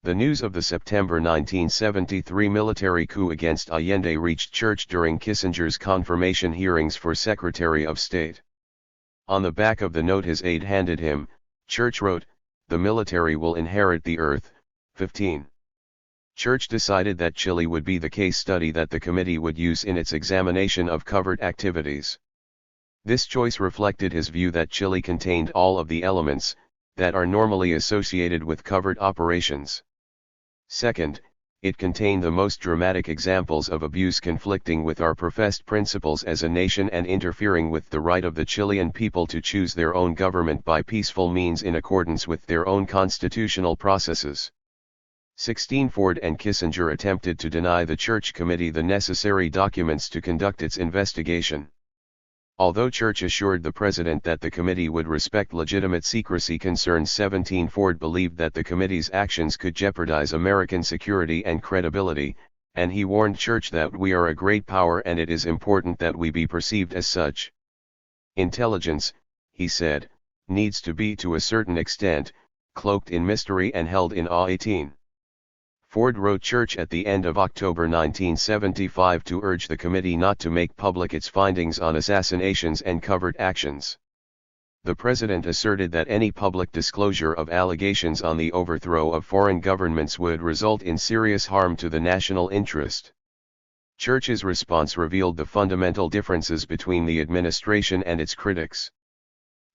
The news of the September 1973 military coup against Allende reached Church during Kissinger's confirmation hearings for Secretary of State. On the back of the note his aide handed him, Church wrote, "The military will inherit the earth." 15. Church decided that Chile would be the case study that the committee would use in its examination of covert activities. This choice reflected his view that Chile contained all of the elements that are normally associated with covert operations. Second, it contained the most dramatic examples of abuse conflicting with our professed principles as a nation and interfering with the right of the Chilean people to choose their own government by peaceful means in accordance with their own constitutional processes. 16. Ford and Kissinger attempted to deny the Church Committee the necessary documents to conduct its investigation. Although Church assured the president that the committee would respect legitimate secrecy concerns, 17. Ford believed that the committee's actions could jeopardize American security and credibility, and he warned Church that we are a great power and it is important that we be perceived as such. Intelligence, he said, needs to be to a certain extent, cloaked in mystery and held in awe. 18. Ford wrote Church at the end of October 1975 to urge the committee not to make public its findings on assassinations and covert actions. The president asserted that any public disclosure of allegations on the overthrow of foreign governments would result in serious harm to the national interest. Church's response revealed the fundamental differences between the administration and its critics.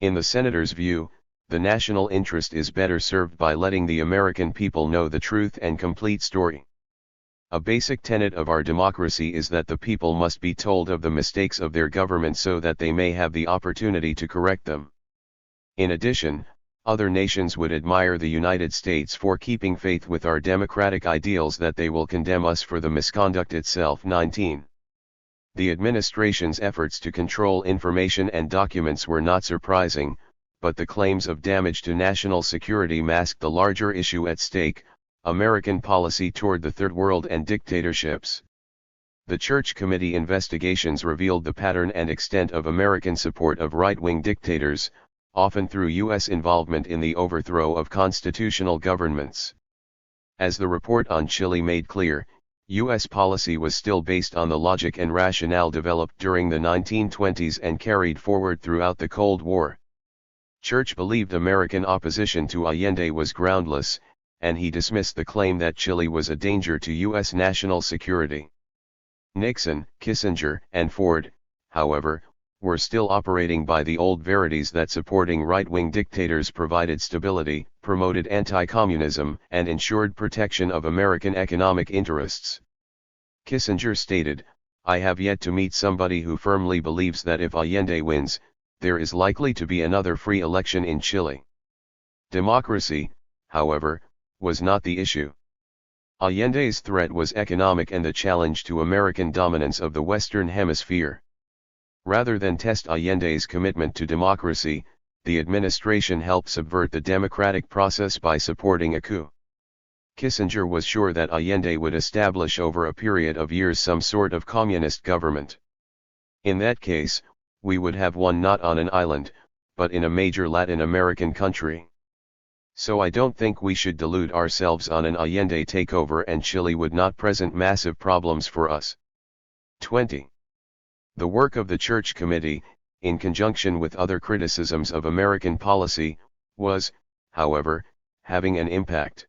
In the senator's view, the national interest is better served by letting the American people know the truth and complete story. A basic tenet of our democracy is that the people must be told of the mistakes of their government so that they may have the opportunity to correct them. In addition, other nations would admire the United States for keeping faith with our democratic ideals that they will condemn us for the misconduct itself. 19. The administration's efforts to control information and documents were not surprising, but the claims of damage to national security masked the larger issue at stake, American policy toward the Third World and dictatorships. The Church Committee investigations revealed the pattern and extent of American support of right-wing dictators, often through U.S. involvement in the overthrow of constitutional governments. As the report on Chile made clear, U.S. policy was still based on the logic and rationale developed during the 1920s and carried forward throughout the Cold War. Church believed American opposition to Allende was groundless, and he dismissed the claim that Chile was a danger to U.S. national security. Nixon, Kissinger, and Ford, however, were still operating by the old verities that supporting right-wing dictators provided stability, promoted anti-communism, and ensured protection of American economic interests. Kissinger stated, "I have yet to meet somebody who firmly believes that if Allende wins, there is likely to be another free election in Chile." Democracy, however, was not the issue. Allende's threat was economic and the challenge to American dominance of the Western Hemisphere. Rather than test Allende's commitment to democracy, the administration helped subvert the democratic process by supporting a coup. Kissinger was sure that Allende would establish over a period of years some sort of communist government. In that case, we would have one not on an island, but in a major Latin American country. So I don't think we should delude ourselves on an Allende takeover and Chile would not present massive problems for us. 20. The work of the Church Committee, in conjunction with other criticisms of American policy, was, however, having an impact.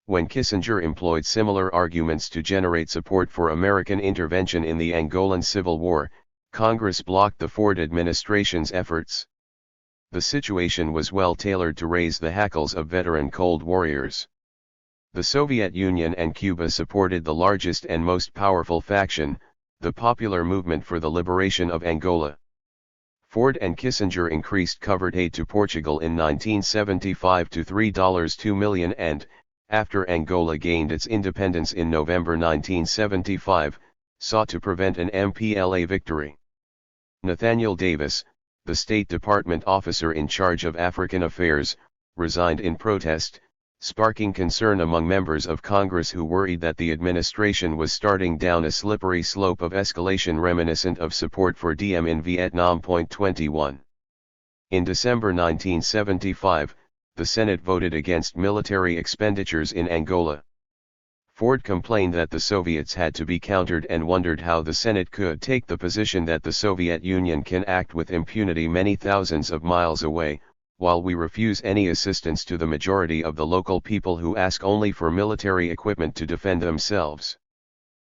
When Kissinger employed similar arguments to generate support for American intervention in the Angolan Civil War, Congress blocked the Ford administration's efforts. The situation was well tailored to raise the hackles of veteran Cold Warriors. The Soviet Union and Cuba supported the largest and most powerful faction, the Popular Movement for the Liberation of Angola. Ford and Kissinger increased covert aid to Portugal in 1975 to $3.2 million and, after Angola gained its independence in November 1975, sought to prevent an MPLA victory. Nathaniel Davis, the State Department officer in charge of African affairs, resigned in protest, sparking concern among members of Congress who worried that the administration was starting down a slippery slope of escalation reminiscent of support for DM in Vietnam. 21. In December 1975, the Senate voted against military expenditures in Angola. Ford complained that the Soviets had to be countered and wondered how the Senate could take the position that the Soviet Union can act with impunity many thousands of miles away, while we refuse any assistance to the majority of the local people who ask only for military equipment to defend themselves.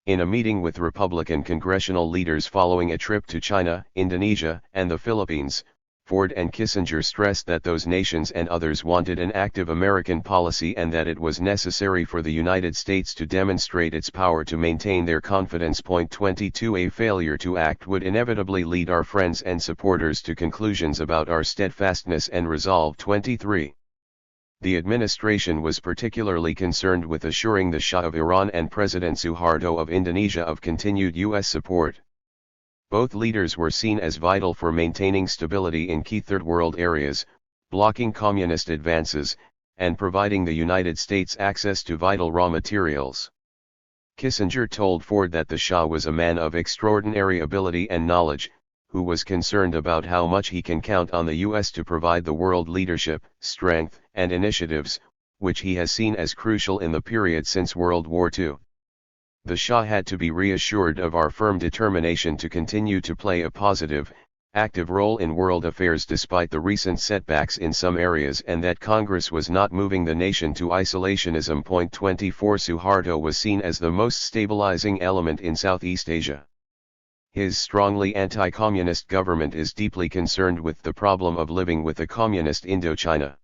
In a meeting with Republican congressional leaders following a trip to China, Indonesia, and the Philippines, Ford and Kissinger stressed that those nations and others wanted an active American policy and that it was necessary for the United States to demonstrate its power to maintain their confidence. 22. A failure to act would inevitably lead our friends and supporters to conclusions about our steadfastness and resolve. 23. The administration was particularly concerned with assuring the Shah of Iran and President Suharto of Indonesia of continued U.S. support. Both leaders were seen as vital for maintaining stability in key Third World areas, blocking communist advances, and providing the United States access to vital raw materials. Kissinger told Ford that the Shah was a man of extraordinary ability and knowledge, who was concerned about how much he can count on the U.S. to provide the world leadership, strength, and initiatives, which he has seen as crucial in the period since World War II. The Shah had to be reassured of our firm determination to continue to play a positive, active role in world affairs despite the recent setbacks in some areas and that Congress was not moving the nation to isolationism. 24. Suharto was seen as the most stabilizing element in Southeast Asia. His strongly anti-communist government is deeply concerned with the problem of living with a communist Indochina.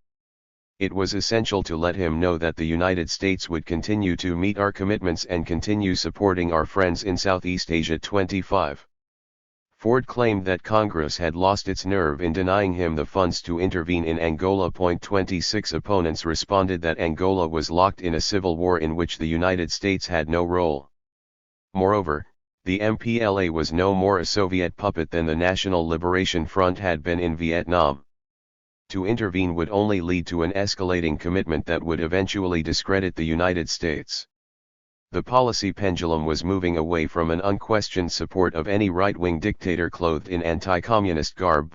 It was essential to let him know that the United States would continue to meet our commitments and continue supporting our friends in Southeast Asia. 25. Ford claimed that Congress had lost its nerve in denying him the funds to intervene in Angola. 26. Opponents responded that Angola was locked in a civil war in which the United States had no role. Moreover, the MPLA was no more a Soviet puppet than the National Liberation Front had been in Vietnam. To intervene would only lead to an escalating commitment that would eventually discredit the United States. The policy pendulum was moving away from an unquestioned support of any right-wing dictator clothed in anti-communist garb.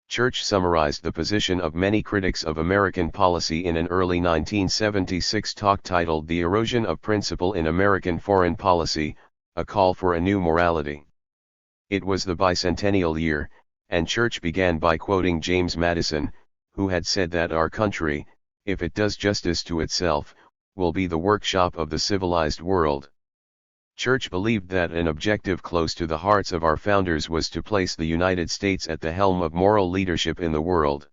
Church summarized the position of many critics of American policy in an early 1976 talk titled "The Erosion of Principle in American Foreign Policy, a Call for a New Morality." It was the bicentennial year, and Church began by quoting James Madison, who had said that our country, if it does justice to itself, will be the workshop of the civilized world. Church believed that an objective close to the hearts of our founders was to place the United States at the helm of moral leadership in the world.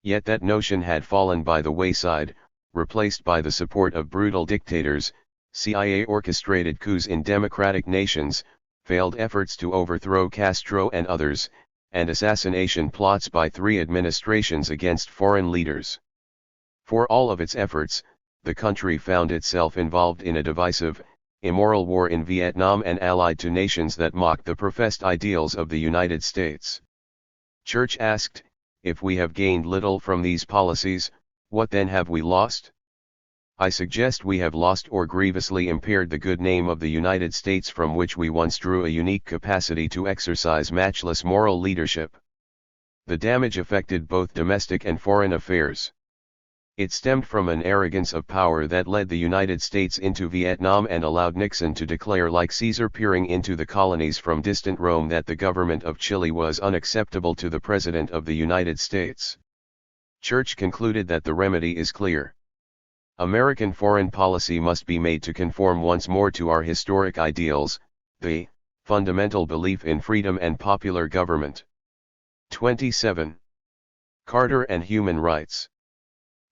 Yet that notion had fallen by the wayside, replaced by the support of brutal dictators, CIA-orchestrated coups in democratic nations, failed efforts to overthrow Castro and others, and assassination plots by 3 administrations against foreign leaders. For all of its efforts, the country found itself involved in a divisive, immoral war in Vietnam and allied to nations that mocked the professed ideals of the United States. Church asked, if we have gained little from these policies, what then have we lost? I suggest we have lost or grievously impaired the good name of the United States, from which we once drew a unique capacity to exercise matchless moral leadership. The damage affected both domestic and foreign affairs. It stemmed from an arrogance of power that led the United States into Vietnam and allowed Nixon to declare, like Caesar peering into the colonies from distant Rome, that the government of Chile was unacceptable to the President of the United States. Church concluded that the remedy is clear. American foreign policy must be made to conform once more to our historic ideals, the fundamental belief in freedom and popular government. 27. Carter and human rights.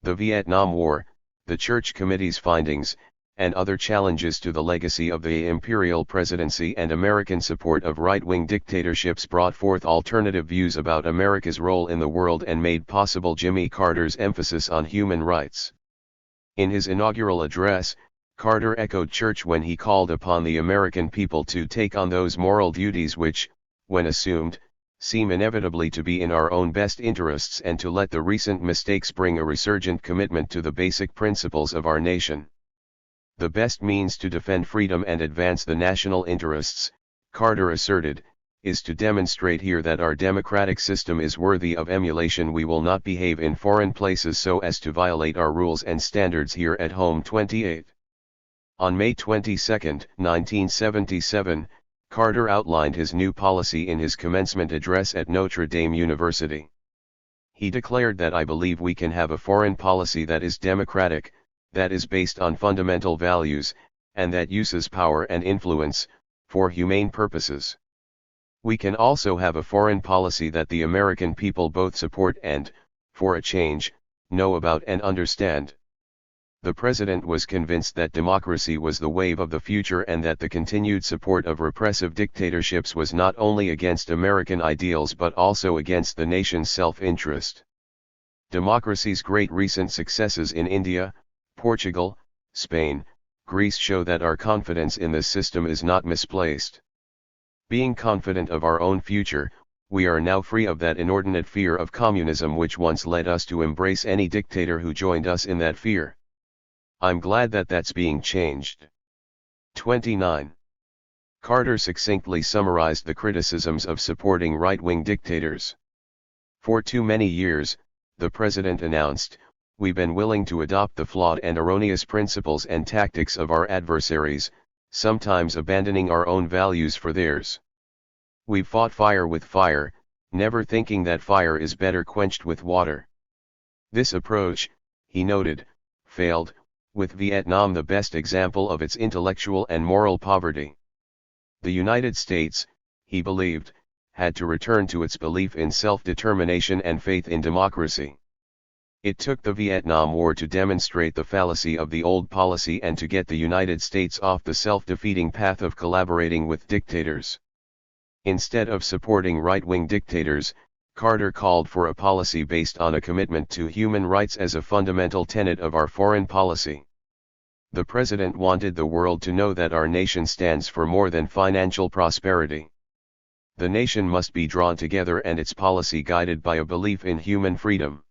The Vietnam War, the Church Committee's findings, and other challenges to the legacy of the imperial presidency and American support of right-wing dictatorships brought forth alternative views about America's role in the world and made possible Jimmy Carter's emphasis on human rights. In his inaugural address, Carter echoed church when he called upon the American people to take on those moral duties which, when assumed, seem inevitably to be in our own best interests, and to let the recent mistakes bring a resurgent commitment to the basic principles of our nation. The best means to defend freedom and advance the national interests, Carter asserted, is to demonstrate here that our democratic system is worthy of emulation. We will not behave in foreign places so as to violate our rules and standards here at home. 28. On May 22, 1977, Carter outlined his new policy in his commencement address at Notre Dame University. He declared that I believe we can have a foreign policy that is democratic, that is based on fundamental values, and that uses power and influence, for humane purposes. We can also have a foreign policy that the American people both support and, for a change, know about and understand. The president was convinced that democracy was the wave of the future and that the continued support of repressive dictatorships was not only against American ideals but also against the nation's self-interest. Democracy's great recent successes in India, Portugal, Spain, Greece show that our confidence in this system is not misplaced. Being confident of our own future, we are now free of that inordinate fear of communism which once led us to embrace any dictator who joined us in that fear. I'm glad that that's being changed. 29. Carter succinctly summarized the criticisms of supporting right-wing dictators. For too many years, the president announced, we've been willing to adopt the flawed and erroneous principles and tactics of our adversaries, sometimes abandoning our own values for theirs. We've fought fire with fire, never thinking that fire is better quenched with water. This approach, he noted, failed, with Vietnam the best example of its intellectual and moral poverty. The United States, he believed, had to return to its belief in self-determination and faith in democracy. It took the Vietnam War to demonstrate the fallacy of the old policy and to get the United States off the self-defeating path of collaborating with dictators. Instead of supporting right-wing dictators, Carter called for a policy based on a commitment to human rights as a fundamental tenet of our foreign policy. The president wanted the world to know that our nation stands for more than financial prosperity. The nation must be drawn together and its policy guided by a belief in human freedom.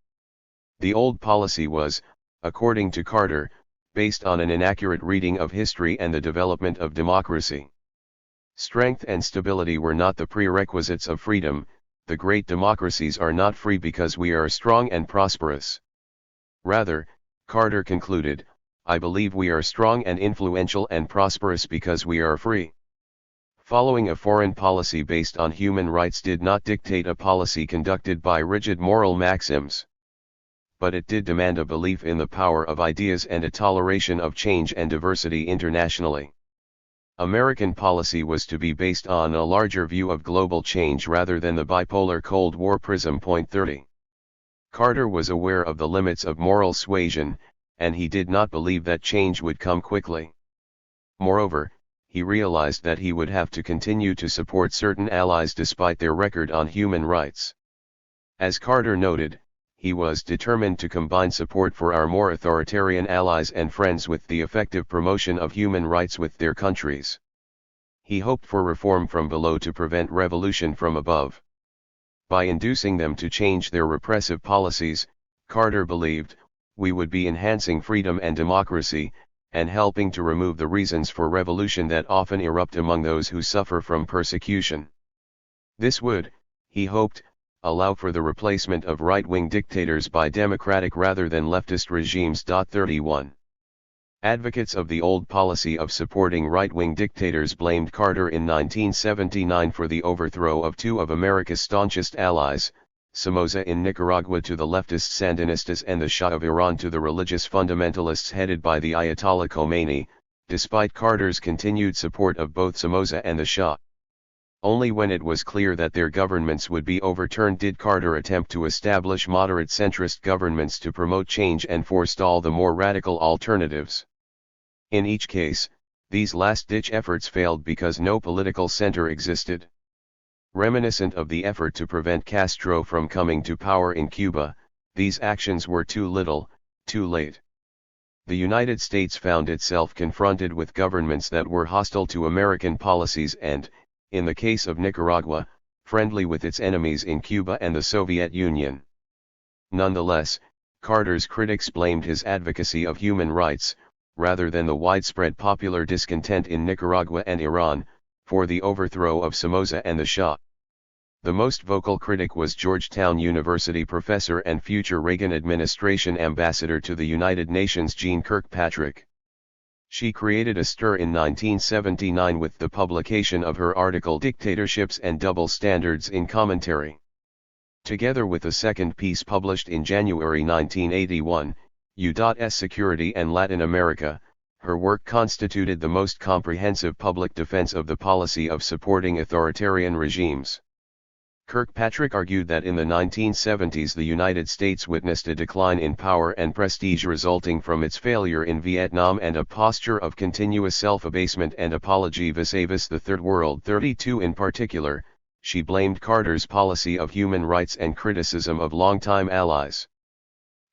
The old policy was, according to Carter, based on an inaccurate reading of history and the development of democracy. Strength and stability were not the prerequisites of freedom. The great democracies are not free because we are strong and prosperous. Rather, Carter concluded, I believe we are strong and influential and prosperous because we are free. Following a foreign policy based on human rights did not dictate a policy conducted by rigid moral maxims. But it did demand a belief in the power of ideas and a toleration of change and diversity internationally. American policy was to be based on a larger view of global change rather than the bipolar Cold War prism. 30. Carter was aware of the limits of moral suasion, and he did not believe that change would come quickly. Moreover, he realized that he would have to continue to support certain allies despite their record on human rights. As Carter noted, he was determined to combine support for our more authoritarian allies and friends with the effective promotion of human rights with their countries. He hoped for reform from below to prevent revolution from above. By inducing them to change their repressive policies, Carter believed, we would be enhancing freedom and democracy, and helping to remove the reasons for revolution that often erupt among those who suffer from persecution. This would, he hoped, allow for the replacement of right-wing dictators by democratic rather than leftist regimes. 31. Advocates of the old policy of supporting right-wing dictators blamed Carter in 1979 for the overthrow of two of America's staunchest allies, Somoza in Nicaragua to the leftist Sandinistas and the Shah of Iran to the religious fundamentalists headed by the Ayatollah Khomeini, despite Carter's continued support of both Somoza and the Shah. Only when it was clear that their governments would be overturned did Carter attempt to establish moderate centrist governments to promote change and forestall the more radical alternatives. In each case, these last-ditch efforts failed because no political center existed. Reminiscent of the effort to prevent Castro from coming to power in Cuba, these actions were too little, too late. The United States found itself confronted with governments that were hostile to American policies and, in the case of Nicaragua, friendly with its enemies in Cuba and the Soviet Union. Nonetheless, Carter's critics blamed his advocacy of human rights, rather than the widespread popular discontent in Nicaragua and Iran, for the overthrow of Somoza and the Shah. The most vocal critic was Georgetown University professor and future Reagan administration ambassador to the United Nations Jeane Kirkpatrick. She created a stir in 1979 with the publication of her article Dictatorships and Double Standards in Commentary. Together with a second piece published in January 1981, U.S. Security and Latin America, her work constituted the most comprehensive public defense of the policy of supporting authoritarian regimes. Kirkpatrick argued that in the 1970s the United States witnessed a decline in power and prestige resulting from its failure in Vietnam and a posture of continuous self-abasement and apology vis-a-vis the Third World. 32 In particular, she blamed Carter's policy of human rights and criticism of longtime allies.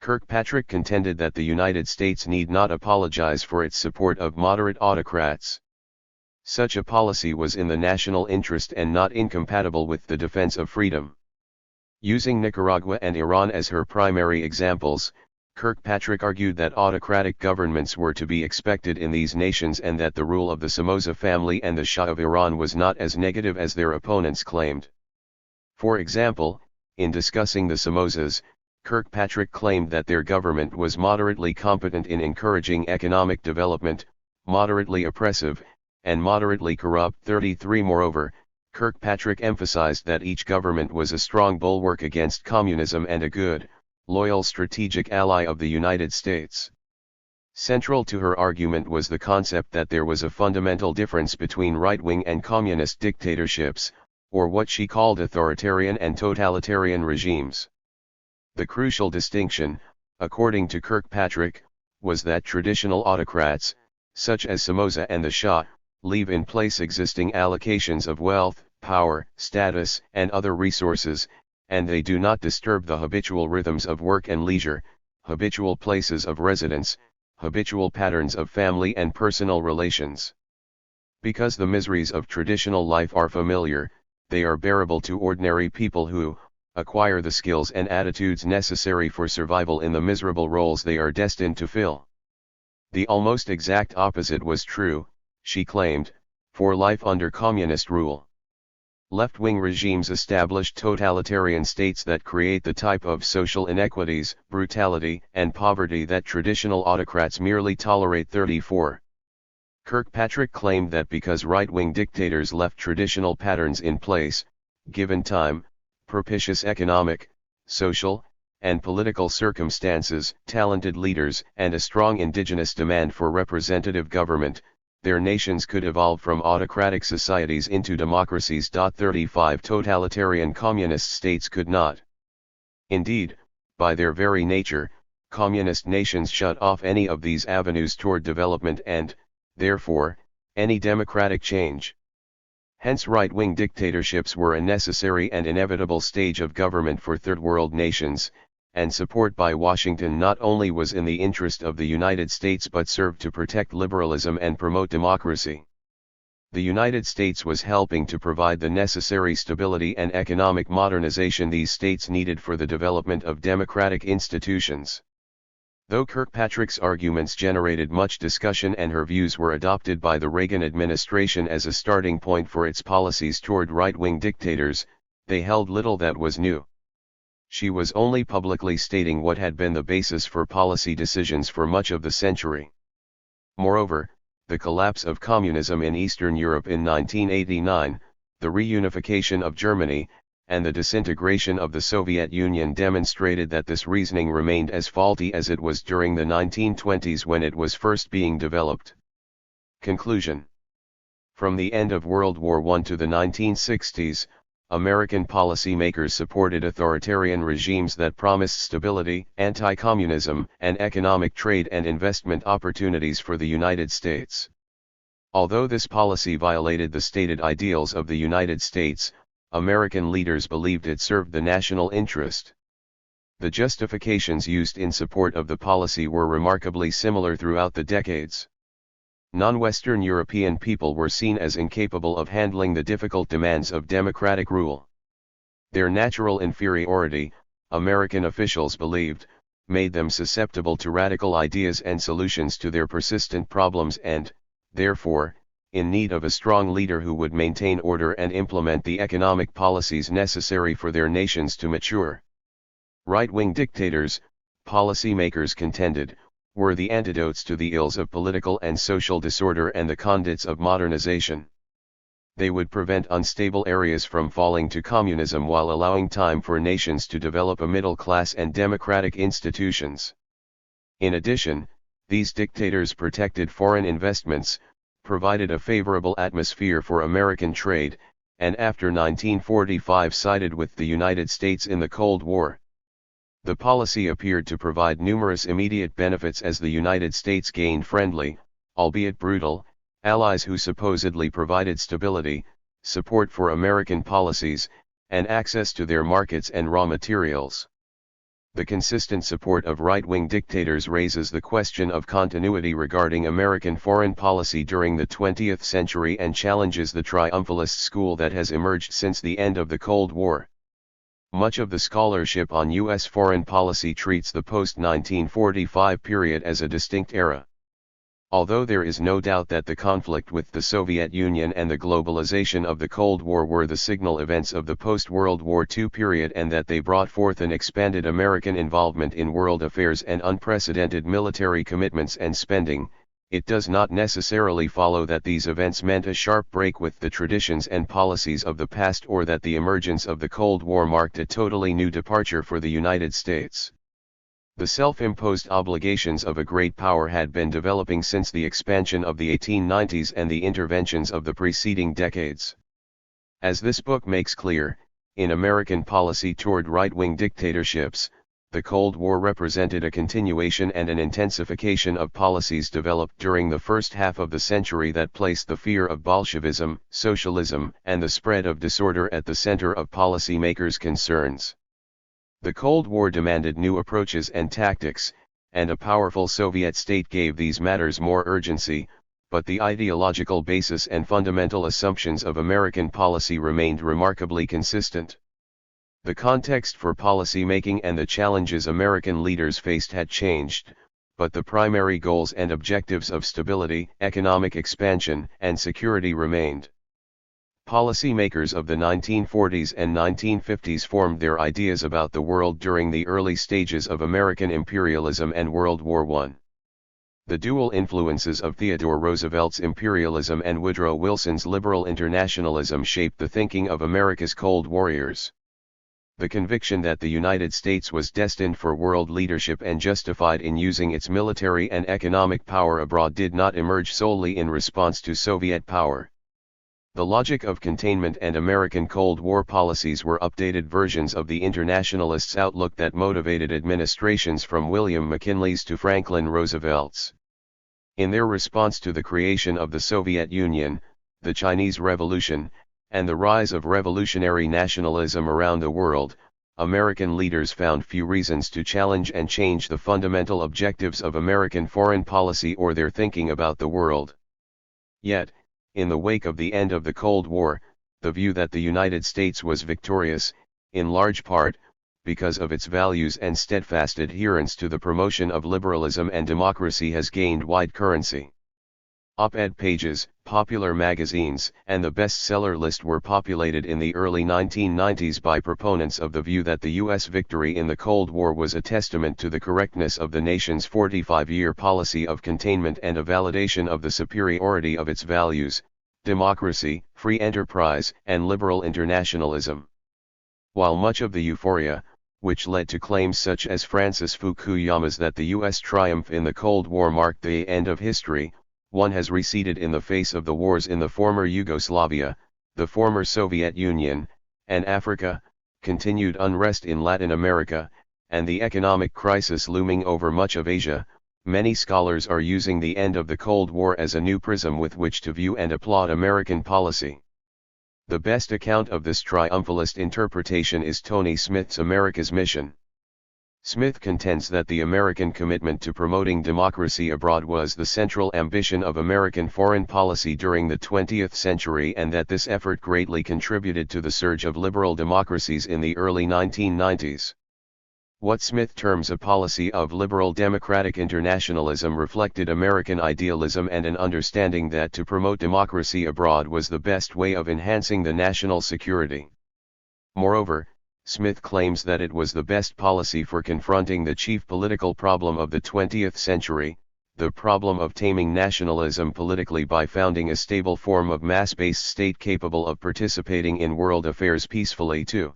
Kirkpatrick contended that the United States need not apologize for its support of moderate autocrats. Such a policy was in the national interest and not incompatible with the defense of freedom. Using Nicaragua and Iran as her primary examples, Kirkpatrick argued that autocratic governments were to be expected in these nations and that the rule of the Somoza family and the Shah of Iran was not as negative as their opponents claimed. For example, in discussing the Somozas, Kirkpatrick claimed that their government was moderately competent in encouraging economic development, moderately oppressive, and moderately corrupt. 33 Moreover, Kirkpatrick emphasized that each government was a strong bulwark against communism and a good, loyal strategic ally of the United States. Central to her argument was the concept that there was a fundamental difference between right-wing and communist dictatorships, or what she called authoritarian and totalitarian regimes. The crucial distinction, according to Kirkpatrick, was that traditional autocrats, such as Somoza and the Shah, leave in place existing allocations of wealth, power, status, and other resources, and they do not disturb the habitual rhythms of work and leisure, habitual places of residence, habitual patterns of family and personal relations. Because the miseries of traditional life are familiar, they are bearable to ordinary people who acquire the skills and attitudes necessary for survival in the miserable roles they are destined to fill. The almost exact opposite was true, she claimed, for life under communist rule. Left-wing regimes established totalitarian states that create the type of social inequities, brutality, and poverty that traditional autocrats merely tolerate. 34. Kirkpatrick claimed that because right-wing dictators left traditional patterns in place, given time, propitious economic, social, and political circumstances, talented leaders, and a strong indigenous demand for representative government, their nations could evolve from autocratic societies into democracies. 35 Totalitarian communist states could not. Indeed, by their very nature, communist nations shut off any of these avenues toward development and, therefore, any democratic change. Hence right-wing dictatorships were a necessary and inevitable stage of government for Third World nations, and support by Washington not only was in the interest of the United States but served to protect liberalism and promote democracy. The United States was helping to provide the necessary stability and economic modernization these states needed for the development of democratic institutions. Though Kirkpatrick's arguments generated much discussion and her views were adopted by the Reagan administration as a starting point for its policies toward right-wing dictators, they held little that was new. She was only publicly stating what had been the basis for policy decisions for much of the century. Moreover, the collapse of communism in Eastern Europe in 1989, the reunification of Germany, and the disintegration of the Soviet Union demonstrated that this reasoning remained as faulty as it was during the 1920s when it was first being developed. Conclusion. From the end of World War I to the 1960s, American policymakers supported authoritarian regimes that promised stability, anti-communism, and economic trade and investment opportunities for the United States. Although this policy violated the stated ideals of the United States, American leaders believed it served the national interest. The justifications used in support of the policy were remarkably similar throughout the decades. Non-Western European people were seen as incapable of handling the difficult demands of democratic rule. Their natural inferiority, American officials believed, made them susceptible to radical ideas and solutions to their persistent problems and, therefore, in need of a strong leader who would maintain order and implement the economic policies necessary for their nations to mature. Right-wing dictators, policymakers contended, were the antidotes to the ills of political and social disorder and the conduits of modernization. They would prevent unstable areas from falling to communism while allowing time for nations to develop a middle class and democratic institutions. In addition, these dictators protected foreign investments, provided a favorable atmosphere for American trade, and after 1945 sided with the United States in the Cold War. The policy appeared to provide numerous immediate benefits as the United States gained friendly, albeit brutal, allies who supposedly provided stability, support for American policies, and access to their markets and raw materials. The consistent support of right-wing dictators raises the question of continuity regarding American foreign policy during the 20th century and challenges the triumphalist school that has emerged since the end of the Cold War. Much of the scholarship on U.S. foreign policy treats the post-1945 period as a distinct era. Although there is no doubt that the conflict with the Soviet Union and the globalization of the Cold War were the signal events of the post-World War II period and that they brought forth an expanded American involvement in world affairs and unprecedented military commitments and spending, it does not necessarily follow that these events meant a sharp break with the traditions and policies of the past or that the emergence of the Cold War marked a totally new departure for the United States. The self-imposed obligations of a great power had been developing since the expansion of the 1890s and the interventions of the preceding decades. As this book makes clear, in American policy toward right-wing dictatorships, the Cold War represented a continuation and an intensification of policies developed during the first half of the century that placed the fear of Bolshevism, socialism, and the spread of disorder at the center of policymakers' concerns. The Cold War demanded new approaches and tactics, and a powerful Soviet state gave these matters more urgency, but the ideological basis and fundamental assumptions of American policy remained remarkably consistent. The context for policy making and the challenges American leaders faced had changed, but the primary goals and objectives of stability, economic expansion, and security remained. Policymakers of the 1940s and 1950s formed their ideas about the world during the early stages of American imperialism and World War I. The dual influences of Theodore Roosevelt's imperialism and Woodrow Wilson's liberal internationalism shaped the thinking of America's Cold Warriors. The conviction that the United States was destined for world leadership and justified in using its military and economic power abroad did not emerge solely in response to Soviet power. The logic of containment and American Cold War policies were updated versions of the internationalists' outlook that motivated administrations from William McKinley's to Franklin Roosevelt's. In their response to the creation of the Soviet Union, the Chinese Revolution, and the rise of revolutionary nationalism around the world, American leaders found few reasons to challenge and change the fundamental objectives of American foreign policy or their thinking about the world. Yet, in the wake of the end of the Cold War, the view that the United States was victorious, in large part, because of its values and steadfast adherence to the promotion of liberalism and democracy has gained wide currency. Op-ed pages, popular magazines, and the bestseller list were populated in the early 1990s by proponents of the view that the U.S. victory in the Cold War was a testament to the correctness of the nation's 45-year policy of containment and a validation of the superiority of its values, democracy, free enterprise, and liberal internationalism. While much of the euphoria, which led to claims such as Francis Fukuyama's that the U.S. triumph in the Cold War marked the end of history, one has receded in the face of the wars in the former Yugoslavia, the former Soviet Union, and Africa, continued unrest in Latin America, and the economic crisis looming over much of Asia. Many scholars are using the end of the Cold War as a new prism with which to view and applaud American policy. The best account of this triumphalist interpretation is Tony Smith's America's Mission. Smith contends that the American commitment to promoting democracy abroad was the central ambition of American foreign policy during the 20th century and that this effort greatly contributed to the surge of liberal democracies in the early 1990s. What Smith terms a policy of liberal democratic internationalism reflected American idealism and an understanding that to promote democracy abroad was the best way of enhancing the national security. Moreover, Smith claims that it was the best policy for confronting the chief political problem of the 20th century, the problem of taming nationalism politically by founding a stable form of mass-based state capable of participating in world affairs peacefully too.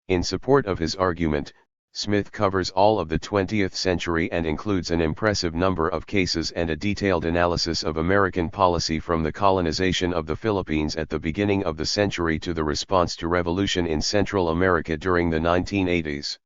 In support of his argument, Smith covers all of the 20th century and includes an impressive number of cases and a detailed analysis of American policy from the colonization of the Philippines at the beginning of the century to the response to revolution in Central America during the 1980s.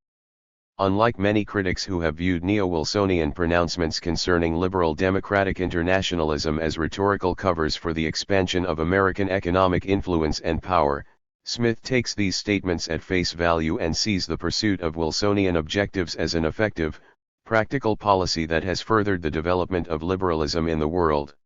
Unlike many critics who have viewed neo-Wilsonian pronouncements concerning liberal democratic internationalism as rhetorical covers for the expansion of American economic influence and power, Smith takes these statements at face value and sees the pursuit of Wilsonian objectives as an effective, practical policy that has furthered the development of liberalism in the world.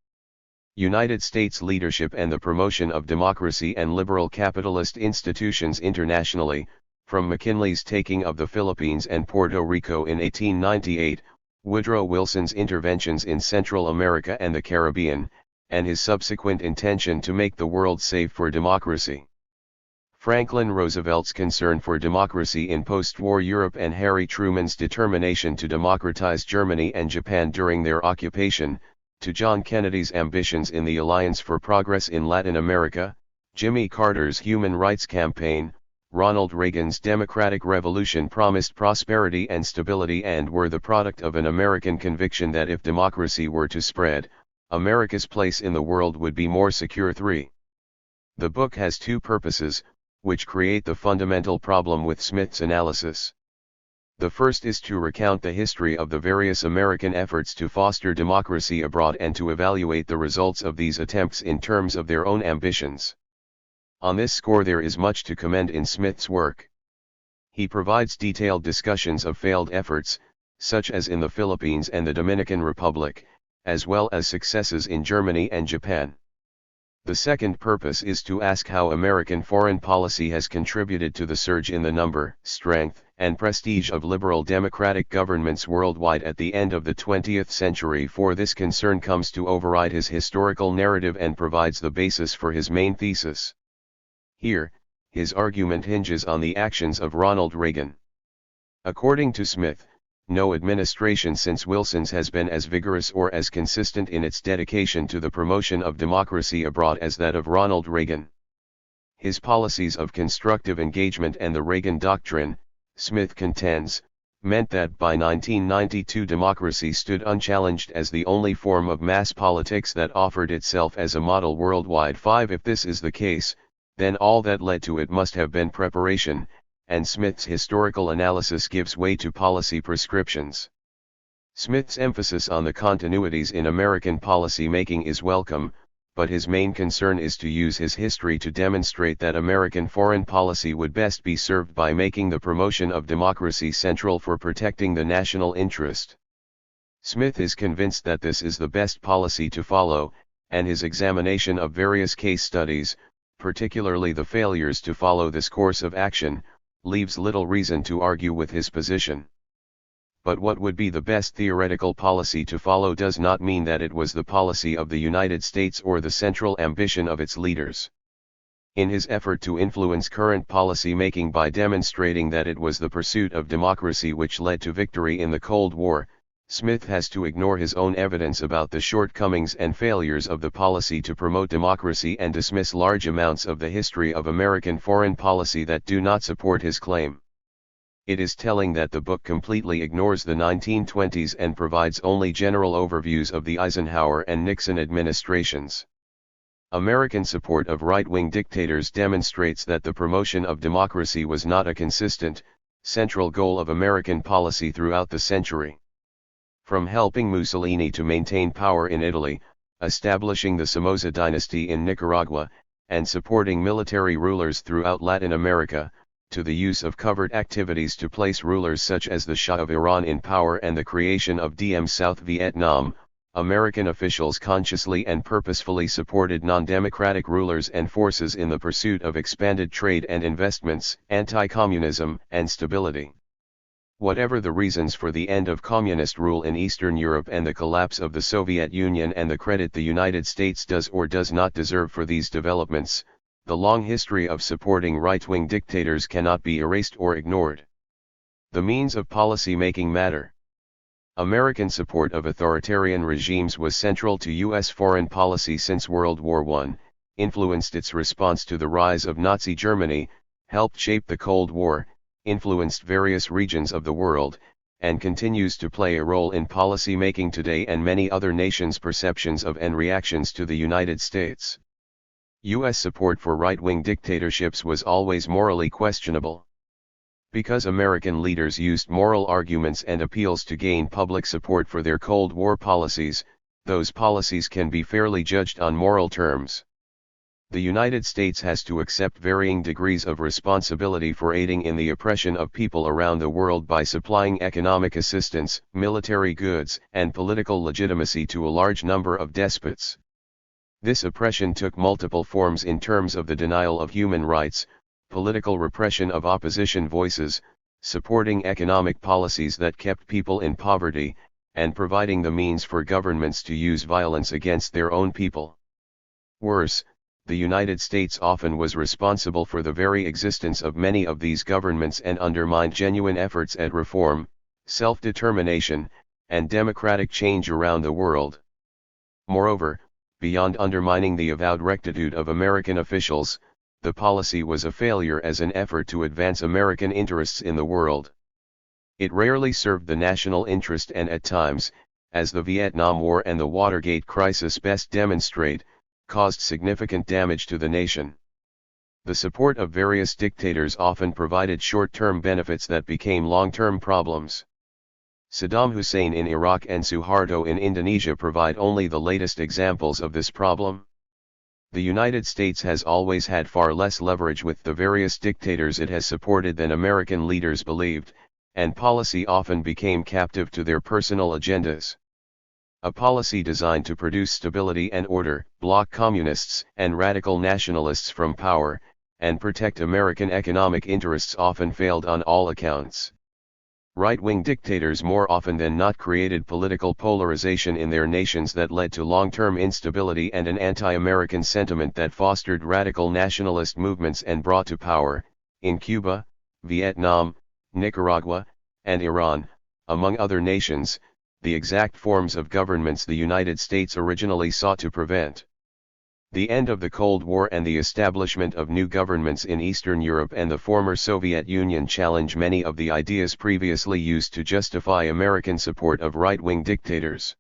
United States leadership and the promotion of democracy and liberal capitalist institutions internationally, from McKinley's taking of the Philippines and Puerto Rico in 1898, Woodrow Wilson's interventions in Central America and the Caribbean, and his subsequent intention to make the world safe for democracy. Franklin Roosevelt's concern for democracy in post-war Europe and Harry Truman's determination to democratize Germany and Japan during their occupation, to John Kennedy's ambitions in the Alliance for Progress in Latin America, Jimmy Carter's Human Rights Campaign, Ronald Reagan's Democratic Revolution promised prosperity and stability and were the product of an American conviction that if democracy were to spread, America's place in the world would be more secure. 3. The book has two purposes, which create the fundamental problem with Smith's analysis. The first is to recount the history of the various American efforts to foster democracy abroad and to evaluate the results of these attempts in terms of their own ambitions. On this score there is much to commend in Smith's work. He provides detailed discussions of failed efforts, such as in the Philippines and the Dominican Republic, as well as successes in Germany and Japan. The second purpose is to ask how American foreign policy has contributed to the surge in the number, strength, and prestige of liberal democratic governments worldwide at the end of the 20th century, for this concern comes to override his historical narrative and provides the basis for his main thesis. Here, his argument hinges on the actions of Ronald Reagan. According to Smith, no administration since Wilson's has been as vigorous or as consistent in its dedication to the promotion of democracy abroad as that of Ronald Reagan. His policies of constructive engagement and the Reagan Doctrine, Smith contends, meant that by 1992 democracy stood unchallenged as the only form of mass politics that offered itself as a model worldwide. 5. If this is the case, then all that led to it must have been preparation, and Smith's historical analysis gives way to policy prescriptions. Smith's emphasis on the continuities in American policy making is welcome, but his main concern is to use his history to demonstrate that American foreign policy would best be served by making the promotion of democracy central for protecting the national interest. Smith is convinced that this is the best policy to follow, and his examination of various case studies, particularly the failures to follow this course of action, leaves little reason to argue with his position. But what would be the best theoretical policy to follow does not mean that it was the policy of the United States or the central ambition of its leaders. In his effort to influence current policy making by demonstrating that it was the pursuit of democracy which led to victory in the Cold War, Smith has to ignore his own evidence about the shortcomings and failures of the policy to promote democracy and dismiss large amounts of the history of American foreign policy that do not support his claim. It is telling that the book completely ignores the 1920s and provides only general overviews of the Eisenhower and Nixon administrations. American support of right-wing dictators demonstrates that the promotion of democracy was not a consistent, central goal of American policy throughout the century. From helping Mussolini to maintain power in Italy, establishing the Somoza dynasty in Nicaragua, and supporting military rulers throughout Latin America, to the use of covert activities to place rulers such as the Shah of Iran in power and the creation of Diem South Vietnam, American officials consciously and purposefully supported non-democratic rulers and forces in the pursuit of expanded trade and investments, anti-communism, and stability. Whatever the reasons for the end of communist rule in Eastern Europe and the collapse of the Soviet Union and the credit the United States does or does not deserve for these developments, the long history of supporting right-wing dictators cannot be erased or ignored. The means of policy making matter. American support of authoritarian regimes was central to U.S. foreign policy since World War I, influenced its response to the rise of Nazi Germany, helped shape the Cold War, influenced various regions of the world, and continues to play a role in policy making today and many other nations' perceptions of and reactions to the United States. U.S. support for right-wing dictatorships was always morally questionable. Because American leaders used moral arguments and appeals to gain public support for their Cold War policies, those policies can be fairly judged on moral terms. The United States has to accept varying degrees of responsibility for aiding in the oppression of people around the world by supplying economic assistance, military goods, and political legitimacy to a large number of despots. This oppression took multiple forms in terms of the denial of human rights, political repression of opposition voices, supporting economic policies that kept people in poverty, and providing the means for governments to use violence against their own people. Worse, the United States often was responsible for the very existence of many of these governments and undermined genuine efforts at reform, self-determination, and democratic change around the world. Moreover, beyond undermining the avowed rectitude of American officials, the policy was a failure as an effort to advance American interests in the world. It rarely served the national interest and at times, as the Vietnam War and the Watergate crisis best demonstrate, caused significant damage to the nation. The support of various dictators often provided short-term benefits that became long-term problems. Saddam Hussein in Iraq and Suharto in Indonesia provide only the latest examples of this problem. The United States has always had far less leverage with the various dictators it has supported than American leaders believed, and policy often became captive to their personal agendas. A policy designed to produce stability and order, block communists and radical nationalists from power, and protect American economic interests often failed on all accounts. Right-wing dictators more often than not created political polarization in their nations that led to long-term instability and an anti-American sentiment that fostered radical nationalist movements and brought to power, in Cuba, Vietnam, Nicaragua, and Iran, among other nations, the exact forms of governments the United States originally sought to prevent. The end of the Cold War and the establishment of new governments in Eastern Europe and the former Soviet Union challenge many of the ideas previously used to justify American support of right-wing dictators.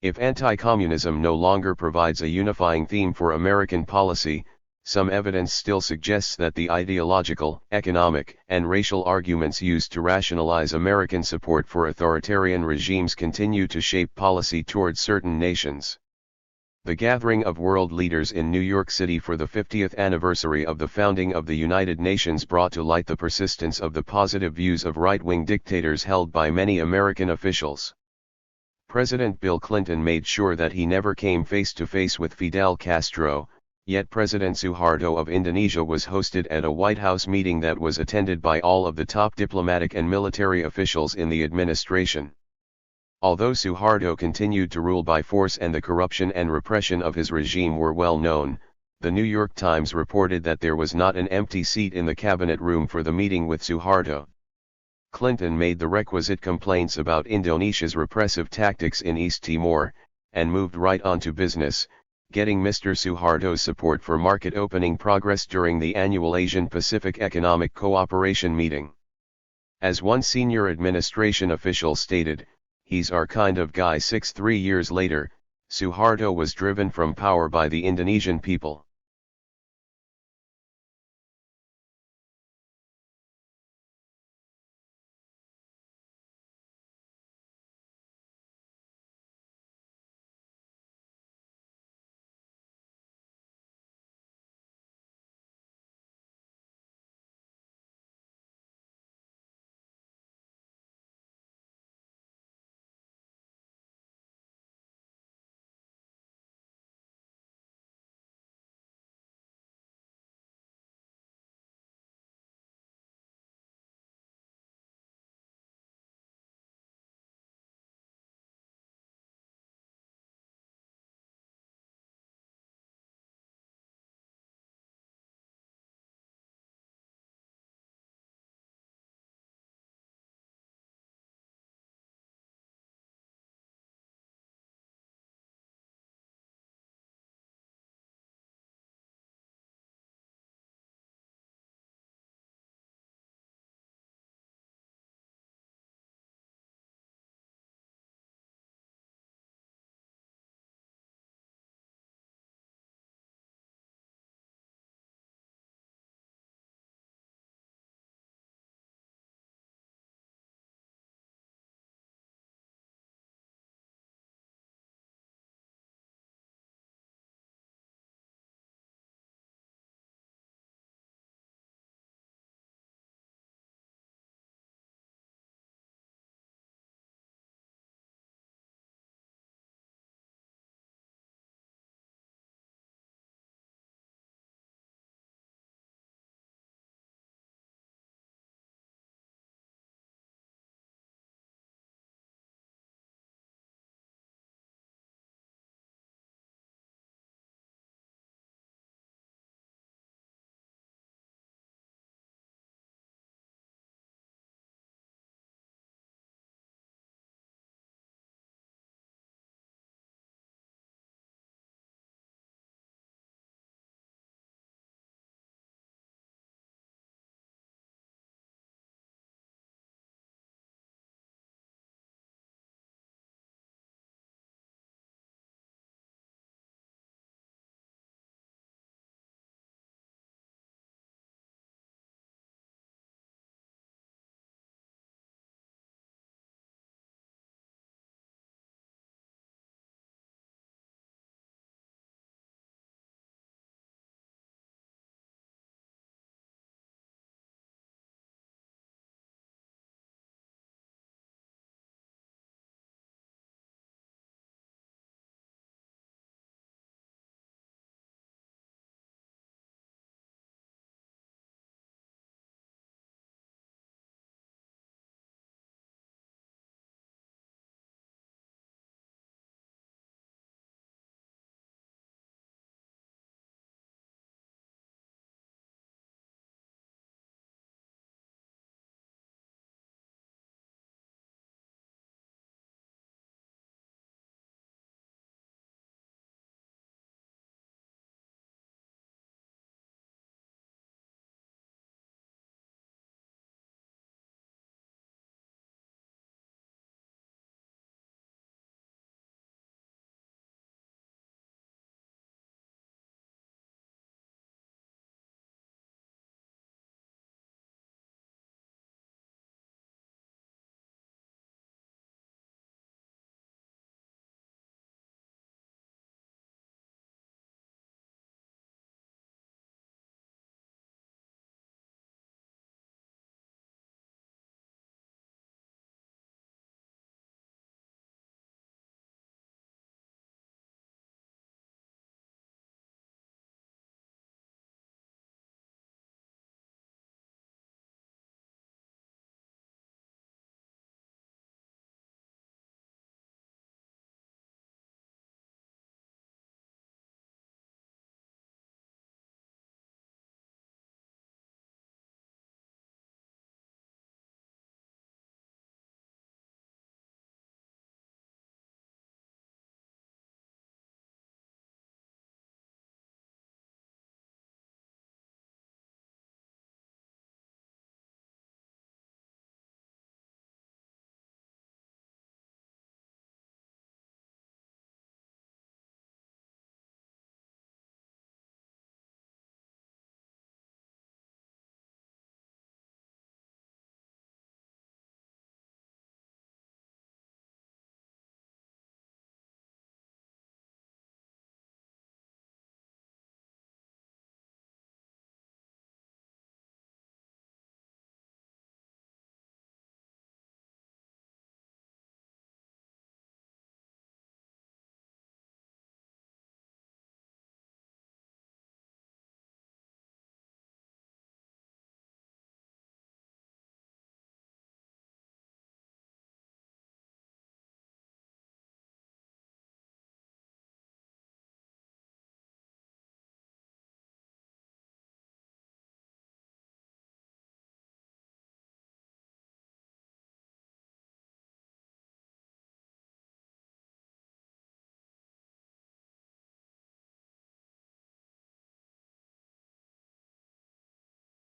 If anti-communism no longer provides a unifying theme for American policy, some evidence still suggests that the ideological, economic, and racial arguments used to rationalize American support for authoritarian regimes continue to shape policy towards certain nations. The gathering of world leaders in New York City for the 50th anniversary of the founding of the United Nations brought to light the persistence of the positive views of right-wing dictators held by many American officials. President Bill Clinton made sure that he never came face-to-face with Fidel Castro, yet President Suharto of Indonesia was hosted at a White House meeting that was attended by all of the top diplomatic and military officials in the administration. Although Suharto continued to rule by force and the corruption and repression of his regime were well known, the New York Times reported that there was not an empty seat in the cabinet room for the meeting with Suharto. Clinton made the requisite complaints about Indonesia's repressive tactics in East Timor, and moved right on to business, getting Mr. Suharto's support for market opening progress during the annual Asian-Pacific Economic Cooperation meeting. As one senior administration official stated, "He's our kind of guy." 3 years later, Suharto was driven from power by the Indonesian people.